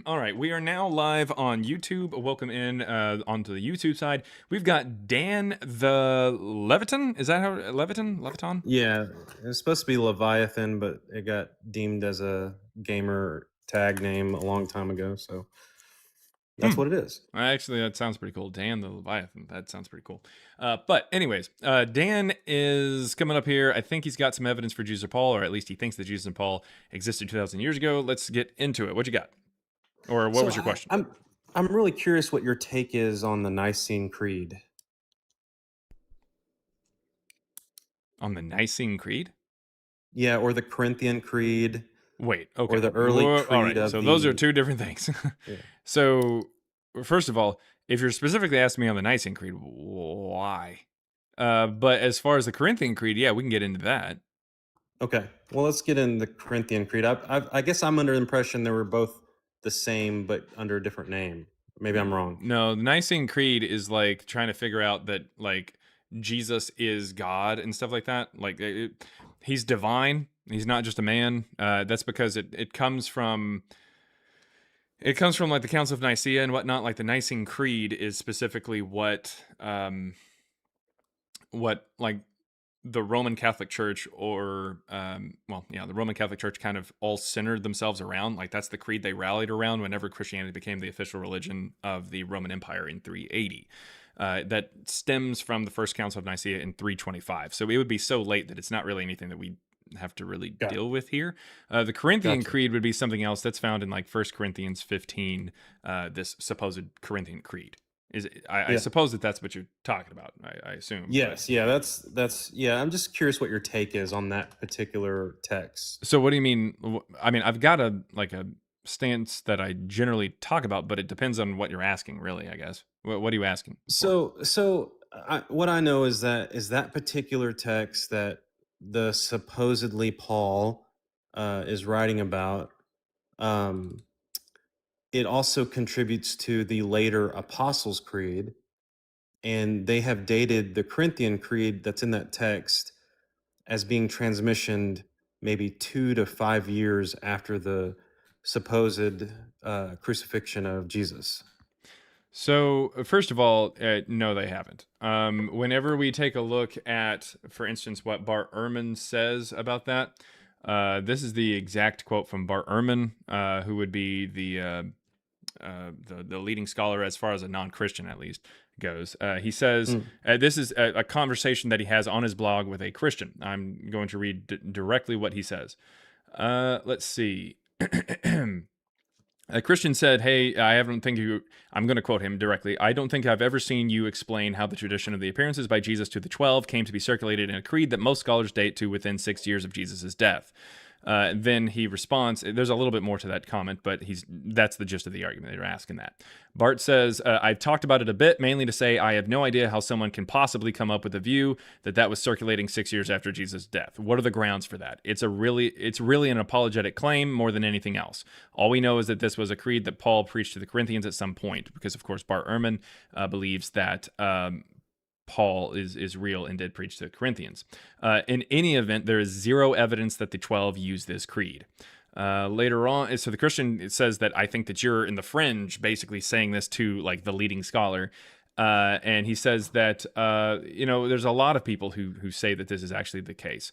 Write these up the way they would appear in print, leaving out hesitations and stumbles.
All right, we are now live on YouTube. Welcome in onto the YouTube side. We've got Dan the Leviton. Is that how Leviton? Yeah, it's supposed to be Leviathan, but it got deemed as a gamer tag name a long time ago, so that's Hmm. what it is. Actually, that sounds pretty cool. Dan the Leviathan. That sounds pretty cool. But anyways, Dan is coming up here. I think he's got some evidence for Jesus or Paul, or at least he thinks that Jesus and Paul existed 2,000 years ago. Let's get into it. What you got? Or what So was your question? I'm really curious what your take is on the Nicene Creed. On the Nicene Creed? Yeah, or the Corinthian Creed, Wait, or okay. the early All creed right. of So those are the two different things. yeah. So, first of all, if you're specifically asking me on the Nicene Creed, why? But as far as the Corinthian Creed, yeah, we can get into that. Okay. Well, let's get in the Corinthian Creed. I guess I'm under the impression they were both the same, but under a different name. Maybe I'm wrong. No, the Nicene Creed is like trying to figure out that like Jesus is God and stuff like that. Like he's divine. He's not just a man. That's because it comes from like the Council of Nicaea and whatnot. Like the Nicene Creed is specifically what like the Roman Catholic Church or the Roman Catholic Church kind of all centered themselves around. Like that's the creed they rallied around whenever Christianity became the official religion of the Roman Empire in 380. That stems from the First Council of Nicaea in 325. So it would be so late that it's not really anything that we have to really Got deal with here. The Corinthian Gotcha. Creed would be something else that's found in like First Corinthians 15, this supposed Corinthian Creed. I Yeah. suppose that's what you're talking about. I assume, but Yes, yeah, that's yeah. I'm just curious what your take is on that particular text. so what do you mean? I mean, I've got a stance that I generally talk about, but it depends on what you're asking, really. I guess. What are you asking for? What I know is that particular text that the supposedly Paul is writing about. Um, it also contributes to the later Apostles' Creed, and they have dated the Corinthian Creed that's in that text as being transmissioned maybe 2 to 5 years after the supposed crucifixion of Jesus. So, first of all, no, they haven't. Whenever we take a look at, for instance, what Bart Ehrman says about that, this is the exact quote from Bart Ehrman, who would be the leading scholar as far as a non-Christian at least goes. He says Mm, this is a conversation that he has on his blog with a Christian. I'm going to read directly what he says. Let's see. A Christian said, "Hey, I haven't think you." I'm going to quote him directly. "I don't think I've ever seen you explain how the tradition of the appearances by Jesus to the 12 came to be circulated in a creed that most scholars date to within 6 years of Jesus' death." Then he responds. There's a little bit more to that comment, but that's the gist of the argument. They're asking that. Bart says, "I've talked about it a bit, mainly to say I have no idea how someone can possibly come up with a view that was circulating 6 years after Jesus' death. What are the grounds for that? It's really an apologetic claim more than anything else. All we know is that this was a creed that Paul preached to the Corinthians at some point, because of course Bart Ehrman believes that." Paul is real and did preach to the Corinthians. In any event, there is zero evidence that the 12 use this creed. Later on, so the Christian says that I think that you're in the fringe, basically saying this to like the leading scholar. And he says that there's a lot of people who say that this is actually the case.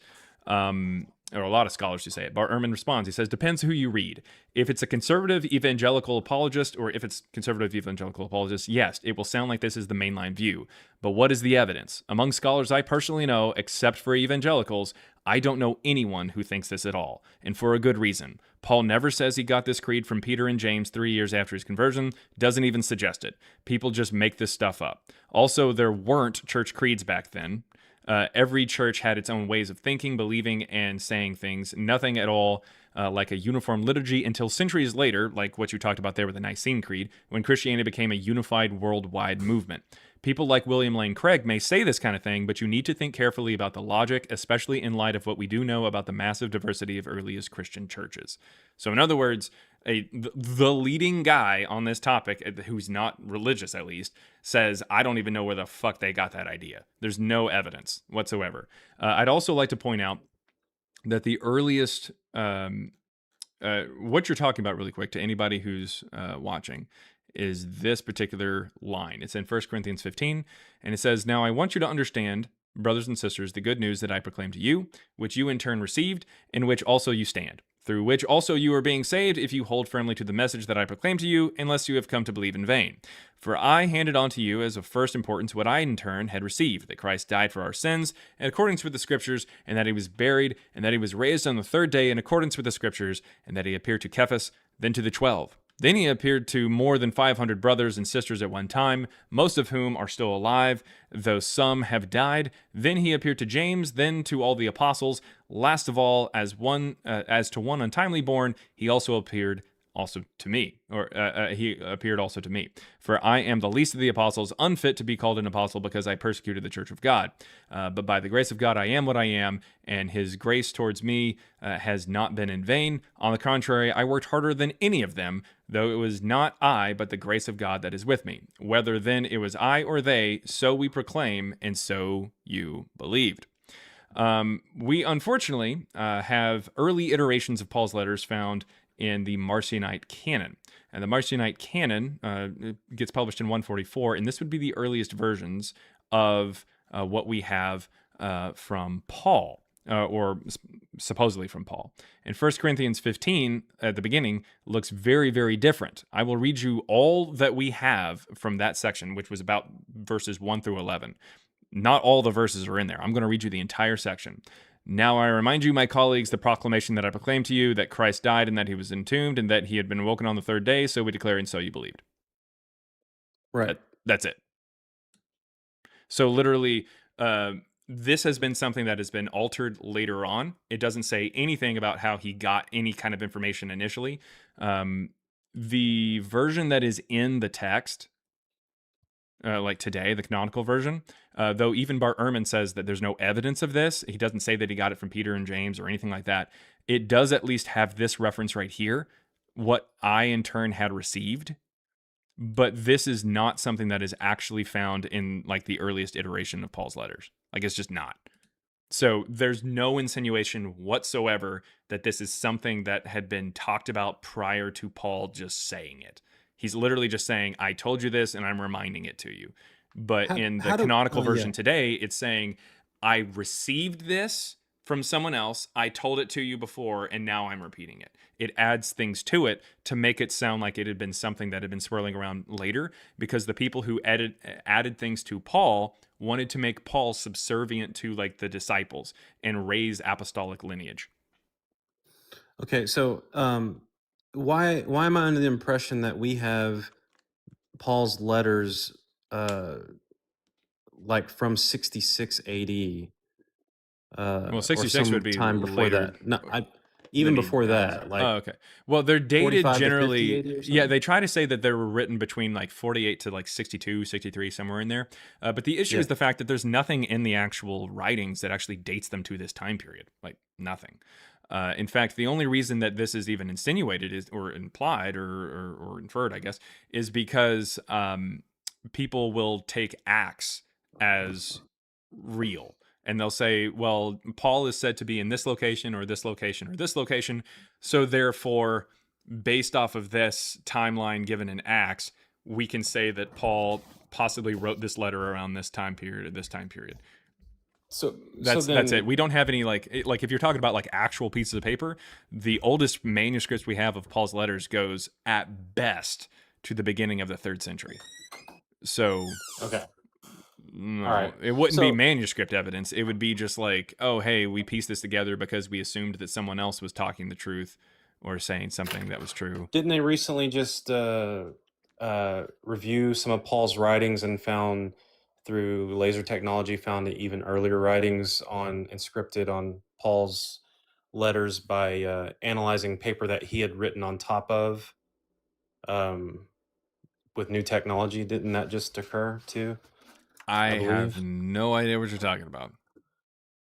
Or a lot of scholars who say it. Bart Ehrman responds. He says, "Depends who you read. If it's a conservative evangelical apologist, or if it's conservative evangelical apologist, yes, it will sound like this is the mainline view. But what is the evidence? Among scholars I personally know, except for evangelicals, I don't know anyone who thinks this at all, and for a good reason. Paul never says he got this creed from Peter and James 3 years after his conversion, doesn't even suggest it. People just make this stuff up. Also, there weren't church creeds back then. Every church had its own ways of thinking, believing, and saying things. Nothing at all like a uniform liturgy until centuries later, like what you talked about there with the Nicene Creed, when Christianity became a unified worldwide movement. People like William Lane Craig may say this kind of thing, but you need to think carefully about the logic, especially in light of what we do know about the massive diversity of earliest Christian churches." So, in other words, the leading guy on this topic, who's not religious at least, says, I don't even know where the fuck they got that idea. There's no evidence whatsoever. I'd also like to point out that the earliest what you're talking about really quick to anybody who's watching is this particular line. It's in 1 Corinthians 15, and it says, "Now I want you to understand, brothers and sisters, the good news that I proclaim to you, which you in turn received, in which also you stand, through which also you are being saved, if you hold firmly to the message that I proclaim to you, unless you have come to believe in vain. For I handed on to you as of first importance what I in turn had received, that Christ died for our sins, in accordance with the Scriptures, and that he was buried, and that he was raised on the third day in accordance with the Scriptures, and that he appeared to Cephas, then to the 12. Then he appeared to more than 500 brothers and sisters at one time, most of whom are still alive, though some have died. Then he appeared to James, then to all the apostles. Last of all, as to one untimely born, he also appeared also to me, he appeared also to me. For I am the least of the apostles, unfit to be called an apostle, because I persecuted the church of God. But by the grace of God I am what I am, and his grace towards me has not been in vain. On the contrary, I worked harder than any of them, though it was not I, but the grace of God that is with me. Whether then it was I or they, so we proclaim, and so you believed." We unfortunately have early iterations of Paul's letters found in the Marcionite canon. And the Marcionite canon gets published in 144, and this would be the earliest versions of what we have from Paul, or supposedly from Paul. And 1 Corinthians 15, at the beginning, looks very, very different. I will read you all that we have from that section, which was about verses 1 through 11. Not all the verses are in there. I'm going to read you the entire section. "Now I remind you, my colleagues, the proclamation that I proclaimed to you, that Christ died and that he was entombed and that he had been awoken on the third day, so we declare and so you believed." Right. That's it. So literally, this has been something that has been altered later on. It doesn't say anything about how he got any kind of information initially. The version that is in the text, like today, the canonical version, though even Bart Ehrman says that there's no evidence of this. He doesn't say that he got it from Peter and James or anything like that. It does at least have this reference right here, what I in turn had received. But this is not something that is actually found in like the earliest iteration of Paul's letters. Like, it's just not. So there's no insinuation whatsoever that this is something that had been talked about prior to Paul just saying it. He's literally just saying, I told you this and I'm reminding it to you. But in the canonical version today, it's saying, I received this from someone else, I told it to you before, and now I'm repeating it. It adds things to it to make it sound like it had been something that had been swirling around later, because the people who added things to Paul wanted to make Paul subservient to like the disciples and raise apostolic lineage. Okay, so why am I under the impression that we have Paul's letters like from 66 AD? Well, Or 66 some would be time before later that. No, even before that, like okay. Well, they're dated 45 to 50 generally. AD or Yeah, something? they try to say that they were written between like 48 to like 62, 63, somewhere in there. But the issue Yeah. is the fact that there's nothing in the actual writings that actually dates them to this time period. Like, nothing. In fact, the only reason that this is even insinuated is, or implied, or inferred, I guess, is because people will take Acts as real. And they'll say, well, Paul is said to be in this location or this location or this location. So therefore, based off of this timeline given in Acts, we can say that Paul possibly wrote this letter around this time period or this time period. So That's it. We don't have any like if you're talking about like actual pieces of paper, the oldest manuscripts we have of Paul's letters goes at best to the beginning of the 3rd century. So okay. no, All right. it wouldn't be So manuscript evidence. It would be just like, oh, hey, we pieced this together because we assumed that someone else was talking the truth or saying something that was true. didn't they recently just review some of Paul's writings and found through laser technology found even earlier writings on inscripted on Paul's letters by analyzing paper that he had written on top of um, with new technology? Didn't that just occur too? I I have believe. no idea what you're talking about.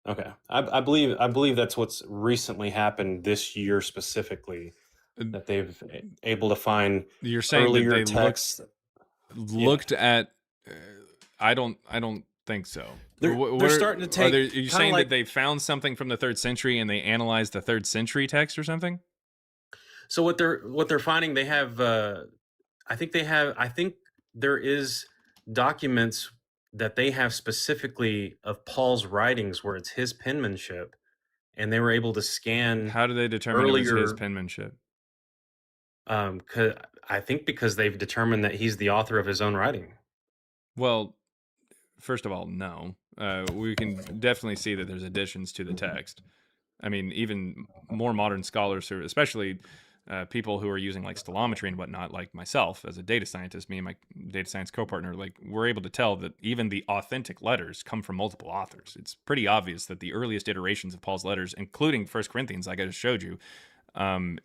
Okay, I believe that's what's recently happened this year specifically, Uh, that they've able to find You're saying that earlier they texts. Yeah, looked at. Uh, I don't think so. they're starting to Are take you kind of saying that like they found something from the 3rd century and they analyzed the 3rd century text or something? So what they're finding, they have I think there is documents that they have specifically of Paul's writings where it's his penmanship, and they were able to scan How do they determine it was his earlier. penmanship? 'Cause I think because they've determined that he's the author of his own writing. Well, first of all, no. We can definitely see that there's additions to the text. I mean, even more modern scholars, who, especially people who are using like stellometry and whatnot, like myself as a data scientist, me and my data science co-partner, like we're able to tell that even the authentic letters come from multiple authors. It's pretty obvious that the earliest iterations of Paul's letters, including First Corinthians, like I just showed you,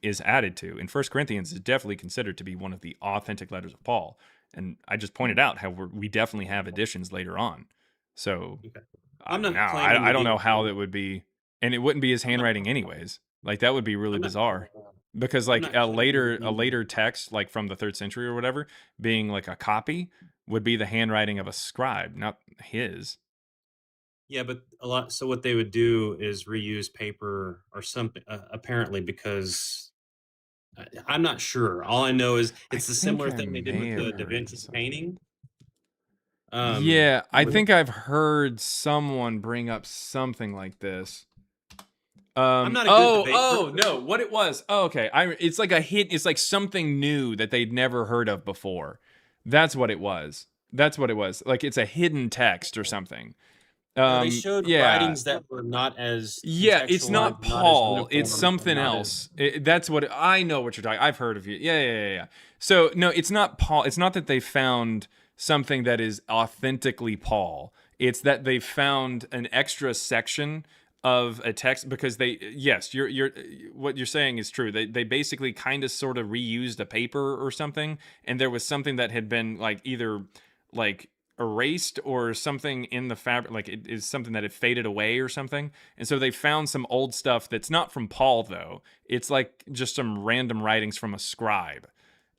is added to. And First Corinthians is definitely considered to be one of the authentic letters of Paul. And I just pointed out how we definitely have additions later on. So Okay. I'm not now claiming I to don't be know how authority. that would be, and it wouldn't be his I'm not handwriting anyways. Like that would be really I'm not bizarre, because I'm like not claiming to a be. later text, like from the third century or whatever, being like a copy, would be the handwriting of a scribe, not his. Yeah, but a lot, so what they would do is reuse paper or something, apparently, because I'm not sure. All I know is I it's a think similar I thing they did may with have the Da heard Vinci something. painting. Yeah, I With think I've heard someone bring up something like this. I'm not a good debate No, person. what it was. Oh, okay. It's like a hit. It's like something new that they'd never heard of before. That's what it was. That's what it was. Like it's a hidden text or something. No, they showed Yeah. writings that were not as Yeah, it's contextualized, not not as Paul. It's uniform, and something not as. else. That's what I know what you're talking. I've heard of you. Yeah. So no, it's not Paul. It's not that they found something that is authentically Paul. It's that they found an extra section of a text because they yes, you're what you're saying is true. They basically kind of sort of reused a paper or something, and there was something that had been like either like erased or something in the fabric, like it is something that had faded away or something. And so they found some old stuff that's not from Paul though. It's like just some random writings from a scribe.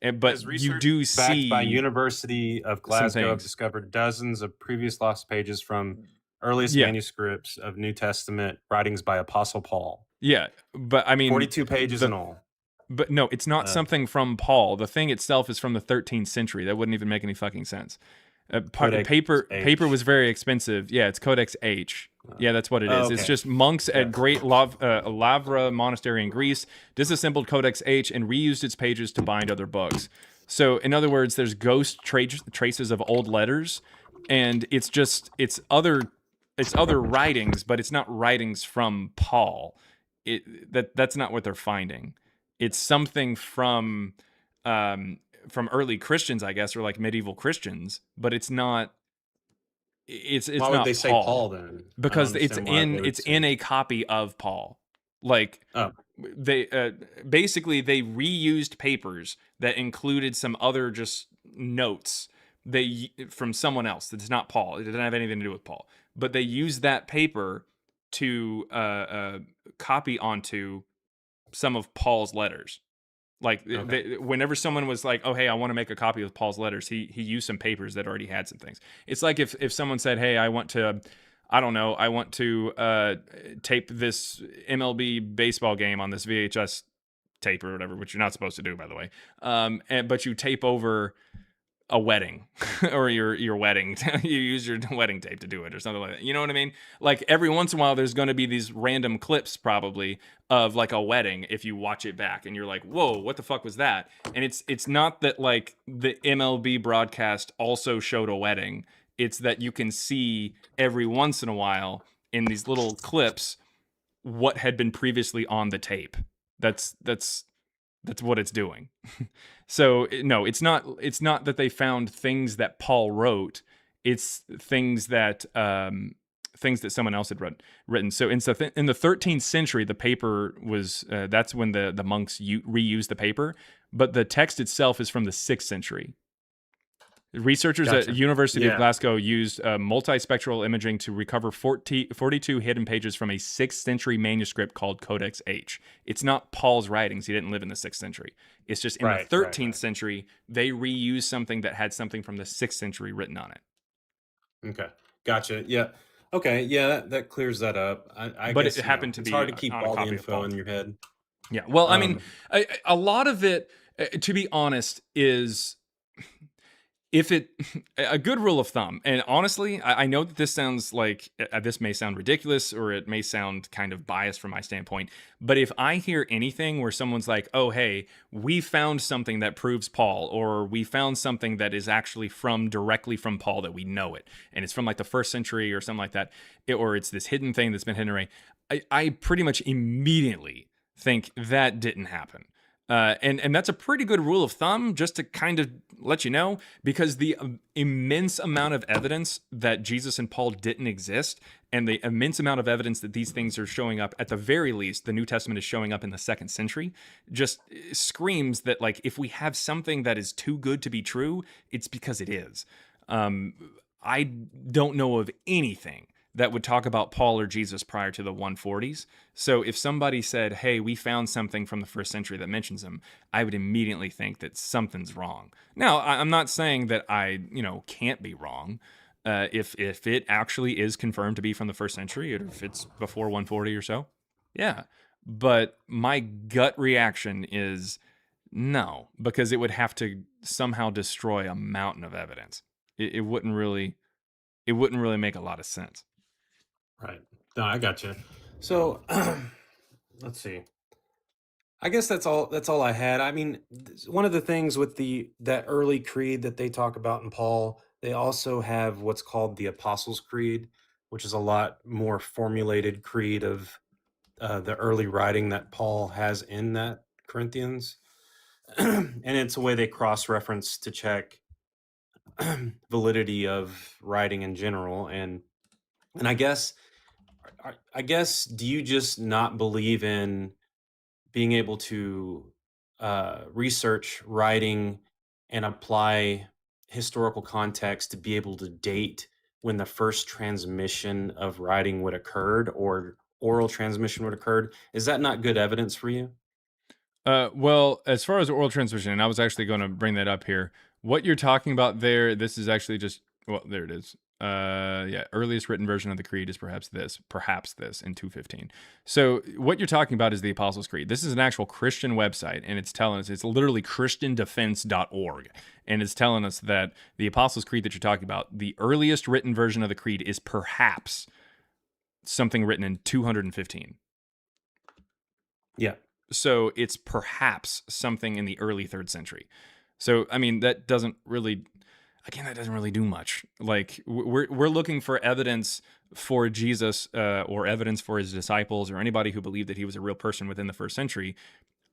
But As you research do backed by see University of some Glasgow have things. discovered dozens of previous lost pages from earliest Yeah. manuscripts of New Testament writings by Apostle Paul. Yeah. But I mean 42 pages the in all. but no, it's not Uh, something from Paul. The thing itself is from the 13th century. That wouldn't even make any fucking sense. Codex Paper H. was very expensive. Yeah, it's Codex H. Yeah, that's what it Oh, is. It's okay. just monks at Yes. Great Lavra Monastery in Greece disassembled Codex H and reused its pages to bind other books. So, in other words, there's traces of old letters, and it's other writings, but it's not writings from Paul. That's not what they're finding. It's something um, from early Christians, I guess, or like medieval Christians, but it's not. Why It's would they not say Paul Paul then? I don't because understand why they would it's in say. a copy of Paul. Like Oh, they basically they reused papers that included some other just notes they from someone else that's not Paul. It didn't have anything to do with Paul, but they used that paper to copy onto some of Paul's letters. Like okay. whenever someone was like, "Oh, hey, I want to make a copy of Paul's letters," he used some papers that already had some things. It's like if someone said, "Hey, I want to, I don't know, I want to tape this MLB baseball game on this VHS tape or whatever," which you're not supposed to do, by the way. But you tape over a wedding or your wedding you use your wedding tape to do it or something like that, you know what I mean? Like every once in a while there's going to be these random clips probably of like a wedding if you watch it back and you're like, whoa, what the fuck was that? And it's not that like the MLB broadcast also showed a wedding. It's that you can see every once in a while in these little clips what had been previously on the tape. That's what it's doing. So no, it's not that they found things that Paul wrote. It's things that someone else had written. So in the 13th century, the paper was that's when the monks reused the paper, but the text itself is from the 6th century. Researchers at the Gotcha. University of Yeah. Glasgow used multispectral imaging to recover 42 hidden pages from a 6th century manuscript called Codex H. It's not Paul's writings. He didn't live in the 6th century. It's just in the Right. 13th century, they reused something that had something from the 6th century written on it. Okay. Gotcha. Yeah. Okay. Yeah, that clears that up. I But it guess, happened to it's be hard to keep on a all the copy of info Paul. in your head. Yeah. Well, I mean, Um, a lot of it, to be honest, is if it a good rule of thumb. And honestly, I know that this sounds like this may sound ridiculous or it may sound kind of biased from my standpoint, but if I hear anything where someone's like, oh hey, we found something that proves Paul, or we found something that is actually from directly from Paul, that we know it, and it's from like the first century or something like that, or it's this hidden thing that's been hidden away, I pretty much immediately think that didn't happen. And that's a pretty good rule of thumb, just to kind of let you know, because the immense amount of evidence that Jesus and Paul didn't exist, and the immense amount of evidence that these things are showing up, at the very least, the New Testament is showing up in the second century, just screams that, like, if we have something that is too good to be true, it's because it is. Um, I don't know of anything that would talk about Paul or Jesus prior to the 140s. So if somebody said, hey, we found something from the first century that mentions him, I would immediately think that something's wrong. Now, I'm not saying that I, can't be wrong. If it actually is confirmed to be from the first century, or if it's before 140 or so, yeah. But my gut reaction is no, because it would have to somehow destroy a mountain of evidence. It wouldn't really, make a lot of sense. right. No, I got you. So, let's see. I guess that's all I had. I mean, one of the things with the that early creed that they talk about in Paul, they also have what's called the Apostles' Creed, which is a lot more formulated creed of the early writing that Paul has in that Corinthians. And it's a way they cross-reference to check validity of writing in general. And I guess, do you just not believe in being able to research writing and apply historical context to be able to date when the first transmission of writing would occurred, or oral transmission would occurred? Is that not good evidence for you? Well, as far as oral transmission, and I was actually going to bring that up here. What you're talking about there, this is actually just, well, there it is. Yeah, earliest written version of the creed is perhaps this in 215. So what you're talking about is the Apostles' Creed. This is an actual Christian website, and it's telling us, it's literally christiandefense.org, and it's telling us that the Apostles' Creed that you're talking about, the earliest written version of the creed is perhaps something written in 215. Yeah. So it's perhaps something in the early third century. So I mean, that doesn't really, again, that doesn't really do much. Like we're looking for evidence for Jesus, or evidence for his disciples, or anybody who believed that he was a real person within the first century.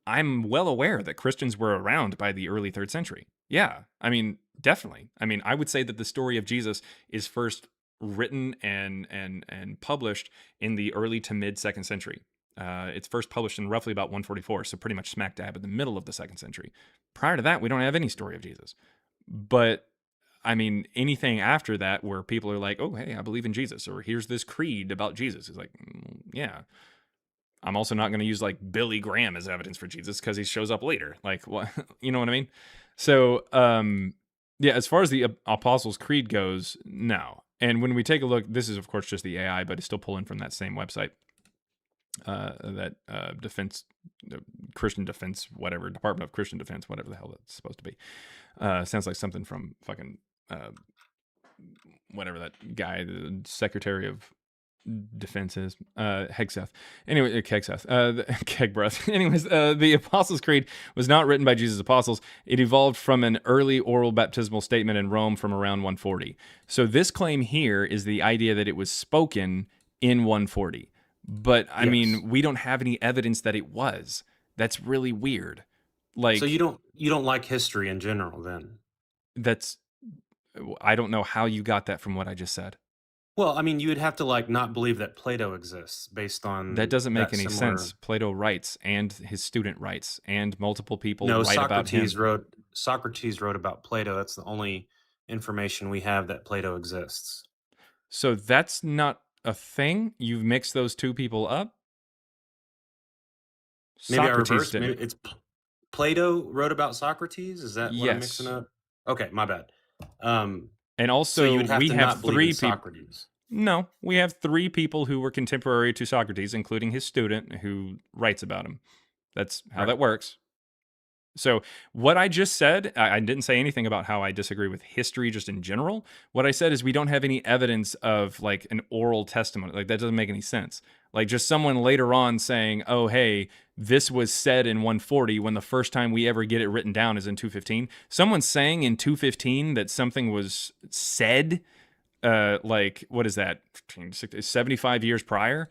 I'm well aware that Christians were around by the early third century. Yeah, I mean, definitely. I mean, I would say that the story of Jesus is first written and published in the early to mid second century. It's first published in roughly about 144, so pretty much smack dab in the middle of the second century. Prior to that, we don't have any story of Jesus. But I mean, anything after that where people are like, oh, hey, I believe in Jesus, or here's this creed about Jesus, is like, yeah. I'm also not going to use like Billy Graham as evidence for Jesus because he shows up later. Like, what? You know what I mean? So, yeah, as far as the Apostles' Creed goes, no. And when we take a look, this is, of course, just the AI, but it's still pulling from that same website. That defense, Christian Defense, whatever, Department of Christian Defense, whatever the hell that's supposed to be. Sounds like something from fucking whatever that guy, the Secretary of Defense is. Hegseth. Anyway, Kegseth. Kegbreath. Anyways, the Apostles' Creed was not written by Jesus' apostles. It evolved from an early oral baptismal statement in Rome from around 140. So this claim here is the idea that it was spoken in 140. But I Yes. mean, we don't have any evidence that it was. That's really weird. So Like, you don't like history in general then? that's, I don't know how you got that from what I just said. Well, I mean, you would have to like not believe that Plato exists based That on doesn't make that any sense. similar. Plato writes, and his student writes, and multiple people No, write about him. Socrates wrote about Plato. That's the only information we have that Plato exists. So that's not a thing. You've mixed those two people up. Maybe I Socrates reversed. Maybe didn't. it's Plato wrote about Socrates. Is that what I'm mixing Yes. up? Okay, my bad. Um, And so you also, would have we to have not believe in three people. Socrates. No, we have three people who were contemporary to Socrates, including his student who writes about him. That's how Right. that works. So, what I just said, I didn't say anything about how I disagree with history just in general. What I said is we don't have any evidence of like an oral testimony. Like, that doesn't make any sense. Like, just someone later on saying, oh, hey, this was said in 140 when the first time we ever get it written down is in 215. Someone saying in 215 that something was said, like, what is that, 75 years prior?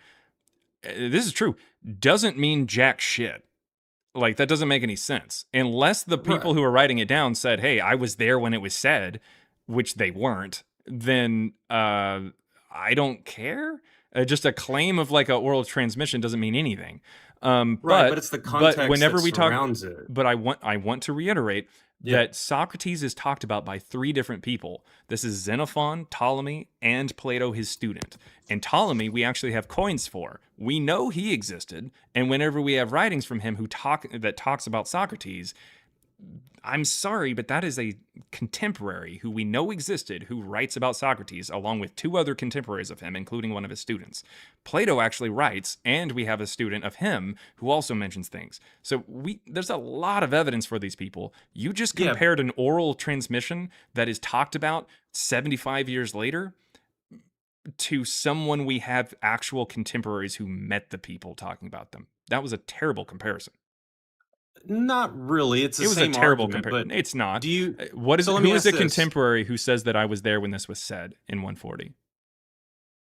This is true. Doesn't mean jack shit. Like, that doesn't make any sense. Unless the people Right. who are writing it down said, hey, I was there when it was said, which they weren't, then I don't care. Just a claim of like a oral transmission doesn't mean anything. Right, but it's the But context that whenever we talk, surrounds it. but I want to reiterate Yeah. that Socrates is talked about by three different people. This is Xenophon, Ptolemy, and Plato, his student. And Ptolemy, we actually have coins for. We know he existed, and whenever we have writings from him that talks about Socrates, I'm sorry, but that is a contemporary who we know existed who writes about Socrates, along with two other contemporaries of him, including one of his students. Plato actually writes, and we have a student of him who also mentions things. So there's a lot of evidence for these people. You just Yeah. compared an oral transmission that is talked about 75 years later to someone we have actual contemporaries who met the people talking about them. That was a terrible comparison. Not really. It's the It was a same terrible argument, comparison. but It's not. do you What is so let me who is ask a this. contemporary who says that I was there when this was said in 140?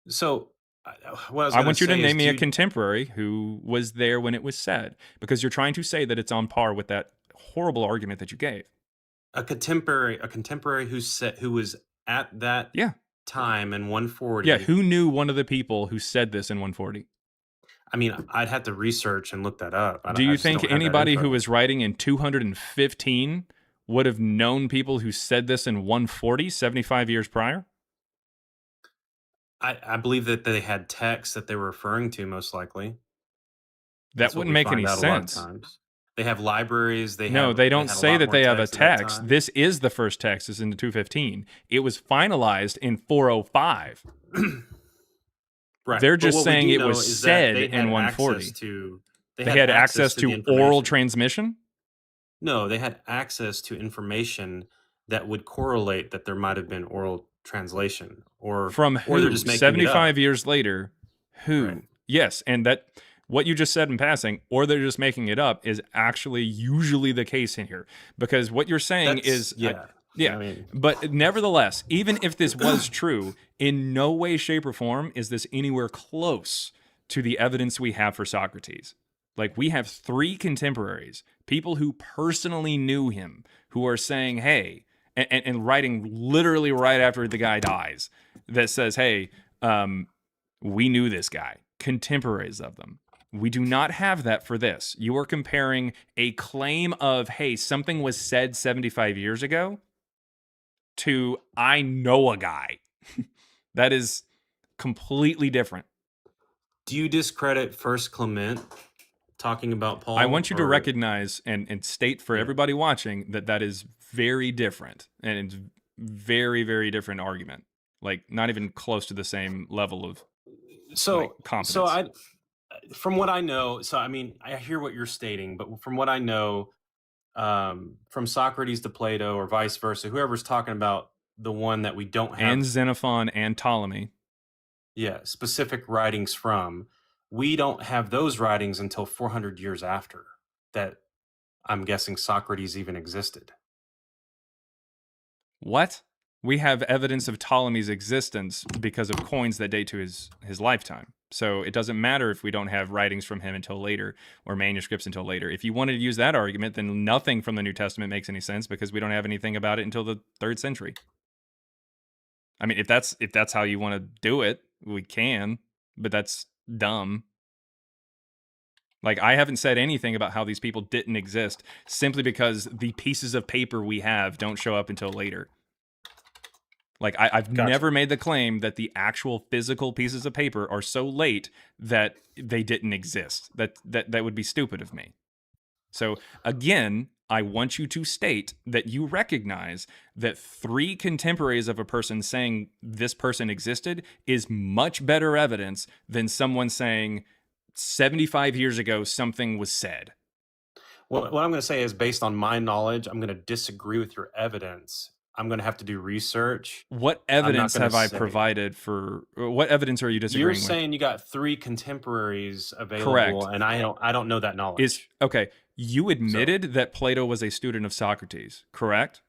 So what I was I going to want you to say is name me a contemporary who was there when it was said, because you're trying to say that it's on par with that horrible argument that you gave. a contemporary who was at that Yeah. time in Yeah, 140. who knew one of the people who said this in 140? I mean, I'd have to research and look that up. Do I you just think don't have that anybody who info. was writing in 215 would have known people who said this in 140, 75 years prior? I believe that they had texts that they were referring to, most likely. That That's what wouldn't we make find any out a lot of sense. times. They have libraries. They No, have they they don't had a say lot that more they have a text at that text. time. This is the first text, is in the 215. It was finalized in 405. Right. They're But just what we saying do it know was is that said in 140. they They had had access access to the to oral information. transmission No, they had access to information that would correlate that there might have been oral translation, from or they're who? just making it 75 up. years later, Right. who? Yes, and that what you just said in passing, or they're just making it up, is actually usually the case in here. Because what you're saying That's is, yeah. yeah, I mean, but nevertheless, even if this was true, in no way, shape, or form is this anywhere close to the evidence we have for Socrates. Like, we have three contemporaries, people who personally knew him, who are saying, hey, and writing literally right after the guy dies, that says, hey, we knew this guy, contemporaries of them. We do not have that for this. You are comparing a claim of, hey, something was said 75 years ago to, I know a guy. That is completely different. do you discredit First Clement talking about I Paul? want you to Or recognize and state for yeah. everybody watching that that is very different. And it's very, very different argument. Like, not even close to the same level of like So competence. from what I know, so I mean, I hear what you're stating, but from what I know, from Socrates to Plato or vice versa, whoever's talking about the one that we don't And have, Xenophon and Ptolemy. yeah, specific writings from, we don't have those writings until 400 years after that. I'm guessing Socrates even existed. What? We have evidence of Ptolemy's existence because of coins that date to his lifetime. So it doesn't matter if we don't have writings from him until later or manuscripts until later. If you wanted to use that argument, then nothing from the New Testament makes any sense because we don't have anything about it until the 3rd century. I mean, if that's how you want to do it, we can, but that's dumb. Like, I haven't said anything about how these people didn't exist simply because the pieces of paper we have don't show up until later. Like, I've Gotcha. never made the claim that the actual physical pieces of paper are so late that they didn't exist. That would be stupid of me. So again, I want you to state that you recognize that three contemporaries of a person saying this person existed is much better evidence than someone saying 75 years ago something was said. what I'm going to say is, based on my knowledge, I'm going to disagree with your evidence. I'm going to have to do research. What I'm not evidence going to have I say. provided for? What evidence are you You're disagreeing with? saying you got 3 contemporaries available, Correct. and I don't know that Is knowledge. okay. You So admitted that Plato was a student of Socrates, correct?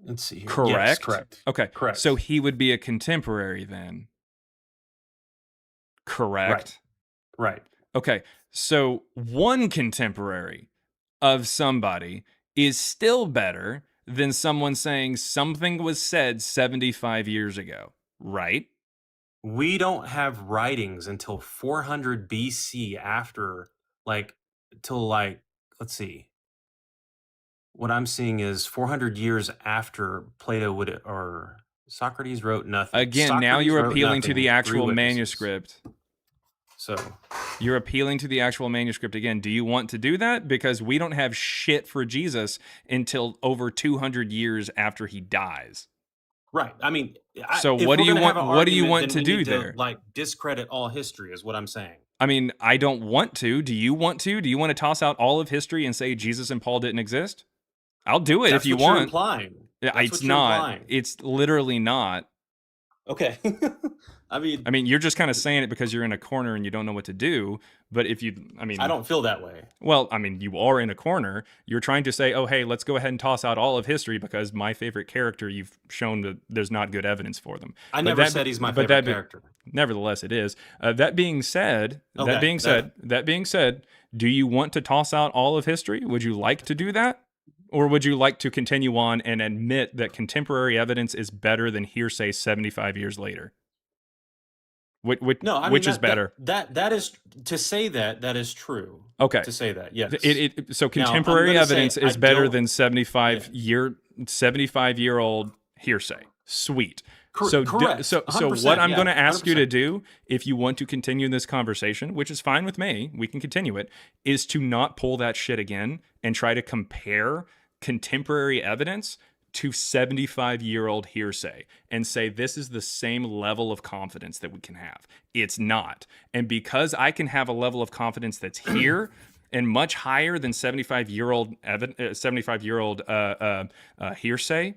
let's see here. Yes, Correct. correct, Okay. So correct. he would be a contemporary then. Right, Correct. right. Okay. So one contemporary of somebody is still better than someone saying something was said 75 years ago, right? We don't have writings until 400 BC, after, like, till, like, let's see. What I'm seeing is 400 years after Plato would, or Socrates wrote nothing. Again, now Socrates you're wrote appealing to the nothing. 3 actual witnesses. manuscript. So, You're appealing to the actual manuscript again. Do you want to do that? Because we don't have shit for Jesus until over 200 years after he dies. right. I mean, So if what do we're you going to have want? an What do you argument, want then to we do need to, there? like, discredit all history, is what I'm saying. I mean, I don't want to. Do you want to? Do you want to toss out all of history and say Jesus and Paul didn't exist? I'll do it if That's you what you're want. implying. Yeah, That's it's what you're not. implying. It's literally not. Okay. I I mean, mean, you're just kind of saying it because you're in a corner and you don't know what to do. But if you, I I mean, don't feel that way. well, I mean, you are in a corner. You're trying to say, oh, hey, let's go ahead and toss out all of history because my favorite character, you've shown that there's not good evidence for them. I But never said he's my but favorite character. nevertheless, it is. That being said, Okay. that being said, do you want to toss out all of history? Would you like to do that? Or would you like to continue on and admit that contemporary evidence is better than hearsay 75 years later? No, I mean, Which is better? that is, to say that is true. Okay. To say that, yes. So Now, I'm contemporary gonna say evidence I is better don't. than Yeah, 75 year old hearsay. Sweet. correct. So what 100%. I'm going Yeah, to ask you to 100%. do, if you want to continue this conversation, which is fine with me, we can continue it, is to not pull that shit again and try to compare contemporary evidence to 75-year-old hearsay and say this is the same level of confidence that we can have. It's not. And because I can have a level of confidence that's here and much higher than 75-year-old hearsay,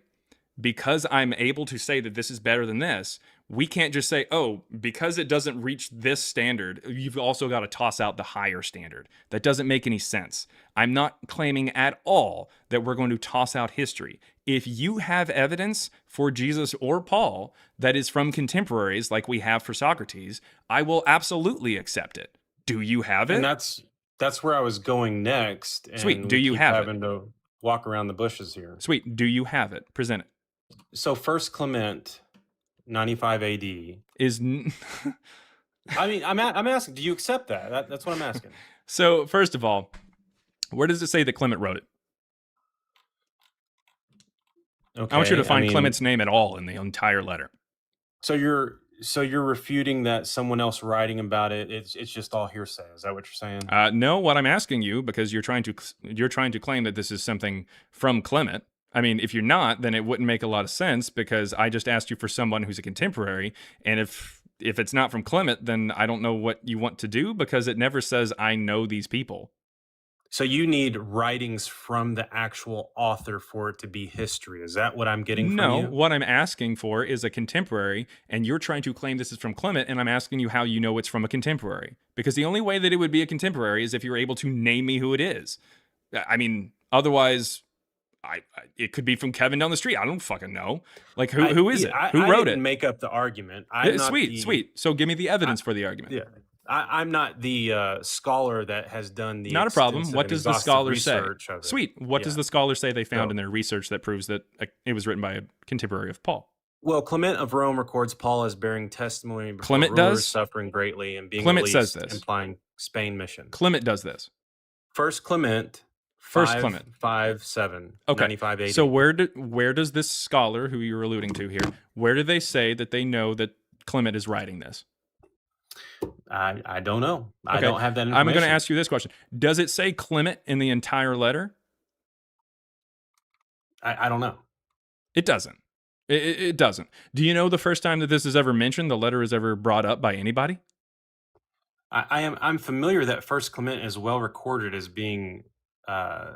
because I'm able to say that this is better than this, we can't just say, oh, because it doesn't reach this standard, you've also got to toss out the higher standard. That doesn't make any sense. I'm not claiming at all that we're going to toss out history. If you have evidence for Jesus or Paul that is from contemporaries like we have for Socrates, I will absolutely accept it. Do you have And it? that's where I was going next, Sweet. and Do we you keep have it? having to walk around the bushes here. Sweet. Do you have it? Present it. So, First Clement, 95 AD. Is I mean, I'm asking, do you accept that? That's what I'm asking. So, first of all, where does it say that Clement wrote it? I want you to Okay. I find mean, Clement's name at all in the entire letter. so you're refuting that someone else writing about it, it's just all hearsay. Is that what you're saying? No, what I'm asking you, because you're trying to claim that this is something from Clement. I mean, if you're not, then it wouldn't make a lot of sense because I just asked you for someone who's a contemporary, and if it's not from Clement, then I don't know what you want to do because it never says I know these people. So you need writings from the actual author for it to be history. Is that what I'm getting from No, you? what I'm asking for is a contemporary, and you're trying to claim this is from Clement, and I'm asking you how you know it's from a contemporary. Because the only way that it would be a contemporary is if you're able to name me who it is. I mean, otherwise, it could be from Kevin down the street. I don't fucking know. Like, who is it? Who I wrote didn't it? make up the argument. I'm not Sweet, the sweet. So give me the I, evidence for the argument. yeah. I'm not the scholar that has done the Not a problem. extensive What and does the exhaustive scholar say? research of it. Sweet. What does Yeah. the scholar say they found in So, their research that proves that it was written by a contemporary of Paul? well, Clement of Rome records Paul as bearing testimony before Clement rulers, does? suffering greatly, and being Clement says released, this. implying Spain mission. Clement does this. First Clement, First Clement. 557, Okay. 95 AD. So where does this scholar who you're alluding to here, where do they say that they know that Clement is writing this? I don't know. I Okay. don't have that I'm information. going to ask you this question. Does it say Clement in the entire letter? I don't know. It doesn't. It doesn't. Do you know the first time that this is ever mentioned, the letter is ever brought up by anybody? I'm familiar that First Clement is well recorded as being uh,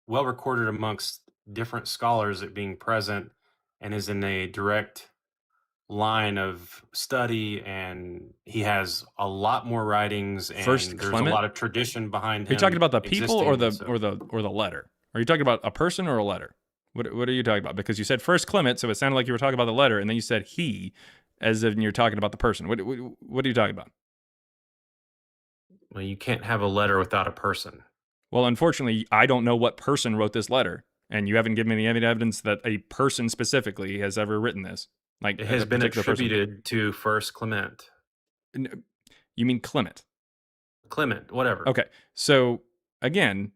well recorded amongst different scholars at being present, and is in a direct line of study, and he has a lot more writings, First and there's a Clement? lot of tradition behind Are you talking him about the people or existing. the So or the or the letter? Are you talking about a person or a letter? What are you talking about? Because you said First Clement, so it sounded like you were talking about the letter, and then you said he, as if you're talking about the person. What are you talking about? well, you can't have a letter without a person. Well, unfortunately, I don't know what person wrote this letter, and you haven't given me any evidence that a person specifically has ever written this, like It a has been particular person. attributed to First Clement. You mean Clement? Clement, whatever. Okay, so again,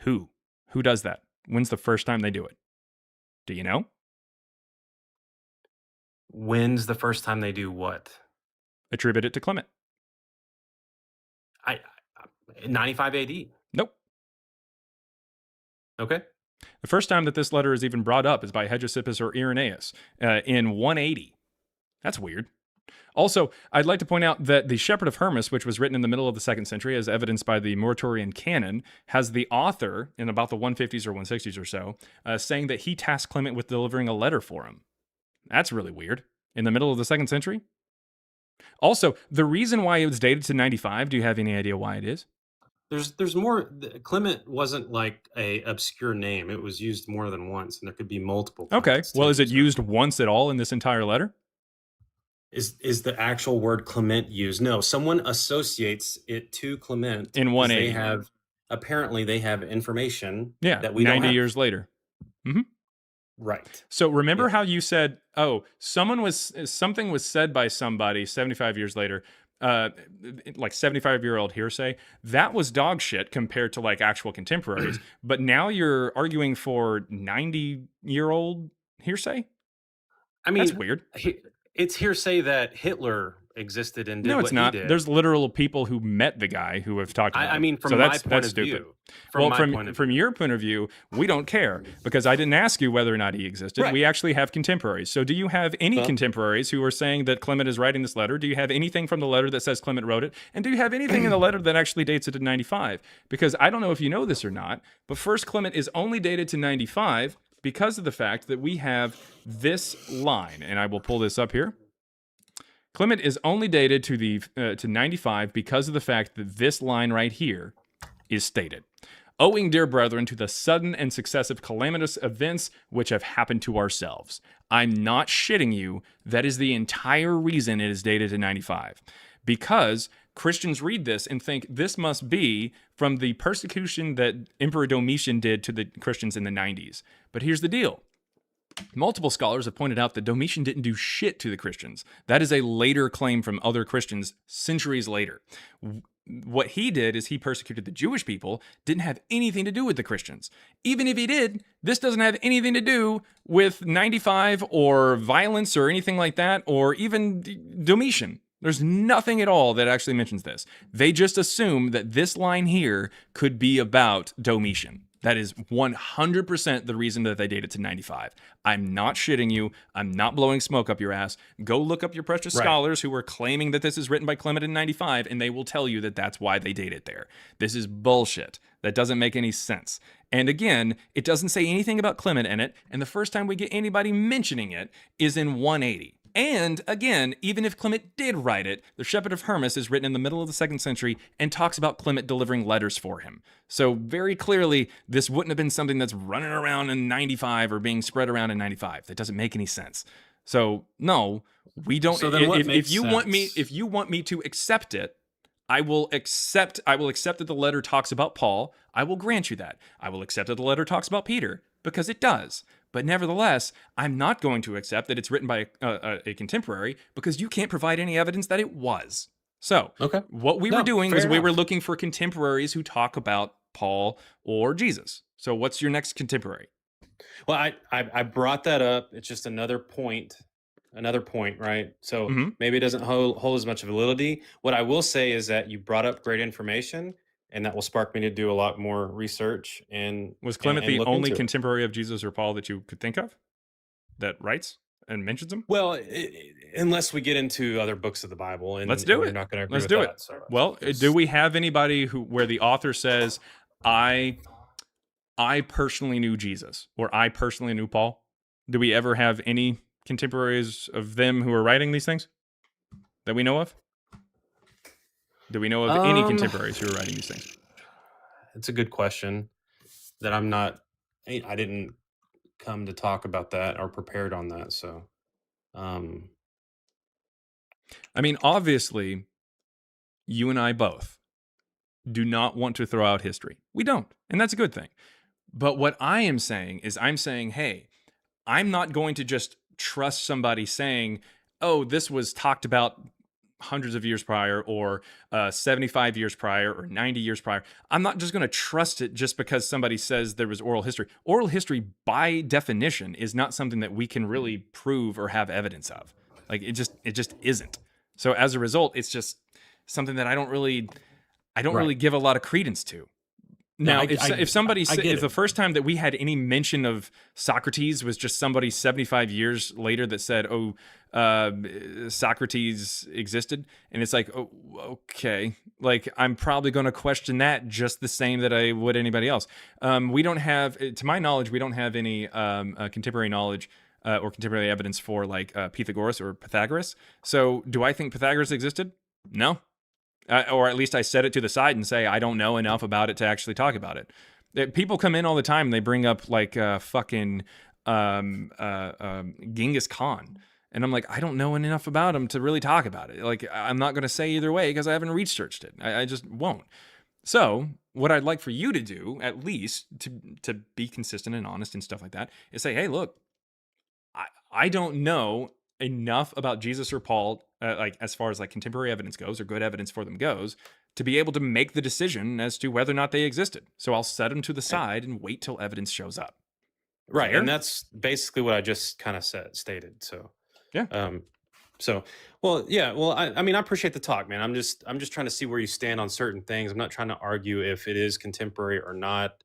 who? Who does that? When's the first time they do it? Do you know? When's the first time they do what? Attribute it to Clement. I 95 AD. Nope. Okay. The first time that this letter is even brought up is by Hegesippus or Irenaeus in 180. That's weird. Also, I'd like to point out that the Shepherd of Hermas, which was written in the middle of the 2nd century, as evidenced by the Muratorian canon, has the author in about the 150s or 160s or so saying that he tasked Clement with delivering a letter for him. That's really weird. In the middle of the 2nd century? Also, the reason why it was dated to 95, do you have any idea why it is? There's more. Clement wasn't like a obscure name. It was used more than once, and there could be multiple Okay. Clements Well, too. is it So, used once at all in this entire letter? is the actual word Clement used? No, someone associates it to Clement In because they 180. have apparently they have information Yeah, that we don't 90 have. years later. Right. So remember Yeah. how you said, "Oh, something was said by somebody 75 years later." Like 75-year-old hearsay, that was dog shit compared to like actual contemporaries. But now you're arguing for 90-year-old hearsay? I That's mean, weird. it's hearsay that Hitler existed and did No, it's what he not. did. There's literal people who met the guy who have talked about I him. mean, So from my point that's of stupid. view. From Well, my point of from view. your point of view, we don't care because I didn't ask you whether or not he existed. Right. We actually have contemporaries. So do you have any Well, contemporaries who are saying that Clement is writing this letter? Do you have anything from the letter that says Clement wrote it? And do you have anything in the letter that actually dates it to 95? Because I don't know if you know this or not, but First Clement is only dated to 95 because of the fact that we have this line, and I will pull this up here. Clement is only dated to 95 because of the fact that this line right here is stated. Owing, dear brethren, to the sudden and successive calamitous events which have happened to ourselves. I'm not shitting you. That is the entire reason it is dated to 95. Because Christians read this and think this must be from the persecution that Emperor Domitian did to the Christians in the 90s. But here's the deal. Multiple scholars have pointed out that Domitian didn't do shit to the Christians. That is a later claim from other Christians centuries later. What he did is he persecuted the Jewish people, didn't have anything to do with the Christians. Even if he did, this doesn't have anything to do with 95 or violence or anything like that, or even Domitian. There's nothing at all that actually mentions this. They just assume that this line here could be about Domitian. That is 100% the reason that they date it to 95. I'm not shitting you. I'm not blowing smoke up your ass. Go look up your precious Right. scholars who are claiming that this is written by Clement in 95, and they will tell you that that's why they date it there. This is bullshit. That doesn't make any sense. And again, it doesn't say anything about Clement in it, and the first time we get anybody mentioning it is in 180. And again, even if Clement did write it, the Shepherd of Hermas is written in the middle of the 2nd century and talks about Clement delivering letters for him. So very clearly, this wouldn't have been something that's running around in 95 or being spread around in 95. That doesn't make any sense. So no, we don't. So then what if makes you want me, sense? if you want me to accept it, I will accept that the letter talks about Paul. I will grant you that. I will accept that the letter talks about Peter because it does. But nevertheless, I'm not going to accept that it's written by a contemporary because you can't provide any evidence that it was. So, Okay. what we were No, doing fair is we were enough. looking for contemporaries who talk about Paul or Jesus. So, what's your next contemporary? Well, I brought that up. It's just another point, right? So Mhm. maybe it doesn't hold as much validity. What I will say is that you brought up great information, and that will spark me to do a lot more research and Was and, Clement and the look only into it. contemporary of Jesus or Paul that you could think of that writes? and mentions them? Well, unless we get into other books of the Bible, Let's and do you're it. not going to agree Let's with do it. that. So Well, do we have anybody where the author says, I personally knew Jesus, or I personally knew Paul? Do we ever have any contemporaries of them who are writing these things that we know of? Do we know of any contemporaries who are writing these things? It's a good question that I'm not. I didn't come to talk about that or prepared on that. So, I mean, obviously, you and I both do not want to throw out history. We don't, and that's a good thing. But what I am saying is, I'm saying, hey, I'm not going to just trust somebody saying, oh, this was talked about hundreds of years prior, or 75 years prior, or 90 years prior. I'm not just going to trust it just because somebody says there was oral history. Oral history, by definition, is not something that we can really prove or have evidence of. Like, it just isn't. So as a result, it's just something that I don't really give a lot of credence to. Now, if somebody said, if the first time that we had any mention of Socrates was just somebody 75 years later that said, "Oh, Socrates existed," and it's like, oh, okay, like I'm probably going to question that just the same that I would anybody else. We don't have, to my knowledge, we don't have any contemporary knowledge or contemporary evidence for like Pythagoras or Pythagoras. So, do I think Pythagoras existed? No. Or at least I set it to the side and say I don't know enough about it to actually talk about it. People come in all the time and they bring up like fucking Genghis Khan, and I'm like, I don't know enough about him to really talk about it. Like, I'm not going to say either way because I haven't researched it. I just won't. So what I'd like for you to do, at least to be consistent and honest and stuff like that, is say, hey, look, I don't know enough about Jesus or Paul, like as far as like contemporary evidence goes or good evidence for them goes, to be able to make the decision as to whether or not they existed. So I'll set them to the side and wait till evidence shows up. right, Fair? and that's basically what I just kind of stated. So, Yeah. Well, yeah. Well, I mean, I appreciate the talk, man. I'm just trying to see where you stand on certain things. I'm not trying to argue if it is contemporary or not.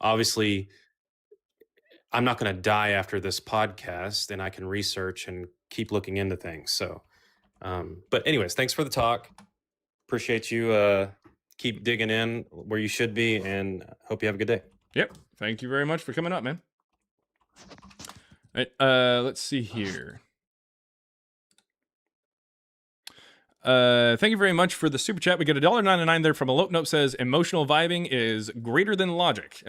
Obviously, I'm not going to die after this podcast, and I can research and keep looking into things. So, but anyways, thanks for the talk. Appreciate you. Keep digging in where you should be, and hope you have a good day. Yep. Thank you very much for coming up, man. All right, let's see here. Thank you very much for the super chat. We get $1.99 there from a Lope Note says emotional vibing is greater than logic.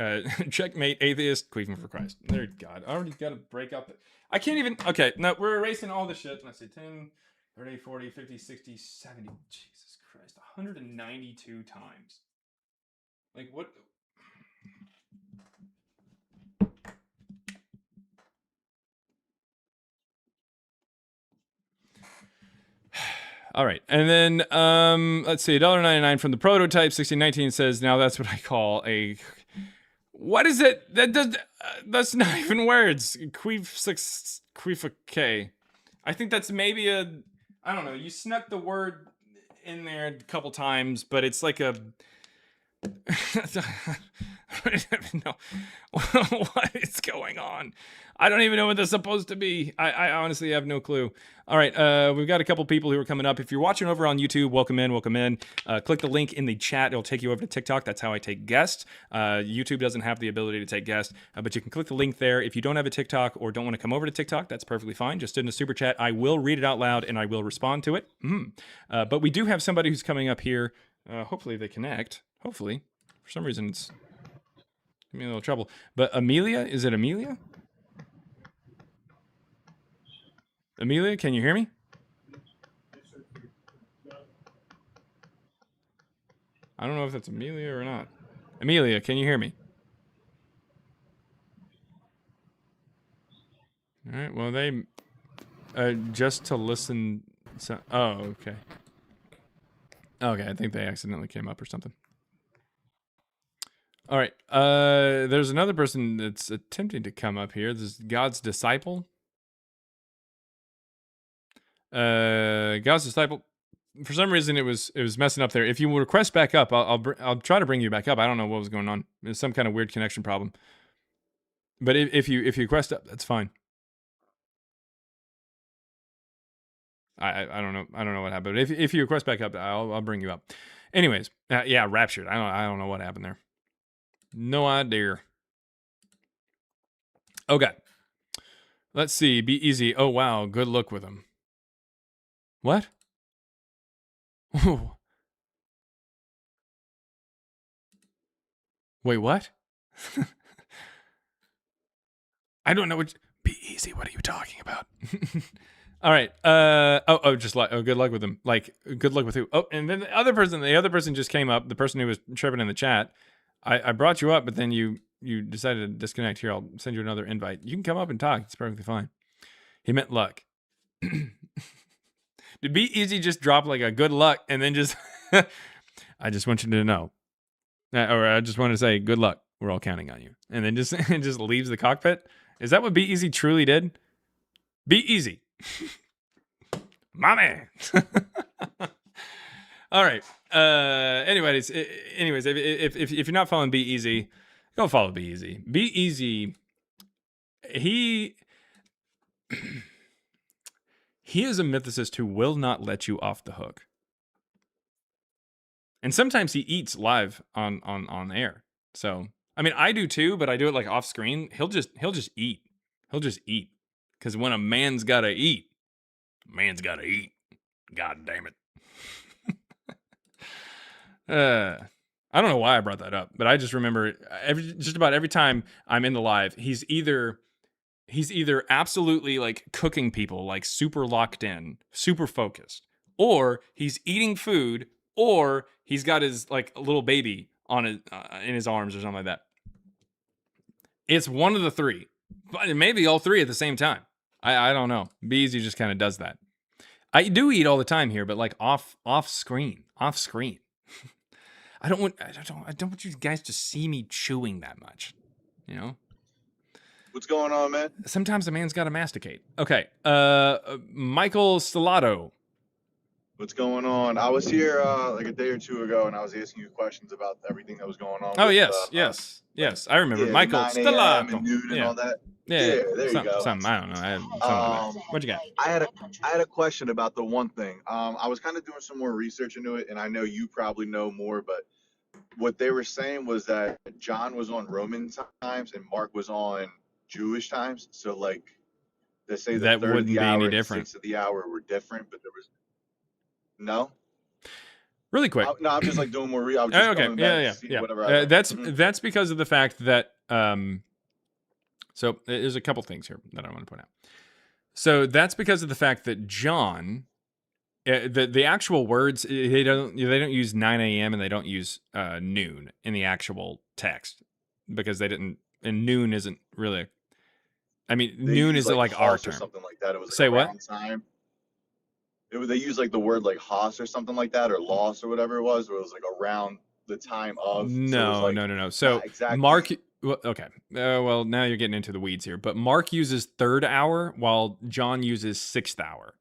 Checkmate, atheist, queefing for Christ. There, God, I already got to break up. I can't even. Okay, no, we're erasing all this shit. Let's see, 10, 30, 40, 50, 60, 70. Jesus Christ, 192 times. Like, what? All right, and then let's see, $1.99 from the prototype. 1619 says, "Now that's what I call a." What is it? That does. That's not even words. Queefake. I think that's maybe a. I don't know. You snuck the word in there a couple times, but it's like a. I don't even know what is going on. I don't even know what that's supposed to be. I honestly have no clue. All right, we've got a couple people who are coming up. If you're watching over on YouTube, welcome in, welcome in. Click the link in the chat. It'll take you over to TikTok. That's how I take guests. YouTube doesn't have the ability to take guests, but you can click the link there. If you don't have a TikTok or don't want to come over to TikTok, that's perfectly fine. Just in the super chat, I will read it out loud and I will respond to it. But we do have somebody who's coming up here. Hopefully they connect. Hopefully. For some reason, it's giving me a little trouble. But Amelia, is it Amelia? Amelia, can you hear me? I don't know if that's Amelia or not. Amelia, can you hear me? All right, well, they... just to listen... So, oh, okay. Okay, I think they accidentally came up or something. All right, there's another person that's attempting to come up here. This is God's Disciple. God's Disciple. For some reason, it was messing up there. If you request back up, I'll try to bring you back up. I don't know what was going on. There's some kind of weird connection problem. But if you request up, that's fine. I don't know. I don't know what happened. If you request back up, I'll bring you up. Anyways, yeah, raptured. I don't know what happened there. No idea. Okay. Let's see. Be easy. Oh wow, good luck with him. What? Wait, what? I don't know what. Be easy. What are you talking about? All right. Just like, good luck with him. Like, good luck with who? Oh, and then the other person just came up. The person who was tripping in the chat. I brought you up, but then you decided to disconnect. Here, I'll send you another invite. You can come up and talk. It's perfectly fine. He meant luck. Did Be Easy just drop like a good luck and then just? I just want you to know, or I just want to say good luck. We're all counting on you, and then just just leaves the cockpit. Is that what Be Easy truly did? Be easy. My man. All right. Anyways, if you're not following Be Easy, go follow Be Easy. Be Easy. He is a mythicist who will not let you off the hook. And sometimes he eats live on air. So I mean, I do too, but I do it like off screen. He'll just eat. He'll just eat. Because when a man's gotta eat, man's gotta eat. God damn it. I don't know why I brought that up, but I just remember just about every time I'm in the live, he's either absolutely like cooking people, like super locked in, super focused, or he's eating food, or he's got his like little baby on his in his arms or something like that. It's one of the three, but maybe all three at the same time. I don't know. Be Easy just kind of does that. I do eat all the time here, but like off screen. I don't want you guys to see me chewing that much. You know? What's going on, man? Sometimes a man's got to masticate. Okay. Michael Stellato. What's going on? I was here like a day or two ago, and I was asking you questions about everything that was going on. Oh, with, yes. I remember. Yeah, Michael 9 a.m. Stellato. and noon and all that. Yeah, there you go. Something, I don't know. Something like that. What you got? I had a question about the one thing. I was kind of doing some more research into it, and I know you probably know more, but what they were saying was that John was on Roman times and Mark was on Jewish times. So, like, they say the That third of wouldn't the be hour any and different. 6th of the hour were different, but there was no. Really quick. No, I'm just like doing more. I was just Okay. going back to see whatever. That's because of the fact that so there's a couple things here that I want to point out. So that's because of the fact that John, the actual words, they don't use 9 a.m. and they don't use noon in the actual text because they didn't, and noon isn't really. I mean, noon is like our term. Or something like that. It was like Say what? Time. They use like the word like Haas or something like that, or loss or whatever it was, where it was like around the time of. No. So exactly. Mark, okay. Well, now you're getting into the weeds here, but Mark uses third hour while John uses sixth hour.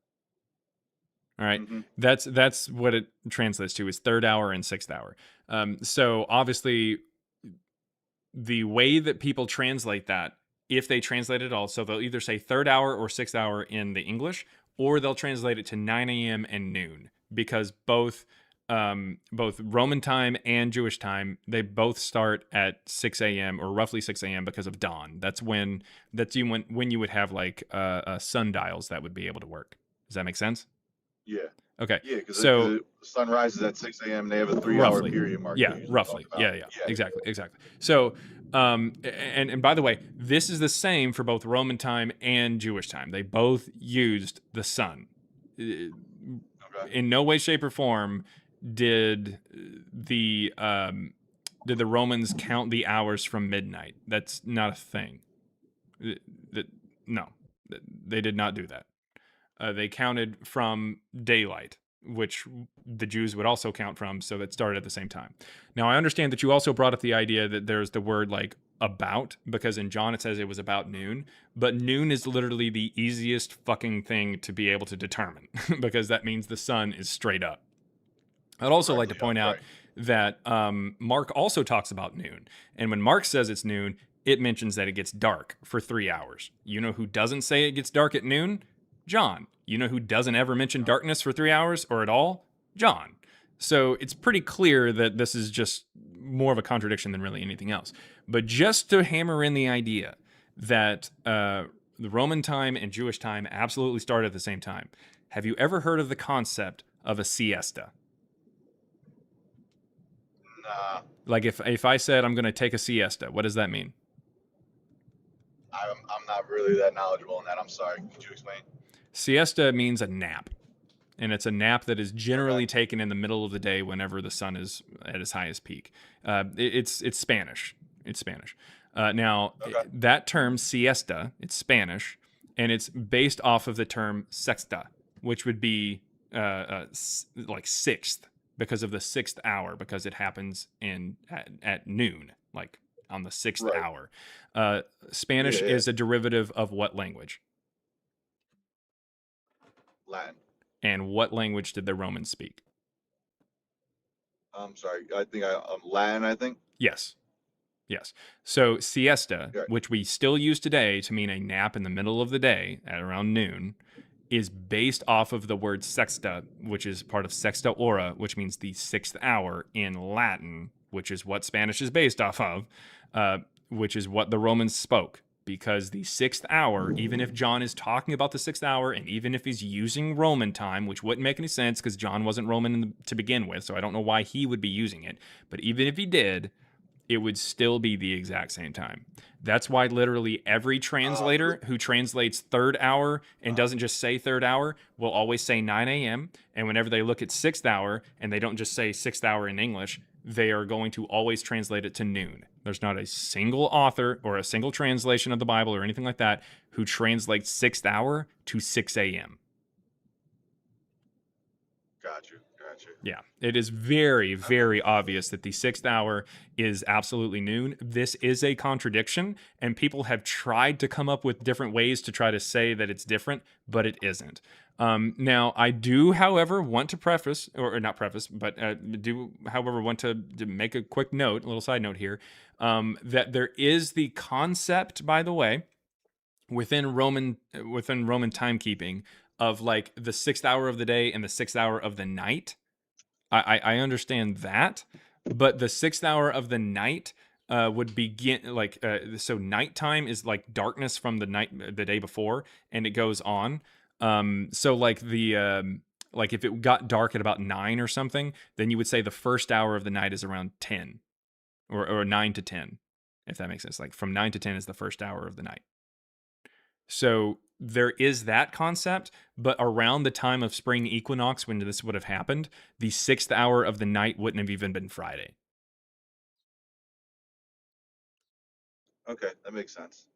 All right. Mm-hmm. That's what it translates to is third hour and sixth hour. So obviously the way that people translate that, if they translate it all, so they'll either say third hour or sixth hour in the English, or they'll translate it to 9 a.m. and noon, because both Roman time and Jewish time, they both start at 6 a.m. or roughly 6 a.m. because of dawn. That's when you would have like sundials that would be able to work. Does that make sense? Yeah. Okay. Yeah, because so the sun rises at 6 a.m. They have a 3-hour period mark. Yeah, roughly. Yeah. Exactly. So, and by the way, this is the same for both Roman time and Jewish time. They both used the sun. Okay. In no way, shape, or form did the Romans count the hours from midnight. That's not a thing. No, they did not do that. They counted from daylight, which the Jews would also count from, so that started at the same time. Now, I understand that you also brought up the idea that there's the word like about, because in John it says it was about noon, but noon is literally the easiest fucking thing to be able to determine because that means the sun is straight up. I'd also like to point out that Mark also talks about noon, and when Mark says it's noon, it mentions that it gets dark for 3 hours. You know who doesn't say it gets dark at noon? John. You know who doesn't ever mention darkness for 3 hours or at all? John. So it's pretty clear that this is just more of a contradiction than really anything else. But just to hammer in the idea that the Roman time and Jewish time absolutely start at the same time, have you ever heard of the concept of a siesta? Nah, Like if I said I'm going to take a siesta, what does that mean? I'm not really that knowledgeable in that. I'm sorry. Could you explain? Siesta means a nap. And it's a nap that is Okay. generally taken in the middle of the day whenever the sun is at its highest peak. It's Spanish. It's Spanish. Now, Okay. that term siesta, it's Spanish, and it's based off of the term sexta, which would be like sixth, because of the sixth hour, because it happens at noon, like on the sixth Right. hour. Spanish Yeah. is a derivative of what language? Latin. And what language did the Romans speak? I'm sorry. I think Latin. I think. Yes. Yes. So siesta, Right. which we still use today to mean a nap in the middle of the day at around noon, is based off of the word sexta, which is part of sexta ora, which means the sixth hour in Latin, which is what Spanish is based off of, which is what the Romans spoke. Because the sixth hour, even if John is talking about the sixth hour, and even if he's using Roman time, which wouldn't make any sense because John wasn't Roman to begin with, so I don't know why he would be using it. But even if he did, it would still be the exact same time. That's why literally every translator who translates third hour and doesn't just say third hour will always say 9 a.m. And whenever they look at sixth hour and they don't just say sixth hour in English, they are going to always translate it to noon. There's not a single author or a single translation of the Bible or anything like that who translates sixth hour to 6 a.m. Got you. Got you. Yeah, it is very, very obvious that the sixth hour is absolutely noon. This is a contradiction, and people have tried to come up with different ways to try to say that it's different, but it isn't. Now, I do, however, want to preface, or not preface, but do, however, want to make a quick note, a little side note here, that there is the concept, by the way, within Roman timekeeping of like the sixth hour of the day and the sixth hour of the night. I understand that, but the sixth hour of the night would begin like so nighttime is like darkness from the day before, and it goes on. So like like if it got dark at about 9 or something, then you would say the first hour of the night is around 10 or 9 to 10, if that makes sense. Like from 9 to 10 is the first hour of the night. So there is that concept, but around the time of spring equinox, when this would have happened, the sixth hour of the night wouldn't have even been Friday. Okay, that makes sense.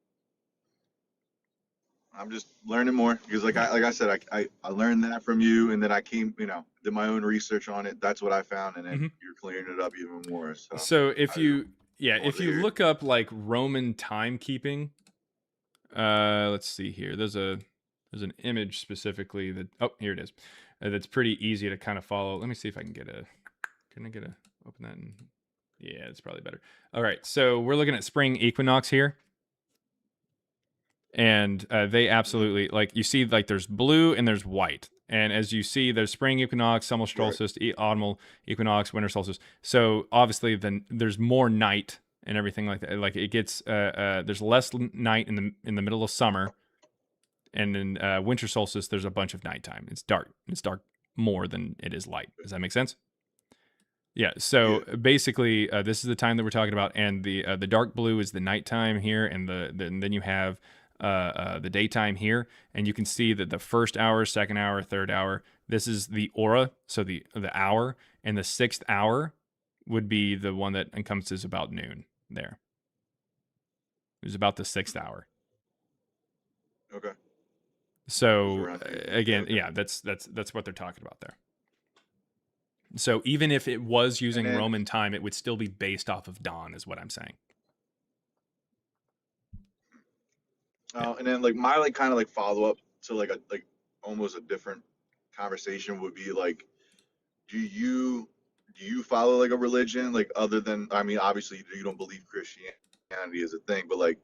I'm just learning more because, like I said, I learned that from you, and then I came, did my own research on it. That's what I found, and then Mm-hmm. you're clearing it up even more. So if I just you, yeah, wanted if to you hear. look up like Roman timekeeping, let's see here. There's an image specifically that, oh, here it is. That's pretty easy to kind of follow. Let me see if I can get open that? And yeah, it's probably better. All right, so we're looking at spring equinox here. And they absolutely, like, you see, like, there's blue and there's white. And as you see, there's spring equinox, summer solstice, autumnal equinox, winter solstice. So obviously, then there's more night and everything like that. Like it gets there's less night in the middle of summer, and in winter solstice, there's a bunch of nighttime. It's dark. It's dark more than it is light. Does that make sense? Yeah. So basically, this is the time that we're talking about, and the dark blue is the nighttime here, and then you have the daytime here, and you can see that the first hour, second hour, third hour, this is the aura, so the hour, and the sixth hour would be the one that encompasses about noon there. It was about the sixth hour. Okay. So Okay. again, yeah, that's what they're talking about there. So even if it was using Roman time, it would still be based off of dawn, is what I'm saying. And then like my kind of follow up to like almost a different conversation would be like, do you follow like a religion, like, other than, I mean, obviously you don't believe Christianity is a thing, but like,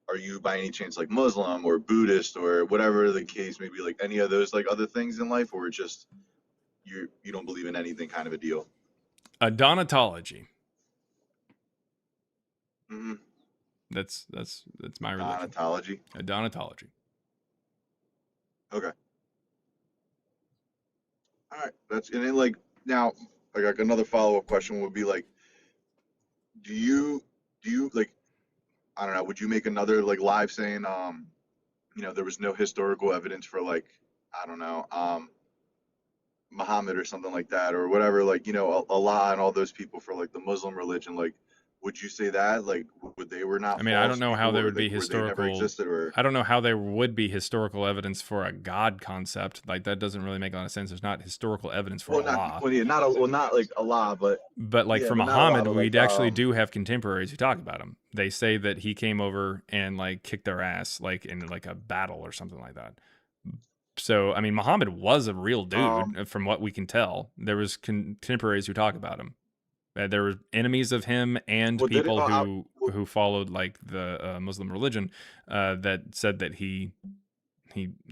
are you by any chance like Muslim or Buddhist or whatever the case may be, like any of those like other things in life, or just you don't believe in anything kind of a deal? Adonatology. Mm-hmm. That's my religion. Donatology. Adonatology. Okay. All right. That's and then like now like another follow up question would be like, do you like I don't know, would you make another like live saying there was no historical evidence for like I don't know Muhammad or something like that or whatever, like Allah and all those people for like the Muslim religion, like would you say that like would they were not I mean, I don't false know how people, there or would they be were they never historical. existed, or I don't know how there would be historical evidence for a God concept. Like that doesn't really make a lot of sense. There's not historical evidence for Allah. not like Allah, but But like yeah, for but not a lot Muhammad, of we like actually do have contemporaries who talk about him. They say that he came over and like kicked their ass like in like a battle or something like that. So I mean, Muhammad was a real dude, from what we can tell. There was contemporaries who talk about him. There were enemies of him and well did it people who followed like the Muslim religion that said that he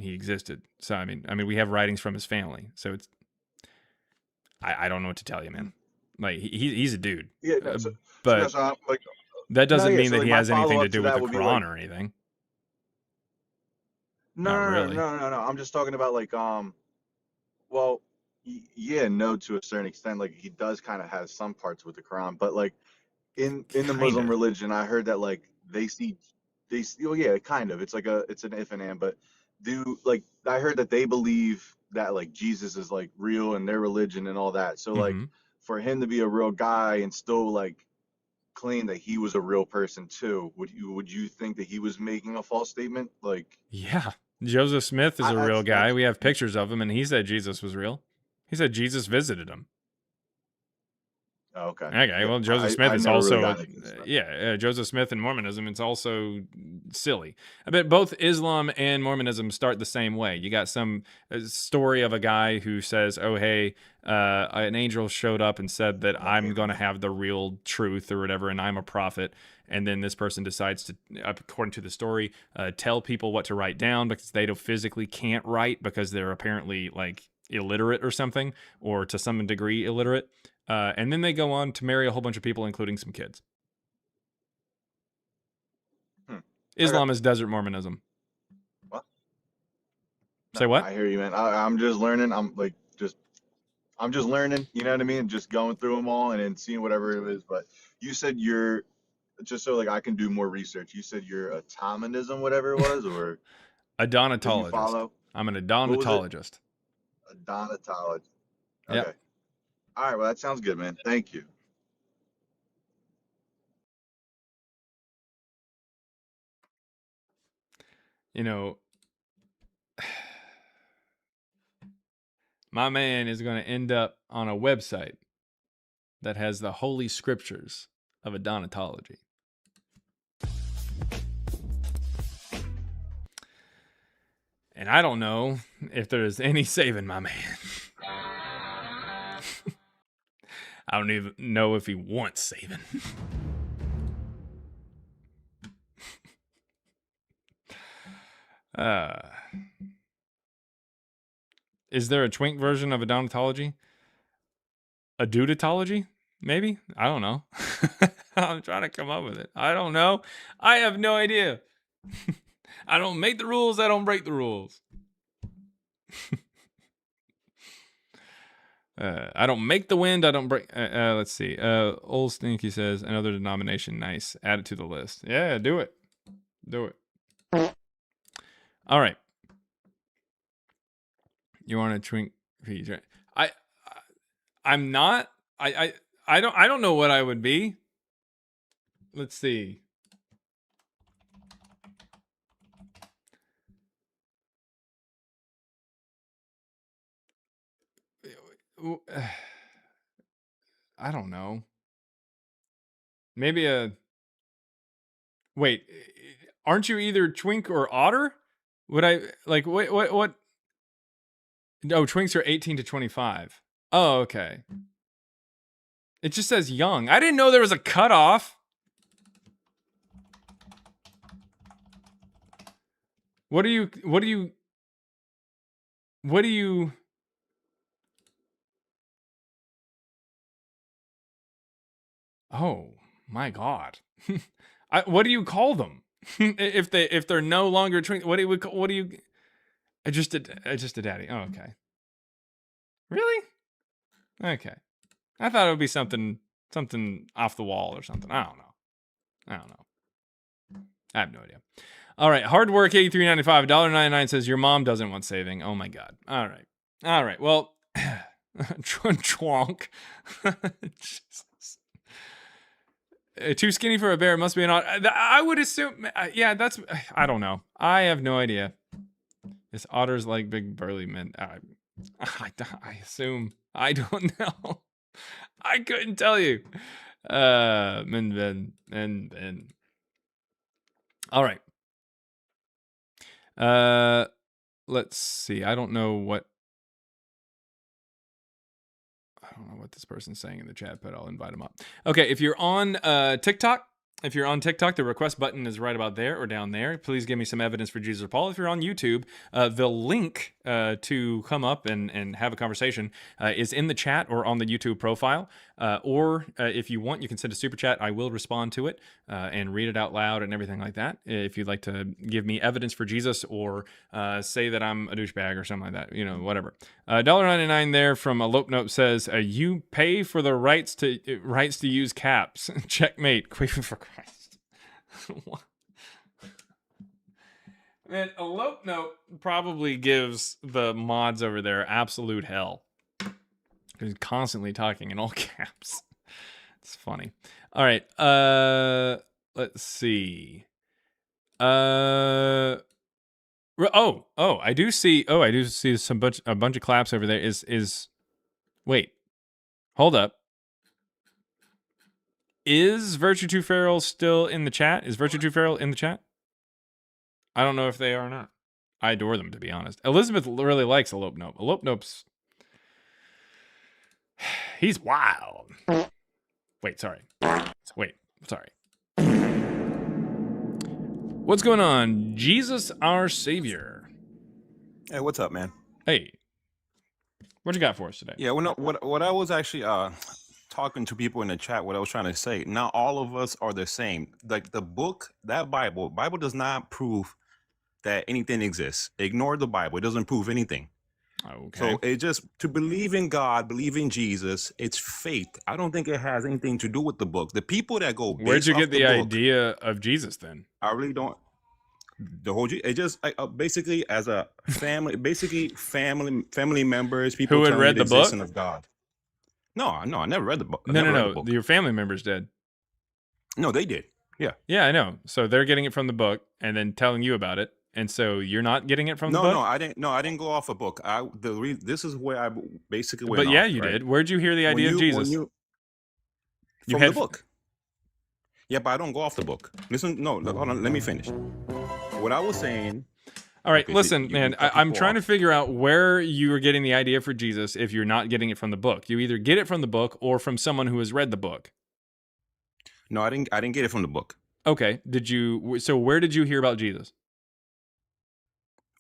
existed. So I mean we have writings from his family. So it's I don't know what to tell you, man. Like he's a dude, yeah no, but so I'm, like that no doesn't yeah mean so that like he my has anything follow to up to do with that the would be like Quran or anything. no Not no no really. no no no I'm just talking about like well yeah no to a certain extent, like he does kind of have some parts with the Quran, but like in the Muslim Kinda. religion, I heard that like they see oh yeah, kind of. It's like it's an if and and, but do like I heard that they believe that like Jesus is like real in their religion and all that. So like Hmm. for him to be a real guy and still like claim that he was a real person too, would you think that he was making a false statement? Like Yeah. Joseph Smith is I a real guy. that's We have pictures of him, and he said Jesus was real. He said Jesus visited him. oh, okay. Okay, Yeah, well, Joseph I Smith I is never really also, got into this stuff. Joseph Smith and Mormonism, it's also silly. I bet both Islam and Mormonism start the same way. You got some story of a guy who says, oh, hey, an angel showed up and said that One I'm came going in. to have the real truth or whatever, and I'm a prophet. And then this person decides to, according to the story, tell people what to write down because they physically can't write because they're apparently like illiterate or something, or to some degree illiterate. And then they go on to marry a whole bunch of people, including some kids. Hmm. Okay. Islam is desert Mormonism. Well, no, Say what? I hear you, man. I'm just learning. I'm just learning, you know what I mean? Just going through them all and then seeing whatever it is. But you said you're just so like I can do more research. You said you're a Tomonism, whatever it was, or A that you donatologist. follow. I'm an What was it? adonatologist. A Donatologist. Yep. Okay. All right. Well, that sounds good, man. Thank you. You know, my man is going to end up on a website that has the holy scriptures of adonatology. And I don't know if there's any saving my man. I don't even know if he wants saving. uh, is there a twink version of adonatology? A duditology? Maybe? I don't know. I'm trying to come up with it. I don't know. I have no idea. I don't make the rules. I don't break the rules. I don't make the wind. I don't break. Let's see. Old Stinky says another denomination. Nice. Add it to the list. Yeah, do it. Do it. All right. You want to twink? I, I'm not. I don't know what I would be. Let's see. I don't know. Maybe a wait. Aren't you either twink or otter? Would I like what? No, twinks are 18 to 25. Oh, okay. It just says young. I didn't know there was a cutoff. What do you? Oh my God! What do you call them if they're no longer what do you? Just a daddy. Oh, okay. Really? Okay. I thought it would be something off the wall or something. I don't know. I have no idea. All right. Hard work $83.95. $1.99 says your mom doesn't want saving. Oh my God. All right. Well, Chwonk. Jesus. Too skinny for a bear must be an odd. I would assume. Yeah, that's. I don't know. I have no idea. This otters like big burly men. I assume. I don't know. I couldn't tell you. Men. All right. Let's see. I don't know what this person's saying in the chat, but I'll invite them up. Okay, if you're on TikTok, the request button is right about there or down there. Please give me some evidence for Jesus or Paul. If you're on YouTube, the link to come up and have a conversation is in the chat or on the YouTube profile. Or if you want, you can send a super chat. I will respond to it and read it out loud and everything like that. If you'd like to give me evidence for Jesus or say that I'm a douchebag or something like that, whatever. $1.99 there from a Lope Note says, you pay for the rights to use caps. Checkmate. Quaver for Christ. Man, a Lope Note probably gives the mods over there absolute hell. He's constantly talking in all caps. It's funny. All right. Let's see. I do see a bunch of claps over there. Wait. Hold up. Is Virtue Too Feral still in the chat? Is Virtue Too Feral in the chat? I don't know if they are or not. I adore them, to be honest. Elizabeth really likes Elope Nope. Elope Nope's... He's wild. Sorry. What's going on? Jesus our Savior. Hey, what's up, man? Hey. What you got for us today? Yeah, what I was actually talking to people in the chat, what I was trying to say, not all of us are the same. Like the book, that Bible does not prove that anything exists. Ignore the Bible. It doesn't prove anything. Okay. So it just, to believe in God, believe in Jesus, it's faith. I don't think it has anything to do with the book. The people that go based Where'd you get off the book, idea of Jesus then? I really don't. The whole, it just basically as a family, family members, people who had telling read you the book existence of God. No, I never read the book. No. Your family members did. No, they did. Yeah, I know. So they're getting it from the book and then telling you about it, and so you're not getting it from the book. No, I didn't go off a book. This is where I basically went. But yeah, off, you right? did. Where'd you hear the idea of Jesus? From the book. Yeah, but I don't go off the book. Listen, no, hold on. Let me finish. What I was saying. All right, listen, man. I'm trying to figure out where you are getting the idea for Jesus if you're not getting it from the book. You either get it from the book or from someone who has read the book. No, I didn't get it from the book. Okay. So where did you hear about Jesus?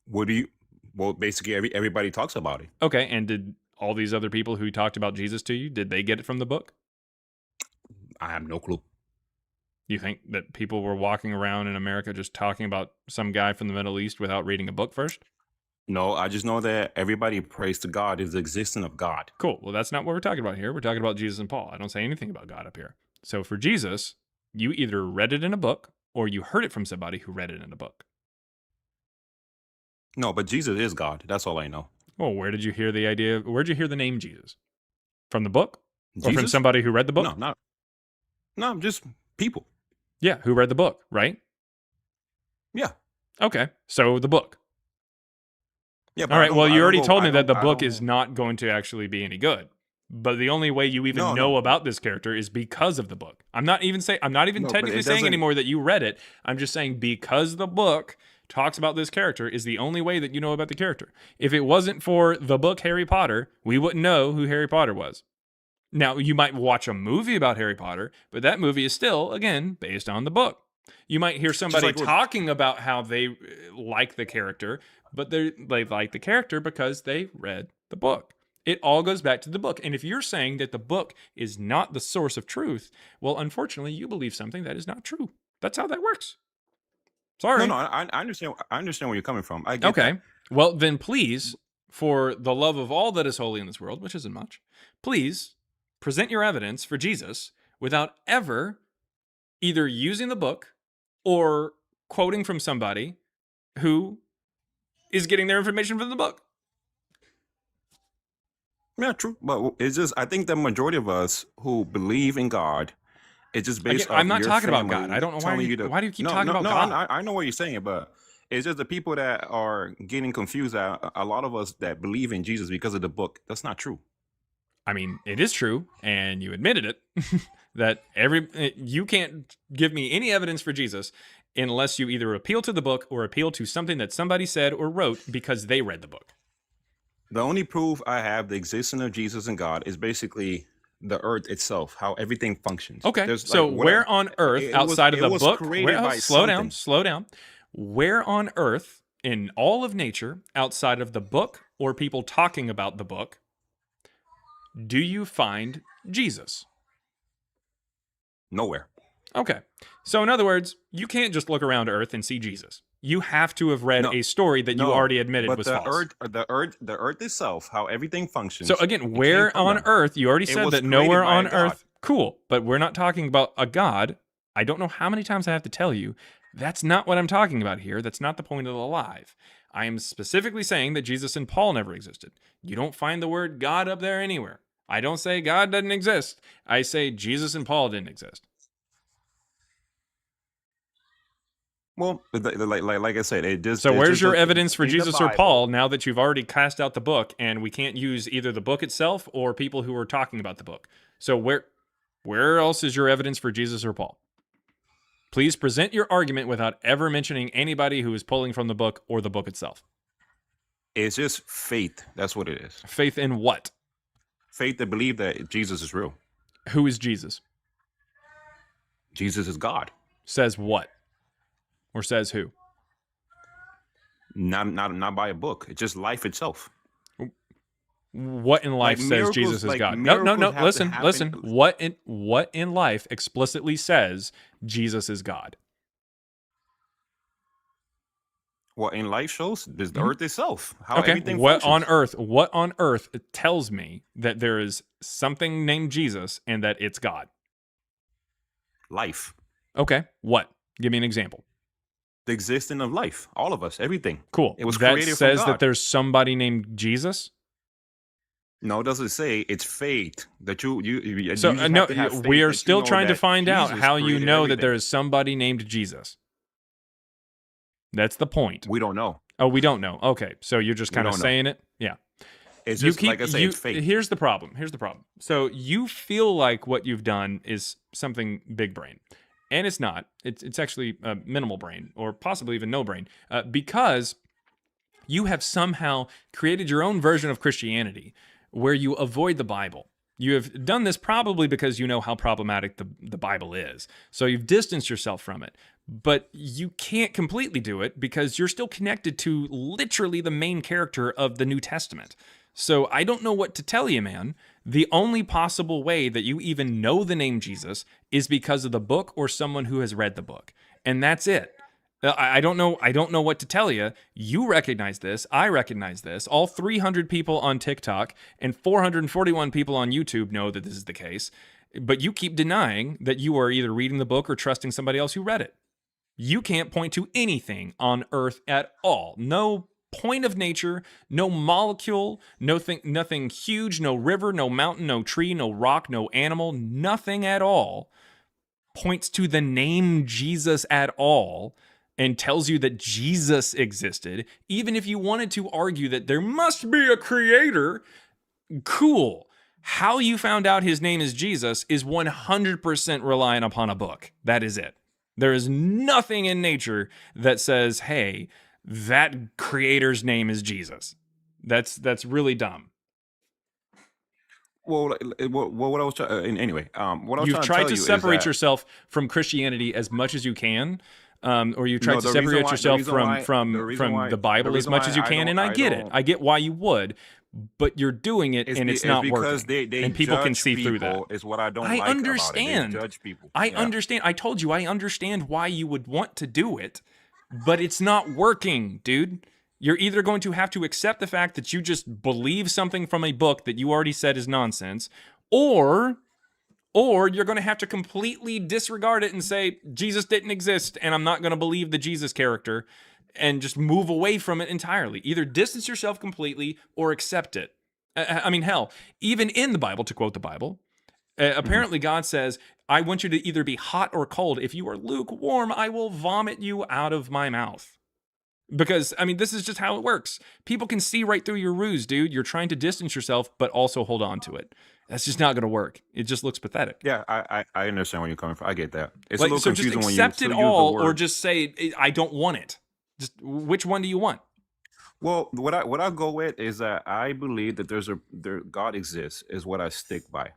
Well, basically everybody talks about it. Okay, and did all these other people who talked about Jesus to you, did they get it from the book? I have no clue. You think that people were walking around in America just talking about some guy from the Middle East without reading a book first? No, I just know that everybody prays to God, is the existence of God. Cool. Well, that's not what we're talking about here. We're talking about Jesus and Paul. I don't say anything about God up here. So for Jesus, you either read it in a book or you heard it from somebody who read it in a book. No, but Jesus is God. That's all I know. Well, where'd you hear the name Jesus? From the book? Jesus? Or from somebody who read the book? No, just people. Yeah, who read the book, right? Yeah. Okay, so the book. Yeah. All right, well, you already told me that the book is not going to actually be any good. But the only way you even know about this character is because of the book. I'm not even technically saying anymore that you read it. I'm just saying because the book talks about this character is the only way that you know about the character. If it wasn't for the book Harry Potter, we wouldn't know who Harry Potter was. Now, you might watch a movie about Harry Potter, but that movie is still, again, based on the book. You might hear somebody like talking about how they like the character, but they like the character because they read the book. It all goes back to the book. And if you're saying that the book is not the source of truth, well, unfortunately, you believe something that is not true. That's how that works. Sorry. No, I understand. I understand where you're coming from. I get Okay. that. Well, then please, for the love of all that is holy in this world, which isn't much, please present your evidence for Jesus without ever either using the book or quoting from somebody who is getting their information from the book. Yeah, true. But it's just, I think the majority of us who believe in God, it's just based Again, off I'm not your talking about family God. I don't know why telling why do you keep talking about no, God? I know what you're saying, but it's just the people that are getting confused. That a lot of us that believe in Jesus because of the book, that's not true. I mean, it is true, and you admitted it, that you can't give me any evidence for Jesus unless you either appeal to the book or appeal to something that somebody said or wrote because they read the book. The only proof I have the existence of Jesus and God is basically the earth itself, how everything functions. Okay, There's so like where on earth, outside of the book, slow down, where on earth in all of nature, outside of the book or people talking about the book, do you find Jesus? Nowhere. Okay. So in other words, you can't just look around Earth and see Jesus. You have to have read a story that you already admitted was false. The earth itself, how everything functions. So again, where on Earth, you already said that nowhere on Earth, cool, but we're not talking about a God. I don't know how many times I have to tell you, that's not what I'm talking about here. That's not the point of the live. I am specifically saying that Jesus and Paul never existed. You don't find the word God up there anywhere. I don't say God doesn't exist. I say Jesus and Paul didn't exist. Well, like I said, it just. So where's your evidence for Jesus or Paul now that you've already cast out the book and we can't use either the book itself or people who are talking about the book? So where else is your evidence for Jesus or Paul? Please present your argument without ever mentioning anybody who is pulling from the book or the book itself. It's just faith. That's what it is. Faith in what? Faith to believe that Jesus is real. Who is Jesus? Jesus is God. Says what? Or says who? Not by a book. It's just life itself. What in life says Jesus is God? No. Listen. What in life explicitly says Jesus is God? What in life shows the earth itself. How Okay. everything What functions. What on earth tells me that there is something named Jesus and that it's God? Life. Okay. What? Give me an example. The existence of life. All of us. Everything. Cool. It was that created says from God. that there's somebody named Jesus. No, it doesn't say. It's faith that you So you just no, have to have faith we are that you still know trying to that find out Jesus how you created know that everything. there is somebody named Jesus. That's the point. We don't know. Oh, we don't know. Okay, so you're just kind of don't know. saying it. Yeah. It's just like I say, it's faith. Here's the problem. So you feel like what you've done is something big brain, and it's not. It's actually minimal brain, or possibly even no brain, because you have somehow created your own version of Christianity where you avoid the Bible. You have done this probably because you know how problematic the Bible is. So you've distanced yourself from it. But you can't completely do it because you're still connected to literally the main character of the New Testament. So I don't know what to tell you, man. The only possible way that you even know the name Jesus is because of the book or someone who has read the book. And that's it. I don't know what to tell you. You recognize this. I recognize this. All 300 people on TikTok and 441 people on YouTube know that this is the case. But you keep denying that you are either reading the book or trusting somebody else who read it. You can't point to anything on Earth at all. No point of nature, no molecule, nothing huge, no river, no mountain, no tree, no rock, no animal, nothing at all points to the name Jesus at all and tells you that Jesus existed. Even if you wanted to argue that there must be a creator, cool. How you found out his name is Jesus is 100% reliant upon a book. That is it. There is nothing in nature that says, hey, that creator's name is Jesus. That's really dumb. Well, what I was trying anyway. What I was You've trying to tried tell to you is separate that yourself from Christianity as much as you can, or you tried no, to separate yourself from the the Bible as reason much why as you I can, don't and I I get it. don't I get why you would, but you're doing it, and it's it's not because working, they and people can judge see through that. people is what I don't I like about it. They understand. judge people. I Yeah. understand. I told you I understand why you would want to do it, but it's not working, dude. You're either going to have to accept the fact that you just believe something from a book that you already said is nonsense, or you're going to have to completely disregard it and say Jesus didn't exist and I'm not going to believe the Jesus character and just move away from it entirely. Either distance yourself completely or accept it. I mean, hell, even in the Bible, to quote the Bible, apparently God says, I want you to either be hot or cold. If you are lukewarm, I will vomit you out of my mouth. Because, I mean, this is just how it works. People can see right through your ruse, dude. You're trying to distance yourself, but also hold on to it. That's just not going to work. It just looks pathetic. Yeah, I understand where you're coming from. I get that. It's Like, a little so just confusing when you accept still it use the all, word. or just say, I don't want it. Just which one do you want? Well, what I go with is that I believe that God exists is what I stick by.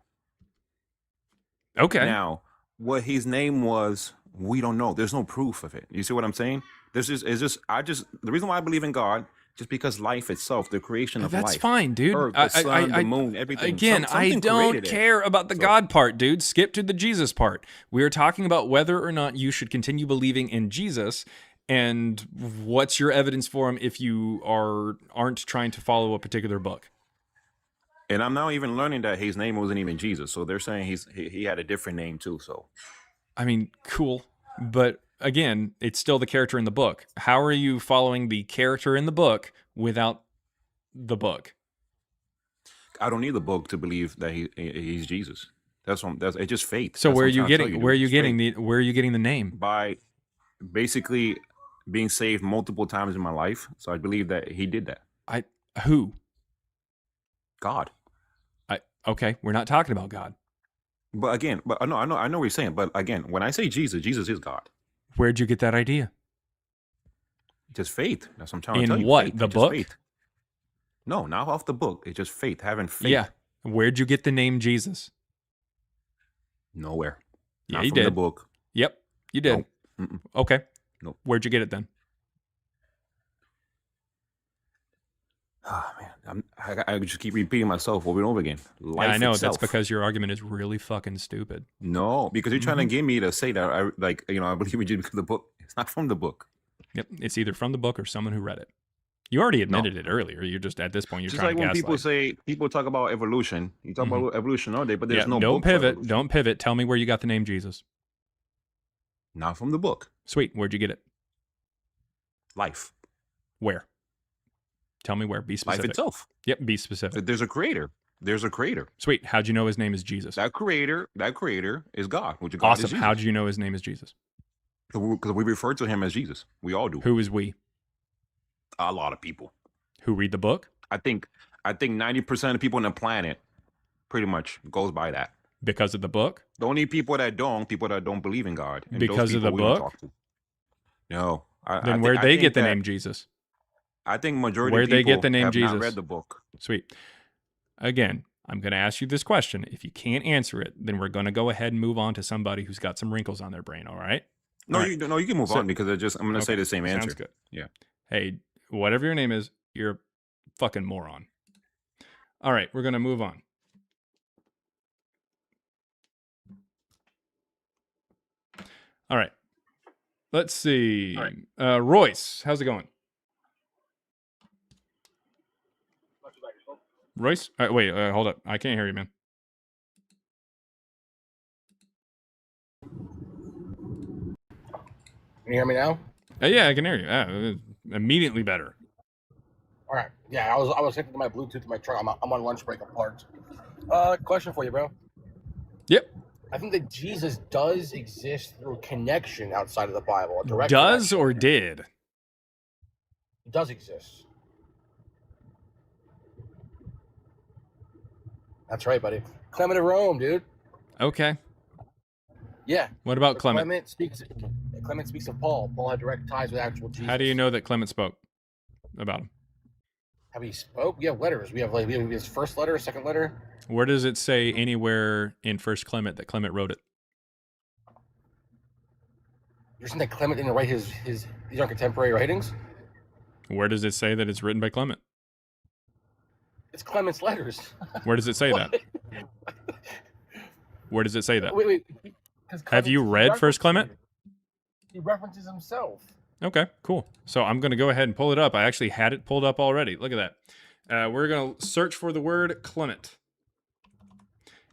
Okay. Now, what his name was, we don't know. There's no proof of it. You see what I'm saying? The reason why I believe in God, just because life itself, the creation of That's life, fine, dude. Earth, the sun, the moon, everything. Again, I Something don't created it. care about the So- God part, dude. Skip to the Jesus part. We are talking about whether or not you should continue believing in Jesus, and what's your evidence for him if you aren't trying to follow a particular book. And I'm now even learning that his name wasn't even Jesus. So they're saying he had a different name too. So I mean, cool. But again, it's still the character in the book. How are you following the character in the book without the book? I don't need the book to believe that he's Jesus. That's it's just faith. So That's where what are I'm you trying to tell getting you, where are dude. you It's getting faith. where are you getting the name? By basically being saved multiple times in my life. So I believe that he did that. Who? God. Okay, we're not talking about God. But again, I know what you're saying. But again, when I say Jesus, Jesus is God. Where'd you get that idea? Just faith. That's what I'm trying to In tell you. what? Faith. The It's just book? faith. No, not off the book. It's just faith. Having faith. Yeah. Where'd you get the name Jesus? Nowhere. Yeah, Not you from the did. book. Yep, you did. Nope. Mm-mm. Okay. Nope. Where'd you get it then? Ah, man. I just keep repeating myself over and over again. Life Yeah, I know. itself. That's because your argument is really fucking stupid. No, because you're trying to get me to say that I believe in you because of the book. It's not from the book. Yep. It's either from the book or someone who read it. You already admitted it earlier. You're just at this point you're Just trying like to when gaslight. people talk about evolution. You talk about evolution all day, but there's no don't book for pivot. evolution. Don't pivot. Tell me where you got the name Jesus. Not from the book. Sweet. Where'd you get it? Life. Where? Tell me where. Be specific. Life itself. Yep. Be specific. There's a creator. There's a creator. Sweet. How'd you know his name is Jesus? That creator is God. Which God is Awesome. Jesus. How'd you know his name is Jesus? Because we refer to him as Jesus. We all do. Who is we? A lot of people. Who read the book? I think 90% of people on the planet pretty much goes by that. Because of the book? The only people that don't believe in God. And those Because of the people we don't book? talk to. No. Then where'd they get the name Jesus? I think majority Where'd of they people get the name have Jesus? not read the book. Sweet. Again, I'm going to ask you this question. If you can't answer it, then we're going to go ahead and move on to somebody who's got some wrinkles on their brain, all right? No, All right. you can move So- on because I'm going to say Okay, the same answer. Sounds good. Yeah. Hey, whatever your name is, you're a fucking moron. All right, we're going to move on. All right. Let's see. All right. Royce, how's it going? Royce? Wait, hold up. I can't hear you, man. Can you hear me now? Yeah, I can hear you. Immediately better. All right. Yeah, I was connecting my Bluetooth to my truck. I'm on lunch break apart. Question for you, bro. Yep. I think that Jesus does exist through connection outside of the Bible. A direct Does connection. or did? He does exist. That's right, buddy. Clement of Rome, dude. Okay. Yeah. What about Clement? Clement speaks of Paul. Paul had direct ties with actual Jesus. How do you know that Clement spoke about him? Have we spoke? We have letters. We have his first letter, second letter. Where does it say anywhere in First Clement that Clement wrote it? You're saying that Clement didn't write his these are contemporary writings? Where does it say that it's written by Clement? It's Clement's letters. Where does it say that? Where does it say that? Wait. Have you read First Clement? He references himself. Okay, cool. So I'm going to go ahead and pull it up. I actually had it pulled up already. Look at that. We're going to search for the word Clement.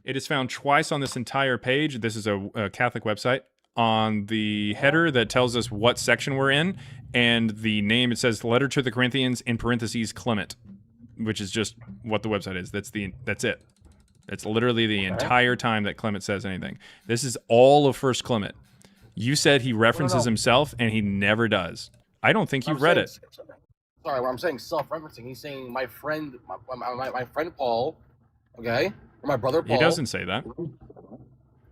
It is found twice on this entire page. This is a Catholic website. On the header that tells us what section we're in, and the name, it says letter to the Corinthians in parentheses Clement, which is just what the website is. That's it. That's literally the entire time that Clement says anything. This is all of First Clement. You said he references himself, and he never does. I don't think you've read it. Sorry, when I'm saying self-referencing, he's saying my friend, my friend Paul, okay, or my brother Paul. He doesn't say that.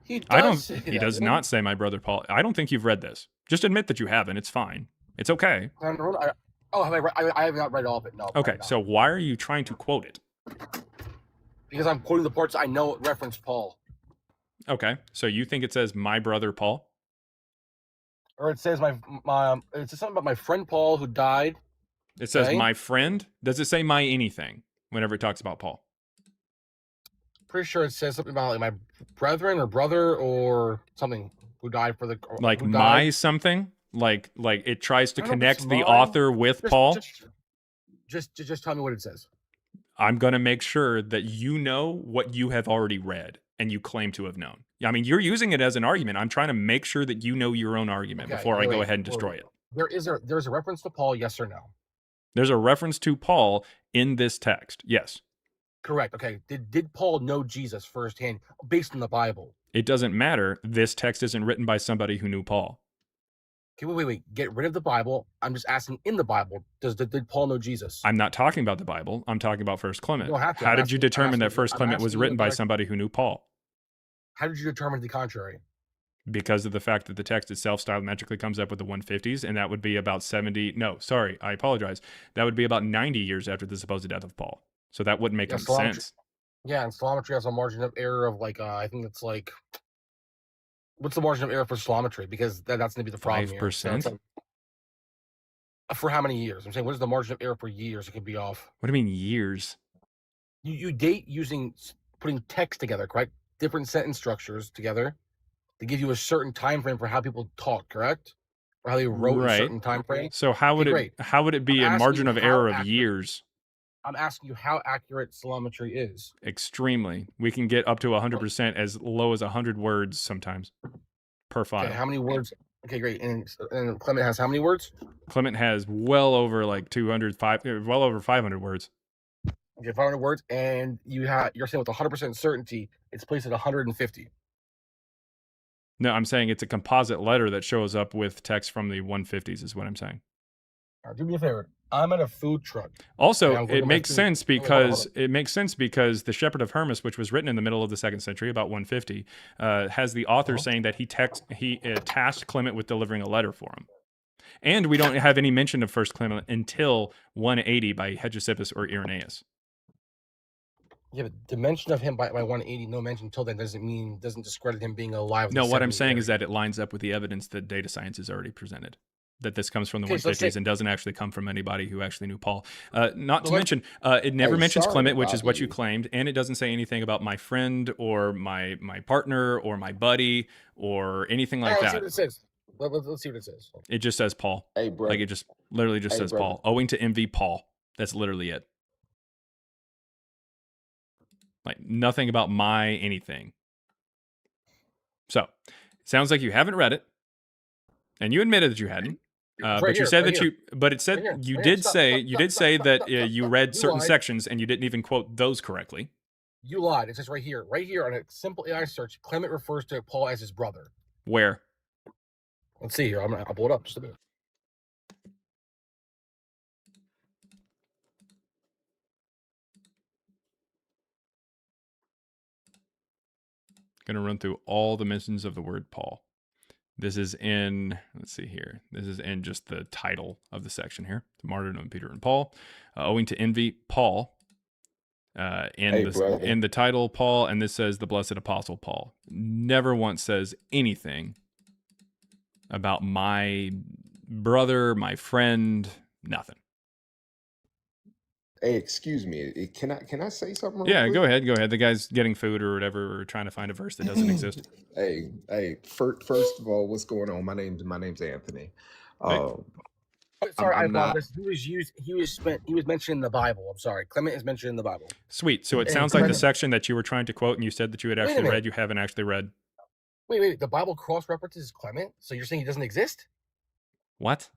He does. He does not say my brother Paul. I don't think you've read this. Just admit that you haven't. It's fine. It's okay. Have I read? I have not read all of it. No. Okay, so why are you trying to quote it? Because I'm quoting the parts I know reference Paul. Okay, so you think it says my brother Paul? Or it says it says something about my friend Paul who died. It says my friend? Does it say my anything whenever it talks about Paul? Pretty sure it says something about like my brethren or brother or something who died for the like my something like it tries to connect the author with Paul. Just tell me what it says. I'm gonna make sure that you know what you have already read and you claim to have known. I mean, you're using it as an argument. I'm trying to make sure that you know your own argument before I go ahead and destroy it. There's a reference to Paul, yes or no? There's a reference to Paul in this text. Yes. Correct. Okay. Did Paul know Jesus firsthand based on the Bible? It doesn't matter. This text isn't written by somebody who knew Paul. Okay, wait. Get rid of the Bible. I'm just asking, in the Bible, did Paul know Jesus? I'm not talking about the Bible. I'm talking about First Clement. You don't have to. How did you determine that First Clement was written by somebody who knew Paul? How did you determine the contrary? Because of the fact that the text itself stylometrically comes up with the 150s, and that would be about 70. No, sorry, I apologize. That would be about 90 years after the supposed death of Paul. So that wouldn't make any sense. Yeah, and stylometry has a margin of error of like, I think it's like, what's the margin of error for stylometry? Because that's going to be the problem 5%? Here. So for how many years? I'm saying, what is the margin of error for years it could be off? What do you mean years? You date putting text together, correct? Different sentence structures together to give you a certain time frame for how people talk, correct? Or how they wrote a certain time frame. So how would it be a margin of error of years? I'm asking you how accurate stylometry is. Extremely. We can get up to 100% as low as 100 words sometimes per file. Okay, how many words? Okay, great. And Clement has how many words? Clement has well over like 500 words. Okay, 500 words, and you're saying with 100% certainty it's placed at 150. No, I'm saying it's a composite letter that shows up with text from the 150s is what I'm saying. All right, do me a favor. I'm at a food truck. Also, it makes sense because the Shepherd of Hermas, which was written in the middle of the 2nd century, about 150, has the author saying that he tasked Clement with delivering a letter for him. And we don't have any mention of First Clement until 180 by Hegesippus or Irenaeus. Yeah, but the mention of him by 180, no mention until then doesn't discredit him being alive. No, what I'm saying is that it lines up with the evidence that data science has already presented. That this comes from the 150s and doesn't actually come from anybody who actually knew Paul. Not to mention, it never mentions Clement, which is what you claimed, and it doesn't say anything about my friend or my partner or my buddy or anything like that. Let's see what it says. Let's see what it says. It just says Paul. Hey, bro. Like it just literally just says brother. Paul. Owing to MV Paul. That's literally it. Like nothing about my anything. So, sounds like you haven't read it, and you admitted that you hadn't. But you said that you. But it said you did say that you read certain sections, and you didn't even quote those correctly. You lied. It says right here on a simple AI search. Clement refers to Paul as his brother. Where? Let's see here. I'll pull it up just a bit. Going to run through all the mentions of the word Paul. This is in, let's see here. This is in just the title of the section here. The martyrdom of Peter and Paul. Owing to envy, Paul, in the title, Paul, and this says the blessed apostle Paul. Never once says anything about my brother, my friend, nothing. Hey, excuse me. Can I say something? Yeah, go ahead. Go ahead. The guy's getting food or whatever, or trying to find a verse that doesn't exist. Hey. First of all, what's going on? My name's Anthony. Sorry, I apologize. He was mentioned in the Bible. I'm sorry. Clement is mentioned in the Bible. Sweet. So it sounds like the section that you were trying to quote and you said that you had actually read, you haven't actually read. Wait. The Bible cross-references Clement? So you're saying he doesn't exist? What?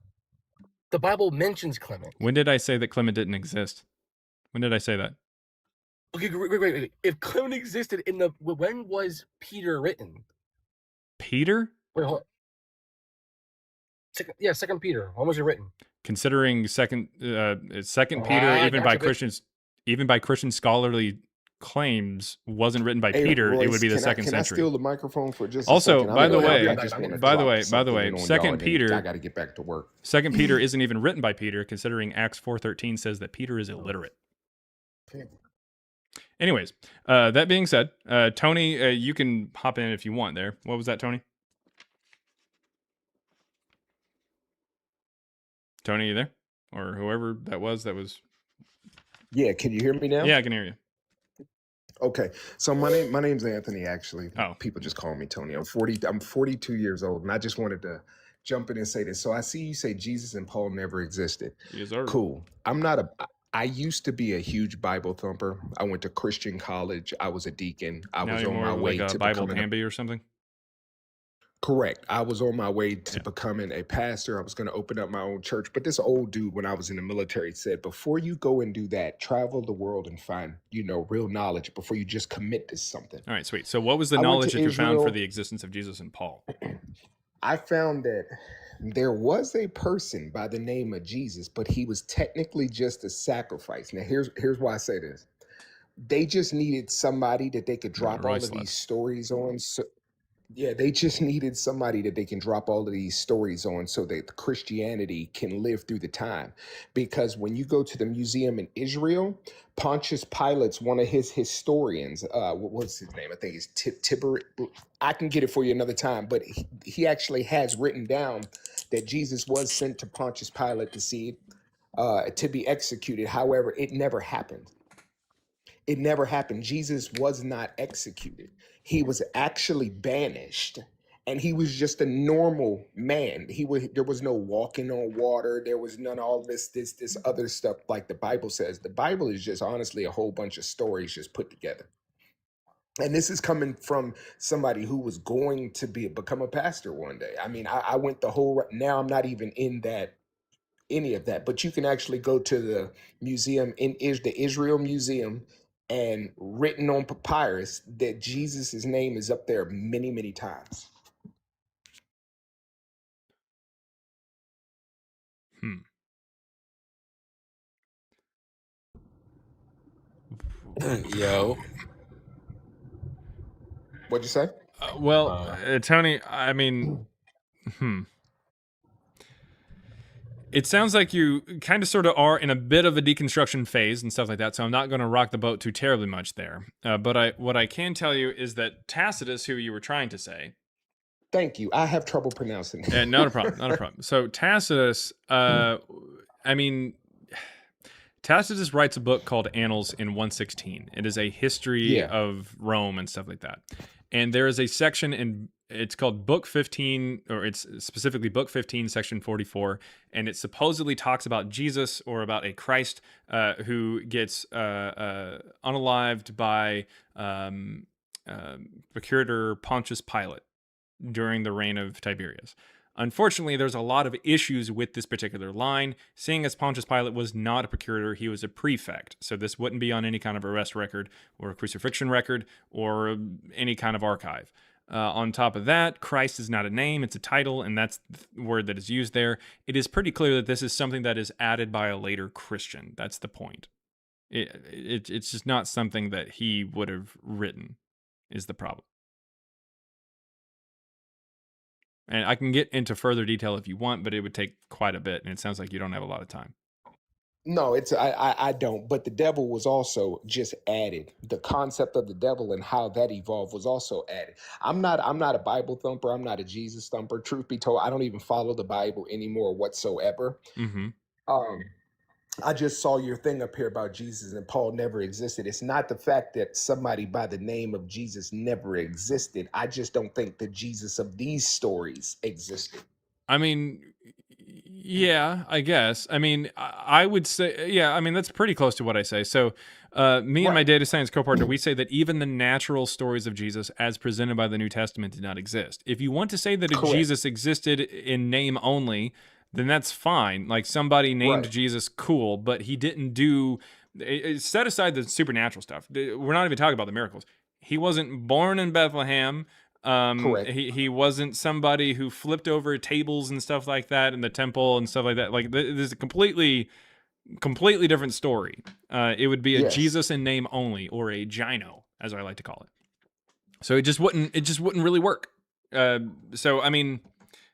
The Bible mentions Clement. When did I say that Clement didn't exist? When did I say that? Okay, wait. If Clement existed when was Peter written? Peter? Wait, hold on. Second Peter. When was it written? Considering second Peter, even by Christian scholarly claims, wasn't written by Peter, Royce, it would be the second century. Can I steal the microphone for just also, a second? by the way, Second Peter. I got to get back to work. Second Peter isn't even written by Peter, considering Acts 4:13 says that Peter is illiterate. Anyways, that being said, Tony, you can hop in if you want there. What was that, Tony? Tony, you there? Or whoever that was. Yeah, can you hear me now? Yeah, I can hear you. Okay, so my name's Anthony. Actually, people just call me Tony. I'm 42 years old, and I just wanted to jump in and say this. So I see you say Jesus and Paul never existed. Yes, sir. Cool. I used to be a huge Bible thumper. I went to Christian college. I was a deacon. I was on my way to Bible Bambi or something. Correct. I was on my way to becoming a pastor. I was going to open up my own church. But this old dude, when I was in the military, said, before you go and do that, travel the world and find, real knowledge before you just commit to something. All right, sweet. So what was the knowledge that you found for the existence of Jesus and Paul? I found that there was a person by the name of Jesus, but he was technically just a sacrifice. Now, here's why I say this. They just needed somebody that they could drop all of these stories on. They just needed somebody that they can drop all of these stories on so that Christianity can live through the time. Because when you go to the museum in Israel, Pontius Pilate's one of his historians. What's his name? I think it's Tiber. I can get it for you another time. But he actually has written down that Jesus was sent to Pontius Pilate to be executed. However, it never happened. It never happened. Jesus was not executed. He was actually banished, and he was just a normal man. There was no walking on water. There was none of all this other stuff like the Bible says. The Bible is just honestly a whole bunch of stories just put together. And this is coming from somebody who was going to become a pastor one day. I mean, I went now I'm not even in any of that, but you can actually go to the museum the Israel Museum, and written on papyrus that Jesus' name is up there many, many times. Yo. What'd you say? Tony, I mean, It sounds like you kind of sort of are in a bit of a deconstruction phase and stuff like that, so I'm not going to rock the boat too terribly much there. But what I can tell you is that Tacitus, who you were trying to say... Thank you. I have trouble pronouncing it. Not a problem, not a problem. So Tacitus, Tacitus writes a book called Annals in 116. It is a history of Rome and stuff like that. And there is a section in... It's called Book 15, or it's specifically Book 15, Section 44, and it supposedly talks about Jesus or about a Christ who gets unalived by procurator Pontius Pilate during the reign of Tiberius. Unfortunately, there's a lot of issues with this particular line, seeing as Pontius Pilate was not a procurator, he was a prefect. So this wouldn't be on any kind of arrest record or a crucifixion record or any kind of archive. On top of that, Christ is not a name, it's a title, and that's the word that is used there. It is pretty clear that this is something that is added by a later Christian. That's the point. It's just not something that he would have written, is the problem. And I can get into further detail if you want, but it would take quite a bit, and it sounds like you don't have a lot of time. No, I don't. But the devil was also just added. The concept of the devil and how that evolved was also added. I'm not a Bible thumper. I'm not a Jesus thumper. Truth be told, I don't even follow the Bible anymore whatsoever. Mm-hmm. Um, I just saw your thing up here about Jesus and Paul never existed. It's not the fact that somebody by the name of Jesus never existed. I just don't think the Jesus of these stories existed. I mean, yeah, I guess. I mean, I would say, yeah, I mean, that's pretty close to what I say. So, me and my Right. data science co-partner, we say that even the natural stories of Jesus as presented by the New Testament did not exist. If you want to say that a Correct. Jesus existed in name only, then that's fine. Like somebody named Right. Jesus, cool, but he didn't do, set aside the supernatural stuff. We're not even talking about the miracles. He wasn't born in Bethlehem. Correct. He wasn't somebody who flipped over tables and stuff like that in the temple and stuff like that. Like this is a completely different story. It would be a Yes. Jesus in name only, or a Gino, as I like to call it. So it just wouldn't really work. So I mean,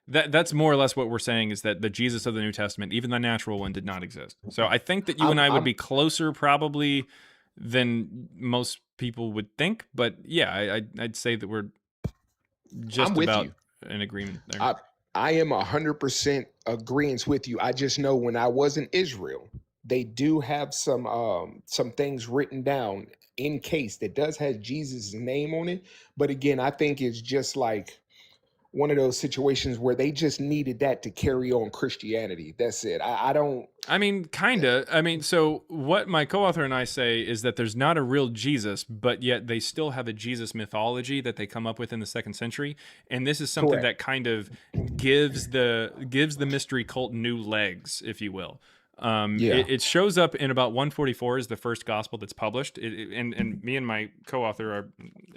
that's more or less what we're saying, is that the Jesus of the New Testament, even the natural one, did not exist. So I think that you and I would be closer probably than most people would think. But yeah, I'd say that we're just I'm with about you. in agreement there. I am 100% agreeance with you. I just know when I was in Israel, they do have some things written down in case that does have Jesus' name on it. But again, I think it's just like one of those situations where they just needed that to carry on Christianity. That's it. I don't. I mean, kinda. I mean, so what my co-author and I say is that there's not a real Jesus, but yet they still have a Jesus mythology that they come up with in the 2nd century, and this is something Correct. that kind of gives the mystery cult new legs, if you will. Yeah. It shows up in about 144 is the first gospel that's published. And me and my co-author are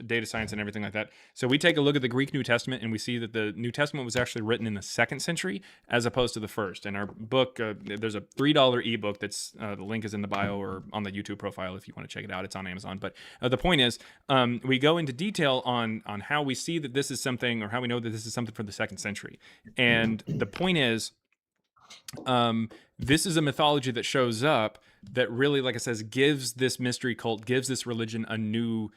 data science and everything like that. So we take a look at the Greek New Testament and we see that the New Testament was actually written in the 2nd century as opposed to the 1st. And our book, there's a $3 ebook that's the link is in the bio or on the YouTube profile if you want to check it out. It's on Amazon. But the point is, we go into detail on how we see that this is something, or how we know that this is something from the 2nd century. And the point is, this is a mythology that shows up that really, like I says, gives this mystery cult, gives this religion a new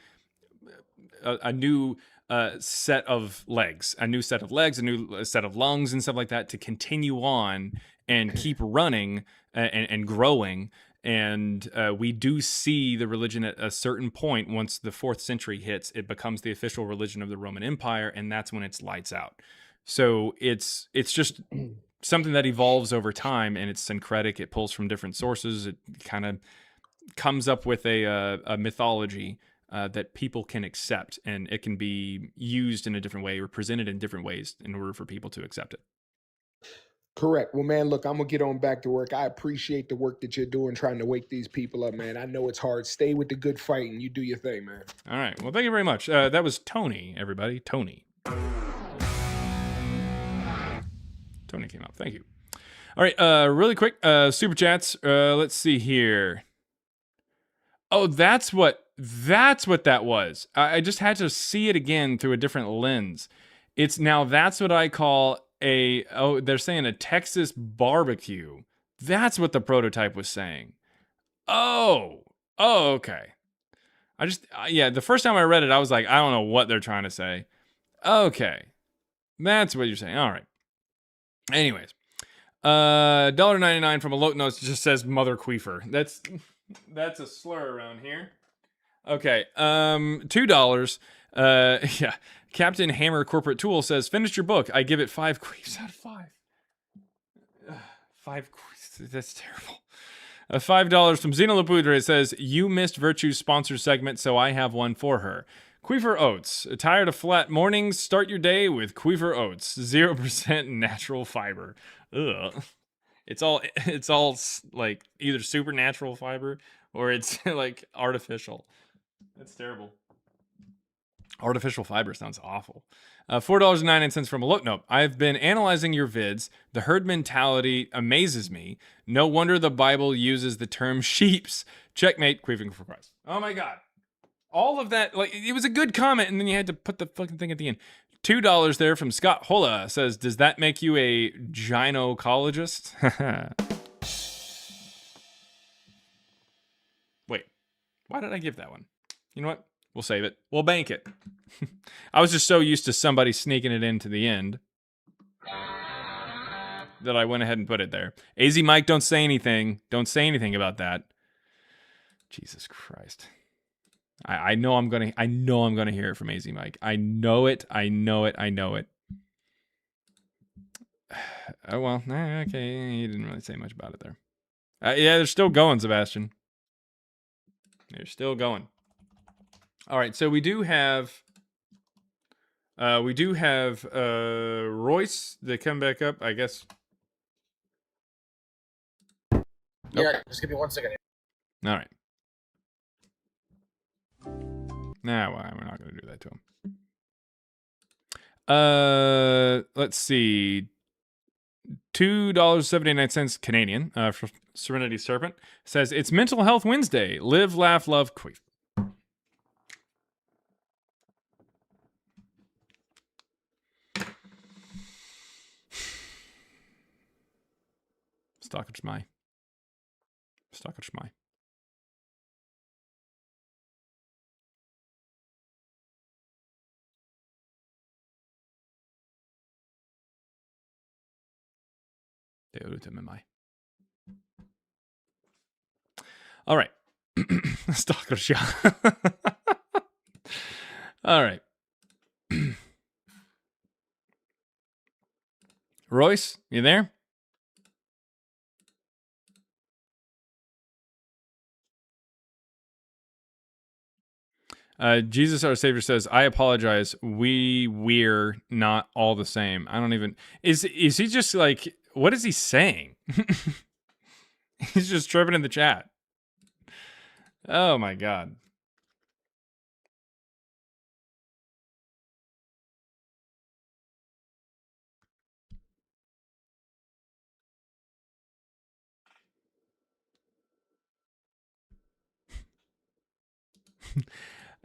set of legs, a new set of lungs and stuff like that to continue on and keep running and growing. And we do see the religion at a certain point. Once the 4th century hits, it becomes the official religion of the Roman Empire, and that's when it's lights out. So it's just something that evolves over time, and it's syncretic. It pulls from different sources. It kind of comes up with a mythology that people can accept, and it can be used in a different way or presented in different ways in order for people to accept it. Correct. Well, man, look, I'm gonna get on back to work. I appreciate the work that you're doing, trying to wake these people up, man. I know it's hard. Stay with the good fight, and you do your thing, man. All right. Well, thank you very much. That was Tony, everybody. Tony came up. Thank you. All right. Really quick. Super chats. Let's see here. Oh, that's what that was. I just had to see it again through a different lens. That's what I call they're saying a Texas barbecue. That's what the prototype was saying. Oh, okay. The first time I read it, I was like, I don't know what they're trying to say. Okay. That's what you're saying. All right. Anyways, $1.99 from a Lote Notes just says Mother Queefer. That's a slur around here. Okay, $2. Yeah. Captain Hammer Corporate Tool says, finished your book. I give it 5 queefs out of 5. 5 queefs. That's terrible. $5 from Zena Lapudre says, you missed Virtue's sponsor segment, so I have one for her. Queefer Oats. Tired of flat mornings? Start your day with Queefer Oats. 0% natural fiber. Ugh. It's all like either supernatural fiber or it's like artificial. That's terrible. Artificial fiber sounds awful. $4.99 from a Lote Note. I've been analyzing your vids. The herd mentality amazes me. No wonder the Bible uses the term sheeps. Checkmate, queefing for Christ. Oh my God. All of that, like, it was a good comment, and then you had to put the fucking thing at the end. $2 there from Scott Holla says, does that make you a gynecologist? Wait, why did I give that one? You know what? We'll save it. We'll bank it. I was just so used to somebody sneaking it into the end that I went ahead and put it there. AZ Mike, don't say anything. Don't say anything about that. Jesus Christ. I know I'm gonna hear it from AZ Mike. I know it. Oh well, okay. He didn't really say much about it there. Yeah, they're still going, Sebastian. They're still going. All right, so we do have Royce to come back up, I guess. Yeah, just give me 1 second. All right. Nah, well, we're not going to do that to him. Let's see. $2.79 Canadian for Serenity Serpent says it's Mental Health Wednesday. Live, laugh, love, queef. Stalker Schmai. Det ute med mig. All right. Stalker Schmai. All right. Royce, you there? Jesus our Savior says, I apologize. We're not all the same. I don't even... Is he just like... What is he saying? He's just tripping in the chat. Oh my God.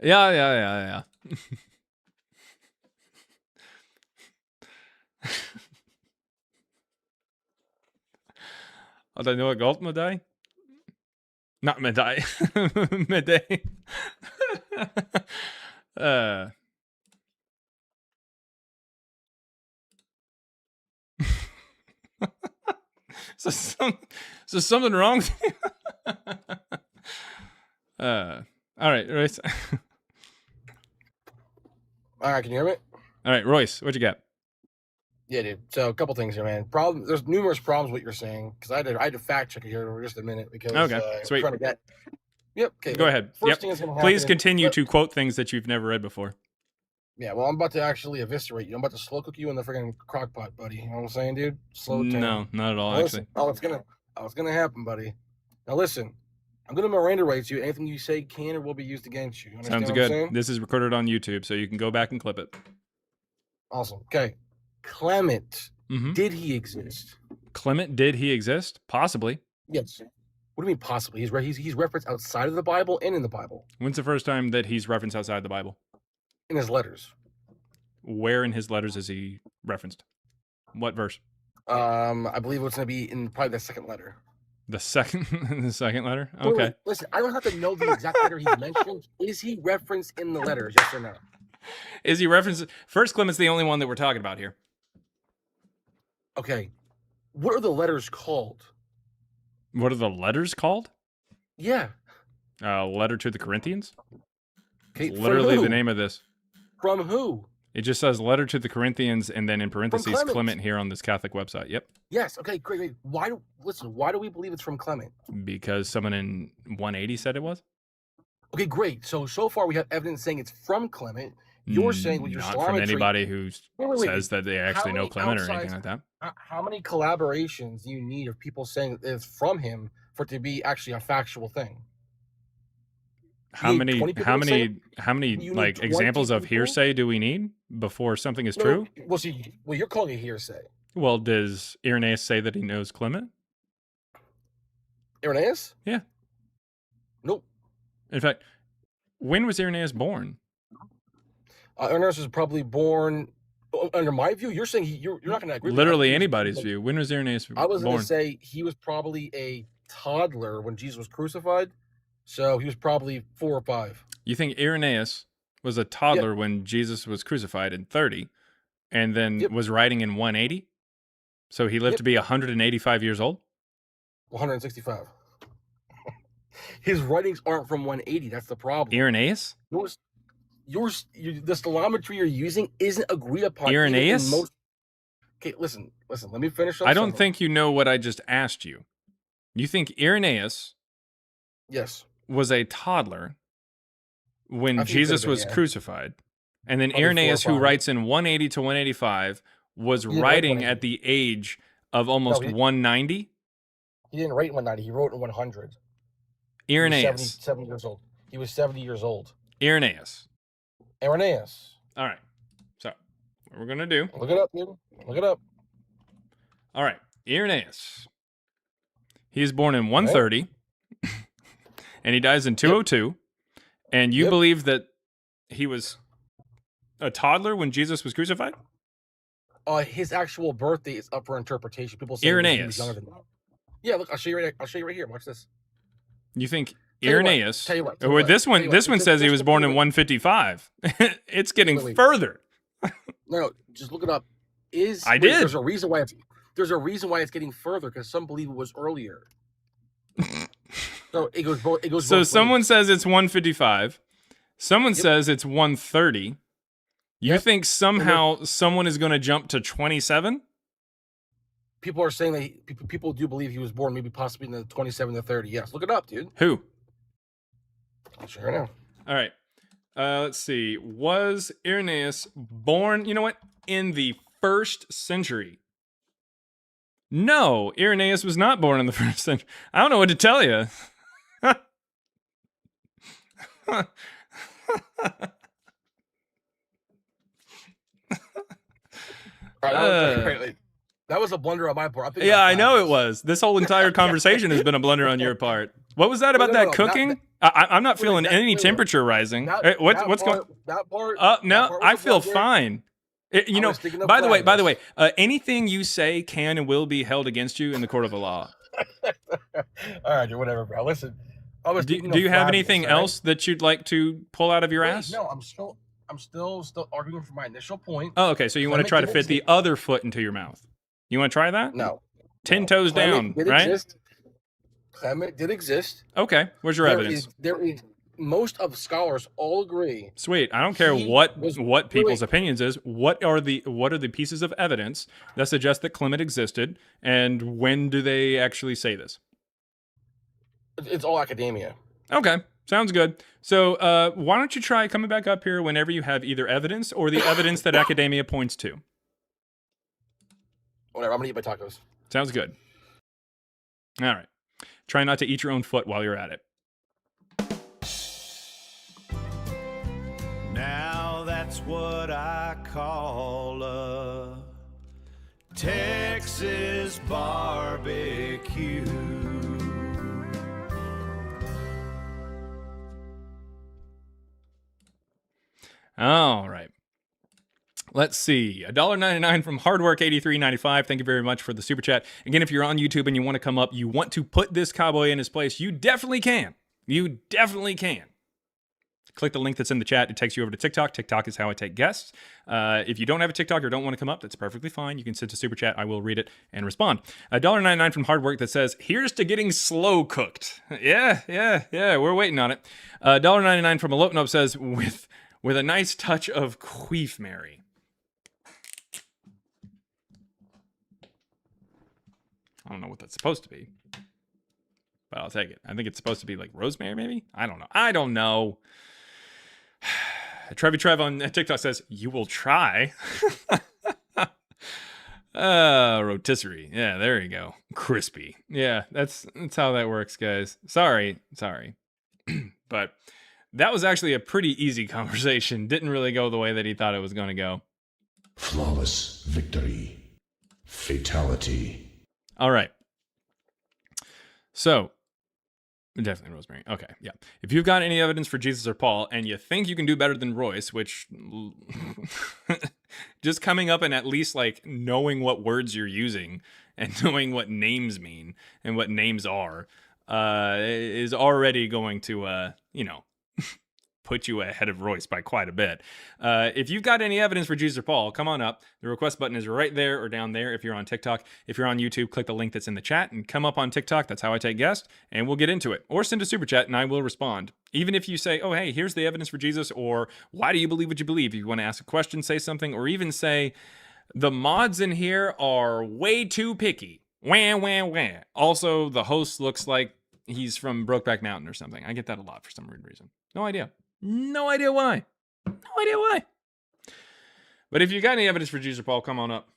Ja. Had hij nooit gehad met die? Not met die. Met die. So something wrong? All right, Royce. All right, can you hear me? All right, Royce, what you got? Yeah, dude. So a couple things here, man. There's numerous problems with what you're saying because I had to fact check it here for just a minute because Okay, sweet. I'm trying to get. Yep. Okay. Go ahead. First Yep. thing is gonna Please happen- continue to quote things that you've never read before. Yeah, well, I'm about to actually eviscerate you. I'm about to slow cook you in the freaking crock pot, buddy. You know what I'm saying, dude? Slow down. No, not at all, Now listen. actually. It's gonna happen, buddy. Now listen, I'm gonna Miranda rights you. Anything you say can or will be used against you. You understand Sounds what I'm good. saying? This is recorded on YouTube, so you can go back and clip it. Awesome. Okay. Clement, Mhm. did he exist? Clement, did he exist? Possibly. Yes. What do you mean possibly? He's referenced outside of the Bible and in the Bible. When's the first time that he's referenced outside the Bible? In his letters. Where in his letters is he referenced? What verse? I believe it's gonna be in probably the second letter. The second letter? Wait, Okay. wait, listen, I don't have to know the exact letter he's mentioned. Is he referenced in the letters? Yes or no? Is he referenced? First Clement's the only one that we're talking about here. Okay. What are the letters called? What are the letters called? Yeah. Letter to the Corinthians? Okay. It's from literally the who? name of this. From who? It just says letter to the Corinthians and then in parentheses Clement. Clement here on this Catholic website. Yep. Yes. Okay. Great. Why do we believe it's from Clement? Because someone in 180 said it was? Okay. Great. So far we have evidence saying it's from Clement. You're saying with your Not from Islamometry- anybody who Wait. says that they actually know many Clement or outsides- anything like that. How many collaborations do you need of people saying it's from him for it to be actually a factual thing? How need many 20 people to say You like need examples 20 of people? hearsay do we need before something is No, true? Well, see, you're calling it hearsay. Well, does Irenaeus say that he knows Clement? Irenaeus? Yeah. Nope. In fact, when was Irenaeus born? Irenaeus was probably born Under my view, you're saying you're not going to agree. Literally anybody's view. When was Irenaeus born? I was going to say he was probably a toddler when Jesus was crucified, so he was probably 4 or 5. You think Irenaeus was a toddler when Jesus was crucified in 30, and then was writing in 180? So he lived to be 185 years old? 165. His writings aren't from 180. That's the problem. Irenaeus? The stylometry you're using isn't agreed upon. Irenaeus? Okay, listen. Let me finish. I don't think you know what I just asked you. You think Irenaeus was a toddler when Jesus was crucified, and then Probably Irenaeus, 4 or who 5. writes in 180 to 185, was writing at the age of almost 190? He didn't write in 190. He wrote in 100. Irenaeus. 70 years old. He was 70 years old. Irenaeus. Irenaeus. All right. So, what we're going to do... Look it up, dude. Look it up. All right. Irenaeus. He is born in 130, and he dies in 202. And you believe that he was a toddler when Jesus was crucified? His actual birthday is up for interpretation. People say Irenaeus. he was younger than that. Yeah, look, I'll show you right here. Watch this. You think Irenaeus? Tell you what. This one says he was born in 155. It's getting further. No, just look it up. There's a reason why it's getting further, because some believe it was earlier. So it goes both. So someone says it's 155. Someone says it's 130. You think somehow someone is going to jump to 27? People are saying that people do believe he was born maybe possibly in the 27 to 30. Yes, look it up, dude. Who? I'll show you right now. All right. Let's see. Was Irenaeus born, you know what, in the 1st century? No, Irenaeus was not born in the 1st century. I don't know what to tell you. That was a blunder on my part. I know it was. This whole entire conversation has been a blunder on your part. What was that about that cooking? I'm not feeling any temperature rising. What's going? That part. No, I feel fine. By the way, anything you say can and will be held against you in the court of the law. All right, dude, whatever, bro. Listen, do you have anything else that you'd like to pull out of your ass? No, I'm still arguing for my initial point. Oh, okay. So you want to try to fit the other foot into your mouth? You want to try that? No. 10 toes down, right? Clement did exist. Okay. Where's your evidence? There is. Most of scholars all agree. Sweet. I don't care what people's opinions is. What are the pieces of evidence that suggest that Clement existed, and when do they actually say this? It's all academia. Okay. Sounds good. So why don't you try coming back up here whenever you have either evidence or the evidence that academia points to? Whatever. I'm going to eat my tacos. Sounds good. All right. Try not to eat your own foot while you're at it. Now that's what I call a Texas barbecue. All right. Let's see. $1.99 from Hardwork8395. Thank you very much for the super chat. Again, if you're on YouTube and you want to come up, you want to put this cowboy in his place, you definitely can. You definitely can. Click the link that's in the chat. It takes you over to TikTok. TikTok is how I take guests. If you don't have a TikTok or don't want to come up, that's perfectly fine. You can send a super chat. I will read it and respond. $1.99 from Hardwork that says, here's to getting slow cooked. Yeah. We're waiting on it. $1.99 from Elopenope says, with a nice touch of queef Mary. I don't know what that's supposed to be, but I'll take it. I think it's supposed to be like rosemary, maybe? I don't know. Trevi Trev on TikTok says, you will try. Rotisserie. Yeah, there you go. Crispy. Yeah, that's how that works, guys. Sorry. But that was actually a pretty easy conversation. Didn't really go the way that he thought it was going to go. Flawless victory. Fatality. All right. So, definitely rosemary. Okay, yeah. If you've got any evidence for Jesus or Paul, and you think you can do better than Royce, which Just coming up and at least like knowing what words you're using and knowing what names mean and what names are is already going to, put you ahead of Royce by quite a bit. If you've got any evidence for Jesus or Paul, come on up. The request button is right there or down there if you're on TikTok. If you're on YouTube, click the link that's in the chat and come up on TikTok. That's how I take guests, and we'll get into it. Or send a super chat and I will respond. Even if you say, oh, hey, here's the evidence for Jesus, or why do you believe what you believe? If you want to ask a question, say something, or even say, the mods in here are way too picky. Wah, wah, wah. Also, the host looks like he's from Brokeback Mountain or something. I get that a lot for some weird reason. No idea. No idea why. No idea why. But if you got any evidence for Jesus or Paul, come on up.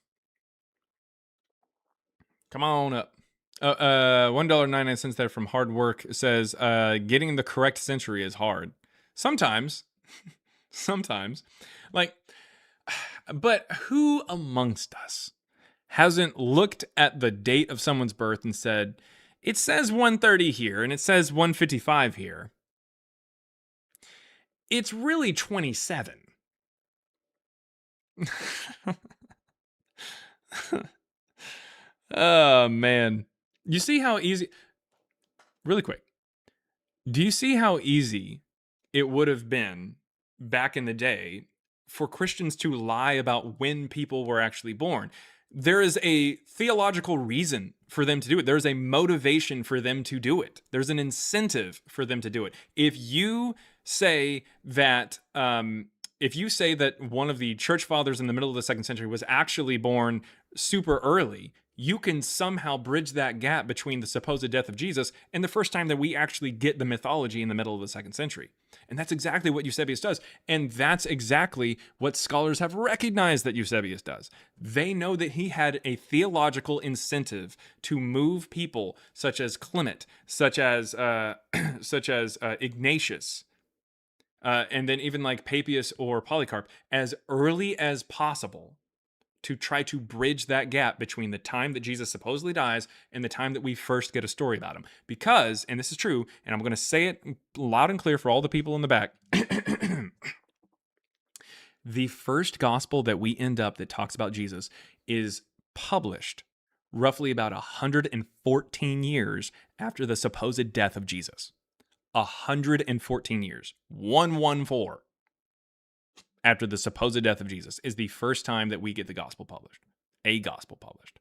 Come on up. $1.99 there from Hard Work says, getting the correct century is hard. Sometimes. Sometimes. Like, but who amongst us hasn't looked at the date of someone's birth and said, it says 130 here and it says 155 here. It's really 27. Oh, man. You see how easy... Really quick. Do you see how easy it would have been back in the day for Christians to lie about when people were actually born? There is a theological reason for them to do it. There's a motivation for them to do it. There's an incentive for them to do it. If you say that one of the church fathers in the middle of the 2nd century was actually born super early, you can somehow bridge that gap between the supposed death of Jesus and the first time that we actually get the mythology in the middle of the 2nd century. And that's exactly what Eusebius does. And that's exactly what scholars have recognized that Eusebius does. They know that he had a theological incentive to move people such as Clement, such as Ignatius, and then even like Papias or Polycarp, as early as possible to try to bridge that gap between the time that Jesus supposedly dies and the time that we first get a story about him. Because, and this is true, and I'm going to say it loud and clear for all the people in the back, the first gospel that we end up that talks about Jesus is published roughly about 114 years after the supposed death of Jesus. 114 years. 114. After the supposed death of Jesus is the first time that we get the gospel published. A gospel published.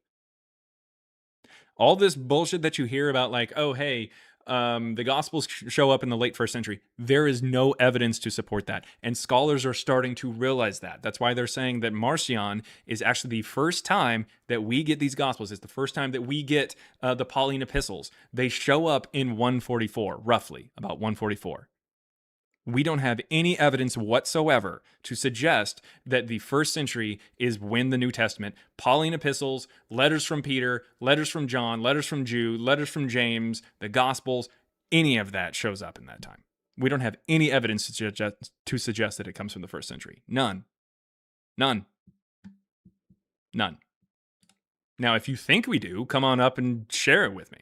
All this bullshit that you hear about like, oh, hey, the gospels show up in the late 1st century. There is no evidence to support that. And scholars are starting to realize that. That's why they're saying that Marcion is actually the first time that we get these gospels. It's the first time that we get the Pauline epistles. They show up in 144, roughly, about 144. We don't have any evidence whatsoever to suggest that the 1st century is when the New Testament, Pauline epistles, letters from Peter, letters from John, letters from Jude, letters from James, the Gospels, any of that shows up in that time. We don't have any evidence to suggest that it comes from the 1st century. None. None. None. Now, if you think we do, come on up and share it with me.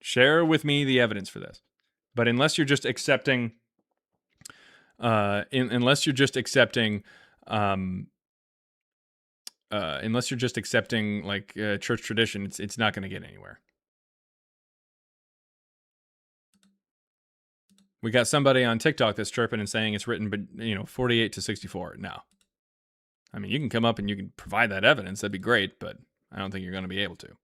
Share with me the evidence for this. But unless you're just accepting... unless you're just accepting like church tradition, it's not going to get anywhere. We got somebody on TikTok that's chirping and saying it's written, but 48 to 64. No, I mean you can come up and you can provide that evidence. That'd be great, but I don't think you're going to be able to.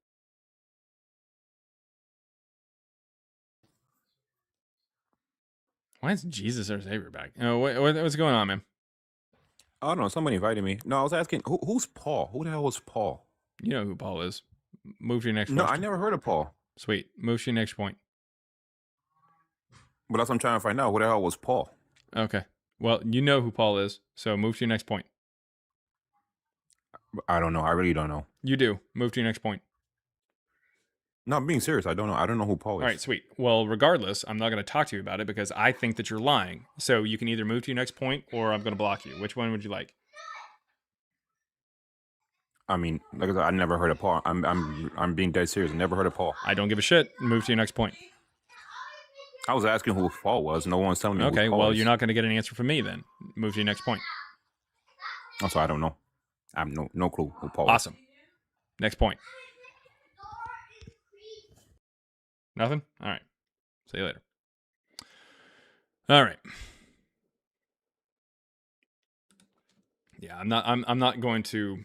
Why is Jesus our Savior back? What's going on, man? I don't know. Somebody invited me. No, I was asking, who's Paul? Who the hell was Paul? You know who Paul is. Move to your next No, question. I never heard of Paul. Sweet. Move to your next point. But that's what I'm trying to find out. Who the hell was Paul? Okay. Well, you know who Paul is, so move to your next point. I don't know. I really don't know. You do. Move to your next point. No, I'm being serious. I don't know. I don't know who Paul is. All right, sweet. Well, regardless, I'm not going to talk to you about it because I think that you're lying. So you can either move to your next point or I'm going to block you. Which one would you like? I mean, like I said, I never heard of Paul. I'm being dead serious. I never heard of Paul. I don't give a shit. Move to your next point. I was asking who Paul was. No one's telling me. Okay, who Paul well, is. you're not going to get an answer from me then. Move to your next point. Also, I don't know. I have no clue who Paul is. Awesome. Next point. Nothing? All right. See you later. All right. Yeah, I'm not going to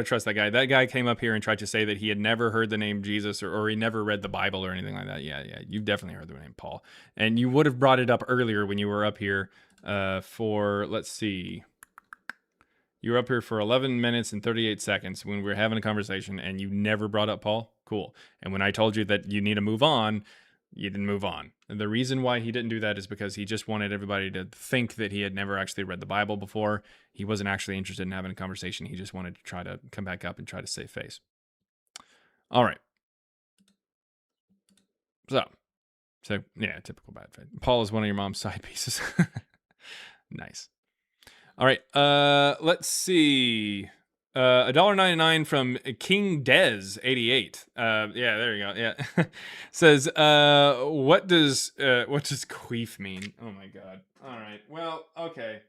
trust that guy. That guy came up here and tried to say that he had never heard the name Jesus or he never read the Bible or anything like that. Yeah, you've definitely heard the name Paul. And you would have brought it up earlier when you were up here for, let's see. You were up here for 11 minutes and 38 seconds when we were having a conversation and you never brought up Paul. Cool. And when I told you that you need to move on, you didn't move on. And the reason why he didn't do that is because he just wanted everybody to think that he had never actually read the Bible before. He wasn't actually interested in having a conversation. He just wanted to try to come back up and try to save face. All right. So yeah, typical bad faith. Paul is one of your mom's side pieces. Nice. All right. Let's see. $1.99 from King Dez 88. Yeah, there you go. Yeah. Says, what does queef mean? Oh my god. All right. Well, okay.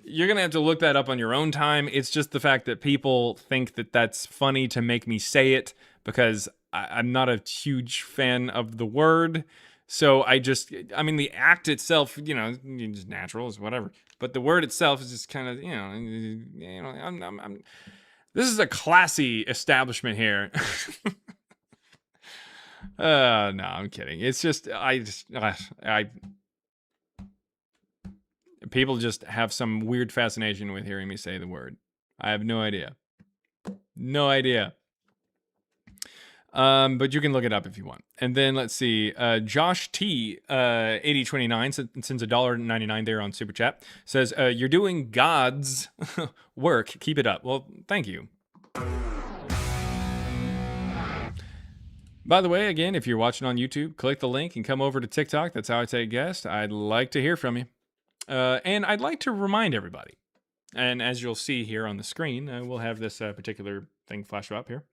You're gonna have to look that up on your own time. It's just the fact that people think that that's funny to make me say it because I'm not a huge fan of the word. So I mean, the act itself, just natural is whatever. But the word itself is just kind of, this is a classy establishment here. No, I'm kidding. It's just, people just have some weird fascination with hearing me say the word. I have no idea. No idea. But you can look it up if you want. And then let's see. Josh T 8029 sends $1.99 there on Super Chat. Says, you're doing God's work. Keep it up. Well, thank you. By the way, again, if you're watching on YouTube, click the link and come over to TikTok. That's how I take guests. I'd like to hear from you. And I'd like to remind everybody, and as you'll see here on the screen, we'll have this particular thing flash up here.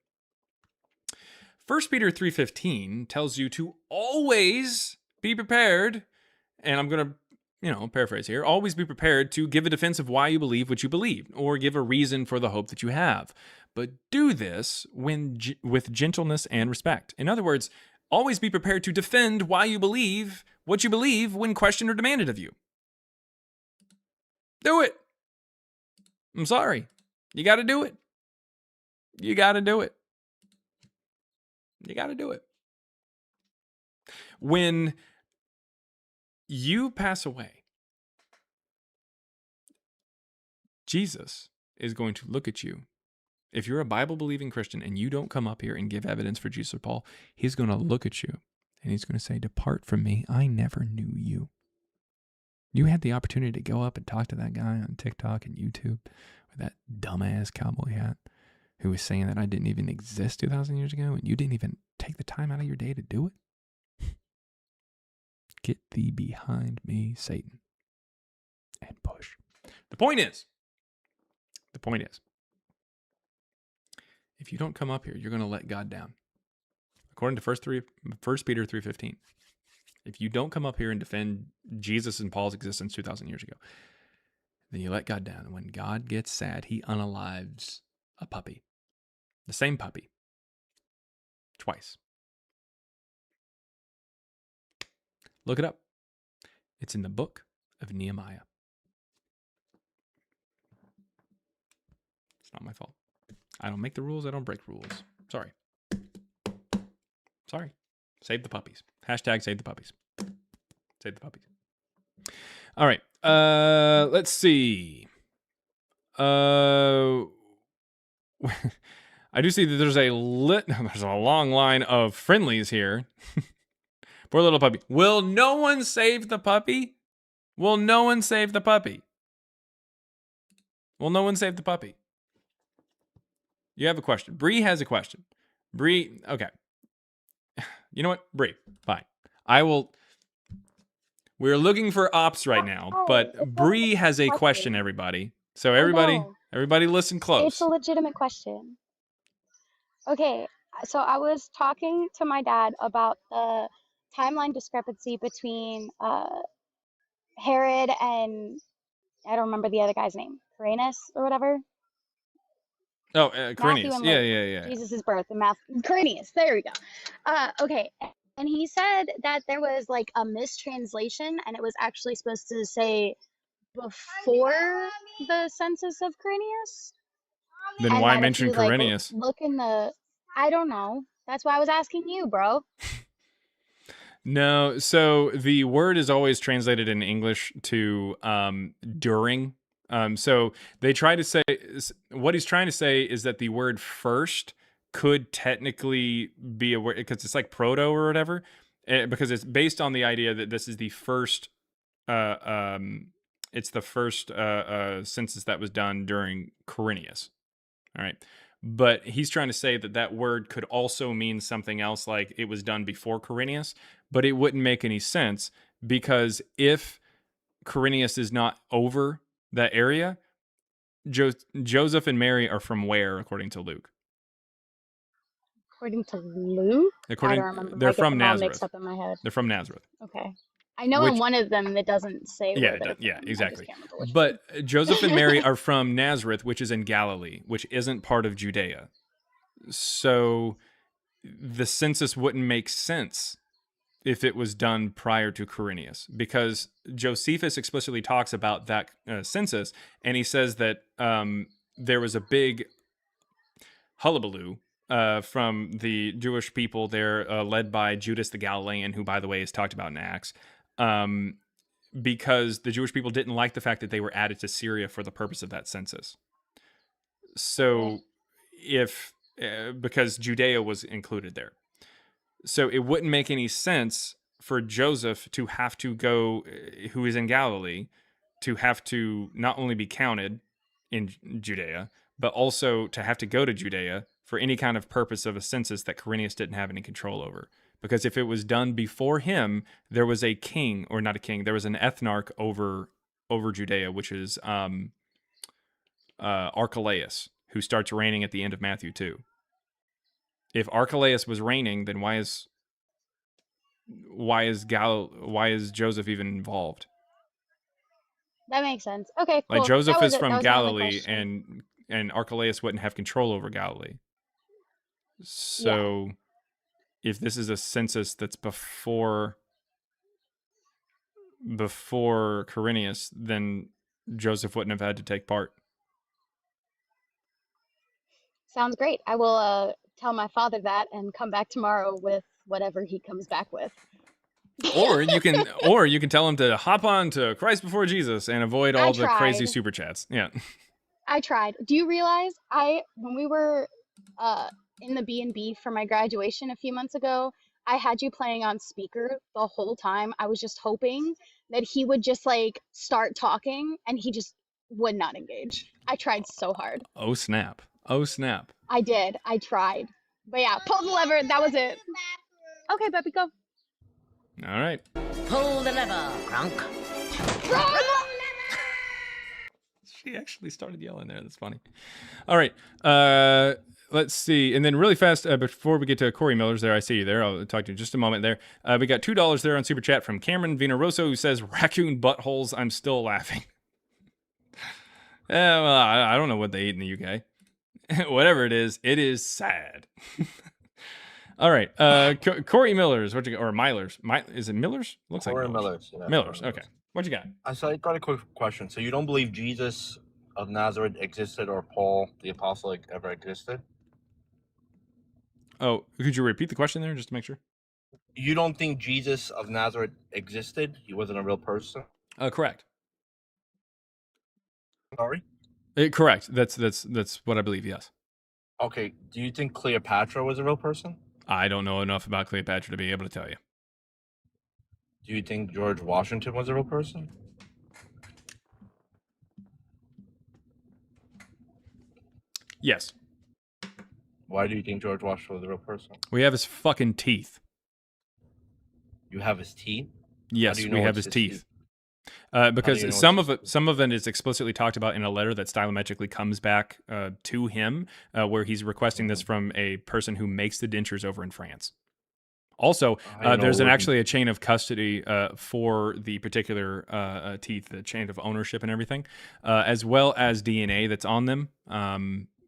1 Peter 3:15 tells you to always be prepared, and I'm going to, paraphrase here, always be prepared to give a defense of why you believe what you believe, or give a reason for the hope that you have. But do this with gentleness and respect. In other words, always be prepared to defend why you believe what you believe when questioned or demanded of you. Do it. I'm sorry. You got to do it. You got to do it. You got to do it. When you pass away, Jesus is going to look at you. If you're a Bible-believing Christian and you don't come up here and give evidence for Jesus or Paul, he's going to look at you and he's going to say, "Depart from me. I never knew you." You had the opportunity to go up and talk to that guy on TikTok and YouTube with that dumbass cowboy hat who was saying that I didn't even exist 2,000 years ago, and you didn't even take the time out of your day to do it? Get thee behind me, Satan, and push. The point is, if you don't come up here, you're going to let God down. According to 1 Peter 3:15, if you don't come up here and defend Jesus and Paul's existence 2,000 years ago, then you let God down. And when God gets sad, he unalives a puppy. The same puppy. Twice. Look it up. It's in the book of Nehemiah. It's not my fault. I don't make the rules. I don't break rules. Sorry. Save the puppies. Hashtag save the puppies. Save the puppies. All right. Let's see. I do see that there's a long line of friendlies here. Poor little puppy. Will no one save the puppy? Will no one save the puppy? Will no one save the puppy? You have a question. Bree has a question. Bree, okay. You know what? Bree, fine. I will. We're looking for ops right now, but Bree has a question, everybody. So everybody listen close. It's a legitimate question. Okay, so I was talking to my dad about the timeline discrepancy between Herod and I don't remember the other guy's name. Quirinius or whatever. Oh, Matthew Quirinius. and Yeah, Luke. yeah, yeah. Jesus' birth and Quirinius. There we go. Okay. And he said that there was like a mistranslation, and it was actually supposed to say before the census of Quirinius, Then and why that if mention you like Quirinius? look in the, I don't know. That's why I was asking you, bro. No, so the word is always translated in English to during. So they try to say, what he's trying to say is that the word first could technically be a word, because it's like proto or whatever, because it's based on the idea that this is the first, it's the first census that was done during Quirinius. All right. But he's trying to say that that word could also mean something else, like it was done before Quirinius, but it wouldn't make any sense, because if Quirinius is not over that area, Joseph and Mary are from where, according to Luke? According to Luke? I don't remember. They're I get from them all mixed Nazareth. up in my head. They're from Nazareth. Okay. I know in one of them it doesn't say where they're from. Yeah, exactly. I just can't remember which But one. Joseph and Mary are from Nazareth, which is in Galilee, which isn't part of Judea. So the census wouldn't make sense if it was done prior to Quirinius, because Josephus explicitly talks about that census, and he says that there was a big hullabaloo from the Jewish people there, led by Judas the Galilean, who, by the way, is talked about in Acts, because the Jewish people didn't like the fact that they were added to Syria for the purpose of that census. So because Judea was included there. So it wouldn't make any sense for Joseph to have to go, who is in Galilee, to have to not only be counted in Judea, but also to have to go to Judea for any kind of purpose of a census that Quirinius didn't have any control over. Because if it was done before him, there was a king, or not a king, there was an ethnarch over Judea, which is Archelaus, who starts reigning at the end of Matthew 2. If Archelaus was reigning, then why is Joseph even involved? That makes sense. Okay, cool. Like Joseph is from that was Galilee, and Archelaus wouldn't have control over Galilee. So if this is a census that's before Quirinius, then Joseph wouldn't have had to take part. Sounds great. I will tell my father that and come back tomorrow with whatever he comes back with. Or you can tell him to hop on to Christ Before Jesus and avoid all the crazy super chats. Yeah. I tried. Do you realize when we were in the B&B for my graduation a few months ago, I had you playing on speaker the whole time. I was just hoping that he would just like start talking, and he just would not engage. I tried so hard. Oh snap. I did. I tried. But yeah, pull the lever. That was it. Okay, Peppy, go. All right. Pull the lever, Crunk. She actually started yelling there. That's funny. All right. Let's see. And then really fast, before we get to Corey Miller's there, I see you there. I'll talk to you in just a moment there. We got $2 there on Super Chat from Cameron Vinaroso, who says, raccoon buttholes, I'm still laughing. Well, I don't know what they eat in the UK. Whatever it is sad. All right. Corey Miller's, or Miller's. Is it Miller's? Looks Corey like Miller's. Miller's. Okay. What you got? I got a quick question. So you don't believe Jesus of Nazareth existed, or Paul the Apostle ever existed? Oh, could you repeat the question there just to make sure? You don't think Jesus of Nazareth existed? He wasn't a real person? Correct. Sorry? Correct. That's what I believe, yes. Okay. Do you think Cleopatra was a real person? I don't know enough about Cleopatra to be able to tell you. Do you think George Washington was a real person? Yes. Why do you think George Washington was a real person? We have his fucking teeth. You have his teeth? Yes, we have his teeth. Because some of it is explicitly talked about in a letter that stylometrically comes back to him, where he's requesting this from a person who makes the dentures over in France. Also, How you know there's it wouldn't? actually a chain of custody for the particular teeth, the chain of ownership and everything, as well as DNA that's on them.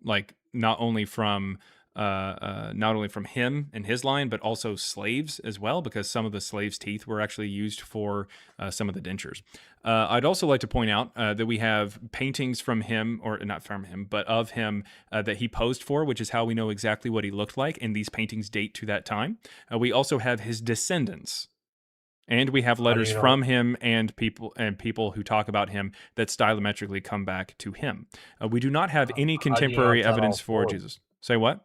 Like not only from him and his line, but also slaves as well, because some of the slaves' teeth were actually used for some of the dentures. I'd also like to point out that we have paintings from him, or not from him, but of him that he posed for, which is how we know exactly what he looked like, and these paintings date to that time. We also have his descendants, and we have How do letters you know? from him and people who talk about him that stylometrically come back to him. We do not have any How do you know contemporary it's not all evidence for forged? Jesus. Say what?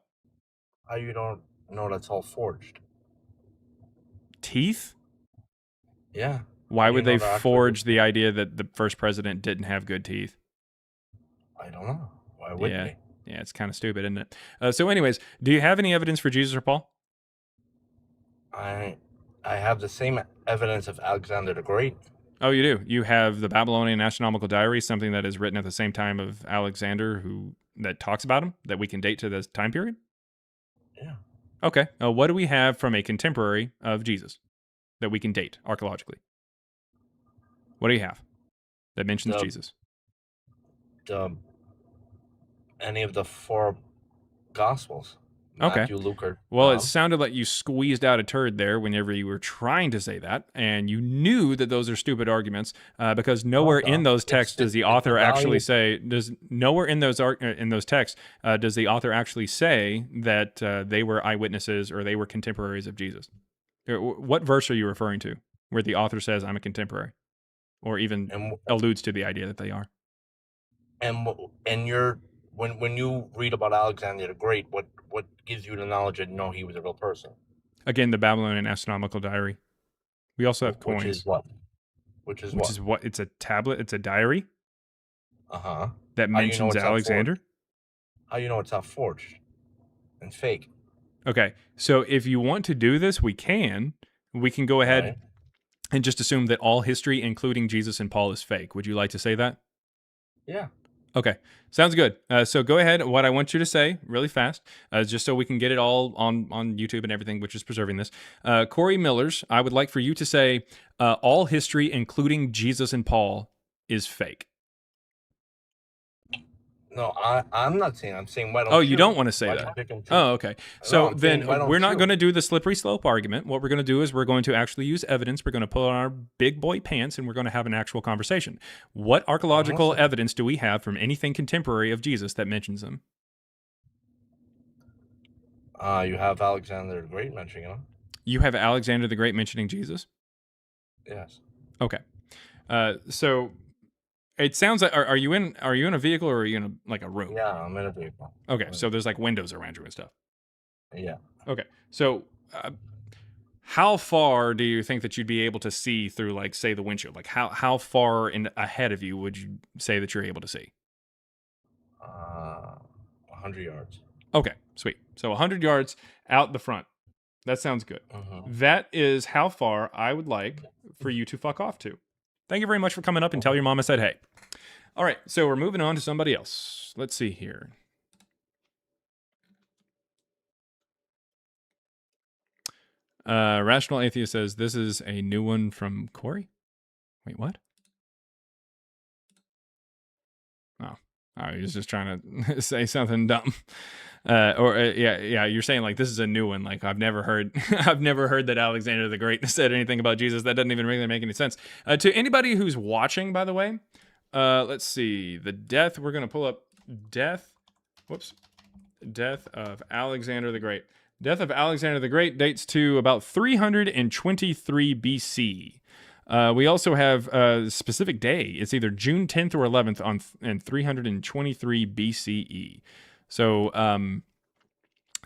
How you don't know that's all forged? Teeth? Yeah. Why How do you would know they they're actually good forge the teeth? idea that the first president didn't have good teeth? I don't know. Why would Yeah, they? yeah, it's kind of stupid, isn't it? So, anyways, do you have any evidence for Jesus or Paul? I have the same evidence of Alexander the Great. Oh, you do. You have the Babylonian Astronomical Diary, something that is written at the same time of Alexander, that talks about him, that we can date to this time period. Yeah. Okay. What do we have from a contemporary of Jesus that we can date archaeologically? What do you have that mentions The Jesus? the any of the 4 Gospels, Okay. Matthew, Luke, or Well, it John. sounded like you squeezed out a turd there whenever you were trying to say that, and you knew that those are stupid arguments because nowhere in those texts does the author actually say nowhere in those texts does the author actually say that they were eyewitnesses or they were contemporaries of Jesus. What verse are you referring to where the author says I'm a contemporary, or even and alludes to the idea that they are? and you're when you read about Alexander the Great, what gives you the knowledge that no, he was a real person? Again, the Babylonian Astronomical Diary. We also have Which coins. is what? Which is what? It's a tablet. It's a diary Uh-huh. that How do you know mentions it's not Alexander. forged? How do you know it's not forged and fake? Okay, so if you want to do this, we can. We can go ahead Right. and just assume that all history, including Jesus and Paul, is fake. Would you like to say that? Yeah. Okay, sounds good. So go ahead. What I want you to say, really fast, just so we can get it all on YouTube and everything, which is preserving this. Corey Millers, I would like for you to say all history, including Jesus and Paul, is fake. No, I'm not saying. I'm saying why don't Oh, you? you don't want to say Why that. you pick and Oh, okay. So I'm then saying, why don't we're not you? going to do the slippery slope argument. What we're going to do is we're going to actually use evidence. We're going to put on our big boy pants and we're going to have an actual conversation. What archaeological listening. evidence do we have from anything contemporary of Jesus that mentions him? You have Alexander the Great mentioning him. You have Alexander the Great mentioning Jesus? Yes. Okay. So it sounds like are you in a vehicle or are you in a room? Yeah, I'm in a vehicle. Okay, so there's like windows around you and stuff. Yeah. Okay, so how far do you think that you'd be able to see through, like, say, the windshield? Like, how far ahead of you would you say that you're able to see? 100 yards. Okay, sweet. So 100 yards out the front. That sounds good. Mm-hmm. That is how far I would like for you to fuck off to. Thank you very much for coming up and tell your mom I said hey. All right, so we're moving on to somebody else. Let's see here. Rational Atheist says, this is a new one from Corey? Wait, what? Oh, he was just trying to say something dumb. Yeah, you're saying like this is a new one. Like I've never heard that Alexander the Great said anything about Jesus. That doesn't even really make any sense. To anybody who's watching, by the way, let's see. We're gonna pull up death of Alexander the Great. Death of Alexander the Great dates to about 323 BC. We also have a specific day. It's either June 10th or 11th in 323 BCE. So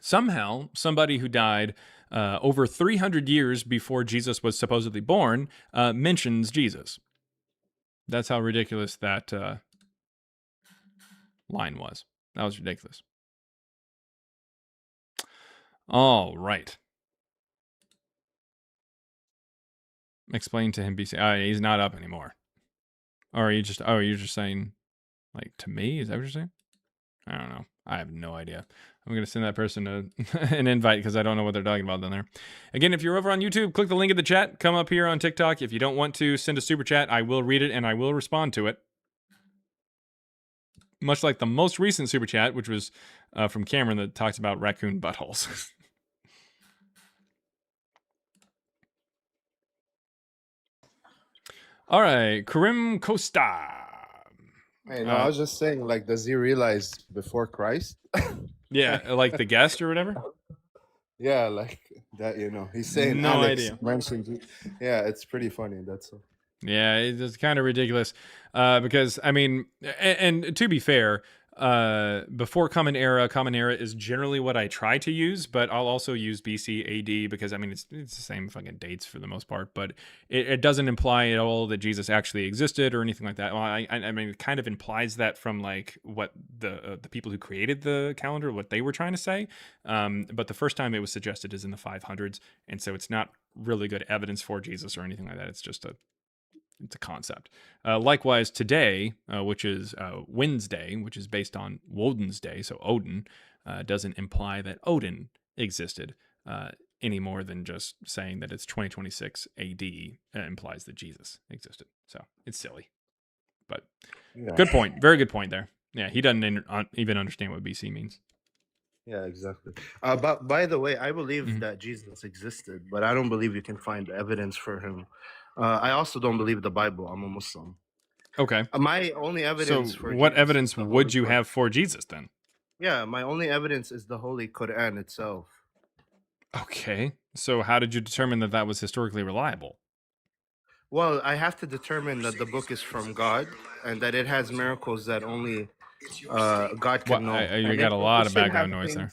somehow somebody who died over 300 years before Jesus was supposedly born mentions Jesus. That's how ridiculous that line was. That was ridiculous. All right. Explain to him BC. He's not up anymore. Or are you just saying, like, to me? Is that what you're saying? I don't know. I have no idea. I'm going to send that person an invite because I don't know what they're talking about down there. Again, if you're over on YouTube, click the link in the chat. Come up here on TikTok. If you don't want to send a super chat, I will read it and I will respond to it. Much like the most recent super chat, which was from Cameron that talks about raccoon buttholes. All right, Karim Costa. Hey, no, I was just saying, like, does he realize before Christ? Yeah, like the guest or whatever? Yeah, like that, you know. He's saying no Alex idea. mentioned. Yeah, it's pretty funny. That's all. Yeah, it's kind of ridiculous because, I mean, and to be fair, before Common Era is generally what I try to use, but I'll also use BC AD because, I mean, it's the same fucking dates for the most part, but it doesn't imply at all that Jesus actually existed or anything like that. Well, I mean, it kind of implies that from like what the people who created the calendar, what they were trying to say. But the first time it was suggested is in the 500s, and so it's not really good evidence for Jesus or anything like that. It's just it's a concept. Likewise, today, which is Wednesday, which is based on Woden's day, so Odin, doesn't imply that Odin existed any more than just saying that it's 2026 AD implies that Jesus existed. So it's silly. But good point. Very good point there. Yeah, he doesn't even understand what BC means. Yeah, exactly. But by the way, I believe that Jesus existed, but I don't believe you can find evidence for him. I also don't believe the Bible. I'm a Muslim. Okay. My only evidence so for what Jesus evidence would you have for Jesus then? Yeah, my only evidence is the Holy Quran itself. Okay. So how did you determine that that was historically reliable? Well, I have to determine that the book is from God and that it has miracles that only God can know. You got a lot of background noise there.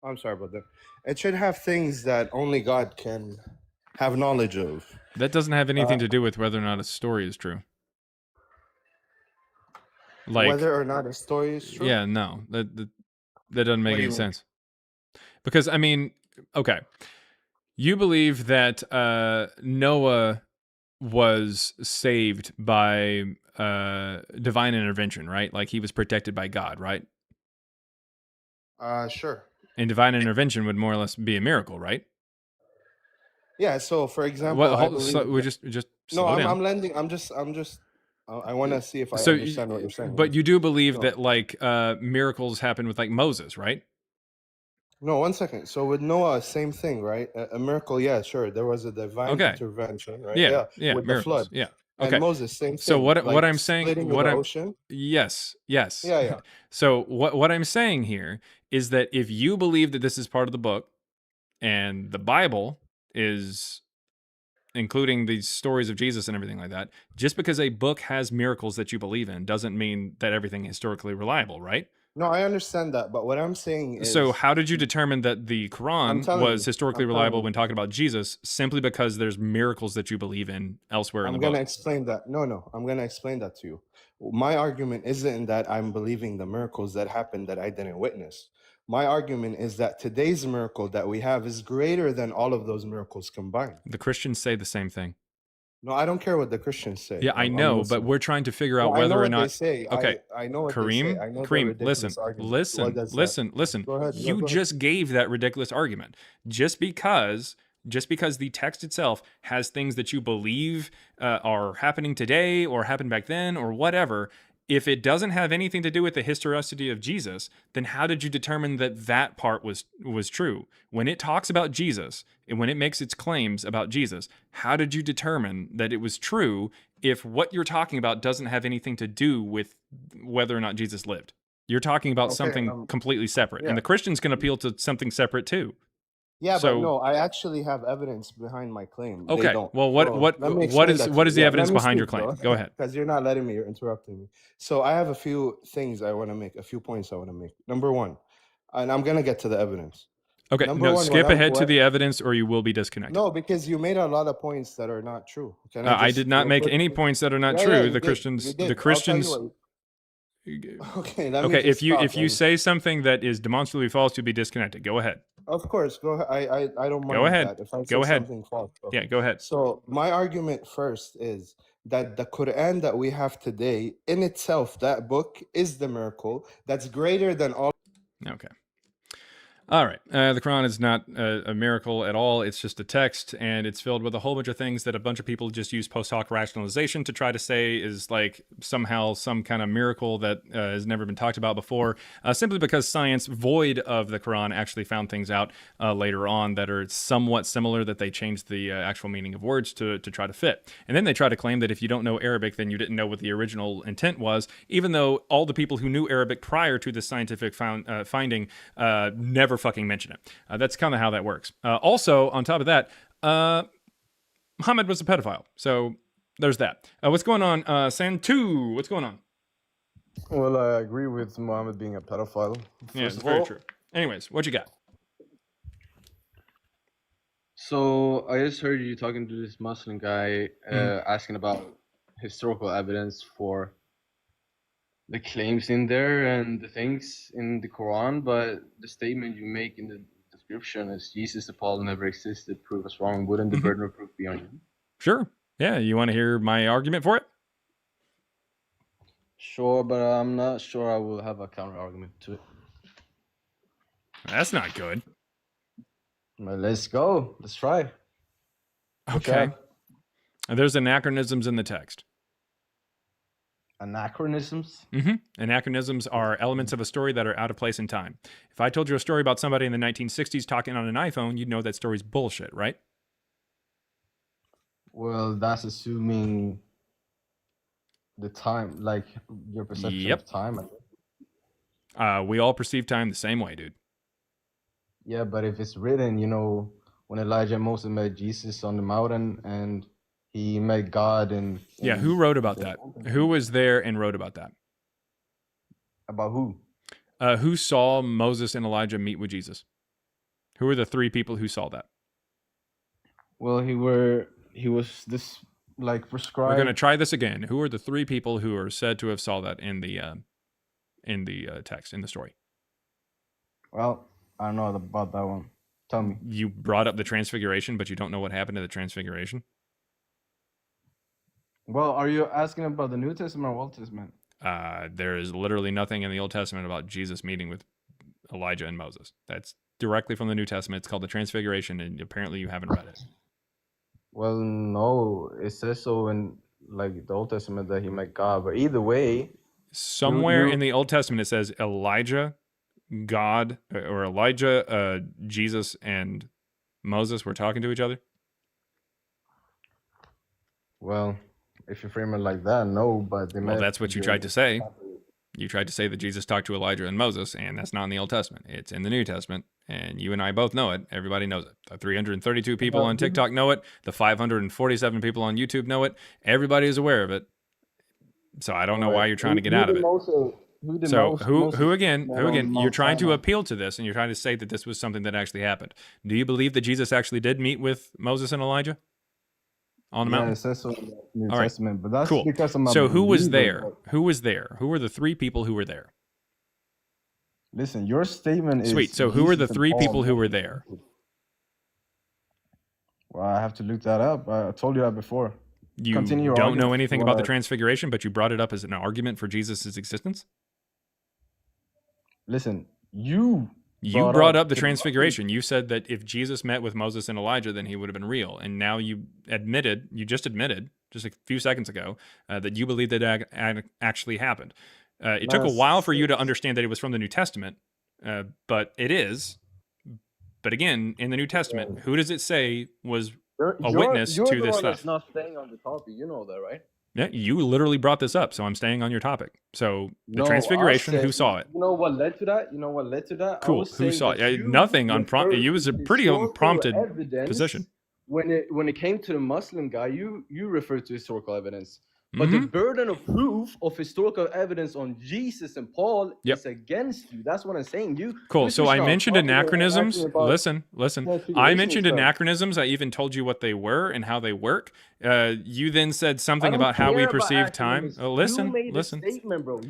I'm sorry about that. It should have things that only God can have knowledge of. That doesn't have anything to do with whether or not a story is true. Like whether or not a story is true? Yeah, no. That doesn't make any sense. Because, I mean, okay. You believe that Noah was saved by divine intervention, right? Like he was protected by God, right? Sure. And divine intervention would more or less be a miracle, right? Yeah. So, for example, we just no. I'm lending. I'm just. I want to see if I understand what you're saying. But you do believe that like miracles happen with like Moses, right? No, 1 second. So with Noah, same thing, right? A miracle, yeah, sure. There was a divine intervention, right? Yeah, with miracles. the flood. Yeah. Okay. And Moses, same thing. So what I'm saying, ocean. Yes. Yeah. So what I'm saying here is that if you believe that this is part of the book, and the Bible is including these stories of Jesus and everything like that, just because a book has miracles that you believe in doesn't mean that everything is historically reliable, right? No, I understand that, but what I'm saying is... So how did you determine that the Quran was historically reliable when talking about Jesus, simply because there's miracles that you believe in elsewhere in the book? I'm going to explain that. No, I'm going to explain that to you. My argument isn't that I'm believing the miracles that happened that I didn't witness. My argument is that today's miracle that we have is greater than all of those miracles combined. The Christians say the same thing. No, I don't care what the Christians say. Yeah, I know, but we're trying to figure out whether or not. They say. Okay, I know what Kareem, they say. I know Kareem, listen. Go ahead, you just gave that ridiculous argument. Just because the text itself has things that you believe are happening today or happened back then or whatever. If it doesn't have anything to do with the historicity of Jesus, then how did you determine that that part was true? When it talks about Jesus and when it makes its claims about Jesus, how did you determine that it was true if what you're talking about doesn't have anything to do with whether or not Jesus lived? You're talking about something completely separate. And the Christians can appeal to something separate too. Yeah, but no, I actually have evidence behind my claim. Okay. They don't. Well, what is the evidence behind your claim? Go ahead. Because you're not letting me. You're interrupting me. So I have a few things I want to make, a few points I want to make. Number one, and I'm going to get to the evidence. Okay. Skip ahead to the evidence or you will be disconnected. No, because you made a lot of points that are not true. I did not make any points that are not true. Yeah, the Christians. Okay. If you say something that is demonstrably false, you'll be disconnected. Go ahead. Of course, go ahead. I don't mind. Go ahead. That if I go say ahead. Something false, yeah, go ahead. So my argument first is that the Quran that we have today, in itself, that book is the miracle that's greater than all. Okay. All right. The Quran is not a miracle at all. It's just a text, and it's filled with a whole bunch of things that a bunch of people just use post hoc rationalization to try to say is like somehow some kind of miracle that has never been talked about before, simply because science, void of the Quran, actually found things out later on that are somewhat similar, that they changed the actual meaning of words to try to fit. And then they try to claim that if you don't know Arabic, then you didn't know what the original intent was, even though all the people who knew Arabic prior to the scientific finding never fucking mention it. That's kind of how that works. Also, on top of that, Muhammad was a pedophile. So there's that. What's going on? Santu, what's going on? Well, I agree with Muhammad being a pedophile. Yeah, it's very true. Anyways, what you got? So I just heard you talking to this Muslim guy asking about historical evidence for the claims in there and the things in the Quran, but the statement you make in the description is Jesus and Paul never existed, prove us wrong. Wouldn't the burden of proof be on you? Sure. Yeah, you want to hear my argument for it? Sure, but I'm not sure I will have a counter argument to it. That's not good. Well, let's go. Let's try. Okay. There's anachronisms in the text. Anachronisms? Anachronisms are elements of a story that are out of place in time. If I told you a story about somebody in the 1960s talking on an iPhone, you'd know that story's bullshit, right? Well, that's assuming the time, like your perception of time. We all perceive time the same way, dude. Yeah, but if it's written, you know, when Elijah and Moses met Jesus on the mountain and he met God and yeah, who wrote about that? Who was there and wrote about that? About who? Who saw Moses and Elijah meet with Jesus? Who were the three people who saw that? Well, he was this like prescribed. We're gonna try this again. Who are the three people who are said to have saw that in the text, in the story? Well, I don't know about that one. Tell me. You brought up the Transfiguration, but you don't know what happened to the Transfiguration? Well, are you asking about the New Testament or Old Testament? There is literally nothing in the Old Testament about Jesus meeting with Elijah and Moses. That's directly from the New Testament. It's called the Transfiguration, and apparently you haven't read it. Well, no, it says so in like the Old Testament that he met God, but either way, somewhere in the Old Testament it says Elijah, God, or Elijah, Jesus, and Moses were talking to each other. Well, if you frame it like that, no, but well, that's what you tried to say. You tried to say that Jesus talked to Elijah and Moses, and that's not in the Old Testament. It's in the New Testament, and you and I both know it. Everybody knows it. The 332 people on TikTok know it. The 547 people on YouTube know it. Everybody is aware of it. So I don't know why you're trying to get out of it. Who again, you're trying to appeal to this, and you're trying to say that this was something that actually happened. Do you believe that Jesus actually did meet with Moses and Elijah on the mountain? It says so in the New Testament, but that's cool. because I'm so who was there? Who was there? Who were the three people who were there? Listen, your statement is sweet. So who were the three people who were there? Well, I have to look that up. I told you that before. You don't know anything about the Transfiguration, but you brought it up as an argument for Jesus' existence? Listen, you brought up the Transfiguration. You said that if Jesus met with Moses and Elijah, then he would have been real. And now you just admitted just a few seconds ago that you believe that actually happened. It took a while for you to understand that it was from the New Testament, but it is. But again, in the New Testament, who does it say was a witness to this stuff? It's not staying on the topic. You know that, right? Yeah, you literally brought this up, so I'm staying on your topic. So the Transfiguration, who saw it? You know what led to that? Cool. Who saw it? Nothing unprompted. It was a pretty unprompted position. When it came to the Muslim guy, you referred to historical evidence. But the burden of proof of historical evidence on Jesus and Paul is against you. That's what I'm saying. Cool. So I mentioned anachronisms. Listen. I mentioned anachronisms. I even told you what they were and how they work. You then said something about how we perceive time. Listen. Statement, bro.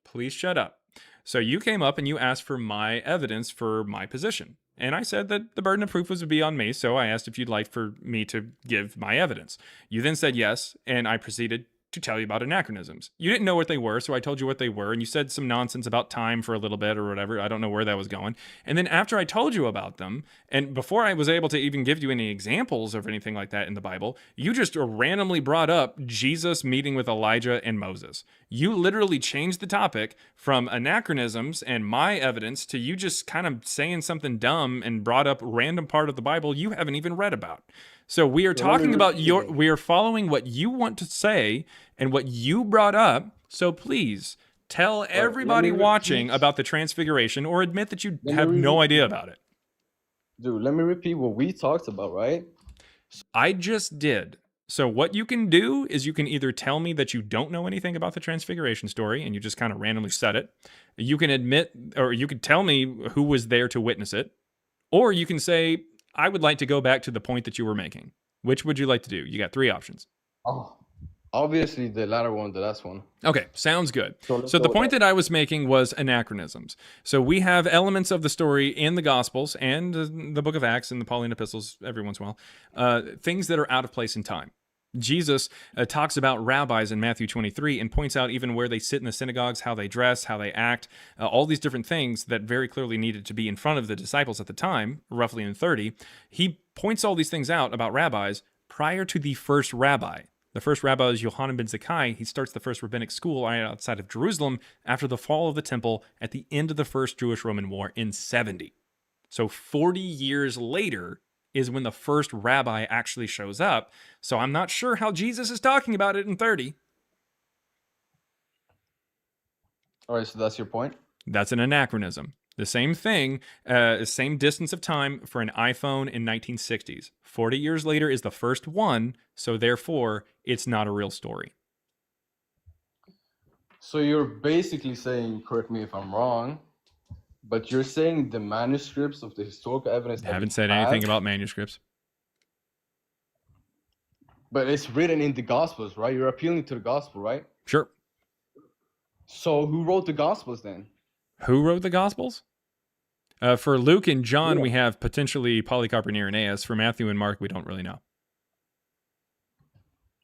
Please shut up. So you came up and you asked for my evidence for my position. And I said that the burden of proof would be on me, so I asked if you'd like for me to give my evidence. You then said yes, and I proceeded to tell you about anachronisms. You didn't know what they were, so I told you what they were, and you said some nonsense about time for a little bit or whatever. I don't know where that was going. And then after I told you about them, and before I was able to even give you any examples of anything like that in the Bible, you just randomly brought up Jesus meeting with Elijah and Moses. You literally changed the topic from anachronisms and my evidence to you just kind of saying something dumb and brought up random part of the Bible you haven't even read about. So we are talking about we are following what you want to say and what you brought up. So please tell everybody watching about the transfiguration, or admit that you have no idea about it. Dude, let me repeat what we talked about, right? I just did. So what you can do is you can either tell me that you don't know anything about the transfiguration story and you just kind of randomly said it. You can admit, or you could tell me who was there to witness it. Or you can say, I would like to go back to the point that you were making. Which would you like to do? You got 3 options. Oh, obviously the latter one, the last one. Okay, sounds good. So the point that I was making was anachronisms. So we have elements of the story in the Gospels and the book of Acts and the Pauline epistles every once in a while, things that are out of place in time. Jesus talks about rabbis in Matthew 23 and points out even where they sit in the synagogues, how they dress, how they act, all these different things that very clearly needed to be in front of the disciples at the time, roughly in 30. He points all these things out about rabbis prior to the first rabbi. The first rabbi is Yohanan ben Zakkai. He starts the first rabbinic school right outside of Jerusalem after the fall of the temple at the end of the first Jewish-Roman War in 70. So 40 years later is when the first rabbi actually shows up. So I'm not sure how Jesus is talking about it in 30. All right, so that's your point? That's an anachronism. The same thing, same distance of time for an iPhone in 1960s. 40 years later is the first one, so therefore it's not a real story. So you're basically saying, correct me if I'm wrong, but you're saying the manuscripts of the historical evidence. I haven't said anything about manuscripts. But it's written in the Gospels, right? You're appealing to the Gospel, right? Sure. So who wrote the Gospels then? Who wrote the Gospels? For Luke and John, we have potentially Polycarp and Irenaeus. For Matthew and Mark, we don't really know.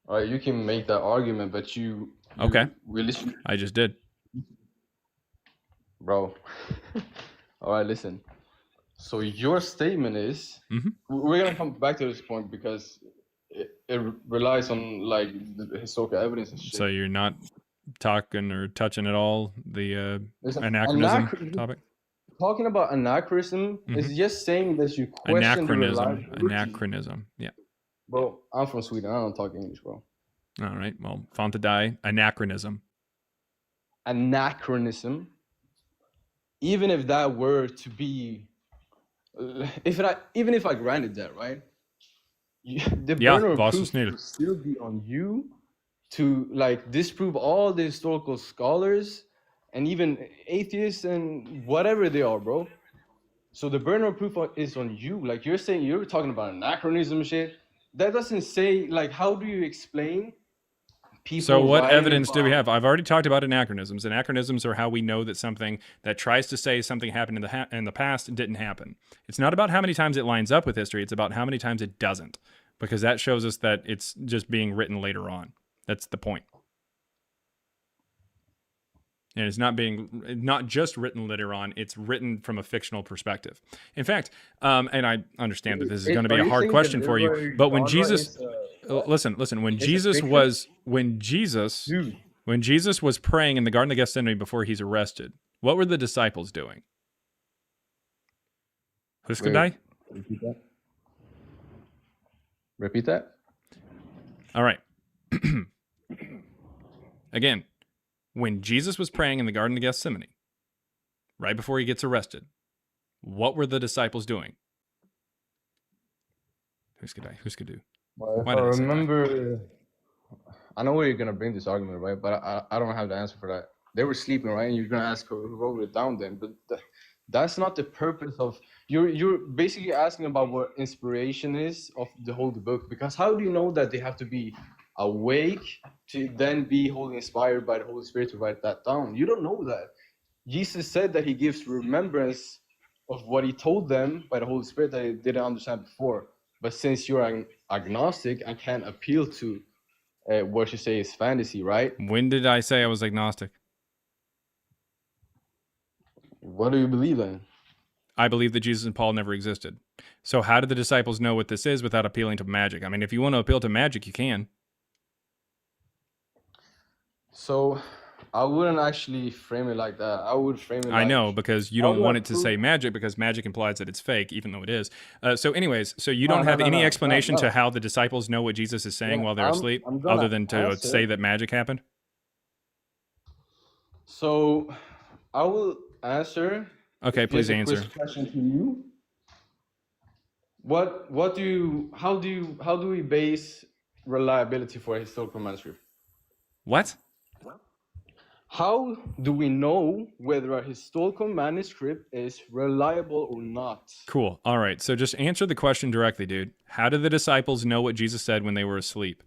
All right, you can make that argument, but you okay. Really I just did. Bro. All right, listen. So your statement is, we're going to come back to this point because it relies on like the historical evidence and shit. So you're not talking or touching at all the anachronism topic? Talking about anachronism is just saying that you question Anachronism, yeah. Bro, I'm from Sweden. I don't talk English, bro. All right, well, Fontadai, anachronism. Anachronism. Even if that were to be, even if I granted that, right? The burden of proof would still be on you to like disprove all the historical scholars and even atheists and whatever they are, bro. So the burden of proof is on you. Like you're saying, you're talking about anachronism shit. That doesn't say, like, how do you explain people? So what evidence do we have? I've already talked about anachronisms. Anachronisms are how we know that something that tries to say something happened in the past didn't happen. It's not about how many times it lines up with history. It's about how many times it doesn't, because that shows us that it's just being written later on. That's the point. And it's not just written later on, it's written from a fictional perspective. In fact, and I understand that this is going to be a hard question for you, but when Jesus, listen, when Jesus was praying in the Garden of Gethsemane before he's arrested, what were the disciples doing? Huskadai? Repeat that? All right. Again, when Jesus was praying in the Garden of Gethsemane, right before he gets arrested, what were the disciples doing? Huskadai. Well, if I remember, I know where you're going to bring this argument, right? But I don't have the answer for that. They were sleeping, right? And you're going to ask who wrote it down then. But that's not the purpose of... You're basically asking about what inspiration is of the Holy Book. Because how do you know that they have to be awake to then be wholly inspired by the Holy Spirit to write that down? You don't know that. Jesus said that he gives remembrance of what he told them by the Holy Spirit that they didn't understand before. But since you're an agnostic, I can't appeal to what you say is fantasy, right? When did I say I was agnostic? What do you believe in? I believe that Jesus and Paul never existed. So how did the disciples know what this is without appealing to magic? I mean, if you want to appeal to magic, you can. So I wouldn't actually frame it like that. I would frame it like... I know, because you don't want it to say magic, because magic implies that it's fake, even though it is. So anyways, so you don't have any explanation to how the disciples know what Jesus is saying while they're asleep, other than to say that magic happened? So I will answer. Okay, please answer. Question to you. How do we base reliability for a historical manuscript? What? How do we know whether a historical manuscript is reliable or not? Cool. All right. So just answer the question directly, dude. How did the disciples know what Jesus said when they were asleep?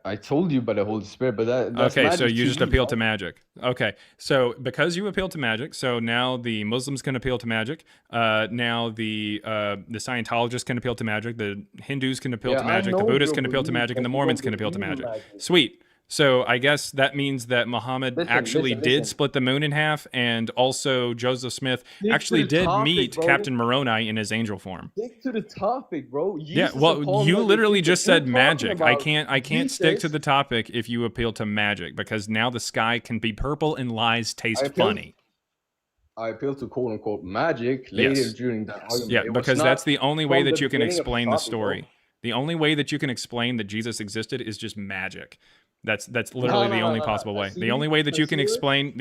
I told you by the Holy Spirit, but that's okay. So you TV, just appeal right? to magic. Okay. So because you appeal to magic, so now the Muslims can appeal to magic. Now the Scientologists can appeal to magic. The Hindus can appeal to magic. The Buddhists can appeal to magic, and the Mormons can appeal to magic. Sweet. So I guess that means that Muhammad actually did split the moon in half, and also Joseph Smith actually did meet Captain Moroni in his angel form. Stick to the topic, bro. Yeah, well, you literally just said magic. I can't stick to the topic if you appeal to magic, because now the sky can be purple and lies taste funny. I appeal to quote unquote magic later during that argument. Yeah, because that's the only way that you can explain the story. The only way that you can explain that Jesus existed is just magic. That's literally the only possible way. The only way that you can explain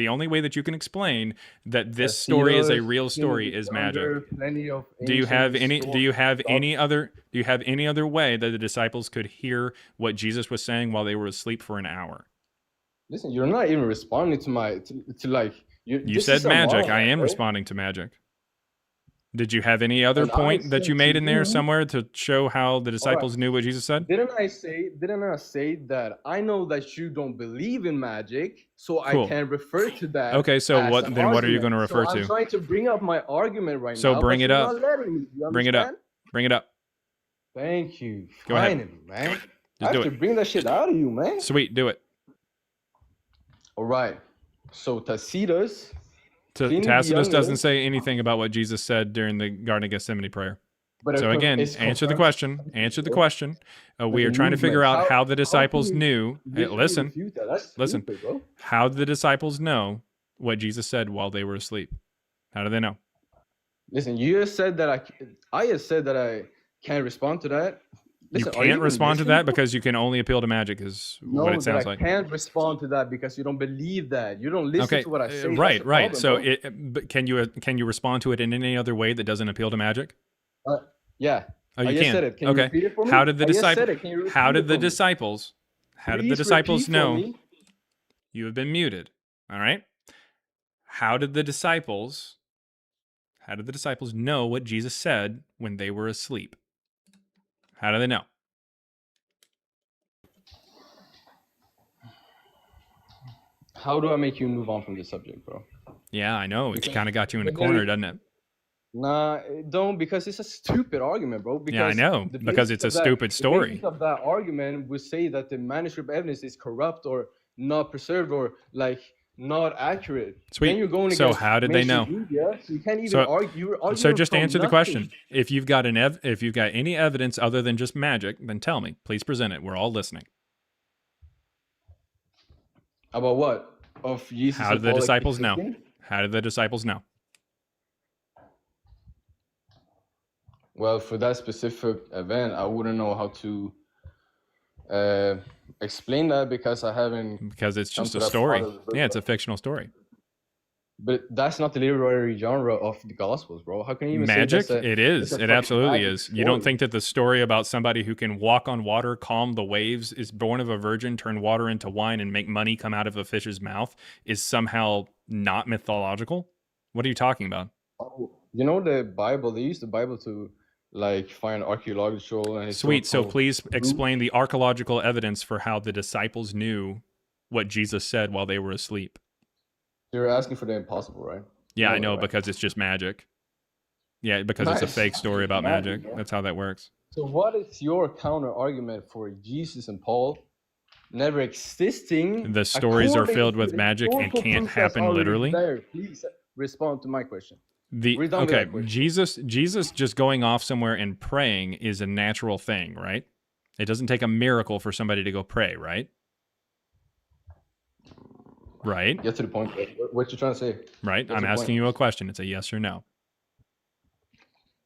that this story is a real story is magic. Do you have any other way that the disciples could hear what Jesus was saying while they were asleep for an hour? Listen, you're not even responding to my You said magic. I am responding to magic. Did you have any other point that you made in there somewhere to show how the disciples knew what Jesus said? Didn't I say that I know that you don't believe in magic, so Cool. I can refer to that? Okay, so what are you going to refer so to? I'm trying to bring up my argument right now. So bring it up. Bring it up. Bring it up. Thank you. Go ahead. Finally, man. I Just do have to it. bring that shit out of you, man. Sweet, do it. All right. So Tacitus. Tacitus doesn't say anything about what Jesus said during the Garden of Gethsemane prayer. So again, answer the question. Answer the question. We are trying to figure out how the disciples knew. Listen. How did the disciples know what Jesus said while they were asleep? How do they know? Listen, you just said that I just said that I can't respond to that. Listen, you can't respond to that because you can only appeal to magic, is what it sounds like. I can't respond to that because you don't believe that. You don't listen to what I say. Right. So, but can you respond to it in any other way that doesn't appeal to magic? Yeah. Oh, you can. Said it. Can you repeat it for me? How did the disciples know? You have been muted. All right. How did the disciples know what Jesus said when they were asleep? How do they know? How do I make you move on from this subject, bro? Yeah, I know. It's kind of got you in a corner, doesn't it? Nah, don't, because it's a stupid argument, bro. Because yeah, I know. Because it's a stupid story. The basis of that argument would say that the manuscript evidence is corrupt or not preserved or not accurate. Sweet. Then you're going so how did they know? Media, so you can't even argue. So just answer the question. If you've got any evidence other than just magic, then tell me. Please present it. We're all listening. About what? Of Jesus? How did the disciples know? How did the disciples know? Well, for that specific event, I wouldn't know how to explain that because I haven't. Because it's just a story. Yeah, it's a fictional story. But that's not the literary genre of the Gospels, bro. How can you even magic? say It is. It absolutely is. You don't think that the story about somebody who can walk on water, calm the waves, is born of a virgin, turn water into wine, and make money come out of a fish's mouth is somehow not mythological? What are you talking about? Oh, you know the Bible? They use the Bible to find archaeological and Sweet. So please explain the archaeological evidence for how the disciples knew what Jesus said while they were asleep. You're asking for the impossible, right? Yeah, I know, because it's just magic. Yeah, because it's a fake story about magic. That's how that works. So what is your counter argument for Jesus and Paul never existing? The stories are according filled to with the magic and historical can't proof that's happen already literally. there? Please respond to my question. Read Okay, that question. Jesus just going off somewhere and praying is a natural thing, right? It doesn't take a miracle for somebody to go pray, right? Right? Get to the point. What you trying to say? Right? What's I'm the point? asking you a question. It's a yes or no.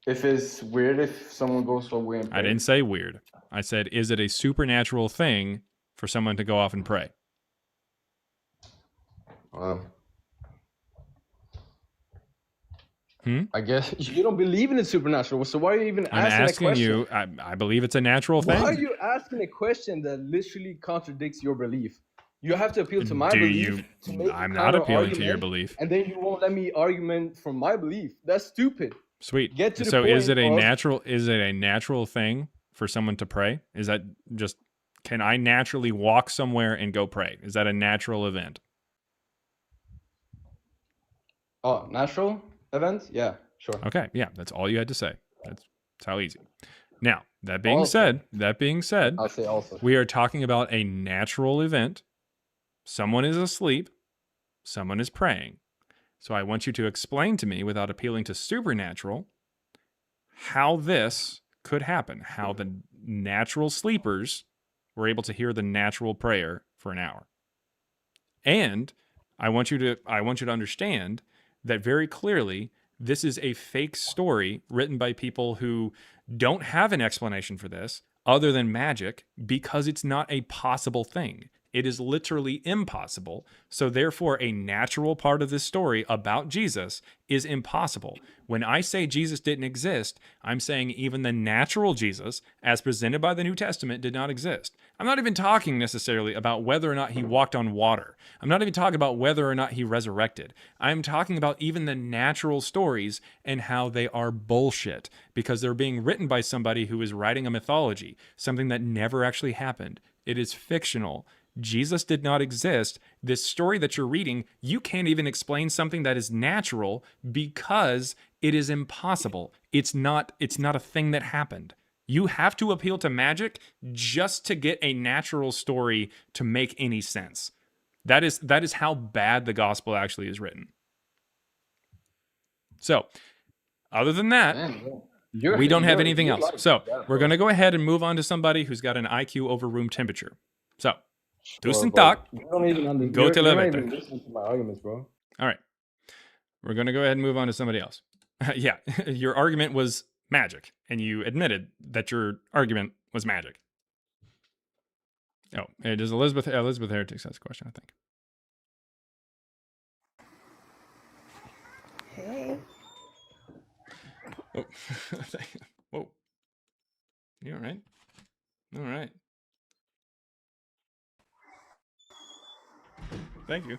If it's weird if someone goes away and I pray. didn't say weird. I said, is it a supernatural thing for someone to go off and pray? I guess you don't believe in the supernatural, so why are you even I'm asking a asking question? you, I believe it's a natural Why are thing. you asking a question that literally contradicts your belief? You have to appeal to my Do belief you? to make I'm a not appealing to your counter-argument, belief. and then you won't let me argument from my belief. That's stupid. Sweet. Get to the So point. is it a natural? Is it a natural thing for someone to pray? Is that just? Can I naturally walk somewhere and go pray? Is that a natural event? Oh, natural event? Yeah, sure. Okay, yeah, that's all you had to say. That's how easy. Now, that being Also- said, I'll say also. we are talking about a natural event. Someone is asleep, someone is praying. So I want you to explain to me, without appealing to supernatural, how this could happen, how the natural sleepers were able to hear the natural prayer for an hour. And I want you to understand that very clearly this is a fake story written by people who don't have an explanation for this other than magic, because it's not a possible thing. It is literally impossible. So therefore, a natural part of this story about Jesus is impossible. When I say Jesus didn't exist, I'm saying even the natural Jesus, as presented by the New Testament, did not exist. I'm not even talking necessarily about whether or not he walked on water. I'm not even talking about whether or not he resurrected. I'm talking about even the natural stories and how they are bullshit, because they're being written by somebody who is writing a mythology, something that never actually happened. It is fictional. Jesus did not exist. This story that you're reading, you can't even explain something that is natural because it is impossible. It's not a thing that happened. You have to appeal to magic just to get a natural story to make any sense. That is how bad the gospel actually is written. So, other than that, we don't have anything else. So, we're going to go ahead and move on to somebody who's got an IQ over room temperature. So, tusen tack. Go till you're not even listening to my arguments, bro. All right. We're going to go ahead and move on to somebody else. Yeah, your argument was magic, and you admitted that your argument was magic. Oh, does Elizabeth Heretics has a question, I think. Hey. Oh. Whoa. You all right? All right. Thank you.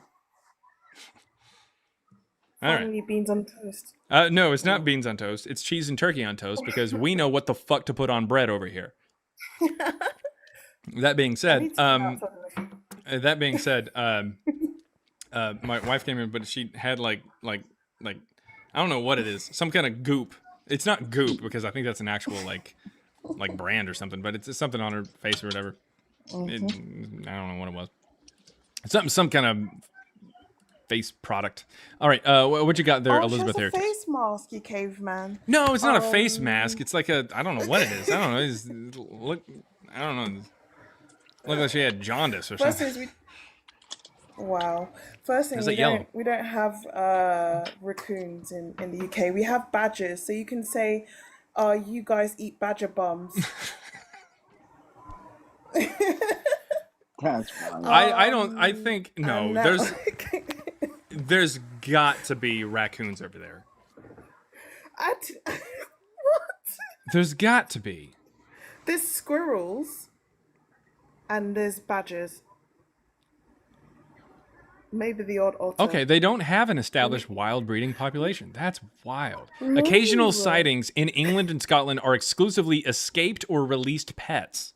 All right. Finally, beans on toast. No, it's not beans on toast. It's cheese and turkey on toast, because we know what the fuck to put on bread over here. That being said, my wife came in, but she had like I don't know what it is, some kind of goop. It's not goop, because I think that's an actual like brand or something, but it's something on her face or whatever. I don't know what it was. Some kind of face product. All right, what you got there, Elizabeth She has a Heretics? face mask, you caveman. No, it's not a face mask. It's like I don't know what it is. I don't know. I don't know. Look like she had jaundice or First something. thing wow. First thing, we don't have raccoons in the UK. We have badgers, so you can say, you guys eat badger bums. That's fine. I think no. There's got to be raccoons over there. What? There's got to be. There's squirrels and there's badgers. Maybe the odd otter. Okay, they don't have an established wild breeding population. That's wild. Occasional sightings in England and Scotland are exclusively escaped or released pets.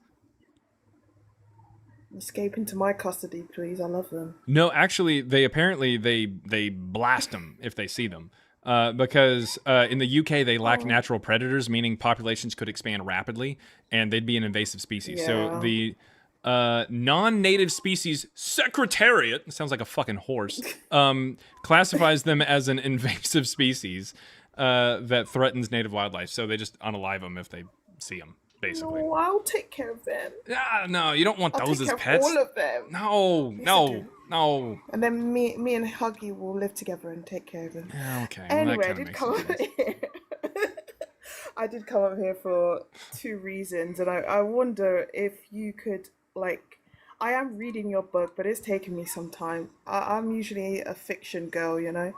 Escape into my custody, please. I love them. No, actually, they blast them if they see them. because in the UK they lack natural predators, meaning populations could expand rapidly, and they'd be an invasive species. So Yeah. the non-native species secretariat, sounds like a fucking horse, classifies them as an invasive species that threatens native wildlife. So they just unalive them if they see them, basically. No, I'll take care of them. No, you don't want I'll those take as care pets. of all of them. No, Yes, I no, do. no. And then me and Huggy will live together and take care of them. Yeah, okay. Well, Anyway, that I kind of did makes come sense. up here. I did come up here for 2 reasons, and I wonder if you could, like, I am reading your book, but it's taken me some time. I'm usually a fiction girl, you know.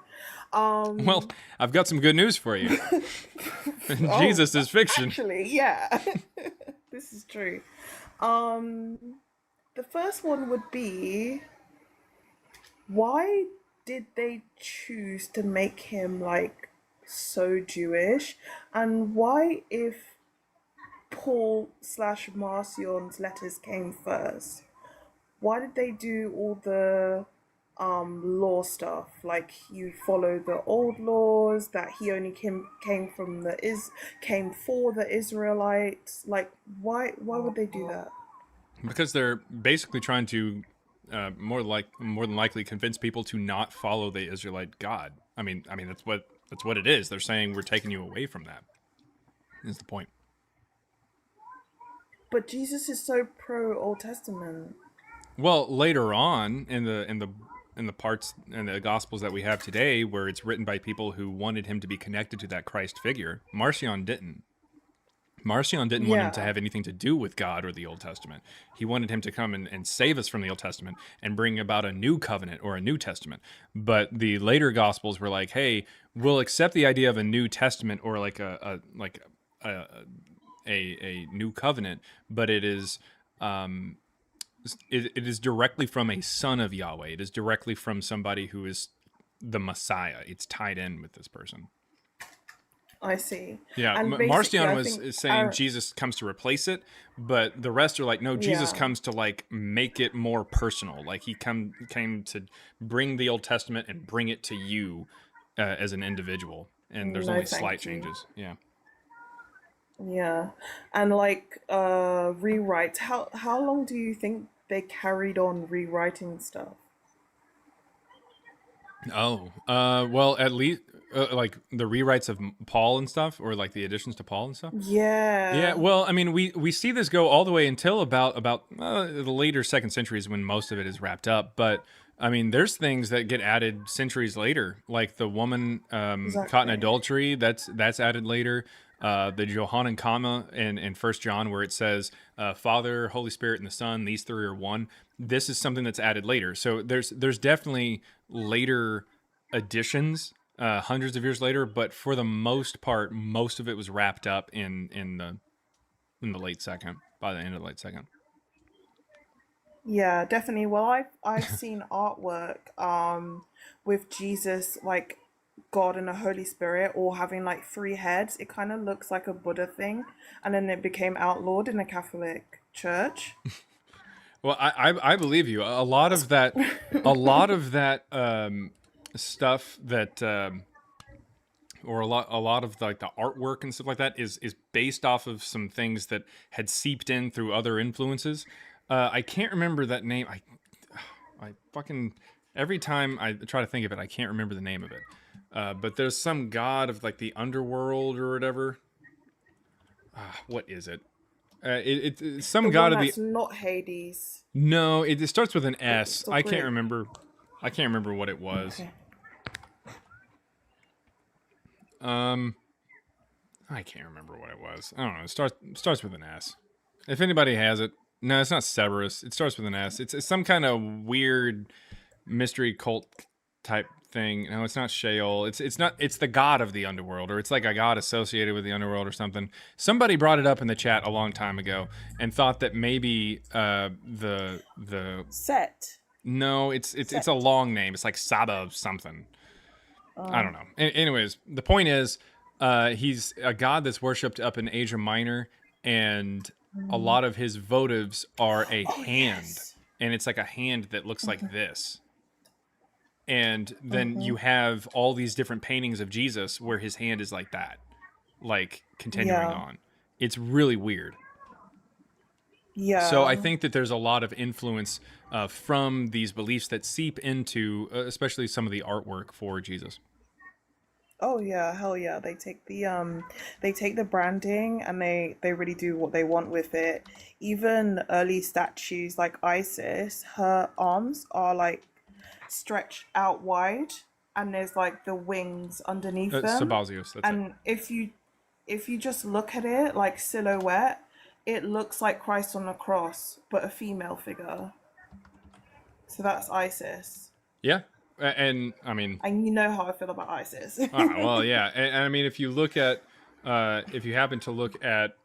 Well, I've got some good news for you. Jesus is fiction. Actually, yeah, this is true. The first one would be, why did they choose to make him like so Jewish, and why, if Paul / Marcion's letters came first, why did they do all the law stuff, like you follow the old laws, that he only came for the Israelites? Like, why would they do that? Because they're basically trying to more than likely convince people to not follow the Israelite God. I mean that's what it is. They're saying we're taking you away from that. Is the point. But Jesus is so pro Old Testament. Well, later on in the parts in the Gospels that we have today, where it's written by people who wanted him to be connected to that Christ figure, Marcion didn't. Marcion didn't want him to have anything to do with God or the Old Testament. He wanted him to come and save us from the Old Testament and bring about a new covenant or a New Testament. But the later Gospels were like, hey, we'll accept the idea of a New Testament or like a new covenant, but it is it is directly from a son of Yahweh. It is directly from somebody who is the Messiah. It's tied in with this person. I see. Yeah, And Marcion was saying Jesus comes to replace it, but the rest are like, no, Jesus comes to like make it more personal. Like he came to bring the Old Testament and bring it to you as an individual, and there's only slight changes. Yeah. Yeah, and like rewrites. How long do you think they carried on rewriting stuff? Oh, well, at least like the rewrites of Paul and stuff, or like the additions to Paul and stuff. Yeah. Yeah. Well, I mean, we see this go all the way until about the later 2nd century is when most of it is wrapped up. But I mean, there's things that get added centuries later, like the woman caught in adultery. That's added later. The Johannine comma in 1 John, where it says Father, Holy Spirit, and the Son, these three are one. This is something that's added later. So there's definitely later additions, hundreds of years later, but for the most part, most of it was wrapped up in the late 2nd, by the end of the late 2nd. Yeah, definitely. Well, I've seen artwork with Jesus, like God and the Holy Spirit, all having like 3 heads. It kind of looks like a Buddha thing, and then it became outlawed in the Catholic Church. Well, I believe you. A lot of that stuff that or a lot of like the artwork and stuff like that is based off of some things that had seeped in through other influences. I can't remember that name. I fucking every time I try to think of it, I can't remember the name of it. But there's some god of like the underworld or whatever. What is it? It's some god of the. That's not Hades. No, it starts with an S. I can't remember. I can't remember what it was. Okay. I can't remember what it was. I don't know. It starts with an S. If anybody has it, no, it's not Cerberus. It starts with an S. It's some kind of weird mystery cult type thing. No, it's not Sheol. It's not. It's the god of the underworld, or it's like a god associated with the underworld or something. Somebody brought it up in the chat a long time ago and thought that maybe the Set. No, it's a long name. It's like Saba something. I don't know. Anyways, the point is, he's a god that's worshipped up in Asia Minor, and a lot of his votives are a hand, and it's like a hand that looks like this. And then you have all these different paintings of Jesus where his hand is like that, like continuing Yeah. on. It's really weird. So I Yeah. think that there's a lot of influence from these beliefs that seep into, especially some of the artwork for Jesus. Oh yeah, hell yeah. They take the branding and they really do what they want with it. Even early statues like Isis, her arms are like stretched out wide and there's like the wings underneath them. Sabazios, that's it. And if you just look at it like silhouette, it looks like Christ on the cross, but a female figure. So that's Isis. Yeah, and I mean, And you know how I feel about Isis. well, yeah, and I mean, if you look at, if you happen to look at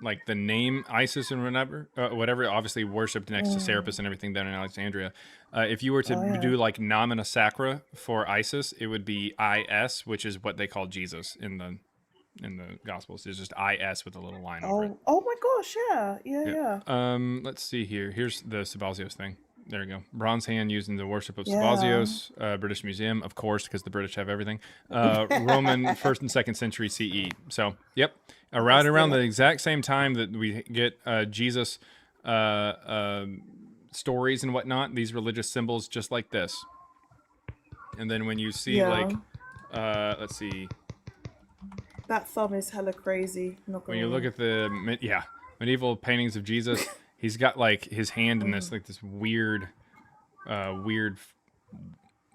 like the name Isis and whatever, obviously worshipped next to Serapis and everything down in Alexandria. If you were to do like nomina sacra for Isis, it would be IS, which is what they call Jesus in the Gospels. It's just IS with a little line over it. Oh my gosh, yeah. Let's see here. Here's the Sabazios thing. There you go. Bronze hand used in the worship of Yeah. Sabazios, British Museum, of course, because the British have everything. Roman 1st and 2nd century CE. So, yep. Around the exact same time that we get Jesus stories and whatnot, these religious symbols just like this. And then when you see like, let's see. That thumb is hella crazy. When you look at the medieval paintings of Jesus, he's got like his hand in this like this weird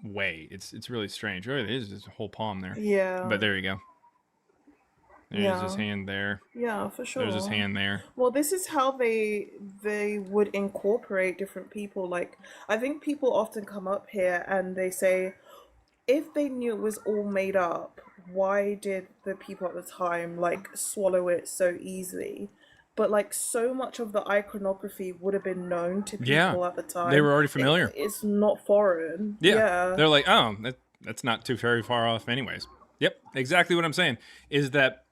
way. It's really strange. Oh, it is just a whole palm there. Yeah. But there you go. There's his hand there. Yeah, for sure. There's his hand there. Well, this is how they would incorporate different people. Like, I think people often come up here and they say, if they knew it was all made up, why did the people at the time like swallow it so easily? But like so much of the iconography would have been known to people at the time. They were already familiar. It's not foreign. Yeah. They're like, oh, that's not too very far off anyways. Yep, exactly what I'm saying is that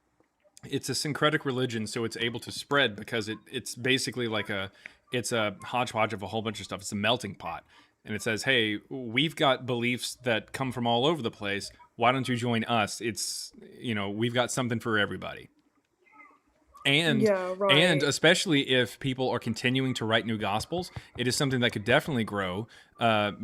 it's a syncretic religion, so it's able to spread because it's basically like it's a hodgepodge of a whole bunch of stuff. It's a melting pot. And it says, hey, we've got beliefs that come from all over the place. Why don't you join us? It's, we've got something for everybody. And and especially if people are continuing to write new gospels, it is something that could definitely grow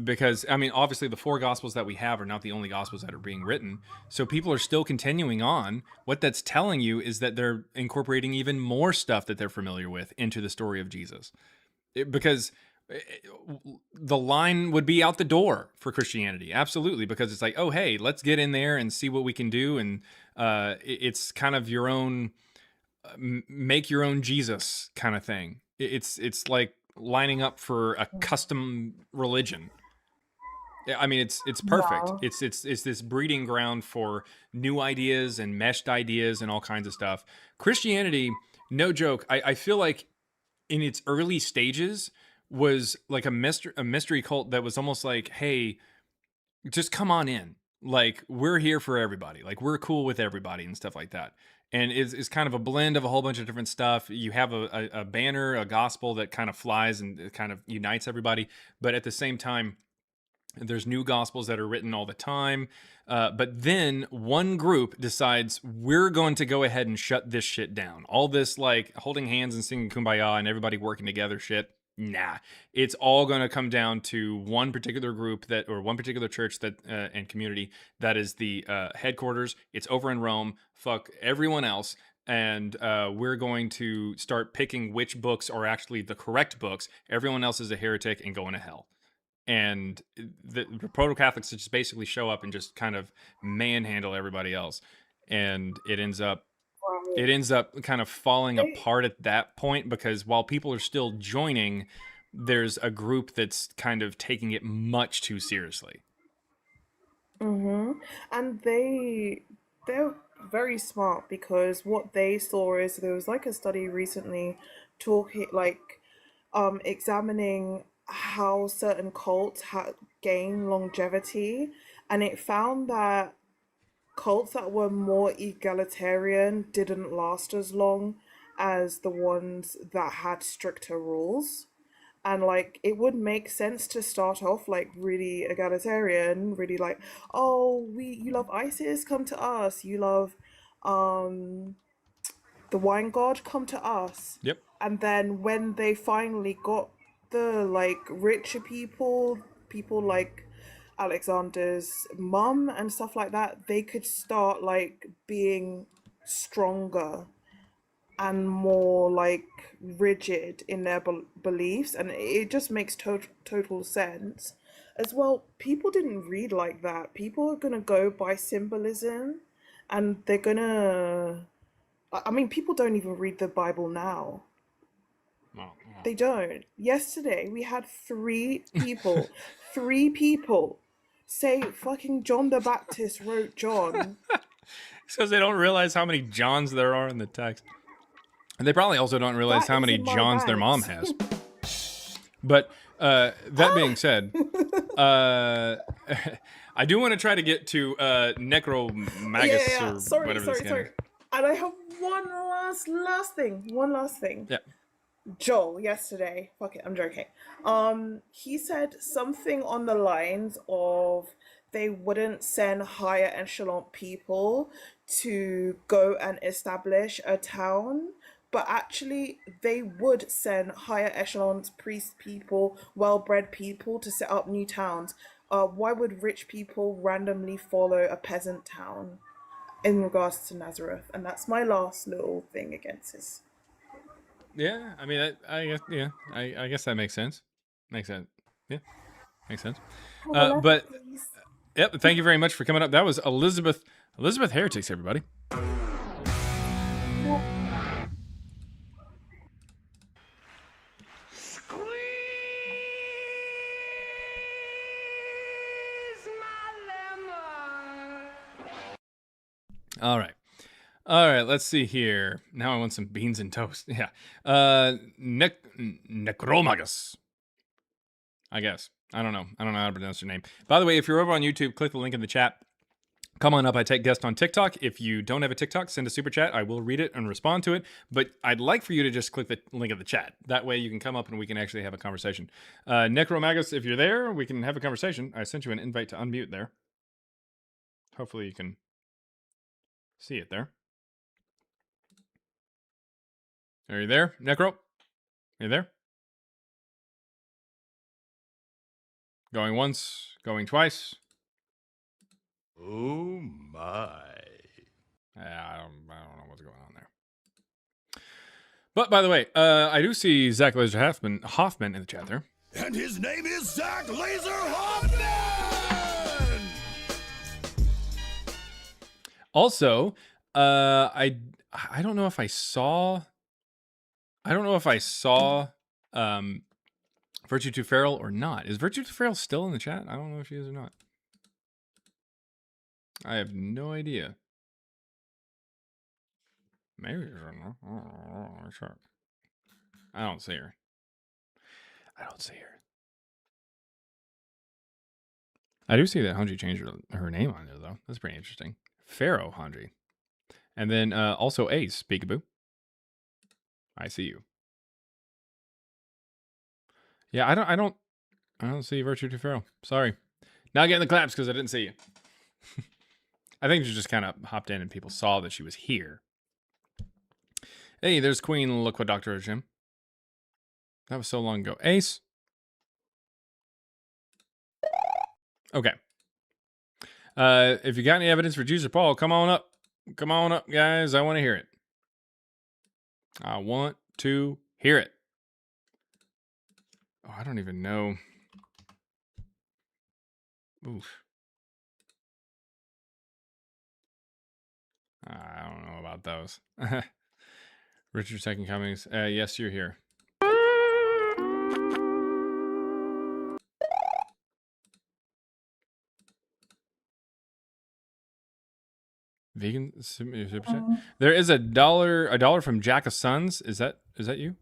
because, I mean, obviously the 4 gospels that we have are not the only gospels that are being written. So people are still continuing on. What that's telling you is that they're incorporating even more stuff that they're familiar with into the story of Jesus. Because the line would be out the door for Christianity. Absolutely. Because it's like, oh, hey, let's get in there and see what we can do. And it's kind of your own... make your own Jesus kind of thing. It's like lining up for a custom religion. I mean, it's perfect. Wow. It's this breeding ground for new ideas and meshed ideas and all kinds of stuff. Christianity, no joke. I feel like in its early stages was like a mystery cult that was almost like, hey, just come on in. Like, we're here for everybody. Like, we're cool with everybody and stuff like that. And it's kind of a blend of a whole bunch of different stuff. You have a banner, a gospel that kind of flies and it kind of unites everybody. But at the same time, there's new gospels that are written all the time. But then one group decides we're going to go ahead and shut this shit down. All this like holding hands and singing Kumbaya and everybody working together shit. Nah, it's all going to come down to one particular group or one particular church that and community that is the headquarters. It's over in Rome. Fuck everyone else. And we're going to start picking which books are actually the correct books. Everyone else is a heretic and going to hell. And the proto-Catholics just basically show up and just kind of manhandle everybody else. And it ends up kind of falling apart at that point because while people are still joining, there's a group that's kind of taking it much too seriously. And they're very smart because what they saw is there was like a study recently talking examining how certain cults gain longevity, and it found that cults that were more egalitarian didn't last as long as the ones that had stricter rules. And like it would make sense to start off like really egalitarian, really like, oh, you love ISIS, come to us. You love the wine god, come to us. Yep. And then when they finally got the like richer people, people like Alexander's mum and stuff like that, they could start like being stronger and more like rigid in their beliefs, and it just makes total sense. As well, people didn't read like that. People are gonna go by symbolism, and they're gonna. I mean, people don't even read the Bible now. They don't. Yesterday, we had three people say fucking John the Baptist wrote John. Because they don't realize how many Johns there are in the text. And they probably also don't realize That how is many in my Johns their mom bags. has. But that being said, I do want to try to get to Necromagus Yeah. or Sorry. whatever this guy is. And I have one last thing. Yeah. Joel yesterday, fuck it, I'm joking. He said something on the lines of they wouldn't send higher echelon people to go and establish a town, but actually they would send higher echelons, priest people, well-bred people to set up new towns. Why would rich people randomly follow a peasant town in regards to Nazareth? And that's my last little thing against this. Yeah, I mean, I guess, yeah, I guess that makes sense. Makes sense. Yeah, makes sense. But yep, thank you very much for coming up. That was Elizabeth Heretics, everybody. All right. Let's see here. Now I want some beans and toast. Yeah. Necromagus. I guess. I don't know how to pronounce your name. By the way, if you're over on YouTube, click the link in the chat. Come on up. I take guests on TikTok. If you don't have a TikTok, send a super chat. I will read it and respond to it. But I'd like for you to just click the link in the chat. That way you can come up and we can actually have a conversation. Necromagus, if you're there, we can have a conversation. I sent you an invite to unmute there. Hopefully you can see it there. Are you there, Necro? Are you there? Going once, going twice. Oh my. I don't know what's going on there. But by the way, I do see Zach Laser Hoffman in the chat there. And his name is Zach Laser Hoffman! Also, I don't know if I saw Virtue to Feral or not. Is Virtue to Feral still in the chat? I don't know if she is or not. I have no idea. Maybe she's in there. Sure. I don't see her. I do see that Hanji changed her name on there, though. That's pretty interesting. Pharaoh Hanji. And then also Ace, Peekaboo. I see you. Yeah, I don't see Virtue to Pharaoh. Sorry. Not getting the claps because I didn't see you. I think you just kind of hopped in and people saw that she was here. Hey, there's Queen Liquidoctor Jim. That was so long ago. Ace. Okay. If you got any evidence for Juicer Paul, come on up. Come on up, guys. I want to hear it. I want to hear it. Oh, I don't even know. Oof. I don't know about those. Richard Second Cummings. Yes, you're here. Vegan super chat. There is $1 from Jack of Sons. Is that you?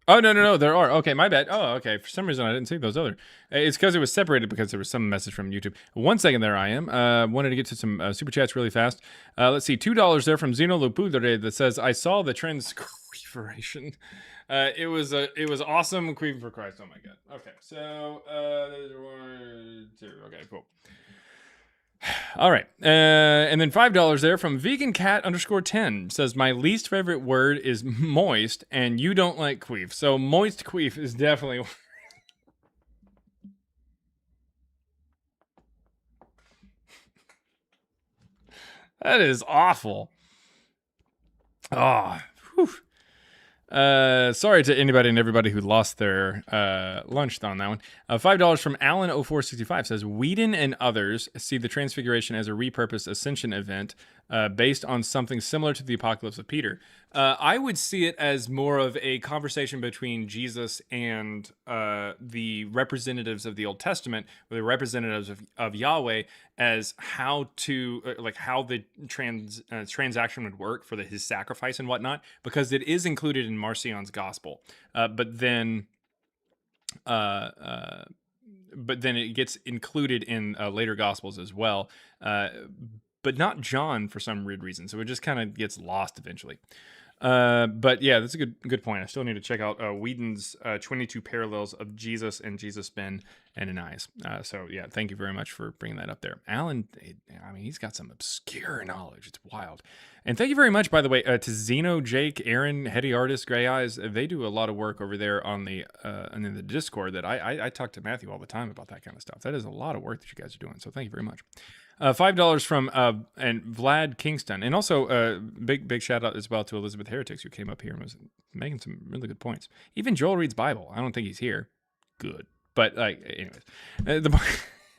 Oh, no, there are. Okay, my bad. Oh, okay. For some reason, I didn't see those other. It's because it was separated because there was some message from YouTube. 1 second there I am. Wanted to get to some super chats really fast. Let's see. $2 there from Zeno Lupudre that says, I saw the transqueeferation. It was awesome. Queefing for Christ. Oh, my God. Okay, so, there's 1, 2. Okay, cool. All right. And then $5 there from vegancat_10 says, my least favorite word is moist, and you don't like queef. So moist queef is definitely... That is awful. Ah, whew. Sorry to anybody and everybody who lost their lunch on that one. $5 from Alan0465 says, Whedon and others see the Transfiguration as a repurposed ascension event based on something similar to the Apocalypse of Peter. I would see it as more of a conversation between Jesus and the representatives of the Old Testament, or the representatives of Yahweh, as how to how the transaction would work for his sacrifice and whatnot, because it is included in Marcion's gospel, but then it gets included in later gospels as well, but not John for some weird reason. So it just kind of gets lost eventually. But yeah, that's a good point. I still need to check out Whedon's 22 parallels of Jesus and Jesus, Ben, and Ananias. So yeah, thank you very much for bringing that up there. Alan, I mean, he's got some obscure knowledge. It's wild. And thank you very much, by the way, to Zeno, Jake, Aaron, Heady Artist, Gray Eyes. They do a lot of work over there on the and in the Discord that I talk to Matthew all the time about that kind of stuff. That is a lot of work that you guys are doing. So thank you very much. $5 from and Vlad Kingston, and also big shout out as well to Elizabeth Heretics, who came up here and was making some really good points. Even Joel reads Bible. I don't think he's here. Good, but anyways,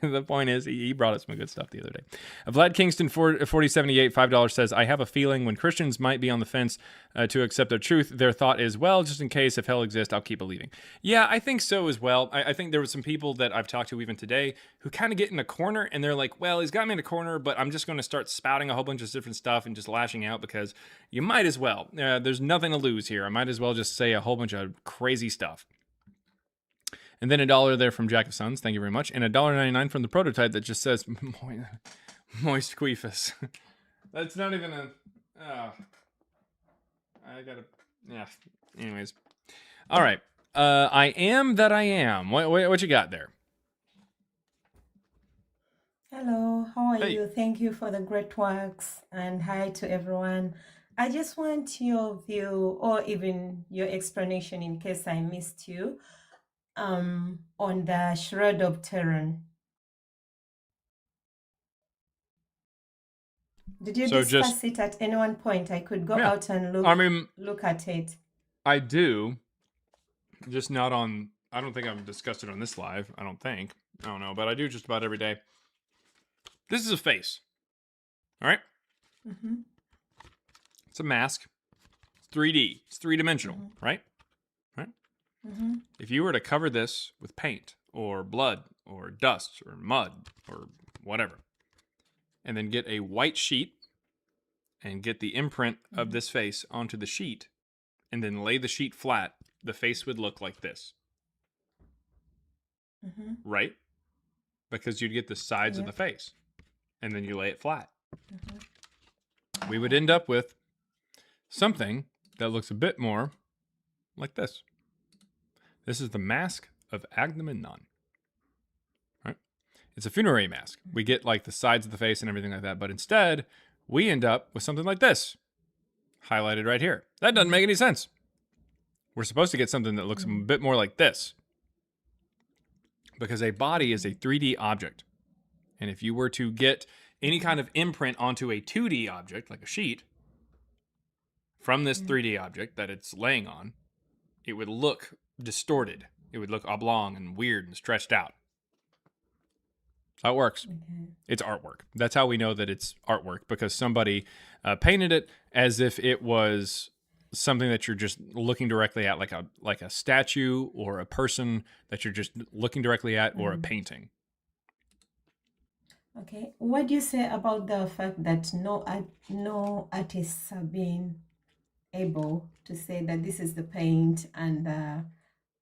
the point is he brought us some good stuff the other day. Vlad Kingston 4078 $5 says, I have a feeling when Christians might be on the fence to accept their truth, their thought is, well, just in case if hell exists, I'll keep believing. Yeah, I think so as well. I think there were some people that I've talked to even today who kind of get in a corner and they're like, well, he's got me in a corner, but I'm just going to start spouting a whole bunch of different stuff and just lashing out because you might as well. There's nothing to lose here. I might as well just say a whole bunch of crazy stuff. And then $1 there from Jack of Sons. Thank you very much. And $1.99 from the prototype that just says moist queefus. That's not even a... I gotta... Yeah. Anyways. All right. I am that I am. What you got there? Hello. How are you? Thank you for the great works. And hi to everyone. I just want your view or even your explanation in case I missed you. On the Shroud of Turin. Did you discuss it at any one point? I could go out and look at it. I do. Just not on... I don't think I've discussed it on this live. I don't think. I don't know. But I do just about every day. This is a face. All right? Mm-hmm. It's a mask. It's 3D. It's three-dimensional, right? Mm-hmm. If you were to cover this with paint or blood or dust or mud or whatever, and then get a white sheet and get the imprint of this face onto the sheet and then lay the sheet flat, the face would look like this. Mm-hmm. Right? Because you'd get the sides of the face and then you lay it flat. Mm-hmm. We would end up with something that looks a bit more like this. This is the mask of Agamemnon. Right? It's a funerary mask. We get like the sides of the face and everything like that, but instead, we end up with something like this, highlighted right here. That doesn't make any sense. We're supposed to get something that looks a bit more like this, because a body is a 3D object. And if you were to get any kind of imprint onto a 2D object, like a sheet, from this 3D object that it's laying on, it would look distorted. It would look oblong and weird and stretched out. That's how it works. It's artwork. That's how we know that it's artwork, because somebody painted it as if it was something that you're just looking directly at, like a statue or a person that you're just looking directly at, or a painting. Okay. What do you say about the fact that no artists have been able to say that this is the paint and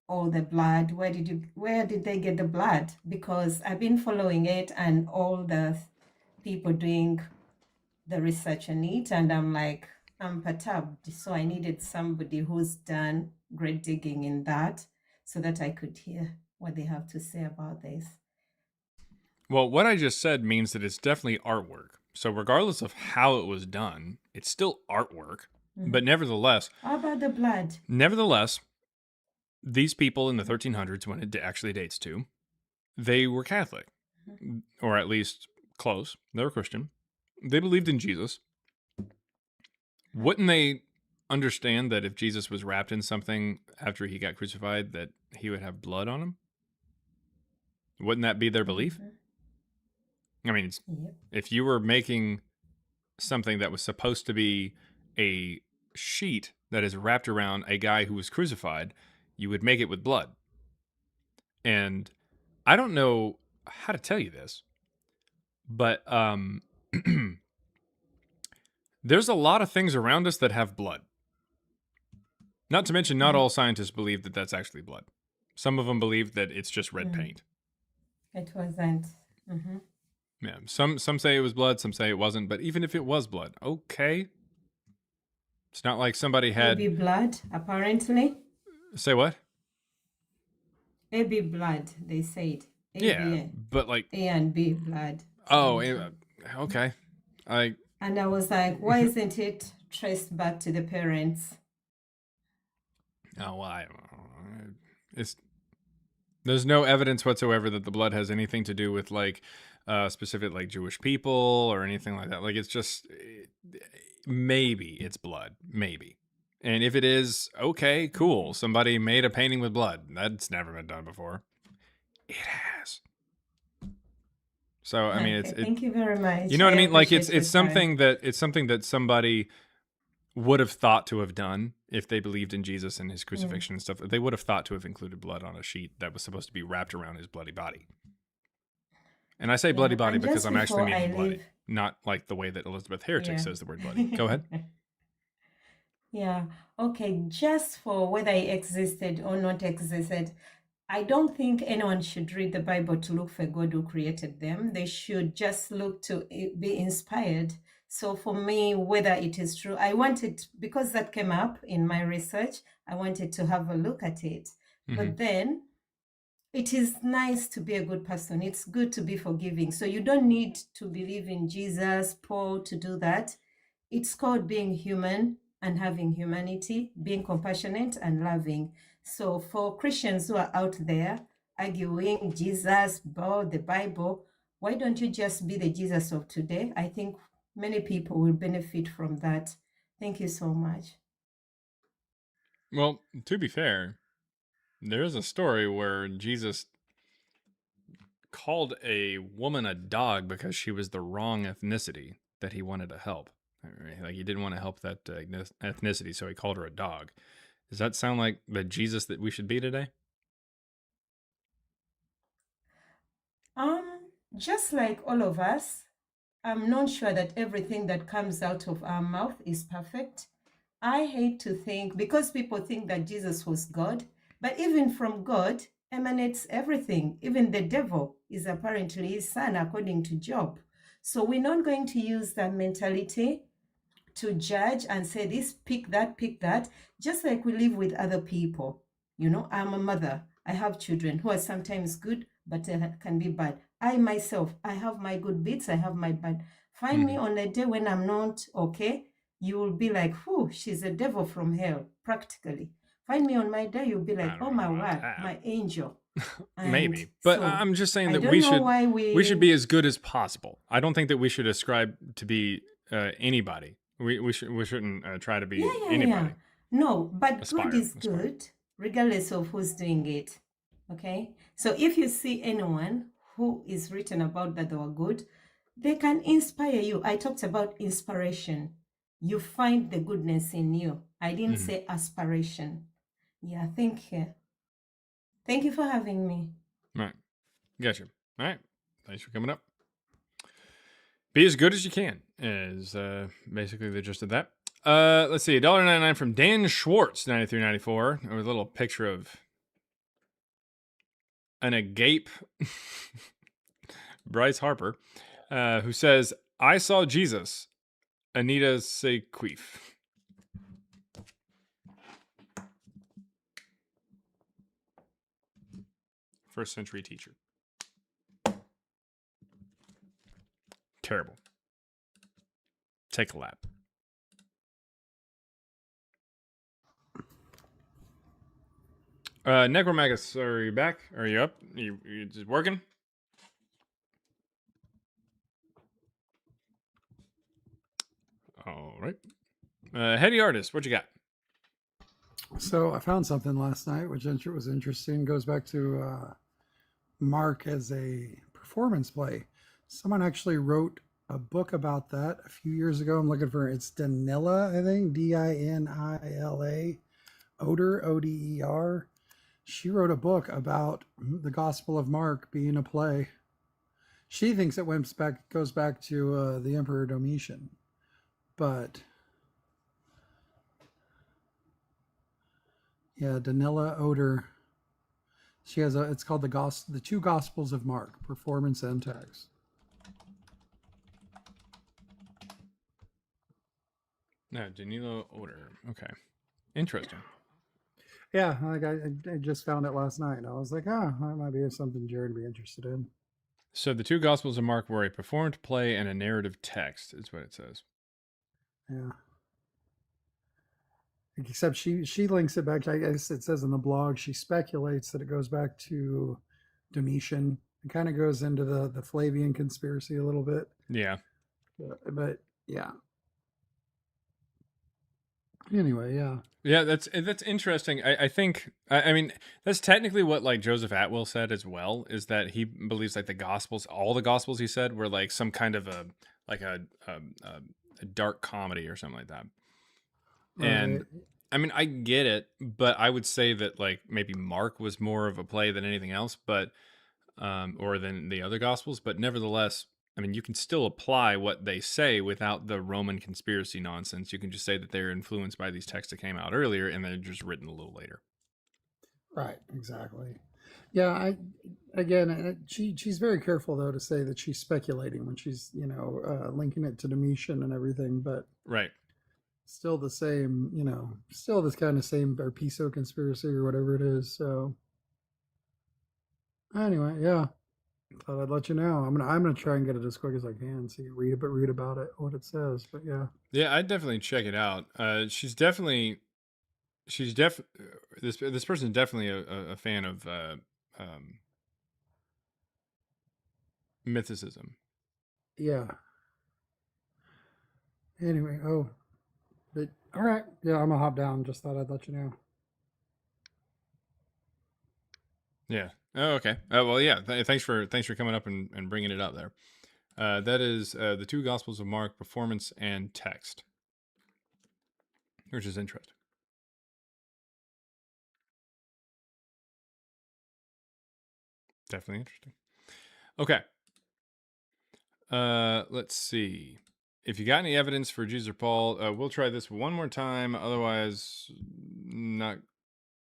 all the blood. Where did they get the blood? Because I've been following it and all the people doing the research on it, and I'm like, I'm perturbed. So I needed somebody who's done great digging in that so that I could hear what they have to say about this. Well, what I just said means that it's definitely artwork. So regardless of how it was done, it's still artwork. But nevertheless, How about the blood? Nevertheless, these people in the 1300s, when it actually dates to, they were Catholic, or at least close. They were Christian. They believed in Jesus. Wouldn't they understand that if Jesus was wrapped in something after he got crucified, that he would have blood on him? Wouldn't that be their belief? I mean, if you were making something that was supposed to be a sheet that is wrapped around a guy who was crucified, you would make it with blood. And I don't know how to tell you this, but there's a lot of things around us that have blood. Not to mention, not all scientists believe that that's actually blood. Some of them believe that it's just red paint. It wasn't. Yeah, some say it was blood, some say it wasn't. But even if it was blood, okay. It's not like somebody had Baby blood, apparently. Say what? Baby blood, they said. Yeah, but like A and B blood. Oh, okay. And I was like, why isn't it traced back to the parents? Oh, well, there's no evidence whatsoever that the blood has anything to do with like specific like Jewish people or anything like that. Like it's just maybe it's blood, maybe. And if it is, okay, cool. Somebody made a painting with blood. That's never been done before. It has. So I mean, thank you very much. You know what I mean? Like it's something that somebody would have thought to have done if they believed in Jesus and his crucifixion and stuff. They would have thought to have included blood on a sheet that was supposed to be wrapped around his bloody body. And I say bloody body because I'm actually meaning bloody, not like the way that Elizabeth Heretic says the word bloody. Go ahead. Yeah. Okay. Just for whether it existed or not existed, I don't think anyone should read the Bible to look for God who created them. They should just look to be inspired. So for me, whether it is true, I wanted, because that came up in my research, I wanted to have a look at it. But then it is nice to be a good person. It's good to be forgiving. So you don't need to believe in Jesus, Paul to do that. It's called being human and having humanity, being compassionate and loving. So for Christians who are out there arguing Jesus, God, the Bible, why don't you just be the Jesus of today? I think many people will benefit from that. Thank you so much. Well, to be fair, there is a story where Jesus called a woman a dog because she was the wrong ethnicity that he wanted to help. Like he didn't want to help that ethnicity, so he called her a dog. Does that sound like the Jesus that we should be today? Just like all of us, I'm not sure that everything that comes out of our mouth is perfect. I hate to think, because people think that Jesus was God, but even from God emanates everything. Even the devil is apparently his son, according to Job. So we're not going to use that mentality to judge and say this, pick that, just like we live with other people. You know, I'm a mother. I have children who are sometimes good, but can be bad. I myself, I have my good bits, I have my bad. Find me on a day when I'm not okay, you will be like, whew, she's a devil from hell, practically. Find me on my day, you'll be like, oh my word, my angel. Maybe, but so, I'm just saying that we should be as good as possible. I don't think that we should ascribe to be anybody. We shouldn't try to be anybody. Yeah. No, but good is good, regardless of who's doing it. Okay, so if you see anyone who is written about that they were good, they can inspire you. I talked about inspiration. You find the goodness in you. I didn't say aspiration. Yeah, thank you. Thank you for having me. All right. Gotcha. All right. Thanks for coming up. Be as good as you can is basically the gist of that. Let's see, $1.99 from Dan Schwartz, 93.94, with a little picture of an agape Bryce Harper, who says, "I saw Jesus." Anita Sequeef. First century teacher. Terrible. Take a lap. Necromagus, are you back? Are you up? You just working? All right. Heady Artist, what you got? So I found something last night, which was interesting. Goes back to Mark as a performance play. Someone actually wrote a book about that a few years ago. I'm looking for it's Danila, I think, Dinila, Oder, Oder. She wrote a book about the Gospel of Mark being a play. She thinks it goes back to the Emperor Domitian, but yeah, Danila Oder. She has it's called the Two Gospels of Mark, performance and text. No, Danilo Oder. Okay, interesting. Yeah, like I just found it last night, and I was like, that might be something Jared would be interested in. So the two Gospels of Mark were a performed play and a narrative text, is what it says. Yeah. Except she links it back to, I guess it says in the blog, she speculates that it goes back to Domitian. It kind of goes into the Flavian conspiracy a little bit. Yeah. But yeah. Anyway, yeah. Yeah, that's interesting. I think I mean that's technically what like Joseph Atwill said as well, is that he believes like the Gospels, all the Gospels he said were like some kind of a dark comedy or something like that. Right. And I mean I get it, but I would say that like maybe Mark was more of a play than anything else, but or than the other Gospels, but nevertheless, I mean, you can still apply what they say without the Roman conspiracy nonsense. You can just say that they're influenced by these texts that came out earlier and they're just written a little later. Right, exactly. Yeah, she's very careful though to say that she's speculating when she's linking it to Domitian and everything, but right, still the same, still this kind of same or Piso conspiracy or whatever it is. So anyway, yeah. Thought I'd let you know. I'm gonna try and get it as quick as I can. So you read about it, what it says. But yeah, I'd definitely check it out. This person is definitely a fan of mythicism. Yeah. Anyway, but all right. Yeah, I'm gonna hop down. Just thought I'd let you know. Yeah. Oh, okay. Well, yeah. Thanks for coming up and bringing it up there. That is the two Gospels of Mark, performance and text, which is interesting. Definitely interesting. Okay. Let's see. If you got any evidence for Jesus or Paul, we'll try this one more time. Otherwise, I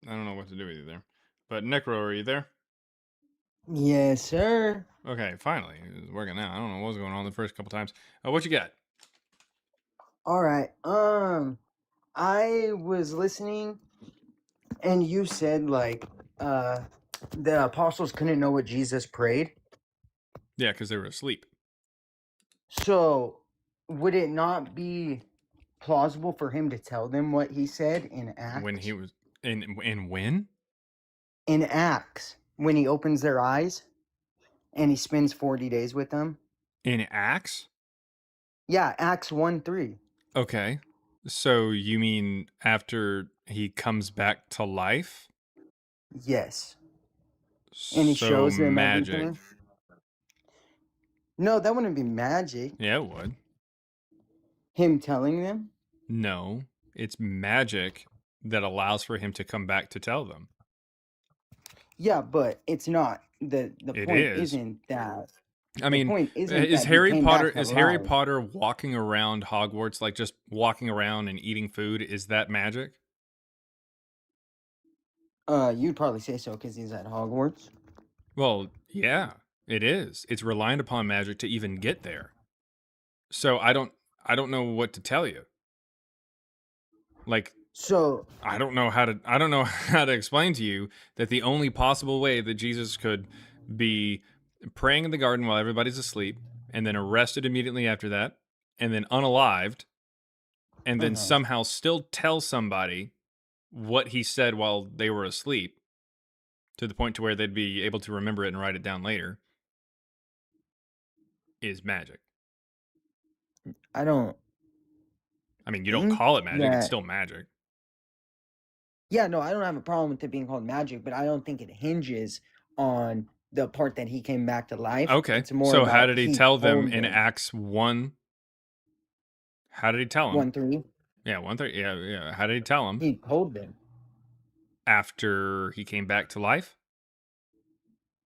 don't know what to do with you there. But Necro, are you there? Yes, sir. Okay, finally. It's working out. I don't know what was going on the first couple times. What you got? All right. I was listening and you said like the apostles couldn't know what Jesus prayed. Yeah, because they were asleep. So would it not be plausible for him to tell them what he said in Acts? When he was in when? In Acts, when he opens their eyes and he spends 40 days with them. In Acts? Yeah, Acts 1:3. Okay. So you mean after he comes back to life? Yes. And he shows them magic. everything. No, that wouldn't be magic. Yeah, it would. Him telling them? No, it's magic that allows for him to come back to tell them. Yeah, but it's not. The point isn't that. I mean, point isn't is that he Harry came Potter back to life. walking around Hogwarts, like just walking around and eating food? Is that magic? You'd probably say so because he's at Hogwarts. Well, yeah, it is. It's reliant upon magic to even get there. So I don't know what to tell you. Like, So I don't know how to explain to you that the only possible way that Jesus could be praying in the garden while everybody's asleep and then arrested immediately after that and then unalived and then somehow still tell somebody what he said while they were asleep to the point to where they'd be able to remember it and write it down later is magic. I don't. I mean, you don't call it magic, it's still magic. Yeah, no, I don't have a problem with it being called magic, but I don't think it hinges on the part that he came back to life. Okay. It's more So about how did he tell them told in Acts 1? How did he tell them? 1:3. Yeah, 1:3. Yeah. How did he tell them? He told them. After he came back to life?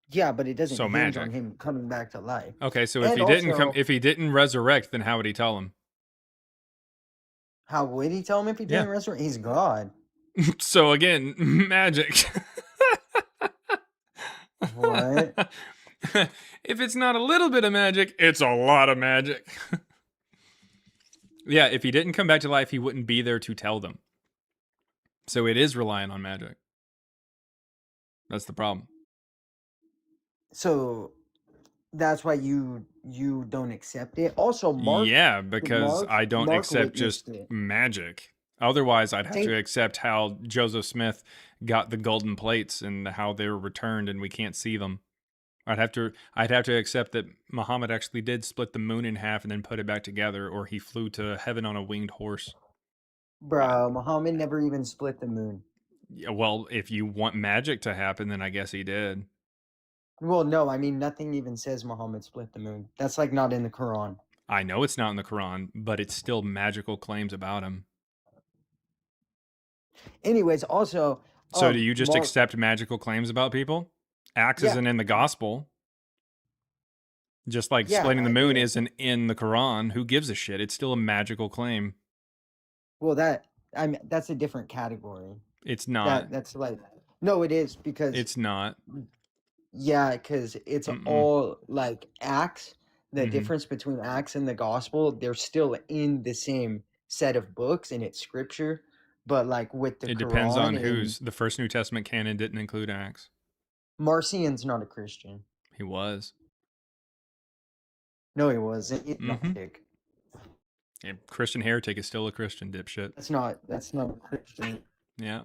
Yeah, but it doesn't So hinge on magic. him coming back to life. Okay, so And if he didn't resurrect, then how would he tell them? How would he tell him if he Yeah. didn't resurrect? He's God. So again, magic. What? If it's not a little bit of magic, it's a lot of magic. Yeah, if he didn't come back to life, he wouldn't be there to tell them. So it is reliant on magic. That's the problem. So that's why you don't accept it. Also, Mark. Yeah, because I don't Mark accept just witnessed it. magic. Otherwise, I'd have Same- to accept how Joseph Smith got the golden plates and how they were returned and we can't see them. I'd have to accept that Muhammad actually did split the moon in half and then put it back together, or he flew to heaven on a winged horse. Bro, Muhammad never even split the moon. Yeah, well, if you want magic to happen, then I guess he did. Well, no, I mean nothing even says Muhammad split the moon. That's like not in the Quran. I know it's not in the Quran, but it's still magical claims about him. Anyways, also. So do you just Mark, accept magical claims about people? Acts Yeah. isn't in the gospel. Just like Yeah, splitting the I moon do. isn't in the Quran. Who gives a shit? It's still a magical claim. Well, that's a different category. It's not. That's like no, it is because It's not. yeah, because it's all like Acts. The Mhm. difference between Acts and the Gospel, they're still in the same set of books and it's scripture, but like with the It Quran depends on and who's. The first New Testament canon didn't include Acts. Marcion's not a Christian. He was. No, he wasn't. He's Mhm. Gnostic. A Christian heretic is still a Christian, dipshit. That's not a Christian. Yeah,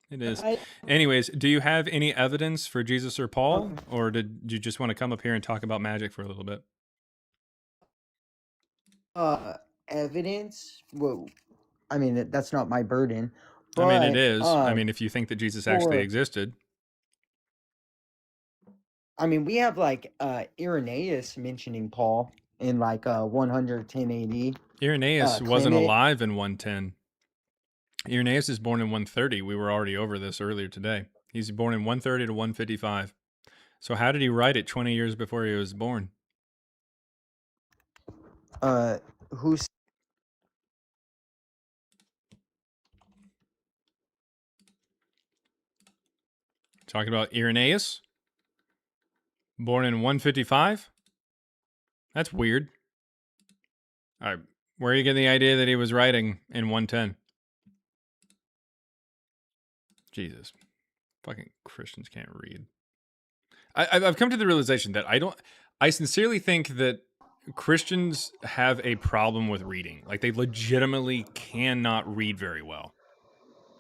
it is. I- Anyways, do you have any evidence for Jesus or Paul? Or did you just want to come up here and talk about magic for a little bit? Evidence? Well, I mean that's not my burden. I mean, it but, is. I mean, if you think that Jesus actually for- existed. I mean, we have like Irenaeus mentioning Paul in like 110 AD. Irenaeus wasn't Clement- alive in 110. Irenaeus is born in 130. We were already over this earlier today. He's born in 130 to 155. So how did he write it 20 years before he was born? Who's Talking about Irenaeus? Born in 155? That's weird. All right. Where are you getting the idea that he was writing in 110? Jesus. Fucking Christians can't read. I've come to the realization that I sincerely think that Christians have a problem with reading. Like, they legitimately cannot read very well.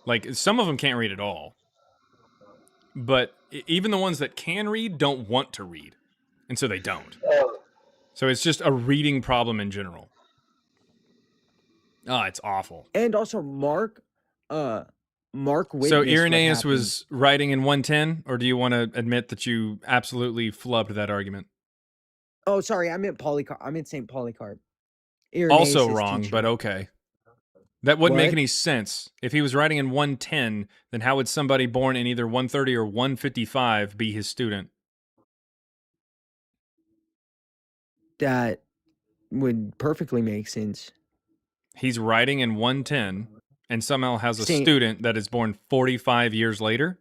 Like, some of them can't read at all. But even the ones that can read don't want to read. And so they don't. So it's just a reading problem in general. Oh, it's awful. and also Mark witnessed So what Irenaeus happened. was writing in 110, or do you want to admit that you absolutely flubbed that argument? Oh, sorry, I meant Polycarp. I meant Saint Polycarp. Irenaeus Also is wrong, teaching- but okay. That wouldn't make What? any sense. If he was writing in 110, then how would somebody born in either 130 or 155 be his student? That would perfectly make sense. He's writing in 110 and somehow has a Saint- student that is born 45 years later.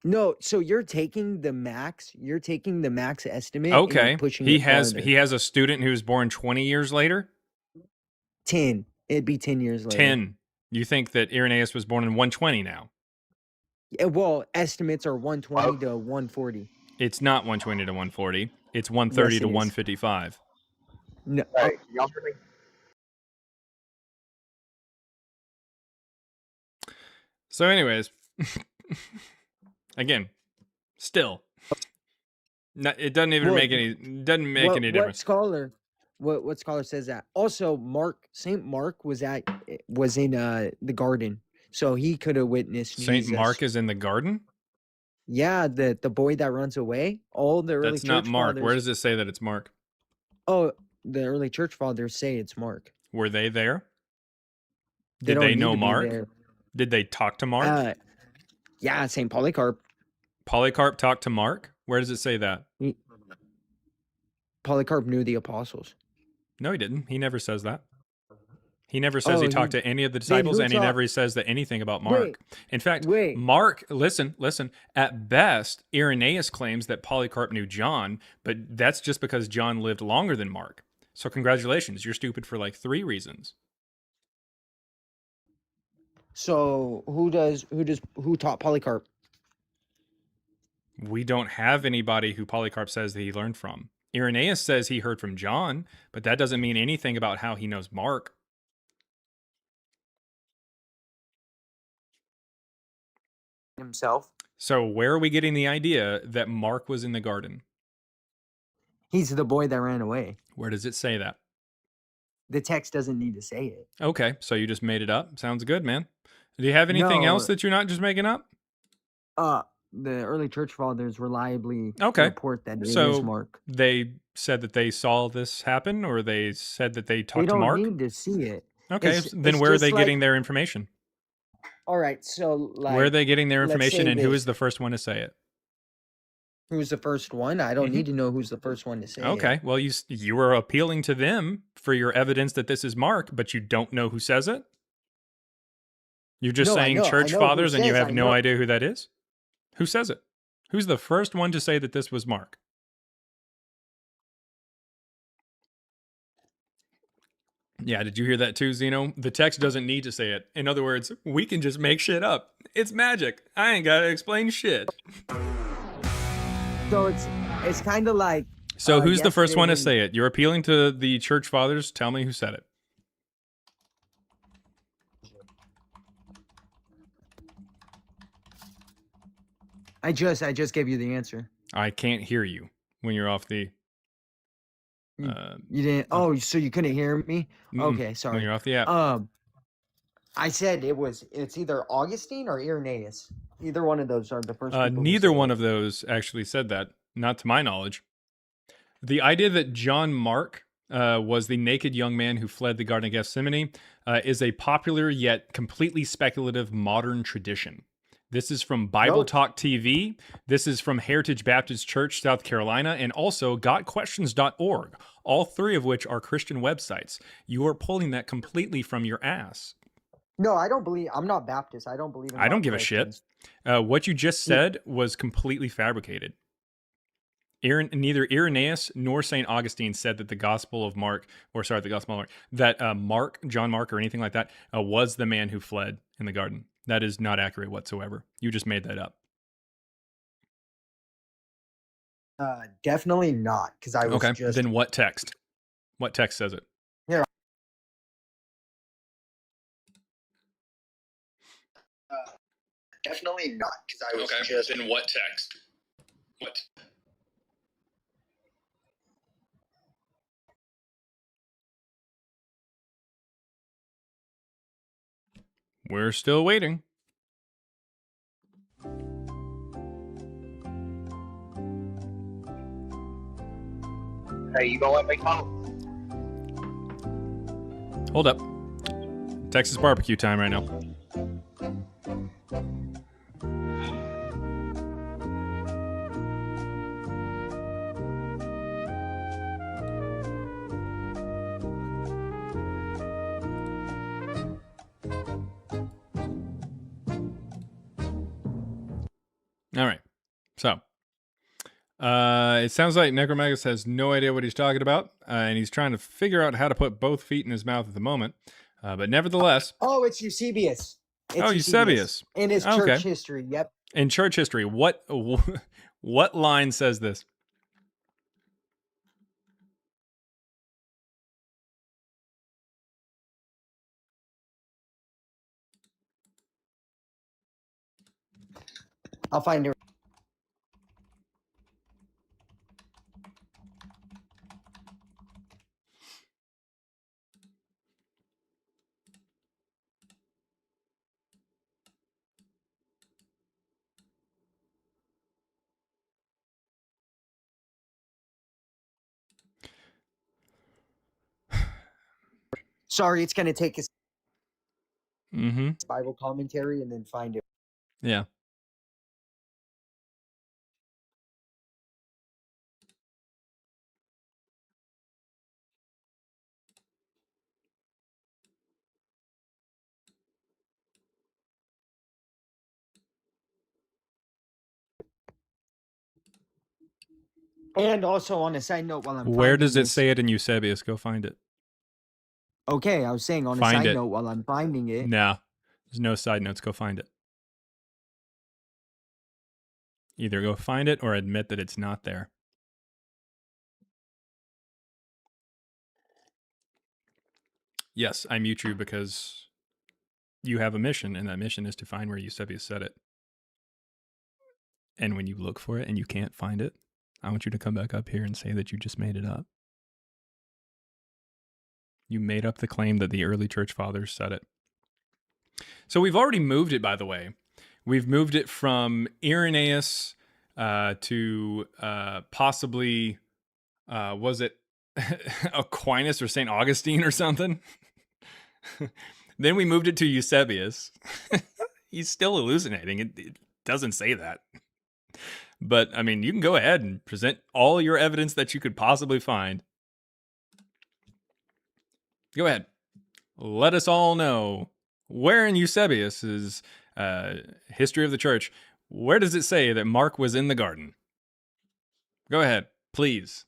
No, so you're taking the max. You're taking the max estimate. And Okay. you're pushing He it has farther. he has a student who's born 20 years later? 10. It'd be 10 years later. 10. You think that Irenaeus was born in 120 now? Yeah, well, estimates are 120 to 140. It's not 120 to 140. It's 130 Yes, to it is. 155. No. Hey, y'all hear me? So anyways, again, still it doesn't even make any What difference. scholar? What scholar says that? Also, Saint Mark was in the garden, so he could have witnessed Saint Jesus. Mark is in the garden? Yeah, the boy that runs away. All the early That's church not Mark. fathers. Where does it say that it's Mark? Oh, the early church fathers say it's Mark. Were they there? They Did don't they need know to be Mark? there. Did they talk to Mark? Yeah, Saint Polycarp. Polycarp talked to Mark? Where does it say that? Polycarp knew the apostles. No, he didn't. He never says that. He never says Oh, he talked to any of the disciples, who and he taught- never says that anything about Mark. Wait, In fact, wait. Mark, listen, at best, Irenaeus claims that Polycarp knew John, but that's just because John lived longer than Mark. So congratulations, you're stupid for like 3 reasons. So who taught Polycarp? We don't have anybody who Polycarp says that he learned from. Irenaeus says he heard from John, but that doesn't mean anything about how he knows Mark. Himself. So where are we getting the idea that Mark was in the garden? He's the boy that ran away. Where does it say that? The text doesn't need to say it. Okay, so you just made it up. Sounds good, man. Do you have anything No. else that you're not just making up? The early church fathers reliably Okay. report that it is So Mark. they said that they saw this happen, or they said that they They talked to don't Mark? need to see it. Okay, It's- then it's where are just they getting like- their information? All right, so like Where are they getting their let's information, say and who this. is the first one to say it? Who's the first one? I don't need to know who's the first one to say it. Okay, well, you are appealing to them for your evidence that this is Mark, but you don't know who says it? You're just No, I saying know church who fathers and you says, have I no know. idea who that is? Who says it? Who's the first one to say that this was Mark? Yeah, did you hear that too, Zeno? The text doesn't need to say it. In other words, we can just make shit up. It's magic. I ain't gotta explain shit. So it's kind of like So who's the first one to yesterday- say it? You're appealing to the church fathers. Tell me who said it. I just gave you the answer. I can't hear you when you're off the... You didn't. Oh, so you couldn't hear me? Okay, sorry. When you're off the app. I said it's either Augustine or Irenaeus. Either one of those are the first. people to Neither say one it. of those actually said that, not to my knowledge. The idea that John Mark was the naked young man who fled the Garden of Gethsemane is a popular yet completely speculative modern tradition. This is from Bible No. Talk TV. This is from Heritage Baptist Church, South Carolina, and also gotquestions.org, all 3 of which are Christian websites. You are pulling that completely from your ass. No, I don't believe. I'm not Baptist. I don't believe in. I don't God give a shit. Christians. What you just said was completely fabricated. Neither Irenaeus nor St. Augustine said that the Gospel of Mark, that John Mark or anything like that, was the man who fled in the garden. That is not accurate whatsoever. You just made that up. Definitely not, because I was Okay, just. then what text? What text says it? Here. Definitely not, because I was just. then what text? What? We're still waiting. Hey, you gonna let me talk? Hold up. Texas barbecue time right now. It sounds like Necromagus has no idea what he's talking about, and he's trying to figure out how to put both feet in his mouth at the moment. But nevertheless... Oh, it's Eusebius. Oh, Eusebius. In his church history, yep. In church history, what line says this? I'll find it. Sorry, it's going to take us Bible commentary and then find it. Yeah. And also on a side note, while I'm Where does it this, say it in Eusebius? Go find it. Okay, I was saying on a side note while I'm finding it. No, there's no side notes. Go find it. Either go find it or admit that it's not there. Yes, I mute you because you have a mission, and that mission is to find where Eusebius said it. And when you look for it and you can't find it, I want you to come back up here and say that you just made it up. You made up the claim that the early church fathers said it. So we've already moved it, by the way. We've moved it from Irenaeus to possibly, was it Aquinas or St. Augustine or something? Then we moved it to Eusebius. He's still hallucinating. It doesn't say that. But, I mean, you can go ahead and present all your evidence that you could possibly find. Go ahead. Let us all know where in Eusebius's history of the church, where does it say that Mark was in the garden? Go ahead, please.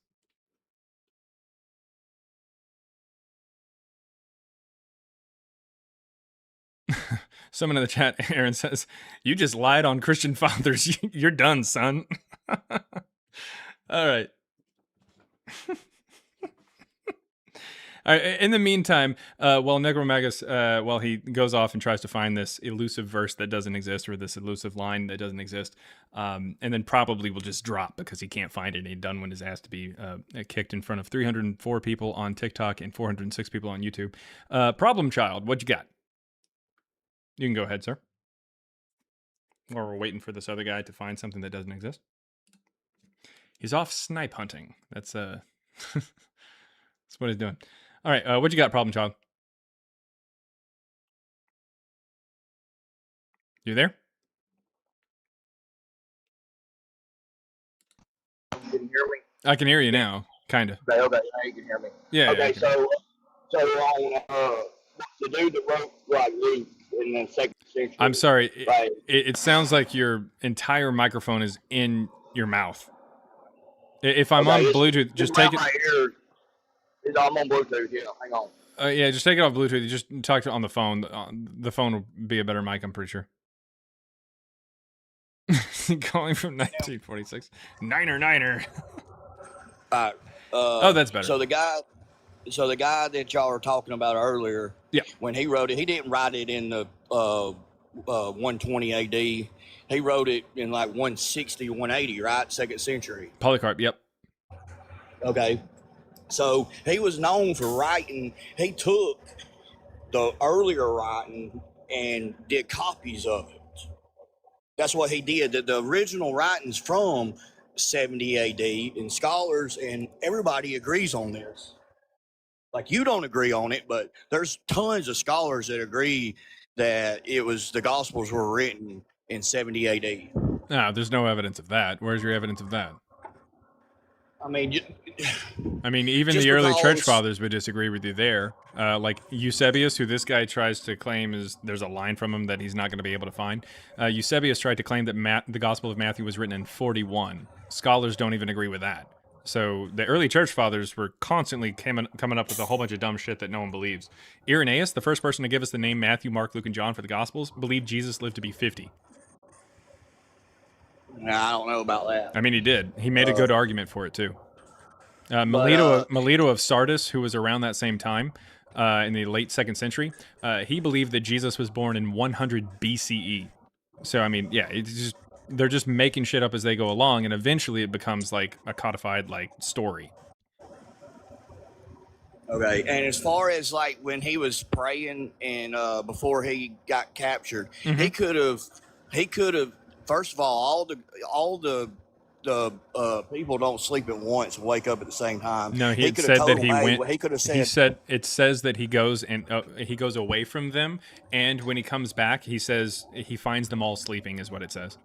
Someone in the chat, Aaron says, you just lied on Christian fathers. You're done, son. All right. All right. In the meantime, while Necromagus, while he goes off and tries to find this elusive verse that doesn't exist or this elusive line that doesn't exist, and then probably will just drop because he can't find it and he's done when his ass to be kicked in front of 304 people on TikTok and 406 people on YouTube. Problem Child, what you got? You can go ahead, sir. Or we're waiting for this other guy to find something that doesn't exist. He's off snipe hunting. That's that's what he's doing. All right, what you got, Problem Child? You there? Can you hear me? I can hear you now, kind of. Okay, now you can hear me. Yeah. Okay, yeah, so on the dude that wrote like Luke in the 2nd century. I'm sorry. Right. It sounds like your entire microphone is in your mouth. If I'm on Bluetooth, just take it. My ear. I'm on Bluetooth. Yeah, hang on. Yeah, just take it off Bluetooth. You just talk to it on the phone. The phone will be a better mic, I'm pretty sure. Calling from 1946. Niner. Oh, that's better. So the guy that y'all were talking about earlier, when he wrote it, he didn't write it in the 120 AD. He wrote it in like 160, 180, right? 2nd century. Polycarp, yep. Okay. So he was known for writing. He took the earlier writing and did copies of it. That's what he did. The original writings from 70 AD, and scholars and everybody agrees on this. Like, you don't agree on it, but there's tons of scholars that agree that the Gospels were written in 70 AD. No, there's no evidence of that. Where's your evidence of that? I mean, even just the early church because- fathers would disagree with you there. Like Eusebius, who this guy tries to claim is there's a line from him that he's not going to be able to find. Eusebius tried to claim that the Gospel of Matthew was written in 41. Scholars don't even agree with that. So the early church fathers were constantly coming up with a whole bunch of dumb shit that no one believes. Irenaeus, the first person to give us the name Matthew, Mark, Luke, and John for the Gospels, believed Jesus lived to be 50. I don't know about that. I mean, he did. He made a good argument for it, too. Melito of Sardis, who was around that same time in the late 2nd century, he believed that Jesus was born in 100 BCE. So, I mean, yeah, they're just making shit up as they go along, and eventually it becomes like a codified story. Okay, and as far as like when he was praying and before he got captured, he could have. First of all the people don't sleep at once and wake up at the same time. No, he could said have that told he them, hey, went. He could have said. He said it says that he goes away from them, and when he comes back, he says he finds them all sleeping. Is what it says.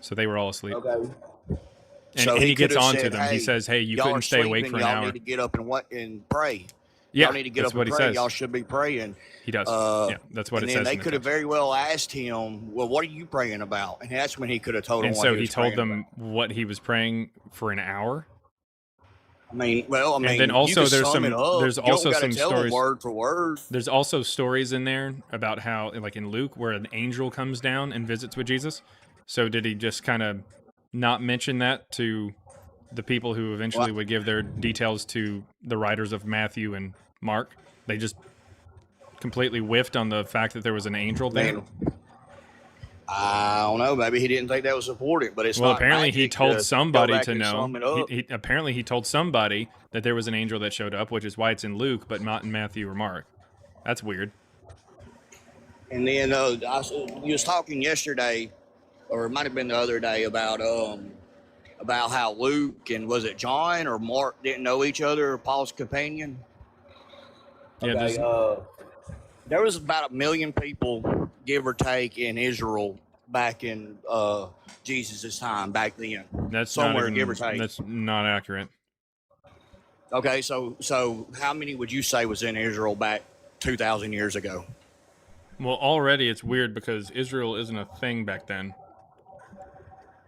So they were all asleep. Okay. And, So and he gets could have on to said, them. He says, "Hey, you y'all couldn't are stay awake sleeping, for an y'all hour." need to get up and pray. Yeah, y'all need to get that's up what and he pray. says. Y'all should be praying. He does. Yeah, that's what and it then says. they in the could have text. very well asked him, "Well, what are you praying about?" And that's when he could have told them. And what so he he was told praying them what he was praying for an hour. I mean, and then also you could there's sum it up. there's You also don't gotta some tell them stories word for word. There's also stories in there about how, like in Luke, where an angel comes down and visits with Jesus. So did he just kind of not mention that to the people who eventually would give their details to the writers of Matthew and Mark? They just completely whiffed on the fact that there was an angel there. Man, I don't know. Maybe he didn't think that was important, but it's Well, not apparently he magic told to somebody go back to and know. sum it up. Apparently he told somebody that there was an angel that showed up, which is why it's in Luke, but not in Matthew or Mark. That's weird. And then you was talking yesterday, or it might have been the other day, about how Luke and was it John or Mark didn't know each other, Paul's companion. Yeah, Okay, there was about 1 million people, give or take, in Israel back in Jesus' time, back then. That's somewhere, not even, give or take. That's not accurate. Okay, so how many would you say was in Israel back 2,000 years ago? Well, already it's weird because Israel isn't a thing back then.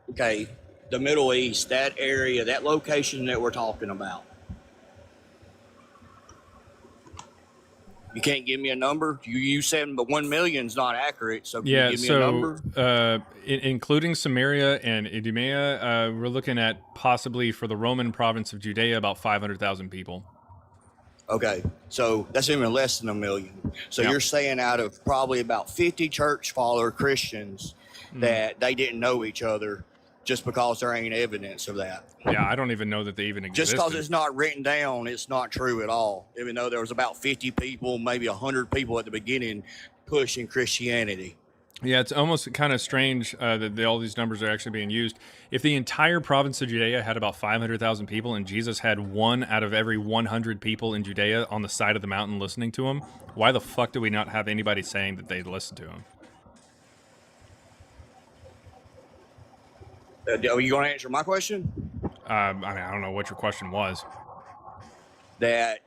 Okay, the Middle East, that area, that location that we're talking about. You can't give me a number? You said, but 1 million's not accurate, so can you give me a number? Including Samaria and Idumea, we're looking at possibly for the Roman province of Judea about 500,000 people. Okay, so that's even less than 1 million. So you're saying out of probably about 50 church follower Christians that they didn't know each other just because there ain't evidence of that. Yeah, I don't even know that they even existed. Just because it's not written down, it's not true at all. Even though there was about 50 people, maybe 100 people at the beginning pushing Christianity. Yeah, it's almost kind of strange that all these numbers are actually being used. If the entire province of Judea had about 500,000 people and Jesus had 1 out of every 100 people in Judea on the side of the mountain listening to him, why the fuck do we not have anybody saying that they listened to him? Are you going to answer my question? I mean, I don't know what your question was. That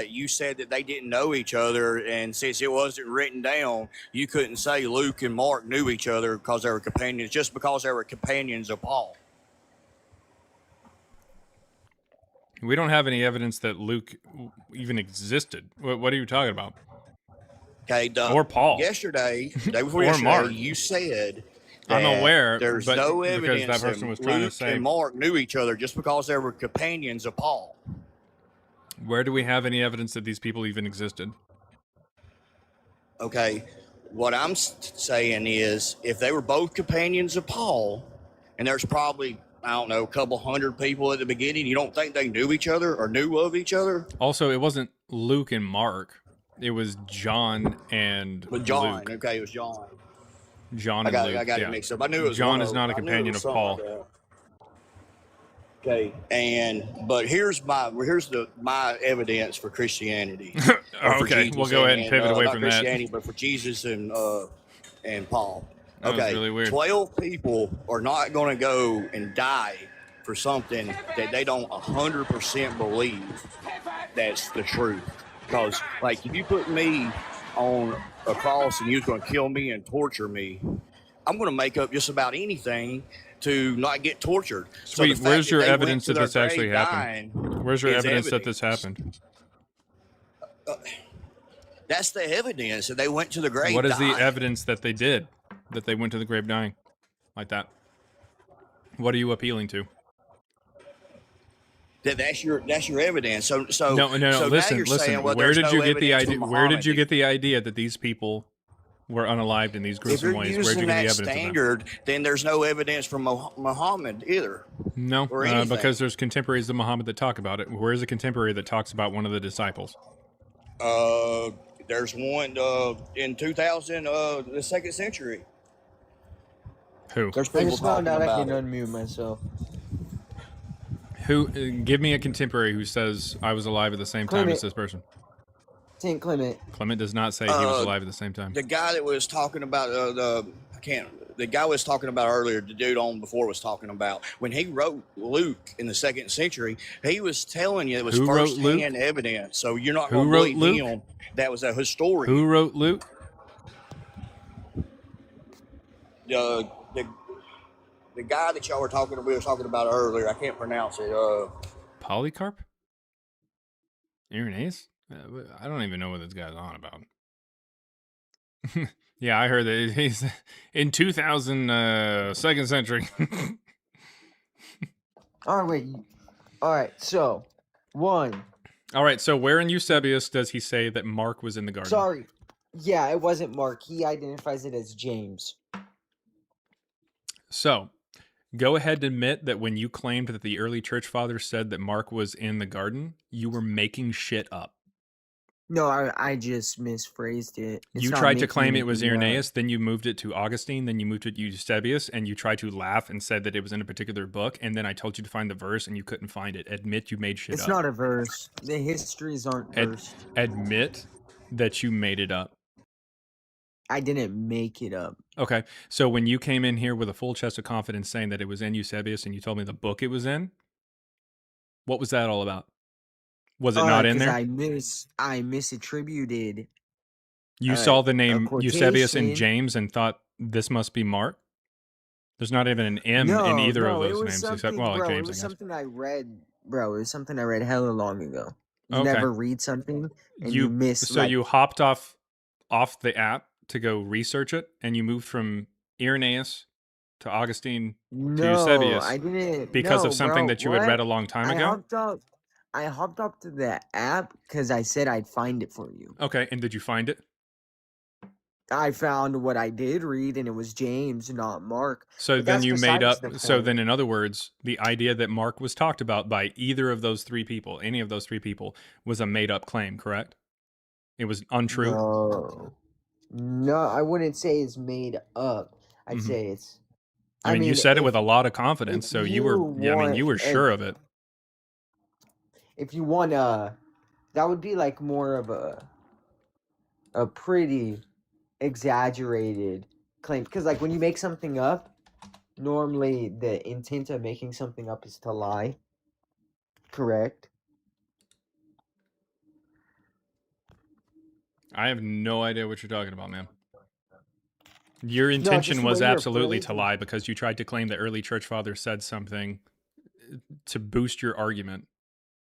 you said that they didn't know each other, and since it wasn't written down, you couldn't say Luke and Mark knew each other because they were companions, just because they were companions of Paul. We don't have any evidence that Luke even existed. What are you talking about? Okay, or Paul. Yesterday, the day before or yesterday, Mark. You said I'm aware. There's but no because evidence that person was trying Luke to say. and Mark knew each other just because they were companions of Paul. Where do we have any evidence that these people even existed? Okay, what I'm saying is, if they were both companions of Paul, and there's probably, I don't know, a couple hundred people at the beginning, you don't think they knew each other or knew of each other? Also, it wasn't Luke and Mark. It was John and John. Luke. Okay, it was John. John and Luke. I got yeah. it mixed up. I knew it was John one is not a I knew it companion was of something Paul. like that. Okay, but here's my evidence for Christianity. Okay, we'll go ahead and pivot away not from Christianity, that. but for Jesus and Paul. That was really weird. 12 people are not going to go and die for something that they don't 100% believe that's the truth. Because, like, if you put me on a cross and you're going to kill me and torture me, I'm going to make up just about anything to not get tortured. Sweet. So Where's your evidence that this actually happened? Where's your evidence that this happened? That's the evidence that they went to the grave. What is the dying. evidence that they did? That they went to the grave dying like that? What are you appealing to? That's your evidence. So no. So Listen, now you're listen. saying, well, Where there's did you no get the evidence idea? from Where did Muhammad. you get the idea that these people were unalived in these If gruesome you're ways? Where'd you using get the that evidence standard, then there's no evidence from Muhammad either. of that? No, or anything. because there's contemporaries of Muhammad that talk about it. Where's a contemporary that talks about one of the disciples? There's one in 2000, the 2nd century. Who? There's I people just found talking out I about can it. unmute myself. Who? Give me a contemporary who says I was alive at the same time Clement. as this person. Saint Clement. Clement does not say he was alive at the same time. The guy that was talking about the guy was talking about earlier, the dude on before was talking about when he wrote Luke in the 2nd century, he was telling you it was Who wrote Luke? first-hand evidence. So you're not Who going to wrote believe Luke? him. That was a historian. Who wrote Luke? The guy that y'all were talking about earlier, I can't pronounce it. Polycarp? Irenaeus? I don't even know what this guy's on about. Yeah, I heard that he's in 2000, 2nd century. All right, wait. All right, so one. All right, so where in Eusebius does he say that Mark was in the garden? Sorry. Yeah, it wasn't Mark. He identifies it as James. So, go ahead and admit that when you claimed that the early church fathers said that Mark was in the garden, you were making shit up. No, I just misphrased it. It's You not tried to making claim it was anything up. Irenaeus, then you moved it to Augustine, then you moved it to Eusebius, and you tried to laugh and said that it was in a particular book, and then I told you to find the verse and you couldn't find it. Admit you made shit It's up. not a verse. The histories aren't versed. Admit that you made it up. I didn't make it up. Okay, so when you came in here with a full chest of confidence saying that it was in Eusebius and you told me the book it was in, what was that all about? Was it not in there? I misattributed. You saw the name Eusebius and quotation. James and thought this must be Mark? There's not even an M in either of those names except, well, bro, James, it was I guess. something I read, bro. It was something I read hella long ago. You Okay. never read something and you miss. So you hopped off the app to go research it, and you moved from Irenaeus to Augustine to Eusebius I didn't because no, of something bro, that you had what? read a long time ago? I hopped up to the app because I said I'd find it for you. Okay, and did you find it? I found what I did read, and it was James, not Mark. So But then that's you made besides up. the So point. then, in other words, the idea that Mark was talked about by either of those three people, any of those three people, was a made up claim, correct? It was untrue. No, I wouldn't say it's made up. I'd Mhm. say it's. I mean, you said it if- with a lot of confidence, if so you were. Yeah, I mean, you were sure of it. If you want that would be like more of a pretty exaggerated claim, because like when you make something up, normally the intent of making something up is to lie. Correct? I have no idea what you're talking about, man. Your just intention the was way you're absolutely to phrasing- lie because you tried to claim the early church fathers said something to boost your argument.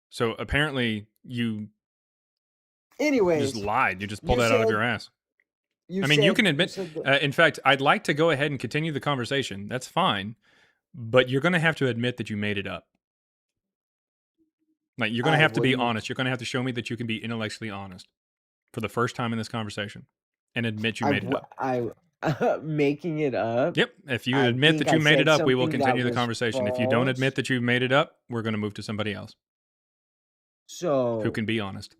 So apparently you Anyways, just lied. You just pulled you that out of said- your ass. you I mean, you said- can you admit. said that- In fact, I'd like to go ahead and continue the conversation. That's fine, but you're going to have to admit that you made it up. Like you're going to have to be honest. You're going to have to show me that you can be intellectually honest for the first time in this conversation, and admit you made it up. Making it up. Yep. If you I admit think that you I made it said up, we will something that continue the was conversation. If you don't false. admit that you made it up, we're going to move to somebody else So who can be honest.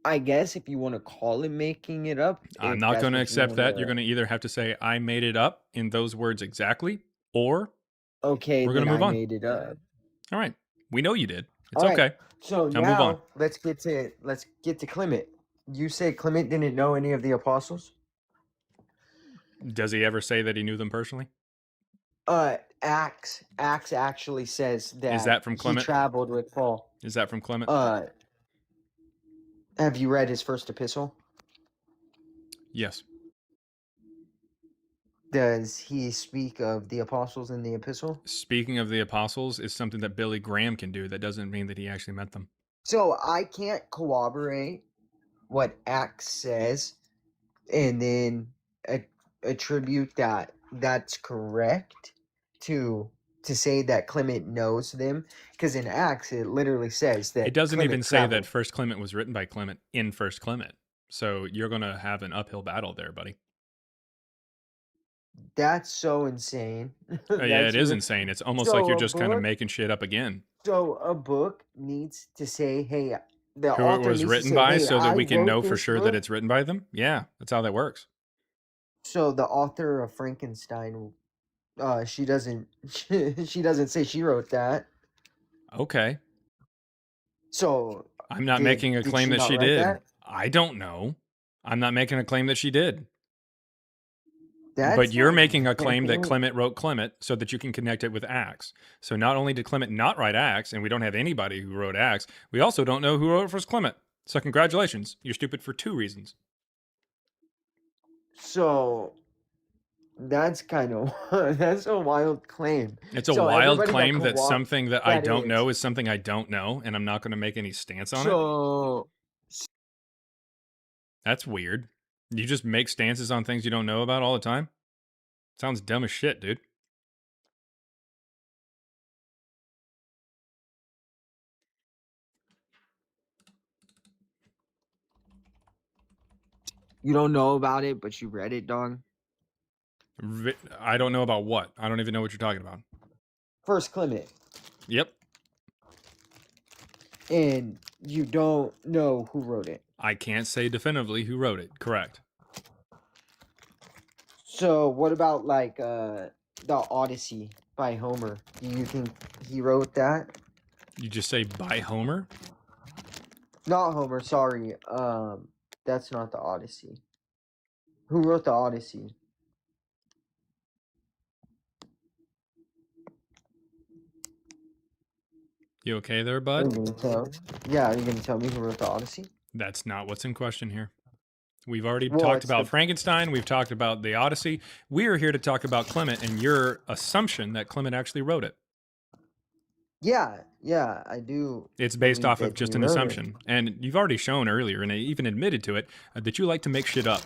I guess if you want to call it making it up, I'm if not that's going to what you accept that. wanna- You're going to either have to say I made it up in those words exactly, or Okay, we're going to then move I on. made it up. All right. We know you did. It's All right, okay. So Now now move on. let's get to Clement. You say Clement didn't know any of the apostles? Does he ever say that he knew them personally? Acts actually says that Is that from he Clement? traveled with Paul. Is that from Clement? Have you read his first epistle? Yes. Does he speak of the apostles in the epistle? Speaking of the apostles is something that Billy Graham can do. That doesn't mean that he actually met them. So I can't corroborate what Acts says and then attribute that that's correct to say that Clement knows them, because in Acts it literally says that it doesn't Clement even say traveled. that First Clement was written by Clement in First Clement. So you're going to have an uphill battle there, buddy. That's so insane. Yeah, it is insane. It's almost like you're just kind of making shit up again. So a book needs to say, hey, the Who author it was needs written to say, by, hey, so that we can wrote know for this sure book. that it's written by them? Yeah, that's how that works. So the author of Frankenstein, she doesn't she doesn't say she wrote that. Okay. So I'm not making a claim that she did. That? I don't know. I'm not making a claim that she did. That's but you're not making a claim that fair. Clement wrote Clement so that you can connect it with Acts. So not only did Clement not write Acts, and we don't have anybody who wrote Acts, we also don't know who wrote First Clement. So congratulations. You're stupid for 2 reasons. So that's kind of that's a wild claim. It's a So wild everybody claim that something that I don't is. know is something I don't know, and I'm not going to make any stance on it. So That's weird. You just make stances on things you don't know about all the time? Sounds dumb as shit, dude. you don't know about it, but you read it, dog. I don't know about what. I don't even know what you're talking about. First Clement. Yep. And you don't know who wrote it. I can't say definitively who wrote it. Correct. So what about like the Odyssey by Homer? Do you think he wrote that? You just say by Homer? Not Homer, sorry. That's not the Odyssey. Who wrote the Odyssey? You okay there, bud? Yeah, are you gonna tell me who wrote the Odyssey? That's not what's in question here. We've already Well, talked it's about the- Frankenstein. We've talked about the Odyssey. We are here to talk about Clement and your assumption that Clement actually wrote it. Yeah, I do. It's based believe off of that just he an wrote it. assumption. And you've already shown earlier, and I even admitted to it, that you like to make shit up.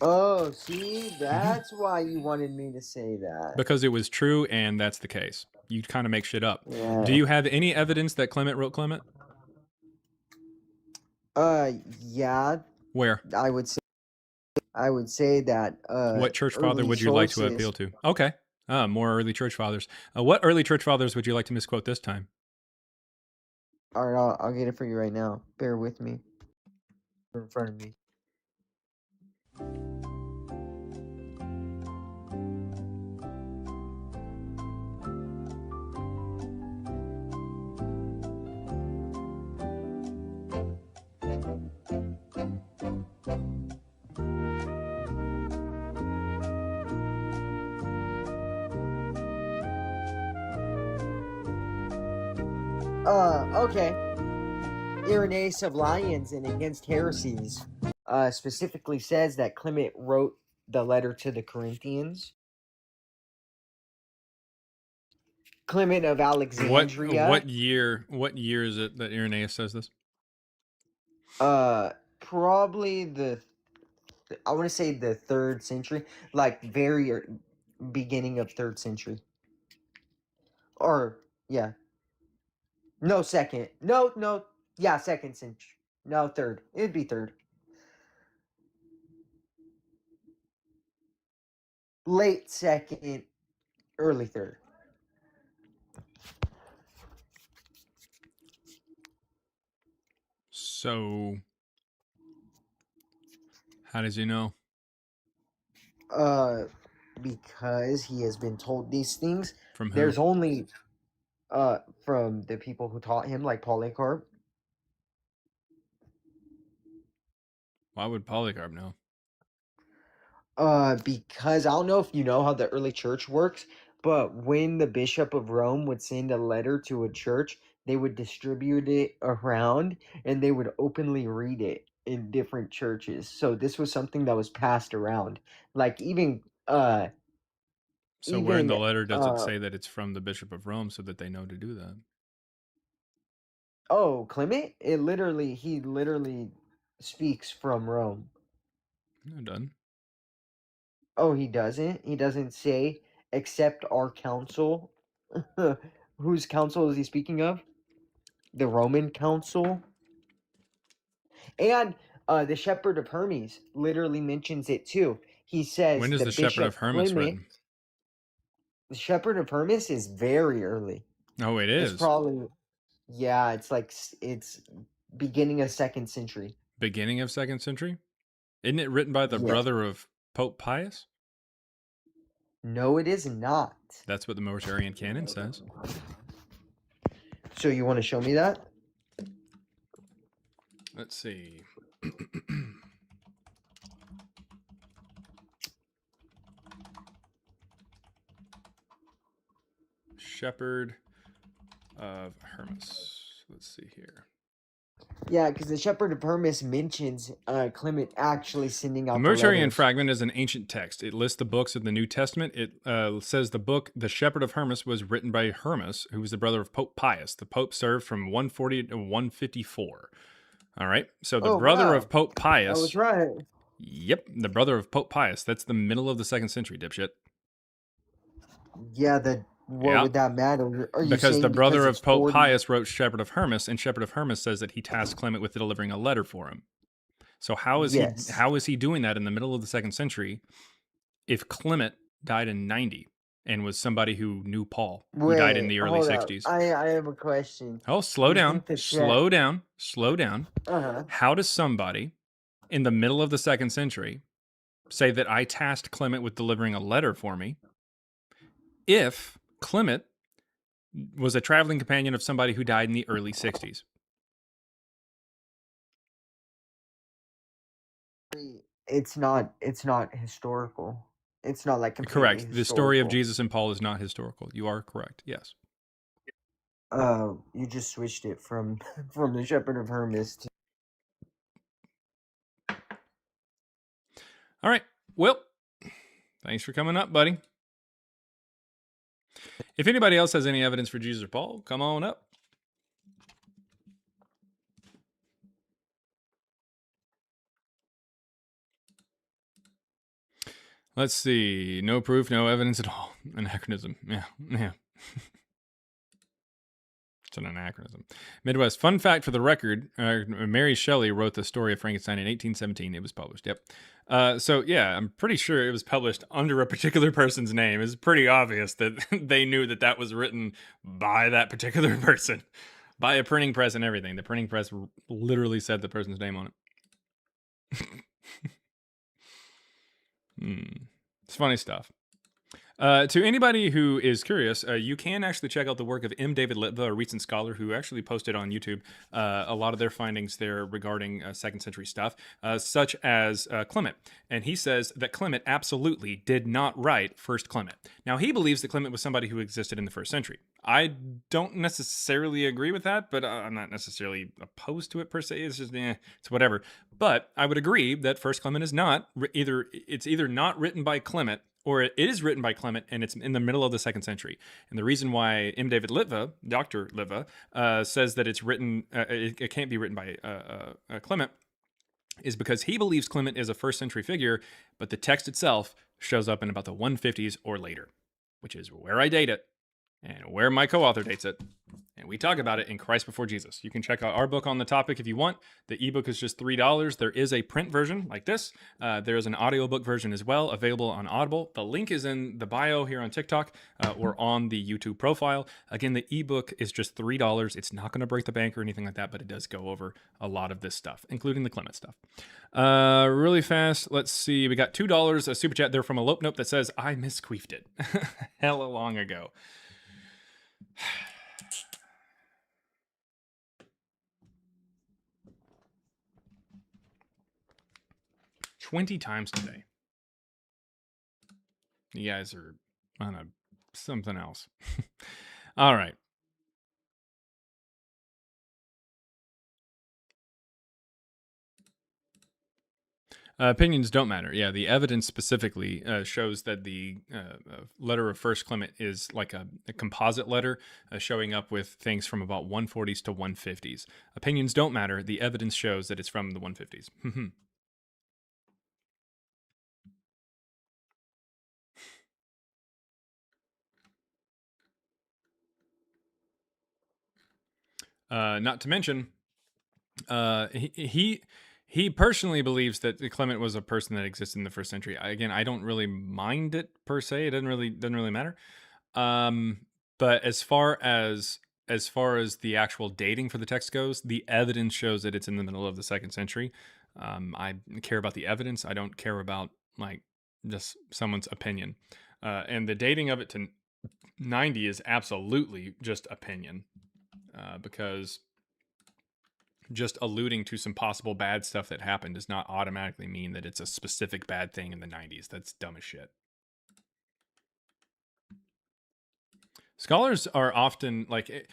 Oh, see, that's why you wanted me to say that. Because it was true, and that's the case. You kind of make shit up. Yeah. Do you have any evidence that Clement wrote Clement? Yeah. Where? I would say that. What church father early would you like to sources- appeal to? Okay. More early church fathers. What early church fathers would you like to misquote this time? All right, I'll get it for you right now. Bear with me. In front of me. Okay. Irenaeus of Lyons and Against Heresies specifically says that Clement wrote the letter to the Corinthians. Clement of Alexandria. What year is it that Irenaeus says this? Probably I want to say the 3rd century, like very beginning of 3rd century. Or yeah. No, 2nd. No. Yeah, 2nd century. No, 3rd. It'd be 3rd. Late 2nd, early 3rd. So, how does he know? Because he has been told these things. From who? There's only from the people who taught him, like Polycarp. Why would Polycarp know? Because I don't know if you know how the early church works, but when the Bishop of Rome would send a letter to a church, they would distribute it around and they would openly read it in different churches. So this was something that was passed around. Like So where in even the letter does it say that it's from the Bishop of Rome so that they know to do that? oh, Clement, he literally speaks from Rome. No, done. Oh, he doesn't? He doesn't say except our council. Whose council is he speaking of? The Roman council? And the Shepherd of Hermes literally mentions it too. He says When is the Shepherd of Hermes written? The Shepherd of Hermes is very early. Oh, it It's is. probably, yeah, it's like it's beginning of 2nd century. Beginning of 2nd century? Isn't it written by the Yes. brother of Pope Pius? No, it is not. That's what the Mosarian canon says. So you want to show me that? Let's see. Shepherd of Hermes. Let's see here. Yeah, because the Shepherd of Hermes mentions Clement actually sending out The Mosarian letters. fragment is an ancient text. It lists the books of the New Testament. It says the book, The Shepherd of Hermes, was written by Hermes, who was the brother of Pope Pius. The Pope served from 140 to 154. All right. So the brother of Pope Pius. I was right. Yep. The brother of Pope Pius. That's the middle of the 2nd century, dipshit. Yeah, what would that matter? Are you because saying the brother because of Pope 40... Pius wrote Shepherd of Hermes, and Shepherd of Hermes says that he tasked Clement with delivering a letter for him. So how is he doing that in the middle of the 2nd century if Clement died in 90 and was somebody who knew Paul, who died in the early 60s? I have a question. Oh, slow down. Slow down. Uh-huh. How does somebody in the middle of the 2nd century say that I tasked Clement with delivering a letter for me if Clement was a traveling companion of somebody who died in the early 60s? It's not historical. It's not like completely Correct. historical. The story of Jesus and Paul is not historical. You are correct. Yes. You just switched it from the Shepherd of Hermes to... All right. Well, thanks for coming up, buddy. If anybody else has any evidence for Jesus or Paul, come on up. Let's see. No proof, no evidence at all. Anachronism. Yeah. It's an anachronism. Midwest. Fun fact for the record, Mary Shelley wrote the story of Frankenstein in 1817. It was published. Yep. So, yeah, I'm pretty sure it was published under a particular person's name. It's pretty obvious that they knew that that was written by that particular person, by a printing press and everything. The printing press literally said the person's name on it. It's funny stuff. To anybody who is curious, you can actually check out the work of M. David Litva, a recent scholar who actually posted on YouTube a lot of their findings there regarding 2nd century stuff, such as Clement. And he says that Clement absolutely did not write 1st Clement. Now, he believes that Clement was somebody who existed in the 1st century. I don't necessarily agree with that, but I'm not necessarily opposed to it per se. It's just, it's whatever. But I would agree that 1st Clement is not either not written by Clement, or it is written by Clement, and it's in the middle of the 2nd century. And the reason why M. David Litva, Dr. Litva, says that it's written, it can't be written by Clement, is because he believes Clement is a 1st century figure, but the text itself shows up in about the 150s or later, which is where I date it and where my co-author dates it. And we talk about it in Christ Before Jesus. You can check out our book on the topic if you want. The ebook is just $3. There is a print version like this. There is an audiobook version as well, available on Audible. The link is in the bio here on TikTok or on the YouTube profile. Again, the ebook is just $3. It's not going to break the bank or anything like that, but it does go over a lot of this stuff, including the Clement stuff. Really fast. Let's see. We got $2, a super chat there from a Lope Nope that says, I misqueefed it. Hella long ago. 20 times today. You guys are on something else. All right. Opinions don't matter. Yeah, the evidence specifically shows that the letter of First Clement is like a composite letter, showing up with things from about 140s to 150s. Opinions don't matter. The evidence shows that it's from the 150s. Not to mention, he personally believes that Clement was a person that existed in the first century. Again, I don't really mind it per se. It doesn't really matter. But as far as the actual dating for the text goes, the evidence shows that it's in the middle of the 2nd century. I care about the evidence. I don't care about like just someone's opinion. And the dating of it to 90 is absolutely just opinion, because just alluding to some possible bad stuff that happened does not automatically mean that it's a specific bad thing in the 90s. That's dumb as shit. Scholars are often like,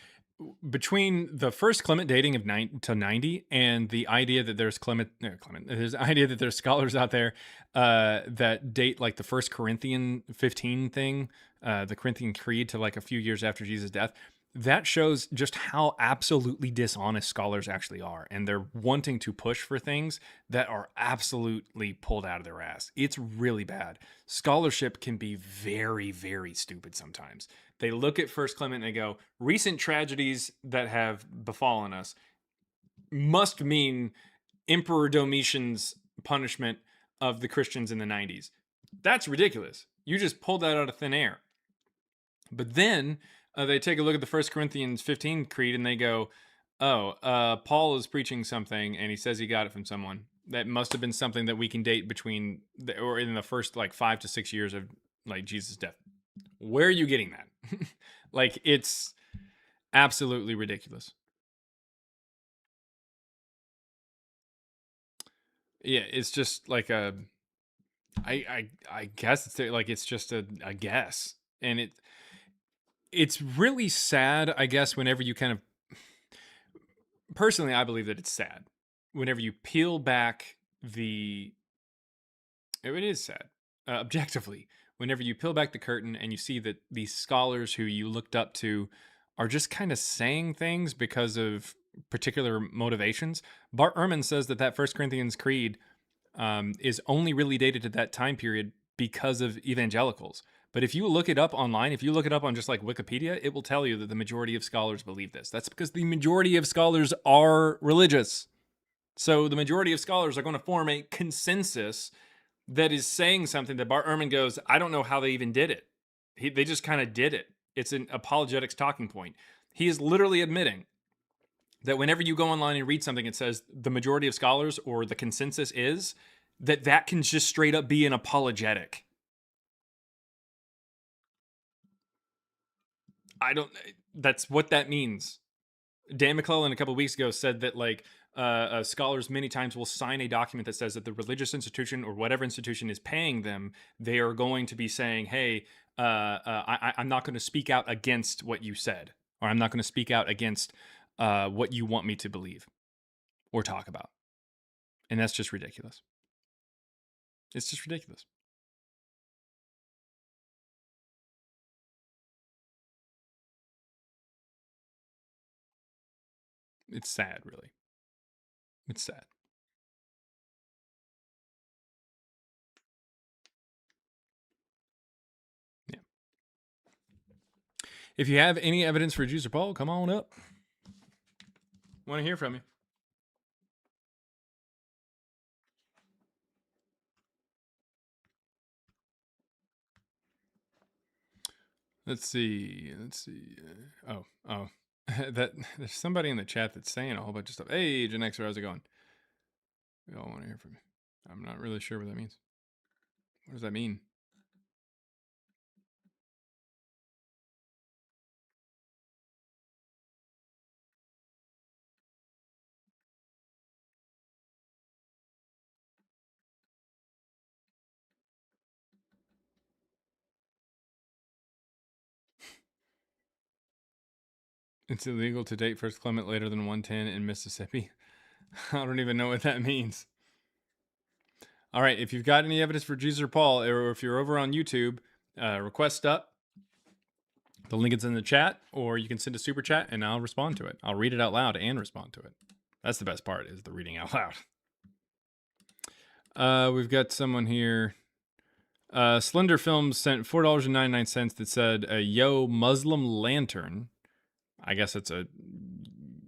between the first Clement dating of 90 and the idea that there's there's the idea that there's scholars out there that date like the first Corinthian 15 thing, the Corinthian Creed, to like a few years after Jesus' death. That shows just how absolutely dishonest scholars actually are, and they're wanting to push for things that are absolutely pulled out of their ass. It's really bad. Scholarship can be very, very stupid sometimes. They look at First Clement and they go, recent tragedies that have befallen us must mean Emperor Domitian's punishment of the Christians in the 90s. That's ridiculous. You just pulled that out of thin air. But then they take a look at the First Corinthians 15 creed and they go, Paul is preaching something and he says he got it from someone. That must have been something that we can date between or in the first like 5 to 6 years of like Jesus' death. Where are you getting that? Like, it's absolutely ridiculous. Yeah, it's just like I guess it's like, it's just a guess. And it's really sad, I guess, whenever you kind of, personally, I believe that it's sad whenever you peel back it is sad, objectively, whenever you peel back the curtain and you see that these scholars who you looked up to are just kind of saying things because of particular motivations. Bart Ehrman says that First Corinthians Creed is only really dated to that time period because of evangelicals. But if you look it up online, if you look it up on just like Wikipedia, it will tell you that the majority of scholars believe this. That's because the majority of scholars are religious. So the majority of scholars are going to form a consensus that is saying something that Bart Ehrman goes, I don't know how they even did it. They just kind of did it. It's an apologetics talking point. He is literally admitting that whenever you go online and read something, it says the majority of scholars or the consensus is that can just straight up be an apologetic. That's what that means. Dan McClellan a couple of weeks ago said that like scholars many times will sign a document that says that the religious institution or whatever institution is paying them, they are going to be saying, hey, I'm not going to speak out against what you said, or I'm not going to speak out against what you want me to believe or talk about. And that's just ridiculous. It's just ridiculous. It's sad, really. It's sad. Yeah. If you have any evidence for Jesus or Paul, come on up. Want to hear from you. Let's see. That there's somebody in the chat that's saying a whole bunch of stuff. Hey, Gen Xer, how's it going? We all want to hear from you. I'm not really sure what that means. What does that mean? It's illegal to date First Clement later than 110 in Mississippi. I don't even know what that means. All right, if you've got any evidence for Jesus or Paul, or if you're over on YouTube, request up. The link is in the chat, or you can send a super chat and I'll respond to it. I'll read it out loud and respond to it. That's the best part, is the reading out loud. We've got someone here. Slender Films sent $4.99 that said, yo, Muslim Lantern, I guess it's a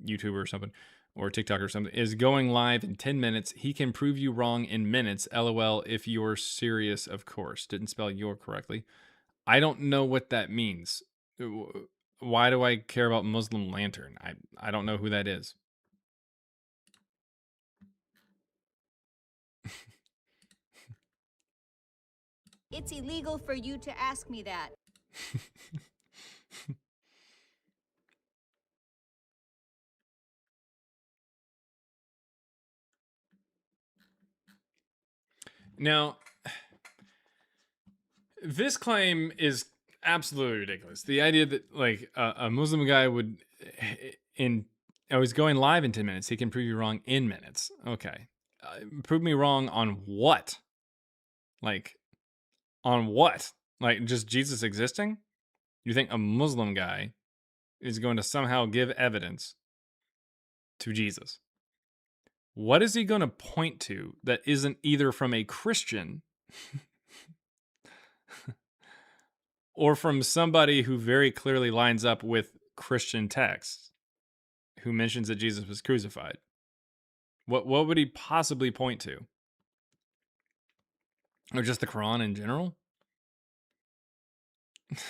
YouTuber or something, or TikTok or something, is going live in 10 minutes. He can prove you wrong in minutes. LOL, if you're serious, of course. Didn't spell your correctly. I don't know what that means. Why do I care about Muslim Lantern? I don't know who that is. It's illegal for you to ask me that. Now, this claim is absolutely ridiculous. The idea that like a Muslim guy would he's going live in 10 minutes. He can prove you wrong in minutes. Okay. Prove me wrong on what? Like, on what? Like, just Jesus existing? You think a Muslim guy is going to somehow give evidence to Jesus? What is he going to point to that isn't either from a Christian or from somebody who very clearly lines up with Christian texts, who mentions that Jesus was crucified? What would he possibly point to? Or just the Quran in general?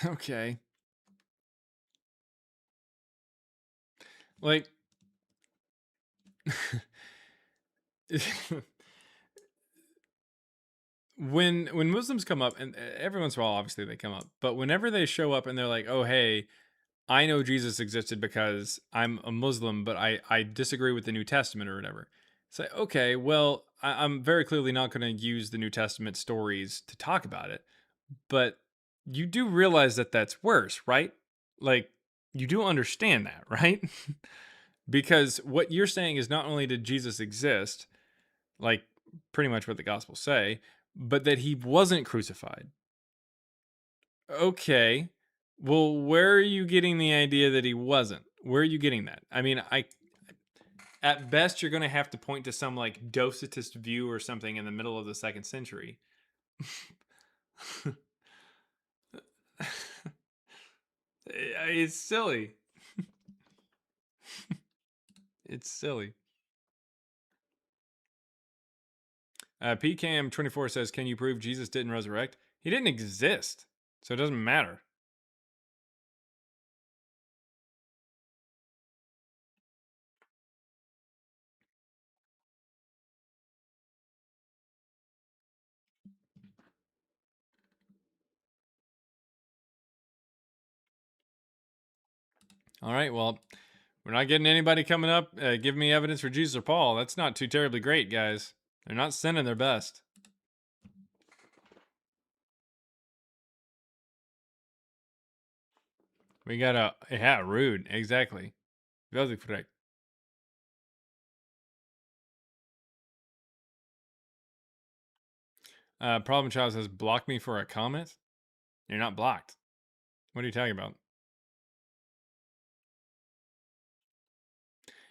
Okay. Like, when Muslims come up, and every once in a while, obviously they come up, but whenever they show up and they're like, oh, hey, I know Jesus existed because I'm a Muslim, but I disagree with the New Testament or whatever. It's like, okay, well, I'm very clearly not going to use the New Testament stories to talk about it, but you do realize that that's worse, right? Like, you do understand that, right? Because what you're saying is not only did Jesus exist, like pretty much what the Gospels say, but that he wasn't crucified. Okay. Well, where are you getting the idea that he wasn't? Where are you getting that? I mean, at best, you're going to have to point to some like Docetist view or something in the middle of the 2nd century. It's silly. It's silly. PCAM24 says, can you prove Jesus didn't resurrect? He didn't exist, so it doesn't matter. All right, well, we're not getting anybody coming up. Give me evidence for Jesus or Paul. That's not too terribly great, guys. They're not sending their best. We got rude. Exactly. Very correct. Problem Child says, block me for a comment? You're not blocked. What are you talking about?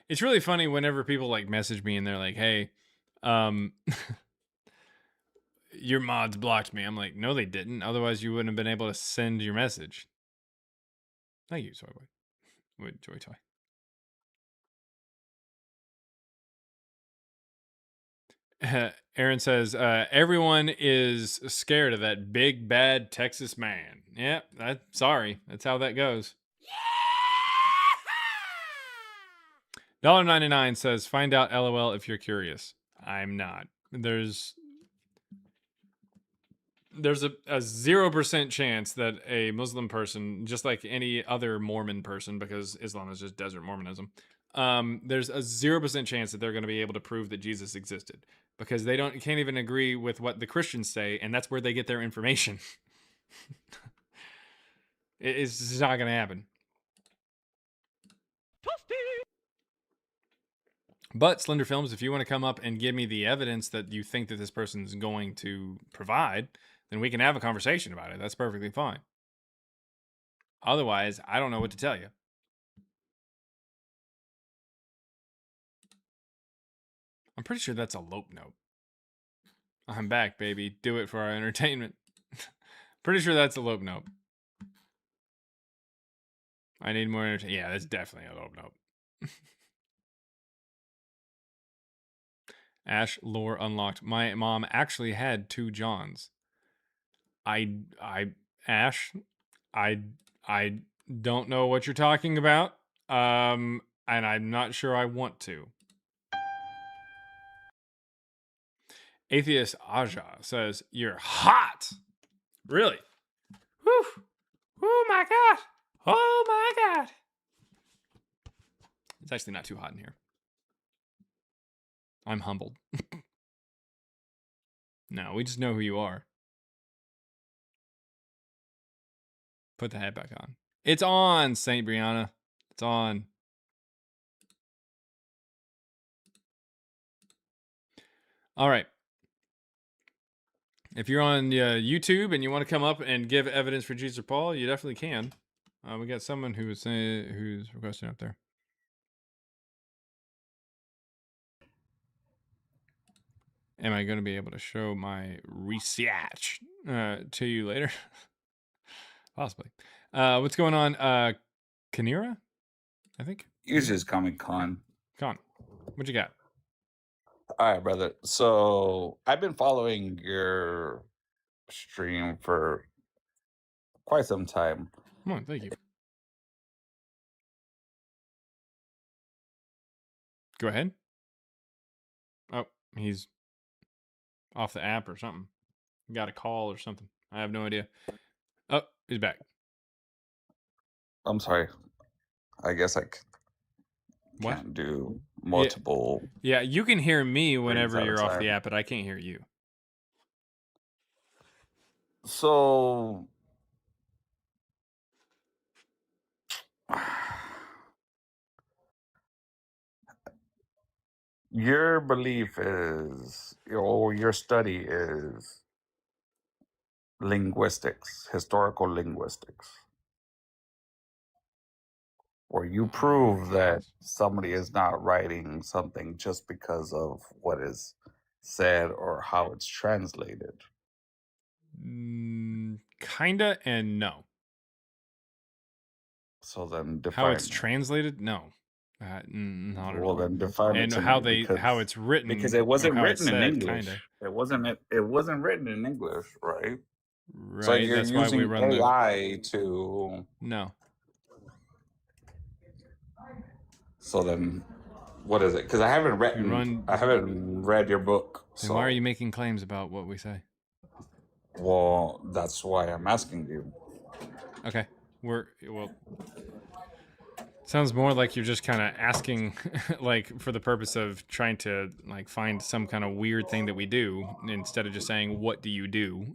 It's really funny whenever people like message me and they're like, hey, your mods blocked me. I'm like, no, they didn't. Otherwise, you wouldn't have been able to send your message. Thank you, Soyboy. Joy Toy. Aaron says, everyone is scared of that big, bad Texas man. Yeah, sorry. That's how that goes. $1.99 says, find out LOL if you're curious. I'm not. There's a 0% chance that a Muslim person, just like any other Mormon person, because Islam is just desert Mormonism, there's a 0% chance that they're going to be able to prove that Jesus existed, because they can't even agree with what the Christians say, and that's where they get their information. It's just not going to happen. But Slender Films, if you want to come up and give me the evidence that you think that this person's going to provide, then we can have a conversation about it. That's perfectly fine. Otherwise, I don't know what to tell you. I'm pretty sure that's a lope note. I'm back, baby. Do it for our entertainment. Pretty sure that's a lope note. I need more entertainment. Yeah, that's definitely a lope note. Ash lore unlocked. My mom actually had 2 Johns. Ash, I don't know what you're talking about. And I'm not sure I want to. Atheist Aja says, "You're hot." Really? Whew. Oh my god. Oh my god. It's actually not too hot in here. I'm humbled. No, we just know who you are. Put the hat back on. It's on, Saint Brianna. It's on. All right. If you're on YouTube and you want to come up and give evidence for Jesus or Paul, you definitely can. We got someone who's requesting up there. Am I going to be able to show my research to you later? Possibly. What's going on? Kanira, I think. Yours is Comic Con. Con, what you got? All right, brother. So I've been following your stream for quite some time. Come on, thank you. Go ahead. Oh, he's off the app or something. Got a call or something. I have no idea. Oh, he's back. I'm sorry. I guess I can't do multiple. Yeah, you can hear me whenever at a you're off the time. app, but I can't hear you. So your belief is, or your study is linguistics, historical linguistics, where you prove that somebody is not writing something just because of what is said or how it's translated. Kinda and no. So then define How it's it. translated? No. Not at Well, all. then define it And to how me, how it's written, because it or wasn't how it's written in said, English. kinda. It wasn't written in English, right? So Right, you're that's why we using run the AI to. No. So then, what is it? Because I haven't read your book. Then So why are you making claims about what we say? well, that's why I'm asking you. Okay. Sounds more like you're just kind of asking, like, for the purpose of trying to, like, find some kind of weird thing that we do, instead of just saying, what do you do?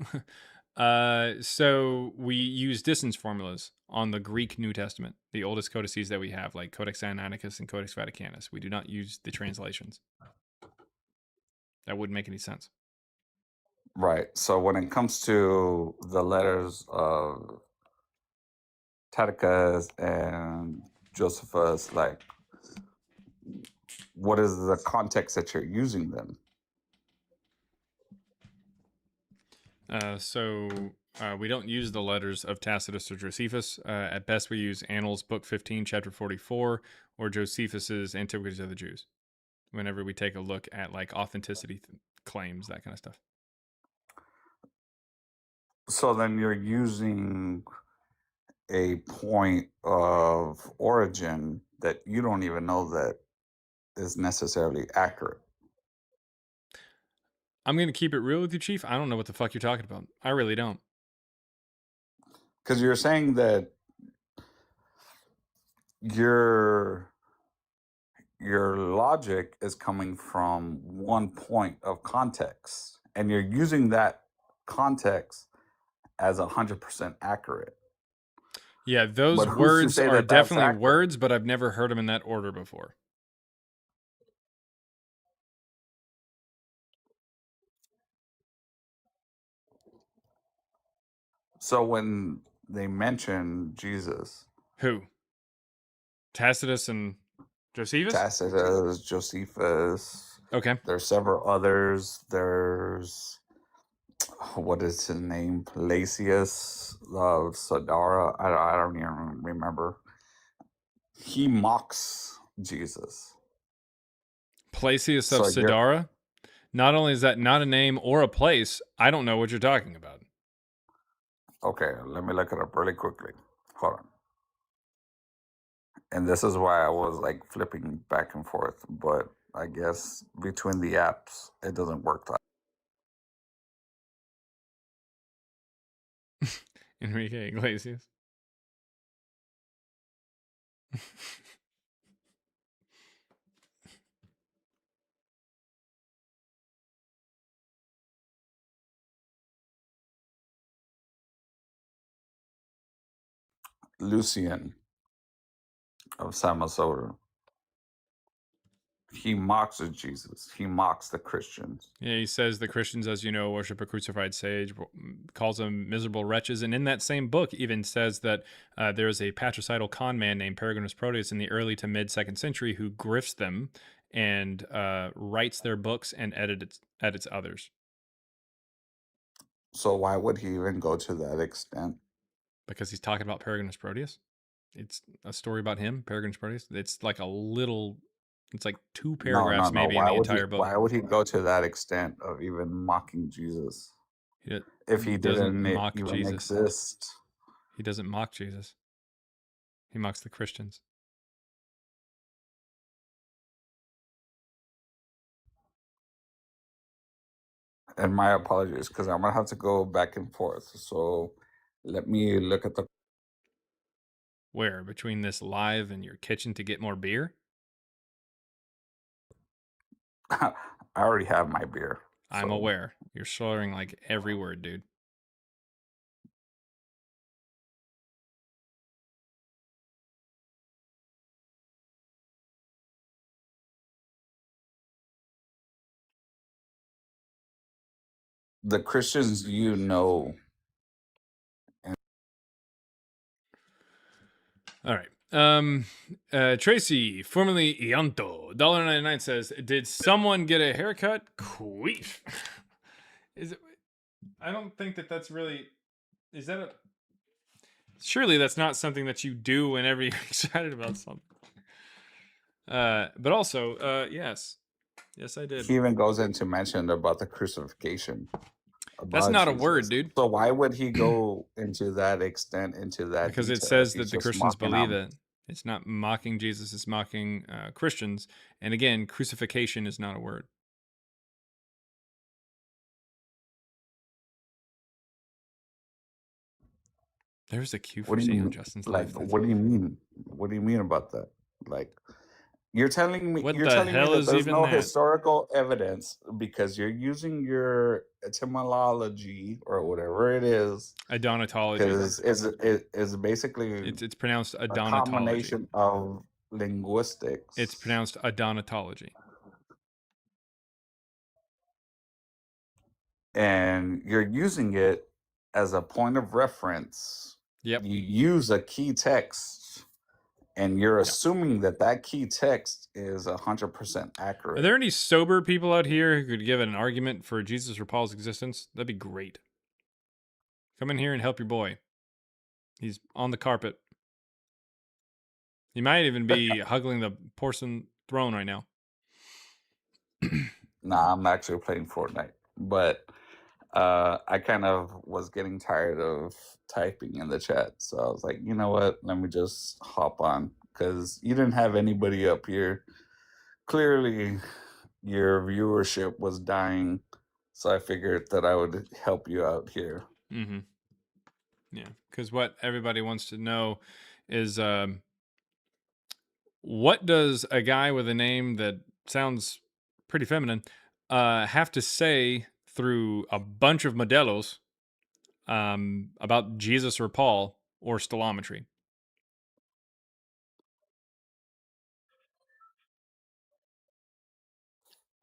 So we use distance formulas on the Greek New Testament, the oldest codices that we have, like Codex Sinaiticus and Codex Vaticanus. We do not use the translations. That wouldn't make any sense. Right. So when it comes to the letters of Tacitus and Josephus, like, what is the context that you're using them? We don't use the letters of Tacitus or Josephus. At best, we use Annals, Book 15, Chapter 44, or Josephus's Antiquities of the Jews. Whenever we take a look at, like, authenticity claims, that kind of stuff. So then you're using a point of origin that you don't even know that is necessarily accurate. I'm going to keep it real with you, Chief. I don't know what the fuck you're talking about. I really don't. Because you're saying that your logic is coming from one point of context, and you're using that context as 100% accurate. Yeah, those But who's to words say are that that's definitely accurate? words, but I've never heard them in that order before. So when they mention Jesus, Who? Tacitus and Josephus? Tacitus, Josephus. Okay. There's several others. There's what is his name? Palacius of Sadara. I don't even remember. He mocks Jesus. Palacius of So you're Sadara? Not only is that not a name or a place, I don't know what you're talking about. okay. Let me look it up really quickly. Hold on. And this is why I was like flipping back and forth, but I guess between the apps, it doesn't work. Enrique Iglesias. Lucian of Samosata. He mocks Jesus. He mocks the Christians. Yeah, he says the Christians, as you know, worship a crucified sage, calls them miserable wretches. And in that same book even says that there is a patricidal con man named Peregrinus Proteus in the early to mid 2nd century who grifts them and writes their books and edits others. So why would he even go to that extent? Because he's talking about Peregrinus Proteus. It's a story about him, Peregrinus Proteus. It's like a little, it's like 2 paragraphs maybe in the entire book. Why would he go to that extent of even mocking Jesus? If he doesn't didn't mock even Jesus. exist. He doesn't mock Jesus. He mocks the Christians. And my apologies, because I'm gonna have to go back and forth. So let me look at the Where? Between this live and your kitchen to get more beer? I already have my beer. I'm so- aware. You're slurring like every word, dude. The Christians you know. All right. Tracy, formerly Ianto, $1.99 says, did someone get a haircut? Queef. Is it? I don't think that's really. Is that a? Surely that's not something that you do whenever you're excited about something. But also, yes, I did. He even goes into mention about the crucifixion. That's about not a Jesus. word, dude. So why would he go into that extent, into that? Because it detail says if he's that the just Christians mocking believe him? it. It's not mocking Jesus, it's mocking Christians. And again, crucifixion is not a word. There's a Q for What do you C on mean? Justin's Like, life. That's what do you mean? What do you mean about that? Like, you're telling me What you're the telling me hell that is there's even no that? historical evidence because you're using your etymology or whatever it is. Adonatology. Because is basically it's pronounced a adonatology. combination of linguistics. It's pronounced adonatology. And you're using it as a point of reference. Yep. You use a key text and you're assuming that that key text is 100% accurate. Are there any sober people out here who could give an argument for Jesus or Paul's existence? That'd be great. Come in here and help your boy. He's on the carpet. He might even be hugging the porcelain throne right now. Nah, I'm actually playing Fortnite. But I kind of was getting tired of typing in the chat. So I was like, you know what? Let me just hop on. Because you didn't have anybody up here. Clearly, your viewership was dying. So I figured that I would help you out here. Mm-hmm. Yeah, because what everybody wants to know is what does a guy with a name that sounds pretty feminine have to say through a bunch of modelos about Jesus or Paul or stellometry?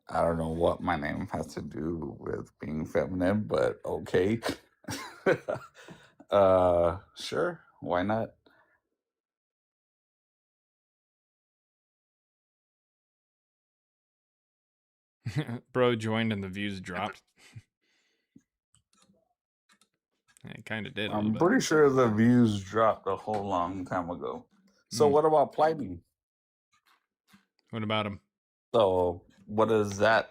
I don't know what my name has to do with being feminine, but okay. Sure. Why not? Bro joined and the views dropped. It kind of did a little I'm bit. pretty sure the views dropped a whole long time ago. So what about plighting? What about him? So what does that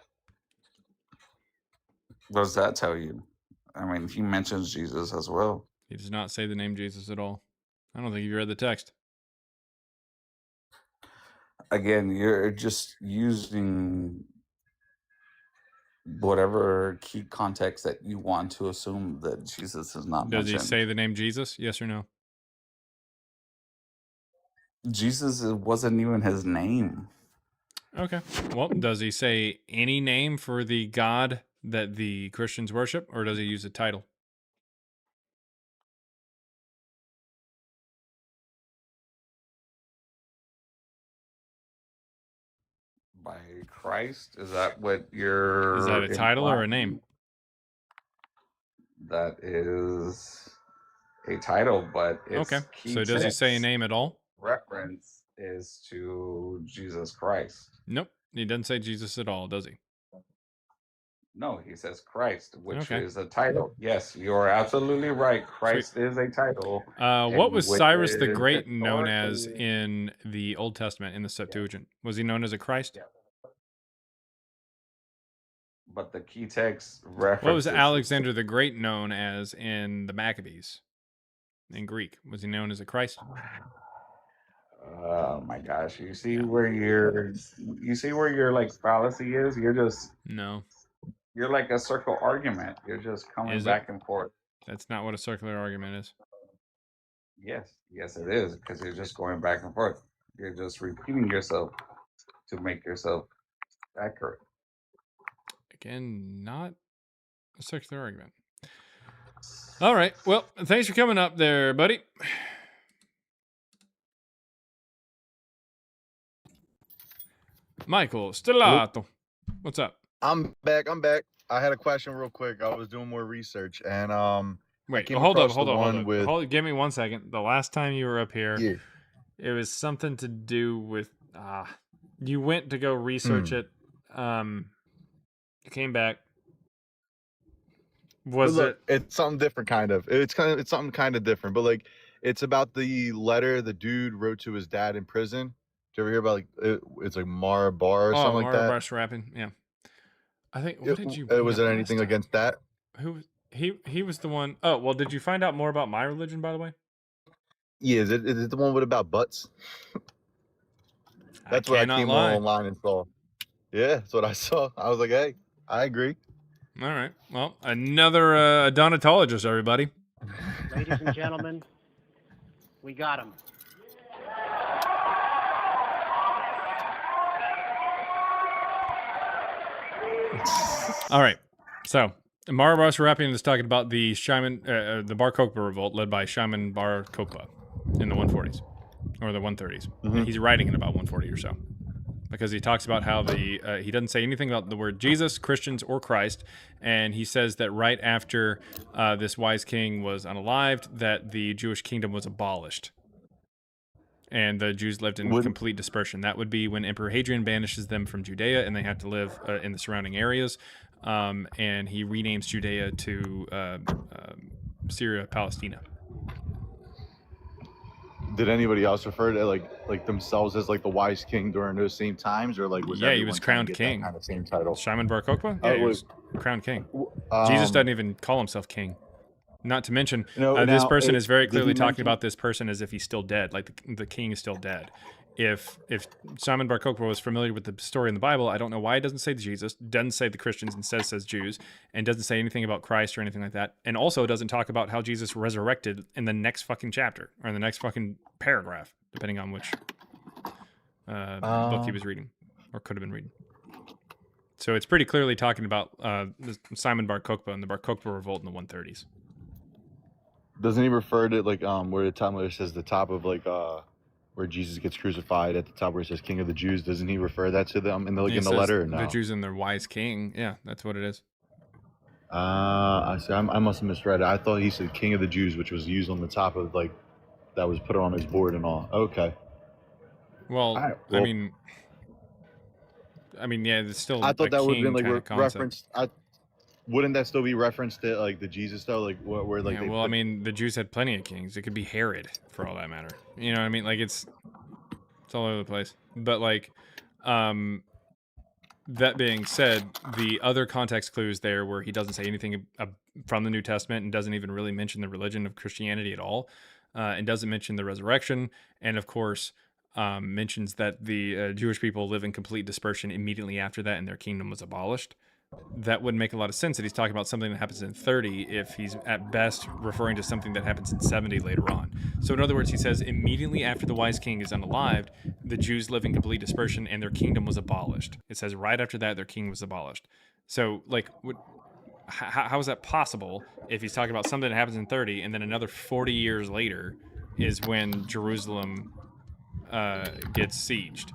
tell you? I mean, he mentions Jesus as well. He does not say the name Jesus at all. I don't think you read the text. Again, you're just using whatever key context that you want to assume that Jesus is not Does he mentioned. say the name Jesus? Yes or no? Jesus wasn't even his name. Okay. Well, does he say any name for the God that the Christians worship, or does he use a title? By Christ? Is that what you're Is that a title or a name? That is a title, but its Okay. key So does he say a text name at all? reference is to Jesus Christ. Nope. He doesn't say Jesus at all, does he? No, he says Christ, which Okay. is a title. Yes, you're absolutely right. Christ is a title. What was which Cyrus the is Great known as historically- in the Old Testament, in the Septuagint? Was he known as a Christ? But the key text references. What was Alexander the Great known as in the Maccabees? In Greek, was he known as a Christ? Oh my gosh! You see where your like fallacy is? You're just No. You're like a circle argument. You're just coming Is it? back and forth. That's not what a circular argument is. Yes, it is, because you're just going back and forth. You're just repeating yourself to make yourself accurate. Again, not a circular argument. All right. Well, thanks for coming up there, buddy. Michael Stellato. What's up? I'm back. I had a question real quick. I was doing more research and Wait, I came hold up. across the one with Give me 1 second. The last time you were up here, it was something to do with you went to go research it. You came back. It's something different kind of. It's something kind of different, but like it's about the letter the dude wrote to his dad in prison. Did you ever hear about it's like Mara Bar or something like that? Mara rapping. Yeah. I think what did you was there anything against that? Who he was the one. Oh, well, did you find out more about my religion, by the way? Yeah, is it the one with about butts? That's what I came online and saw. Yeah, that's what I saw. I was like, hey, I agree. All right. Well, another odontologist, everybody. Ladies and gentlemen, we got him. All right. So, Mara Bar Serapion is talking about the the Bar Kokhba revolt led by Shaman Bar Kokhba in the 140s or the 130s. And he's writing in about 140 or so, because he talks about how he doesn't say anything about the word Jesus, Christians, or Christ, and he says that right after this wise king was unalived, that the Jewish kingdom was abolished, and the Jews lived in complete dispersion. That would be when Emperor Hadrian banishes them from Judea, and they have to live in the surrounding areas, and he renames Judea to Syria, Palestina. Did anybody else refer to like themselves as like the wise king during those same times, or like was he was crowned king? Kind of same title. Shaman Bar Kokhba? Yeah, he was crowned king. Jesus doesn't even call himself king. Not to mention, this person is very clearly talking about this person as if he's still dead, like the king is still dead. If Shaman Bar Kokhba was familiar with the story in the Bible, I don't know why he doesn't say Jesus, doesn't say the Christians, instead says Jews, and doesn't say anything about Christ or anything like that, and also doesn't talk about how Jesus resurrected in the next fucking chapter, or in the next fucking paragraph, depending on which book he was reading, or could have been reading. So it's pretty clearly talking about Simon Bar Kokhba and the Bar Kokhba revolt in the 130s. Doesn't he refer to like where the time where it says the top of like where Jesus gets crucified at the top where it says King of the Jews? Doesn't he refer that to them in the in the letter? Or no? The Jews and their wise king. Yeah, that's what it is. I see. I must have misread it. I thought he said King of the Jews, which was used on the top of like that was put on his board and all. Okay. Well, Alright, I well- mean, yeah, it's still I thought a that would have king been like kind of concept. referenced. wouldn't that still be referenced to like the Jesus though? Like where like Yeah, they well, I put- mean, the Jews had plenty of kings. It could be Herod, for all that matter. You know what I mean? Like it's all over the place. But like, that being said, the other context clues there where he doesn't say anything from the New Testament and doesn't even really mention the religion of Christianity at all, and doesn't mention the resurrection, and of course mentions that the Jewish people live in complete dispersion immediately after that and their kingdom was abolished. That wouldn't make a lot of sense that he's talking about something that happens in 30 if he's at best referring to something that happens in 70 later on. So in other words, he says immediately after the wise king is unalived, the Jews live in complete dispersion and their kingdom was abolished. It says right after that their king was abolished. So like how is that possible if he's talking about something that happens in 30 and then another 40 years later is when Jerusalem gets sieged?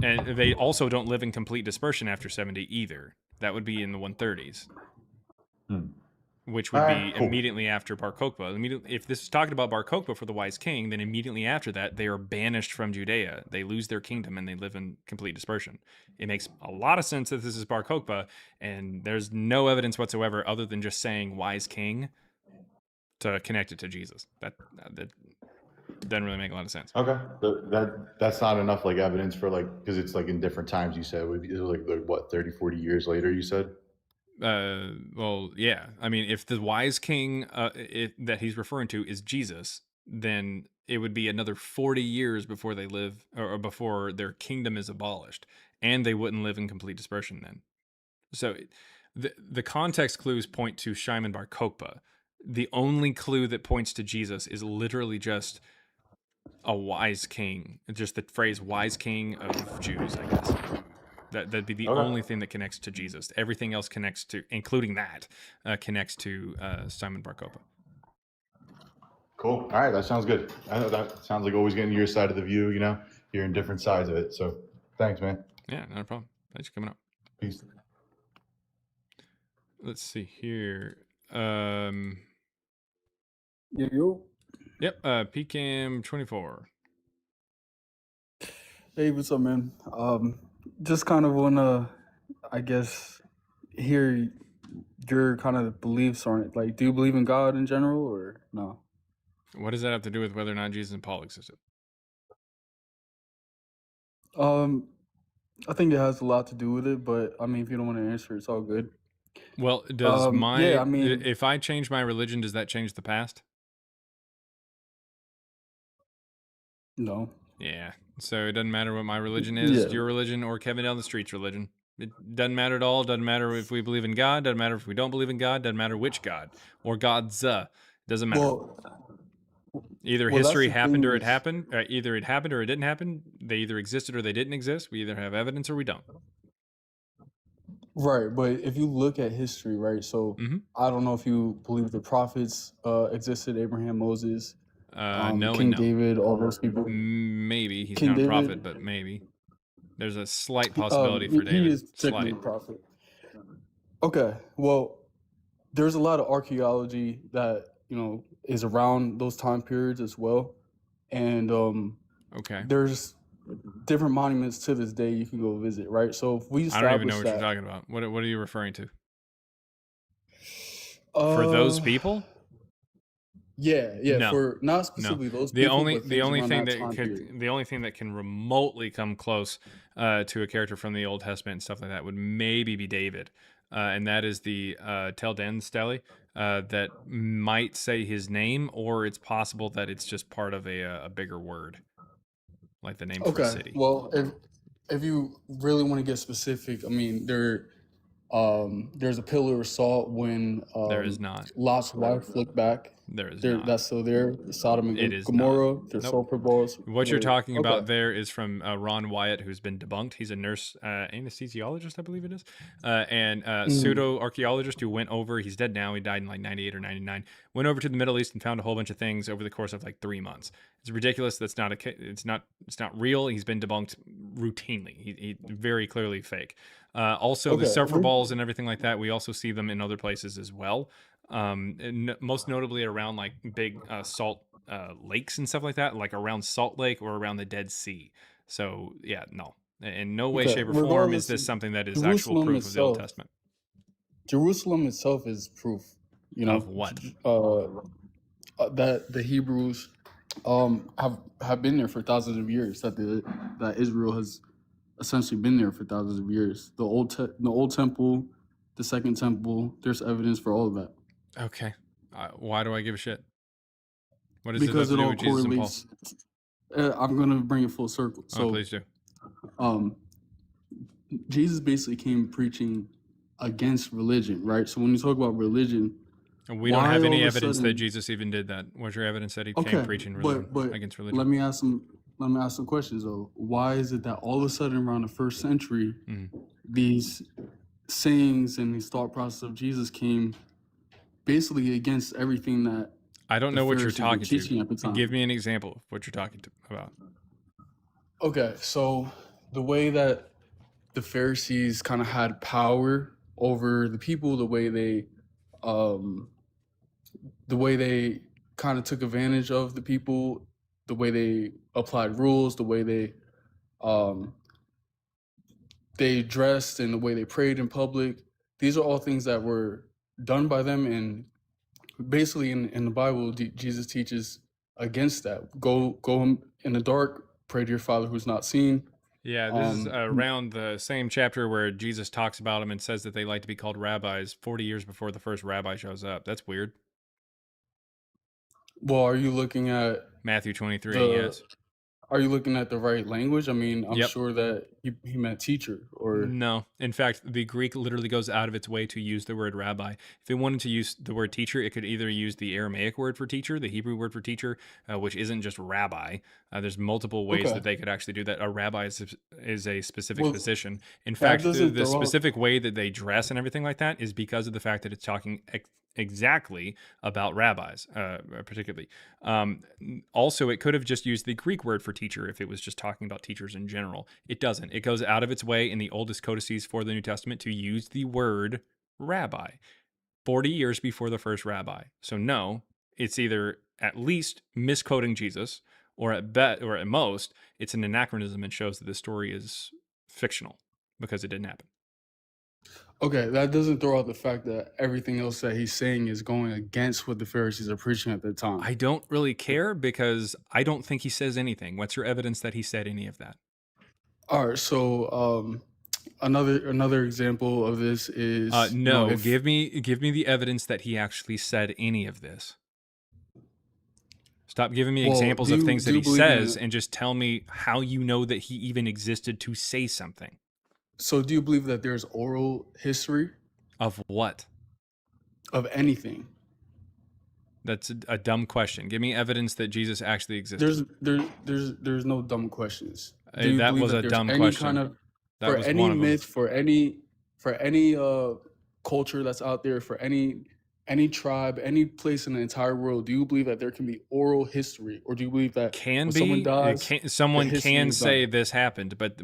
And they also don't live in complete dispersion after 70 either. That would be in the 130s, which would be Cool. immediately after Bar Kokhba. If this is talking about Bar Kokhba for the wise king, then immediately after that, they are banished from Judea. They lose their kingdom and they live in complete dispersion. It makes a lot of sense that this is Bar Kokhba, and there's no evidence whatsoever other than just saying wise king to connect it to Jesus. That doesn't really make a lot of sense. Okay, that's not enough like evidence for like because it's like in different times. You said it was like what 30, 40 years later. You said. Well, yeah. I mean, if the wise king that he's referring to is Jesus, then it would be another 40 years before they live or before their kingdom is abolished, and they wouldn't live in complete dispersion then. So the context clues point to Shimon Bar Kokhba. The only clue that points to Jesus is literally just a wise king, just the phrase wise king of Jews, I guess. That'd be the only thing that connects to Jesus. Everything else connects to, including that, connects to Simon Bar Kokhba. Cool. All right, that sounds good. I know that sounds like always getting your side of the view. You know, hearing different sides of it. So, thanks, man. Yeah, not a problem. Thanks for coming up. Peace. Let's see here. Yo. Yep. PCAM 24. Hey, what's up, man? Just kind of wanna, I guess, hear your kind of beliefs on it. Like, do you believe in God in general, or no? What does that have to do with whether or not Jesus and Paul existed? I think it has a lot to do with it, but I mean, if you don't want to answer, it's all good. Well, does yeah, I mean, if I change my religion, does that change the past? no. Yeah. So it doesn't matter what my religion is, Yeah. your religion, or Kevin down the street's religion. It doesn't matter at all. Doesn't matter if we believe in God. Doesn't matter if we don't believe in God. Doesn't matter which God or gods. Doesn't matter. Well, Either well, that's history the happened thing or it is- happened. Either it happened or it didn't happen. They either existed or they didn't exist. We either have evidence or we don't. Right, but if you look at history, right? So I don't know if you believe the prophets existed, Abraham, Moses, No King and no. David, all those people. Maybe he's King not a David- prophet, but maybe there's a slight possibility for He David. is technically a Slight. prophet. Okay, well, there's a lot of archaeology that is around those time periods as well, and Okay. there's different monuments to this day you can go visit, right? So if we I don't even establish know what that, you're talking about. What are you referring to? For those people? Yeah, No. for not specifically No. those The people, only but the things only around thing that that time could period. the only thing that can remotely come close to a character from the Old Testament and stuff like that would maybe be David, and that is the Tel Den Stele that might say his name, or it's possible that it's just part of a bigger word, like the name for a Okay, city. well, if you really want to get specific, I mean, there's a pillar of salt when There is not. Lot's wife looked back. There is There, not. that's still there. Sodom and It is Gomorrah. not. There's Nope. sulfur balls. What you're Like, talking about okay. there is from Ron Wyatt, who's been debunked. He's a nurse anesthesiologist, I believe it is, and pseudo archaeologist who went over. He's dead now. He died in like 98 or 99. Went over to the Middle East and found a whole bunch of things over the course of like 3 months. It's ridiculous. That's not it's not real. He's been debunked routinely. He very clearly fake. Also, the Okay. sulfur balls and everything like that. We also see them in other places as well. And most notably around like big salt lakes and stuff like that, like around Salt Lake or around the Dead Sea. So yeah, no, in no way, Okay. shape, or form is Regardless, this something that is actual Jerusalem proof of the Old itself. Testament. Jerusalem itself is proof. You know, Of what? That the Hebrews have been there for thousands of years. That Israel has essentially been there for thousands of years. The old temple, the second temple. There's evidence for all of that. Okay, why do I give a shit? What does Because it have to it do all with Jesus and Paul? correlates. I'm gonna bring it full circle. Oh, So, please do. Jesus basically came preaching against religion, right? So when you talk about religion, We don't have why any all of a evidence that sudden? Jesus even did that. What's your evidence that he came Okay, preaching religion but against let religion? me ask some questions though. Why is it that all of a sudden around the first century, these sayings and these thought process of Jesus came basically against everything that I don't the know what you're Pharisees were talking teaching to. at the time? Give me an example of what you're talking about. Okay, so the way that the Pharisees kind of had power over the people, the way they kind of took advantage of the people, the way they applied rules, the way they dressed, and the way they prayed in public. These are all things that were done by them, and basically in the Bible, Jesus teaches against that. Go in the dark, pray to your Father who's not seen. Yeah, this is around the same chapter where Jesus talks about them and says that they like to be called rabbis 40 years before the first rabbi shows up. That's weird. Well, are you looking at Matthew 23, the? yes. Are you looking at the right language? I mean, I'm Yep. sure that he meant teacher or No. In fact, the Greek literally goes out of its way to use the word rabbi. If it wanted to use the word teacher, it could either use the Aramaic word for teacher, the Hebrew word for teacher, which isn't just rabbi. There's multiple ways Okay. that they could actually do that. A rabbi is a specific Well, position. In that fact, doesn't the throw out. specific way that they dress and everything like that is because of the fact that it's talking exactly about rabbis, particularly. Also, it could have just used the Greek word for teacher if it was just talking about teachers in general. It doesn't. It goes out of its way in the oldest codices for the New Testament to use the word rabbi 40 years before the first rabbi. So no, it's either at least misquoting Jesus, or at most, it's an anachronism and shows that the story is fictional because it didn't happen. Okay, that doesn't throw out the fact that everything else that he's saying is going against what the Pharisees are preaching at the time. I don't really care because I don't think he says anything. What's your evidence that he said any of that? All right, so another example of this is No, if give me the evidence that he actually said any of this. Stop giving me well, examples of things that do he you believe says in, and just tell me how you know that he even existed to say something. so do you believe that there's oral history Of what? of anything? That's a dumb question. Give me evidence that Jesus actually existed. There's no dumb questions. Do you That believe was that a there's dumb any question. kind of That for was any one of them. myth, for any culture that's out there, for any tribe, any place in the entire world, do you believe that there can be oral history, or do you believe that Can when someone be. dies, Someone the history can is say done? this happened, but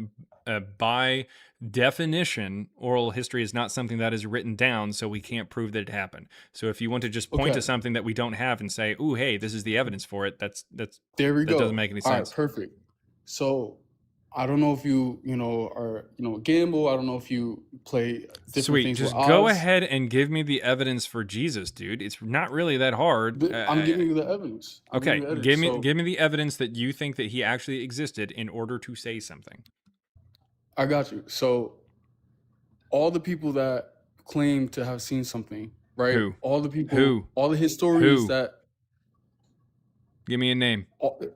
by definition, oral history is not something that is written down, so we can't prove that it happened. So if you want to just point to Okay, something that we don't have and say, "Ooh, hey, this is the evidence for it," there we that go. doesn't make any All right, sense. perfect. So I don't know if you are gamble. I don't know if you play different Sweet. things with Just go odds. ahead and give me the evidence for Jesus, dude. It's not really that hard. I'm giving you the evidence. I'm giving Okay, you the evidence. So give me the evidence that you think that he actually existed in order to say something. I got you. So all the people that claim to have seen something, right? Who? All the people, Who? all the historians Who? that Give me a name.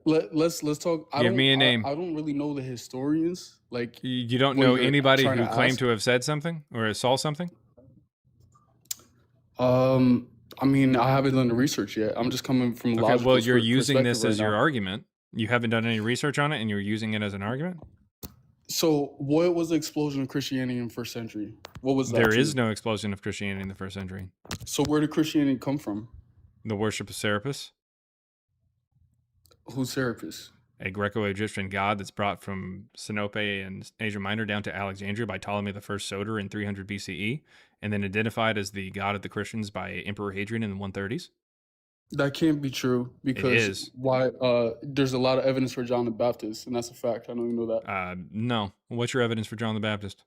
let's talk. Give me a name. I don't really know the historians. Like You don't when know you're anybody trying who to claimed ask. to have said something or saw something? I mean, I haven't done the research yet. I'm just coming from a Okay, logical well, you're using perspective this right as your now. argument. You haven't done any research on it, and you're using it as an argument? So, what was the explosion of Christianity in the first century? What was that? There to is you? no explosion of Christianity in the first century. So, where did Christianity come from? The worship of Serapis, Who's Serapis? a Greco-Egyptian god that's brought from Sinope and Asia Minor down to Alexandria by Ptolemy I Soter in 300 BCE, and then identified as the god of the Christians by Emperor Hadrian in the 130s. That can't be true because is. why? There's a lot of evidence for John the Baptist, and that's a fact. I know you know that. No. What's your evidence for John the Baptist?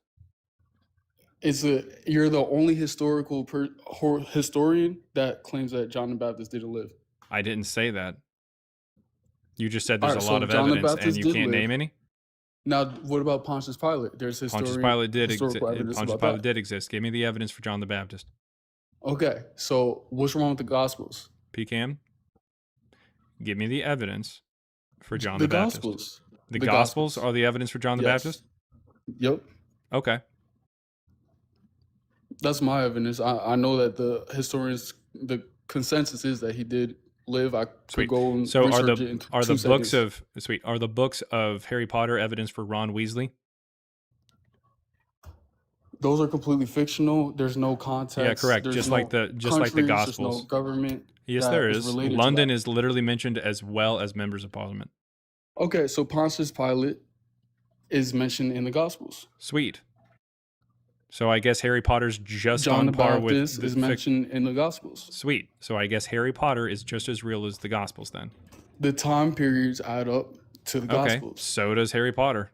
You're the only historian that claims that John the Baptist didn't live. I didn't say that. You just said All there's right, a lot so of John the evidence, and Baptist you did can't live. name any? Now, what about Pontius Pilate? There's Pontius Pilate did historical evidence Pontius about Pilate that. did exist. Give me the evidence for John the Baptist. Okay, so what's wrong with the Gospels? PCAM, give me the evidence for John the, The Baptist. Gospels. The The Gospels Gospels. are the evidence for John the Yes. Baptist? Yep. Okay. That's my evidence. I know that the historians, the consensus is that he did live. I could Sweet. go and So are research it the in are the 2 books seconds. are the books of Harry Potter evidence for Ron Weasley? Those are completely fictional. There's no context. Yeah, correct. There's Just no like the countries, There's no Gospels. government. Yes, that there is is. related to London that. is literally mentioned as well as members of Parliament. Okay, so Pontius Pilate is mentioned in the Gospels. Sweet. So I guess Harry Potter's just John on the par with Baptist is mentioned in the Gospels. Sweet. So I guess Harry Potter is just as real as the Gospels then. The time periods add up to the Okay. Gospels. So does Harry Potter.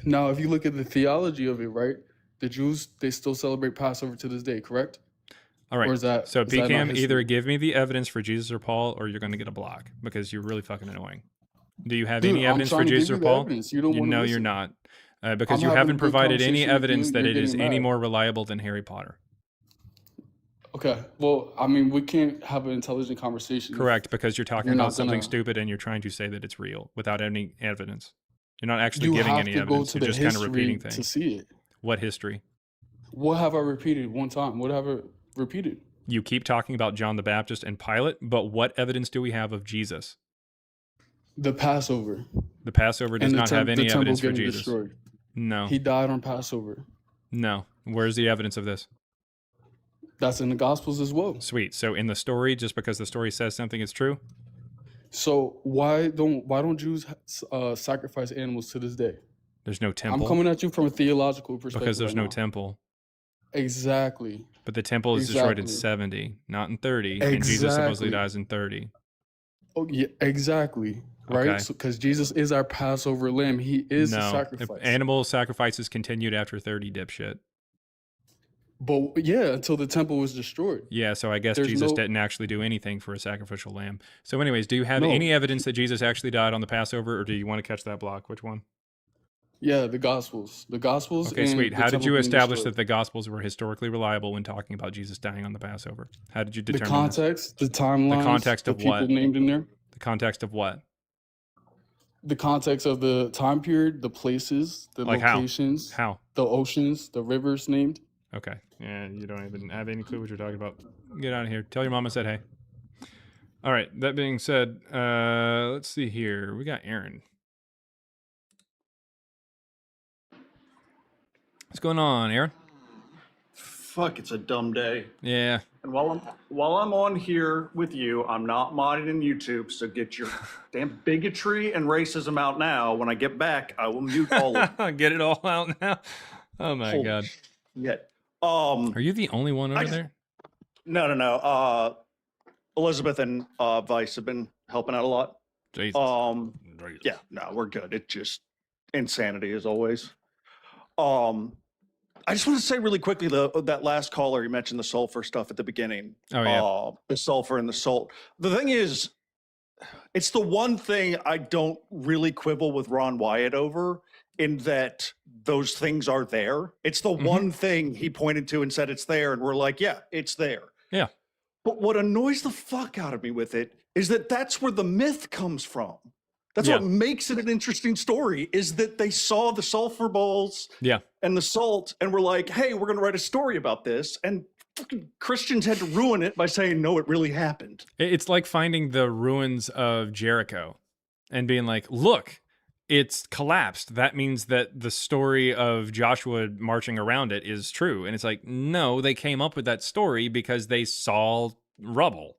Now, if you look at the theology of it, right? The Jews, they still celebrate Passover to this day, correct? All right. Or is that so is that not PCAM, history? either give me the evidence for Jesus or Paul, or you're going to get a block because you're really fucking annoying. Do you have Dude, any I'm evidence for trying to Jesus give or you the Paul? evidence. You don't wanna No, you're listen. not. Because I'm you having haven't a good provided any conversation with evidence you, that you're it is getting any mad. more reliable than Harry Potter. Okay. Well, I mean, we can't have an intelligent conversation. if Correct, because you're talking You're about not something gonna. stupid and you're trying to say that it's real without any evidence. You're not actually You giving have any to go evidence. to You're the just kind of repeating history to things. see it. What history? What have I repeated one time? What have I repeated? You keep talking about John the Baptist and Pilate, but what evidence do we have of Jesus? The Passover. The Passover does And not have the any temple evidence for getting Jesus. destroyed. No. He died on Passover. No. Where's the evidence of this? That's in the Gospels as well. Sweet. So in the story, just because the story says something is true? So why don't Jews sacrifice animals to this day? There's no temple. I'm coming at you from a theological perspective. Because there's right no now. temple. Exactly. But the temple is destroyed in Exactly. 70, not in 30. And Jesus supposedly Exactly. dies in 30. Oh yeah, exactly. Right? Okay. So because Jesus is our Passover lamb, he is the No. sacrifice. Animal sacrifices continued after 30, dipshit. But yeah, until the temple was destroyed. Yeah, so I guess There's Jesus no- didn't actually do anything for a sacrificial lamb. So anyways, do you have No. any evidence that Jesus actually died on the Passover, or do you want to catch that block? Which one? Yeah, the Gospels. The Gospels. Okay, and sweet. the How did temple you being establish destroyed. that the Gospels were historically reliable when talking about Jesus dying on the Passover? How did you The determine this? context, the timelines, The context the of people what? named in there, The context of what? the context of the time period, the places, the Like how? locations, How? the oceans, the rivers named. Okay. Yeah, you don't even have any clue what you're talking about. Get out of here. Tell your mom I said hey. All right. That being said, let's see here. We got Aaron. What's going on, Aaron? Fuck, it's a dumb day. Yeah. And while I'm on here with you, I'm not modded in YouTube, so get your damn bigotry and racism out now. When I get back, I will mute all of them. Get it all out now. Oh my Holy god. shit. Are you the only one over there? No. Elizabeth and Vice have been helping out a lot. Jesus. Yeah, no, we're good. It's just insanity as always. I just want to say really quickly, that last caller, you mentioned the sulfur stuff at the beginning. Oh, yeah. The sulfur and the salt. The thing is, it's the one thing I don't really quibble with Ron Wyatt over, in that those things are there. It's the one thing he pointed to and said it's there, and we're like, yeah, it's there. Yeah. But what annoys the fuck out of me with it is that that's where the myth comes from. That's what makes it an interesting story, is that they saw the sulfur balls Yeah. and the salt and were like, hey, we're going to write a story about this. And fucking Christians had to ruin it by saying, no, it really happened. It's like finding the ruins of Jericho and being like, look, it's collapsed. That means that the story of Joshua marching around it is true. And it's like, no, they came up with that story because they saw rubble.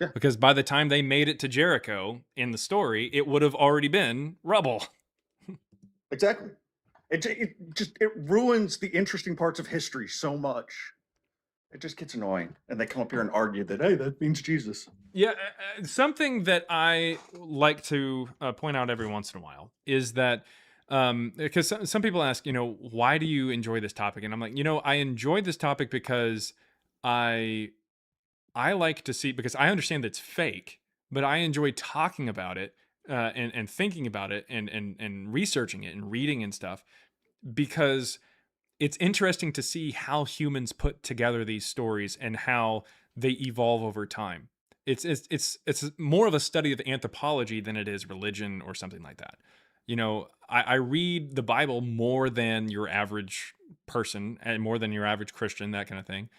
Yeah. Because by the time they made it to Jericho in the story, it would have already been rubble. Exactly. It ruins the interesting parts of history so much. It just gets annoying. And they come up here and argue that, hey, that means Jesus. Yeah, something that I like to point out every once in a while is that because some people ask, why do you enjoy this topic? And I'm like, I enjoy this topic because I like to see, because I understand that it's fake, but I enjoy talking about it and thinking about it and researching it and reading and stuff, because it's interesting to see how humans put together these stories and how they evolve over time. It's more of a study of anthropology than it is religion or something like that. I read the Bible more than your average person and more than your average Christian, that kind of thing.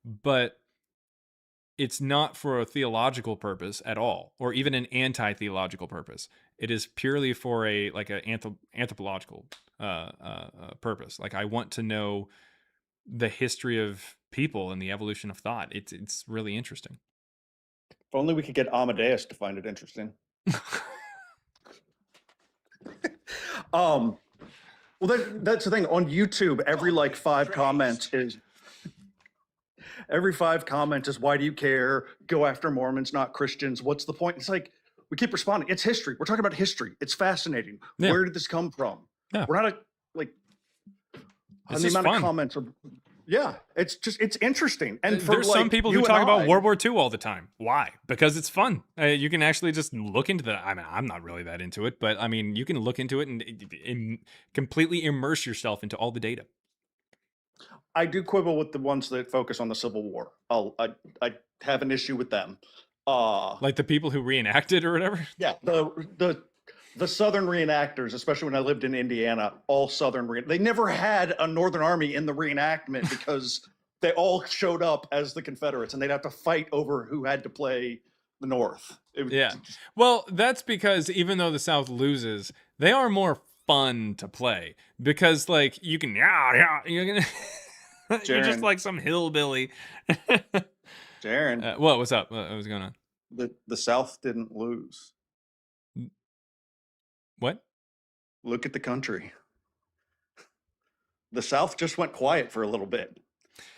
But it's not for a theological purpose at all, or even an anti-theological purpose. It is purely for a anthropological purpose. Like, I want to know the history of people and the evolution of thought. It's really interesting. If only we could get Amadeus to find it interesting. Well, that's the thing. On YouTube, every like 5 comments is why do you care? Go after Mormons, not Christians. What's the point? It's like, we keep responding. It's history. We're talking about history. It's fascinating. Yeah. Where did this come from? Yeah. We're not It's the just amount fun. of comments are, it's interesting. And for there's some people who you talk and about I- World War II all the time. Why? Because it's fun. You can actually just look into that. I mean, I'm not really that into it, but I mean, you can look into it and completely immerse yourself into all the data. I do quibble with the ones that focus on the Civil War. I have an issue with them. Like the people who reenacted or whatever. Yeah, the Southern reenactors, especially when I lived in Indiana, all Southern they never had a Northern Army in the reenactment because they all showed up as the Confederates, and they'd have to fight over who had to play the North. Yeah. Well, that's because even though the South loses, they are more fun to play because, like, you can you're just Jaren. like some hillbilly. Jaren, What's up? What was going on? the South didn't lose. What? Look at the country. The South just went quiet for a little bit.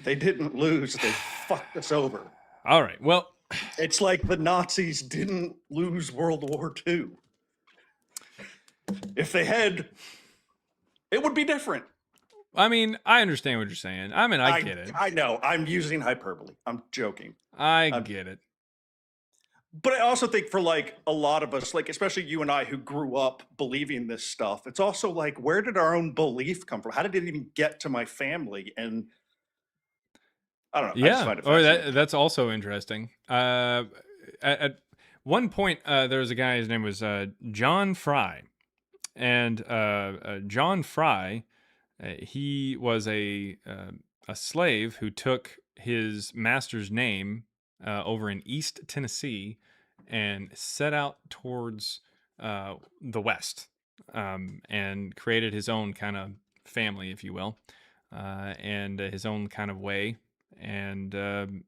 They didn't lose. They fucked us over. All right. Well, it's like the Nazis didn't lose World War II. If they had, it would be different. I mean, I understand what you're saying. I mean, I get it. I know. I'm using hyperbole. I'm joking. I get it. But I also think for like a lot of us, like especially you and I who grew up believing this stuff, it's also like, where did our own belief come from? How did it even get to my family? And I don't know. I just Yeah. find it Or fascinating. that's also interesting. At one point, there was a guy. His name was John Fry, and John Fry, he was a slave who took his master's name over in East Tennessee and set out towards the West and created his own kind of family, if you will, and his own kind of way, and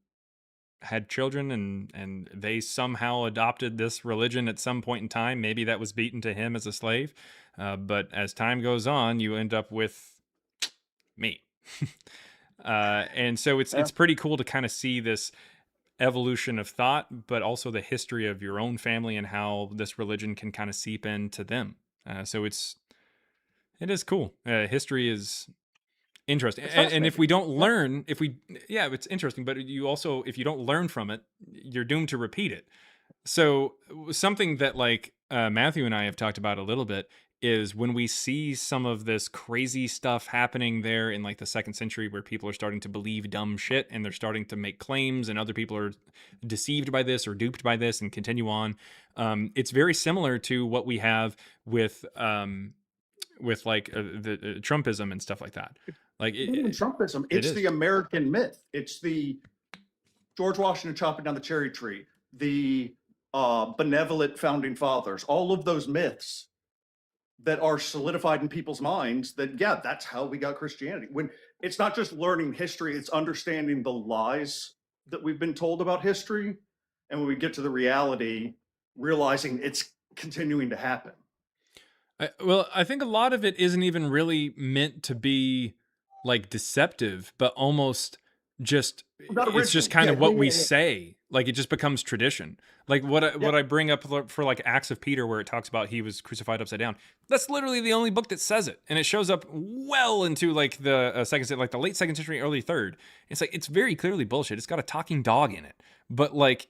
had children, and they somehow adopted this religion at some point in time. Maybe that was beaten to him as a slave, but as time goes on, you end up with me. And so it's pretty cool to kind of see this evolution of thought, but also the history of your own family and how this religion can kind of seep into them. So it is cool. History is interesting. And if we don't learn, it's interesting, but you also, if you don't learn from it, you're doomed to repeat it. So something that like Matthew and I have talked about a little bit is when we see some of this crazy stuff happening there in like the 2nd century where people are starting to believe dumb shit and they're starting to make claims and other people are deceived by this or duped by this and continue on. It's very similar to what we have with like the Trumpism and stuff like that. Like Not even Trumpism. it It's is. the American myth. It's the George Washington chopping down the cherry tree, the benevolent founding fathers, all of those myths that are solidified in people's minds that, yeah, that's how we got Christianity. When it's not just learning history, it's understanding the lies that we've been told about history. And when we get to the reality, realizing it's continuing to happen. Well, I think a lot of it isn't even really meant to be like deceptive, but almost just it's just kind of what we say. Like it just becomes tradition. Like what I bring up for like Acts of Peter, where it talks about he was crucified upside down. That's literally the only book that says it, and it shows up well into like the like the late 2nd century, early 3rd. It's like it's very clearly bullshit. It's got a talking dog in it, but like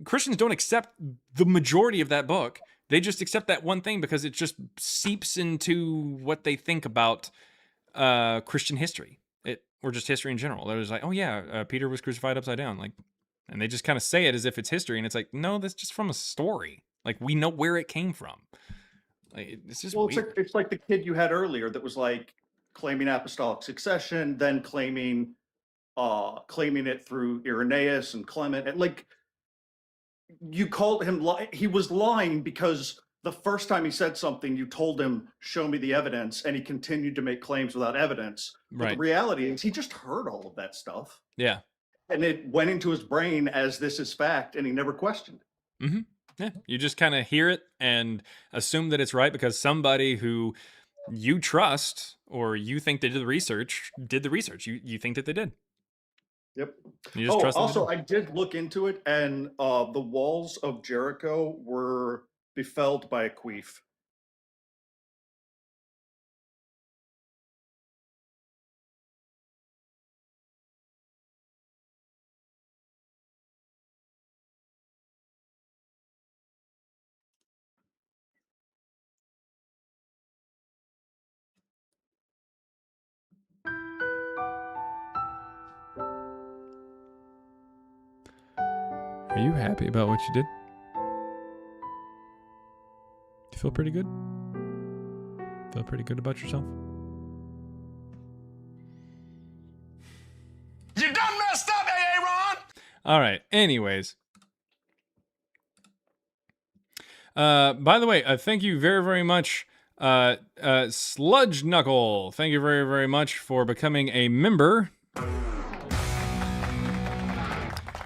Christians don't accept the majority of that book. They just accept that one thing because it just seeps into what they think about Christian history, or just history in general. They're just like, oh yeah, Peter was crucified upside down, like, and they just kind of say it as if it's history, and it's like, no, that's just from a story. Like we know where it came from. Like it's just weird. It's like the kid you had earlier that was like claiming apostolic succession, then claiming it through Irenaeus and Clement, and like. You called him he was lying because the first time he said something, you told him, show me the evidence, and he continued to make claims without evidence. But the reality is he just heard all of that stuff. Yeah. And it went into his brain as this is fact, and he never questioned it. Mm-hmm. Yeah. You just kind of hear it and assume that it's right because somebody who you trust or you think they did the research. You think that they did. Yep. You just trust them. Also, I did look into it, and the walls of Jericho were befelled by a queef. Are you happy about what you did? Do you feel pretty good? Feel pretty good about yourself? You done messed up, Aaron! All right. Anyways. By the way, thank you very, very much, Sludge Knuckle. Thank you very, very much for becoming a member.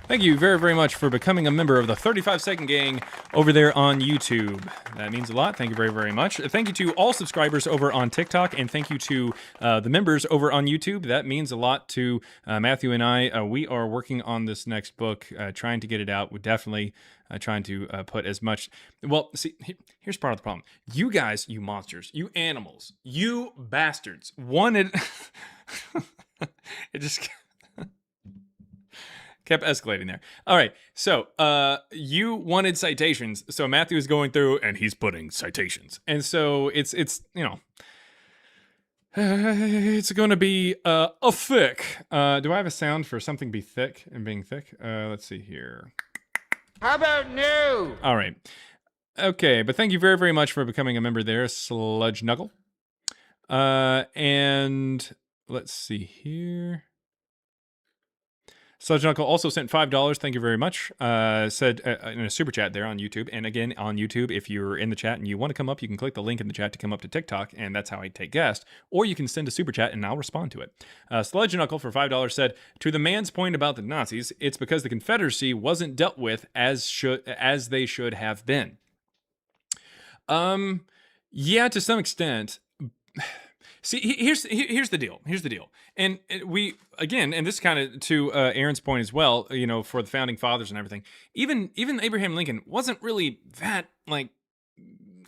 Thank you very, very much for becoming a member of the 35 Second Gang over there on YouTube. That means a lot. Thank you very, very much. Thank you to all subscribers over on TikTok, and thank you to the members over on YouTube. That means a lot to Matthew and I. We are working on this next book, trying to get it out. We're definitely trying to put as much... Well, see, here's part of the problem. You guys, you monsters, you animals, you bastards, wanted... It just... kept escalating there. All right, so you wanted citations, so Matthew is going through and he's putting citations, and so it's you know, it's going to be a thick. Do I have a sound for something be thick and being thick? Let's see here. How about new? All right, okay, but thank you very, very much for becoming a member there, Sludge Knuckle. And let's see here. Sludge Knuckle also sent $5. Thank you very much. Said in a super chat there on YouTube. And again, on YouTube, if you're in the chat and you want to come up, you can click the link in the chat to come up to TikTok, and that's how I take guests. Or you can send a super chat and I'll respond to it. Sludge Knuckle for $5 said, to the man's point about the Nazis, it's because the Confederacy wasn't dealt with as they should have been. Yeah, to some extent. See, here's the deal. Here's the deal. And we, again, and this kind of to Aaron's point as well, you know, for the founding fathers and everything, even Abraham Lincoln wasn't really that, like,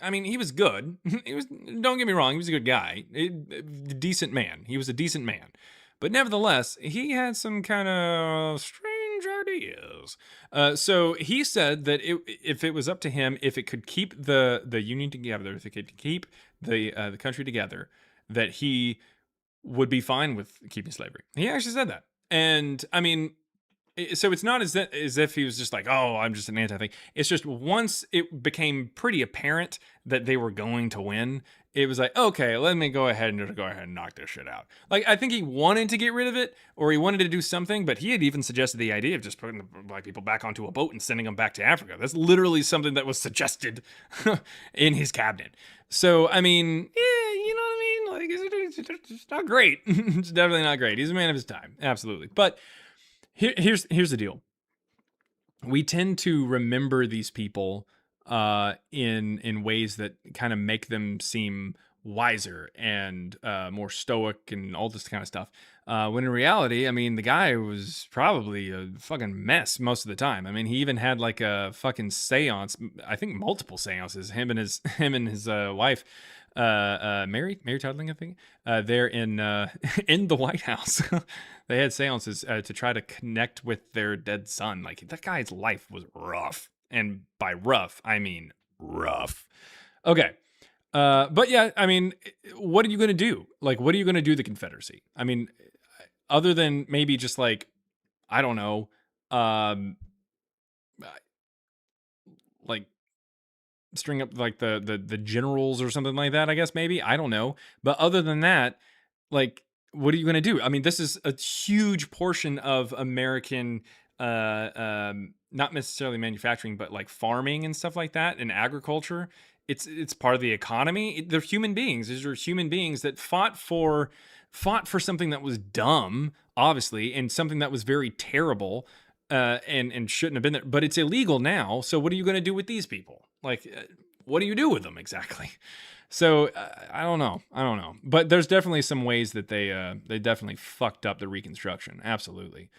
I mean, he was good. He was, don't get me wrong, he was a good guy. Decent man. He was a decent man. But nevertheless, he had some kind of strange ideas. So he said that if it was up to him, if it could keep the union together, if it could keep the country together, that he would be fine with keeping slavery. He actually said that. And I mean, so it's not as if he was just like, oh, I'm just an anti-thing. It's just once it became pretty apparent that they were going to win, it was like, okay, let me go ahead and knock this shit out. Like, I think he wanted to get rid of it, or he wanted to do something, but he had even suggested the idea of just putting the black people back onto a boat and sending them back to Africa. That's literally something that was suggested in his cabinet. So, I mean, yeah, you know what I mean? Like, it's not great. It's definitely not great. He's a man of his time. Absolutely. But here's the deal. We tend to remember these people in ways that kind of make them seem wiser and more stoic and all this kind of stuff. When in reality, I mean, the guy was probably a fucking mess most of the time. I mean, he even had like a fucking seance. I think multiple seances. Him and his wife, Mary Tudling, I think. They're in the White House. They had seances to try to connect with their dead son. Like, that guy's life was rough. And by rough, I mean rough. Okay. But yeah, I mean, what are you going to do? Like, what are you going to do to the Confederacy? I mean, other than maybe just like, I don't know, like string up like the generals or something like that, I guess, maybe. I don't know. But other than that, like, what are you going to do? I mean, this is a huge portion of American, not necessarily manufacturing, but like farming and stuff like that, and agriculture. It's part of the economy. They're human beings. These are human beings that fought for something that was dumb, obviously, and something that was very terrible, and shouldn't have been there. But it's illegal now. So what are you going to do with these people? Like, what do you do with them exactly? So I don't know. But there's definitely some ways that they definitely fucked up the Reconstruction. Absolutely.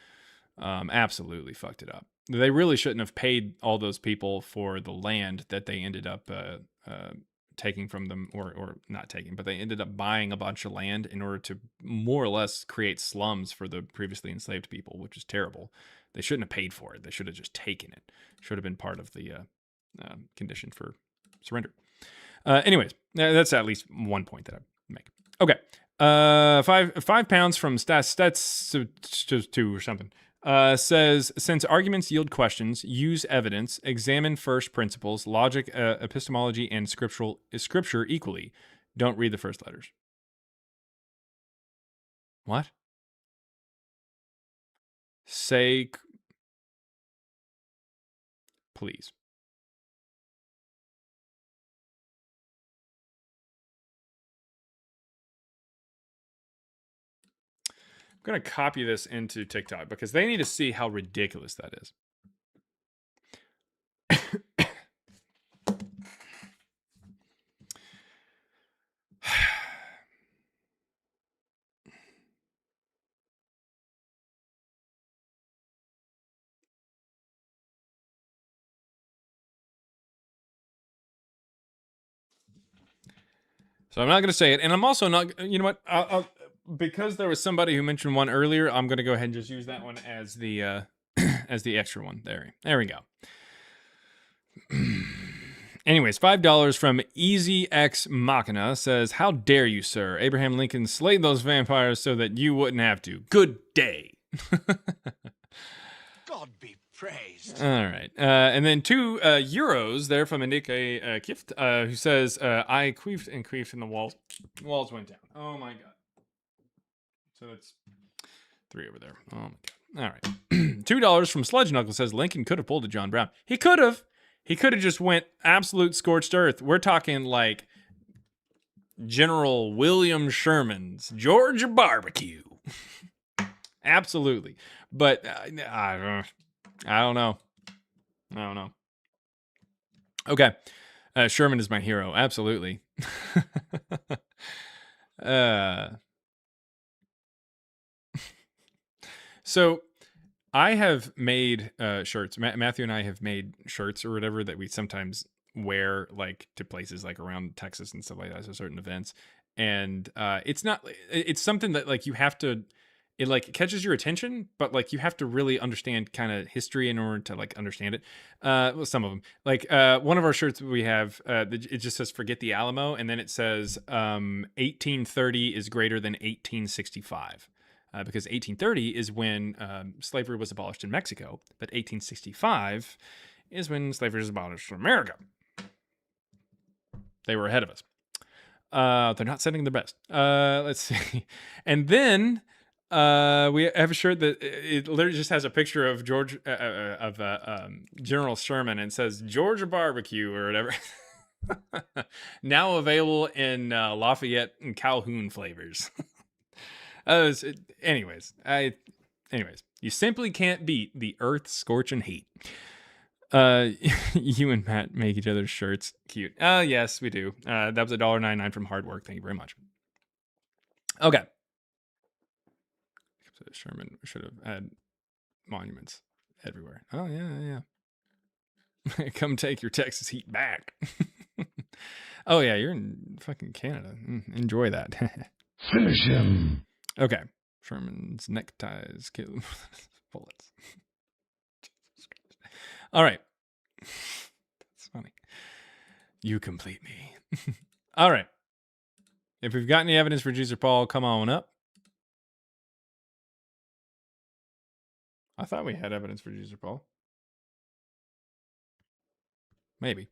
Absolutely fucked it up. They really shouldn't have paid all those people for the land that they ended up taking from them, or not taking, but they ended up buying a bunch of land in order to more or less create slums for the previously enslaved people, which is terrible. They shouldn't have paid for it. They should have just taken it. Should have been part of the condition for surrender. Anyways, that's at least one point that I make. Okay. 5 pounds from Stats 2 or something. Says, since arguments yield questions, use evidence, examine first principles, logic, epistemology, and scripture equally. Don't read the first letters. What? Say, please. I'm going to copy this into TikTok because they need to see how ridiculous that is. So I'm not going to say it. And I'm also not, you know what? I'll, because there was somebody who mentioned one earlier, I'm going to go ahead and just use that one as the as the extra one. There we go. Anyways, $5 from Easy X Machina says, how dare you, sir? Abraham Lincoln slayed those vampires so that you wouldn't have to. Good day. God be praised. All right. And then €2 there from Indike Kift, who says, I queefed and the walls went down. Oh my God. So that's 3 over there. Oh my God. All right. $2 from Sludge Knuckle says, Lincoln could have pulled a John Brown. He could have. He could have just went absolute scorched earth. We're talking like General William Sherman's Georgia barbecue. Absolutely. But I don't know. Okay. Sherman is my hero. Absolutely. So I have made shirts. Matthew and I have made shirts or whatever that we sometimes wear like to places like around Texas and stuff like that, so certain events. And it's something that like you have to, it like catches your attention, but like you have to really understand kind of history in order to like understand it. Well, some of them, like one of our shirts we have, it just says "Forget the Alamo," and then it says 1830 is greater than 1865. because 1830 is when slavery was abolished in Mexico, but 1865 is when slavery was abolished in America. They were ahead of us. They're not setting their best. Let's see. And then we have a shirt that it literally just has a picture of General Sherman and says Georgia barbecue or whatever. Now available in Lafayette and Calhoun flavors. Anyways, you simply can't beat the earth scorching heat. You and Matt make each other's shirts cute. Yes, we do. That was $1.99 from Hard Work. Thank you very much. Okay. So Sherman should have had monuments everywhere. Oh yeah. Come take your Texas heat back. Oh yeah, you're in fucking Canada. Enjoy that. Finish him. Okay. Sherman's neckties kill bullets. All right. That's funny. You complete me. All right. If we've got any evidence for Jesus or Paul, come on up. I thought we had evidence for Jesus or Paul. Maybe.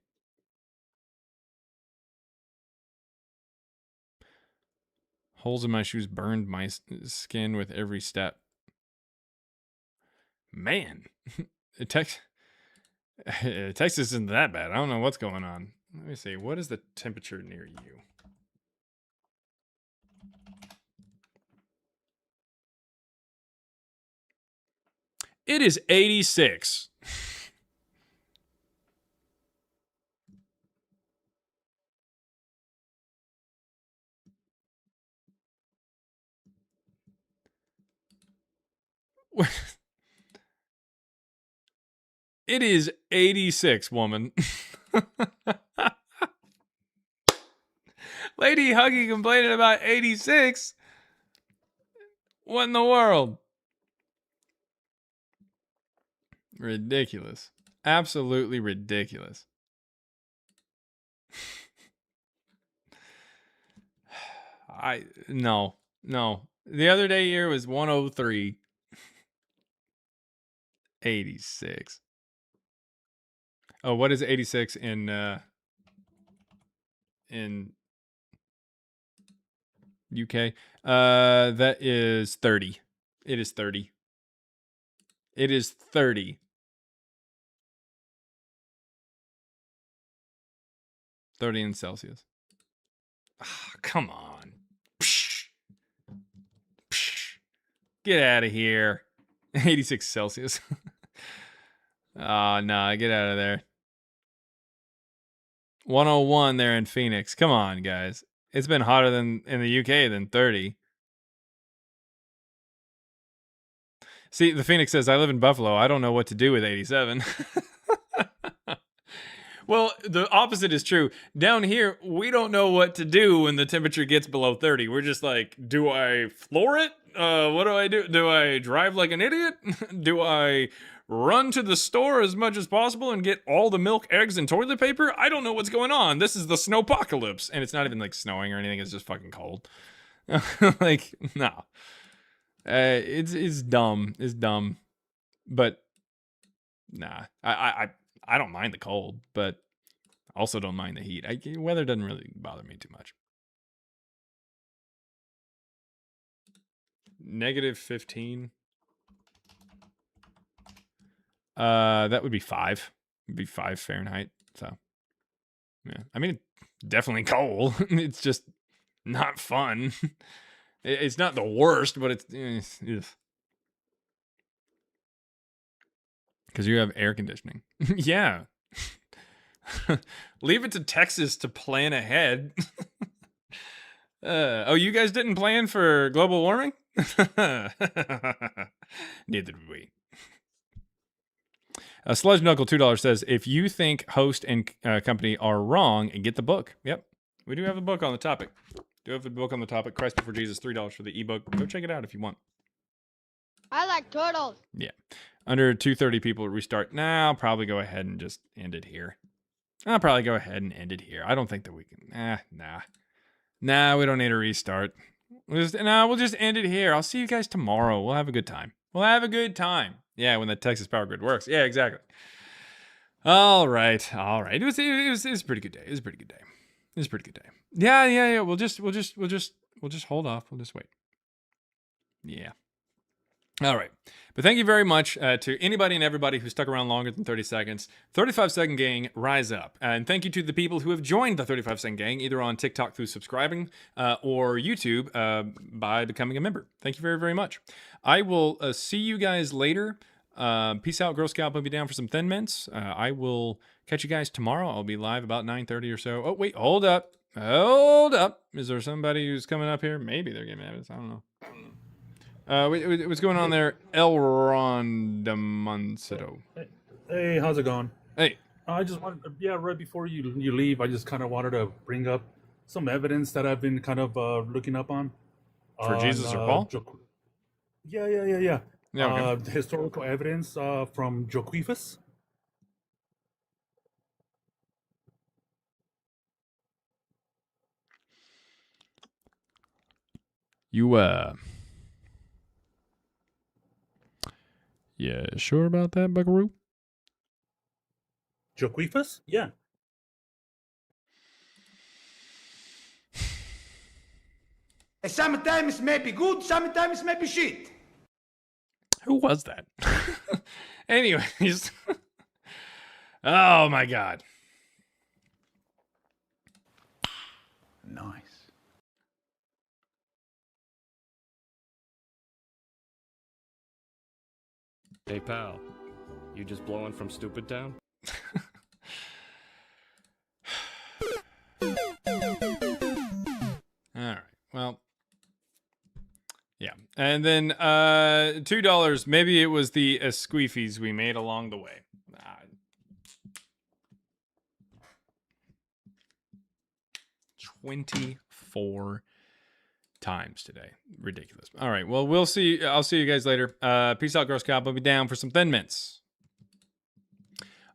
Holes in my shoes burned my skin with every step. Man. Texas isn't that bad. I don't know what's going on. Let me see. What is the temperature near you? It is 86. It is 86, woman. Lady Huggy complaining about 86. What in the world? Ridiculous. Absolutely ridiculous. No. The other day here was 103. 86. Oh, what is 86 in UK? That is 30. It is 30. It is 30. 30 in Celsius. Oh, come on. Psh. Get out of here. 86 Celsius. Oh, no, get out of there. 101 there in Phoenix. Come on, guys. It's been hotter than in the UK than 30. See, the Phoenix says, I live in Buffalo. I don't know what to do with 87. Well, the opposite is true. Down here, we don't know what to do when the temperature gets below 30. We're just like, do I floor it? What do I do? Do I drive like an idiot? Do I run to the store as much as possible and get all the milk, eggs, and toilet paper? I don't know what's going on. This is the snowpocalypse. And it's not even like snowing or anything. It's just fucking cold. Like, no. It's dumb. It's dumb. But, nah. I don't mind the cold, but also don't mind the heat. Weather doesn't really bother me too much. -15. That would be 5. It'd be 5 Fahrenheit. So, yeah. I mean, definitely cold. It's just not fun. It's not the worst, but it's because you have air conditioning. Yeah. Leave it to Texas to plan ahead. Oh, you guys didn't plan for global warming? Neither did we. Sludge Knuckle $2 says, if you think host and company are wrong, get the book. Yep. We do have a book on the topic. Christ Before Jesus, $3 for the ebook. Go check it out if you want. I like turtles. Yeah. Under 230 people restart. Nah, I'll probably go ahead and just end it here. I don't think that we can. Nah, we don't need a restart. We'll just end it here. I'll see you guys tomorrow. We'll have a good time. Yeah, when the Texas Power Grid works. Yeah, exactly. All right. It was a pretty good day. It was a pretty good day. Yeah. We'll just hold off. We'll just wait. Yeah. All right. But thank you very much to anybody and everybody who stuck around longer than 30 seconds. 35-second gang, rise up. And thank you to the people who have joined the 35-second gang, either on TikTok through subscribing or YouTube by becoming a member. Thank you very, very much. I will see you guys later. Peace out, Girl Scout. I'll be down for some Thin Mints. I will catch you guys tomorrow. I'll be live about 9:30 or so. Oh, wait, hold up. Is there somebody who's coming up here? Maybe they're getting evidence. I don't know. What's going on there? Elron Demoncedo. Hey, how's it going? Hey. I just wanted, right before you leave, I just kind of wanted to bring up some evidence that I've been kind of looking up on. For Jesus or Paul? Yeah. Yeah, okay. Historical evidence from Josephus. Yeah, sure about that, Buckaroo? Josephus? Yeah. Sometimes may be good, sometimes may be shit. Who was that? Anyways. Oh, my God. Nice. Hey, pal. You just blowing from Stupid Town? All right. Well, yeah. And then $2. Maybe it was the squeefies we made along the way. 24 times today. Ridiculous. All right. Well, we'll see. I'll see you guys later. Peace out, Girl Scout. I'll be down for some Thin Mints.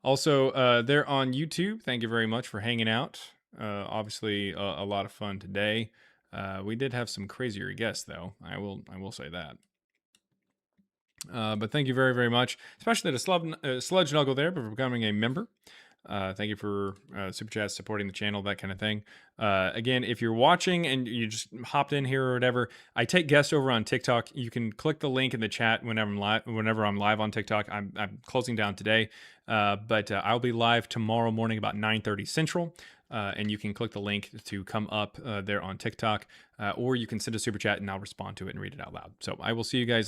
Also, they're on YouTube. Thank you very much for hanging out. Obviously, a lot of fun today. We did have some crazier guests, though. I will say that. But thank you very, very much, especially to Sludge Nuggle there for becoming a member. Thank you for super chats, supporting the channel, that kind of thing. Again, if you're watching and you just hopped in here or whatever, I take guests over on TikTok. You can click the link in the chat whenever I'm live on TikTok. I'm closing down today, but I'll be live tomorrow morning about 9:30 Central. And you can click the link to come up there on TikTok, or you can send a super chat and I'll respond to it and read it out loud. So I will see you guys later.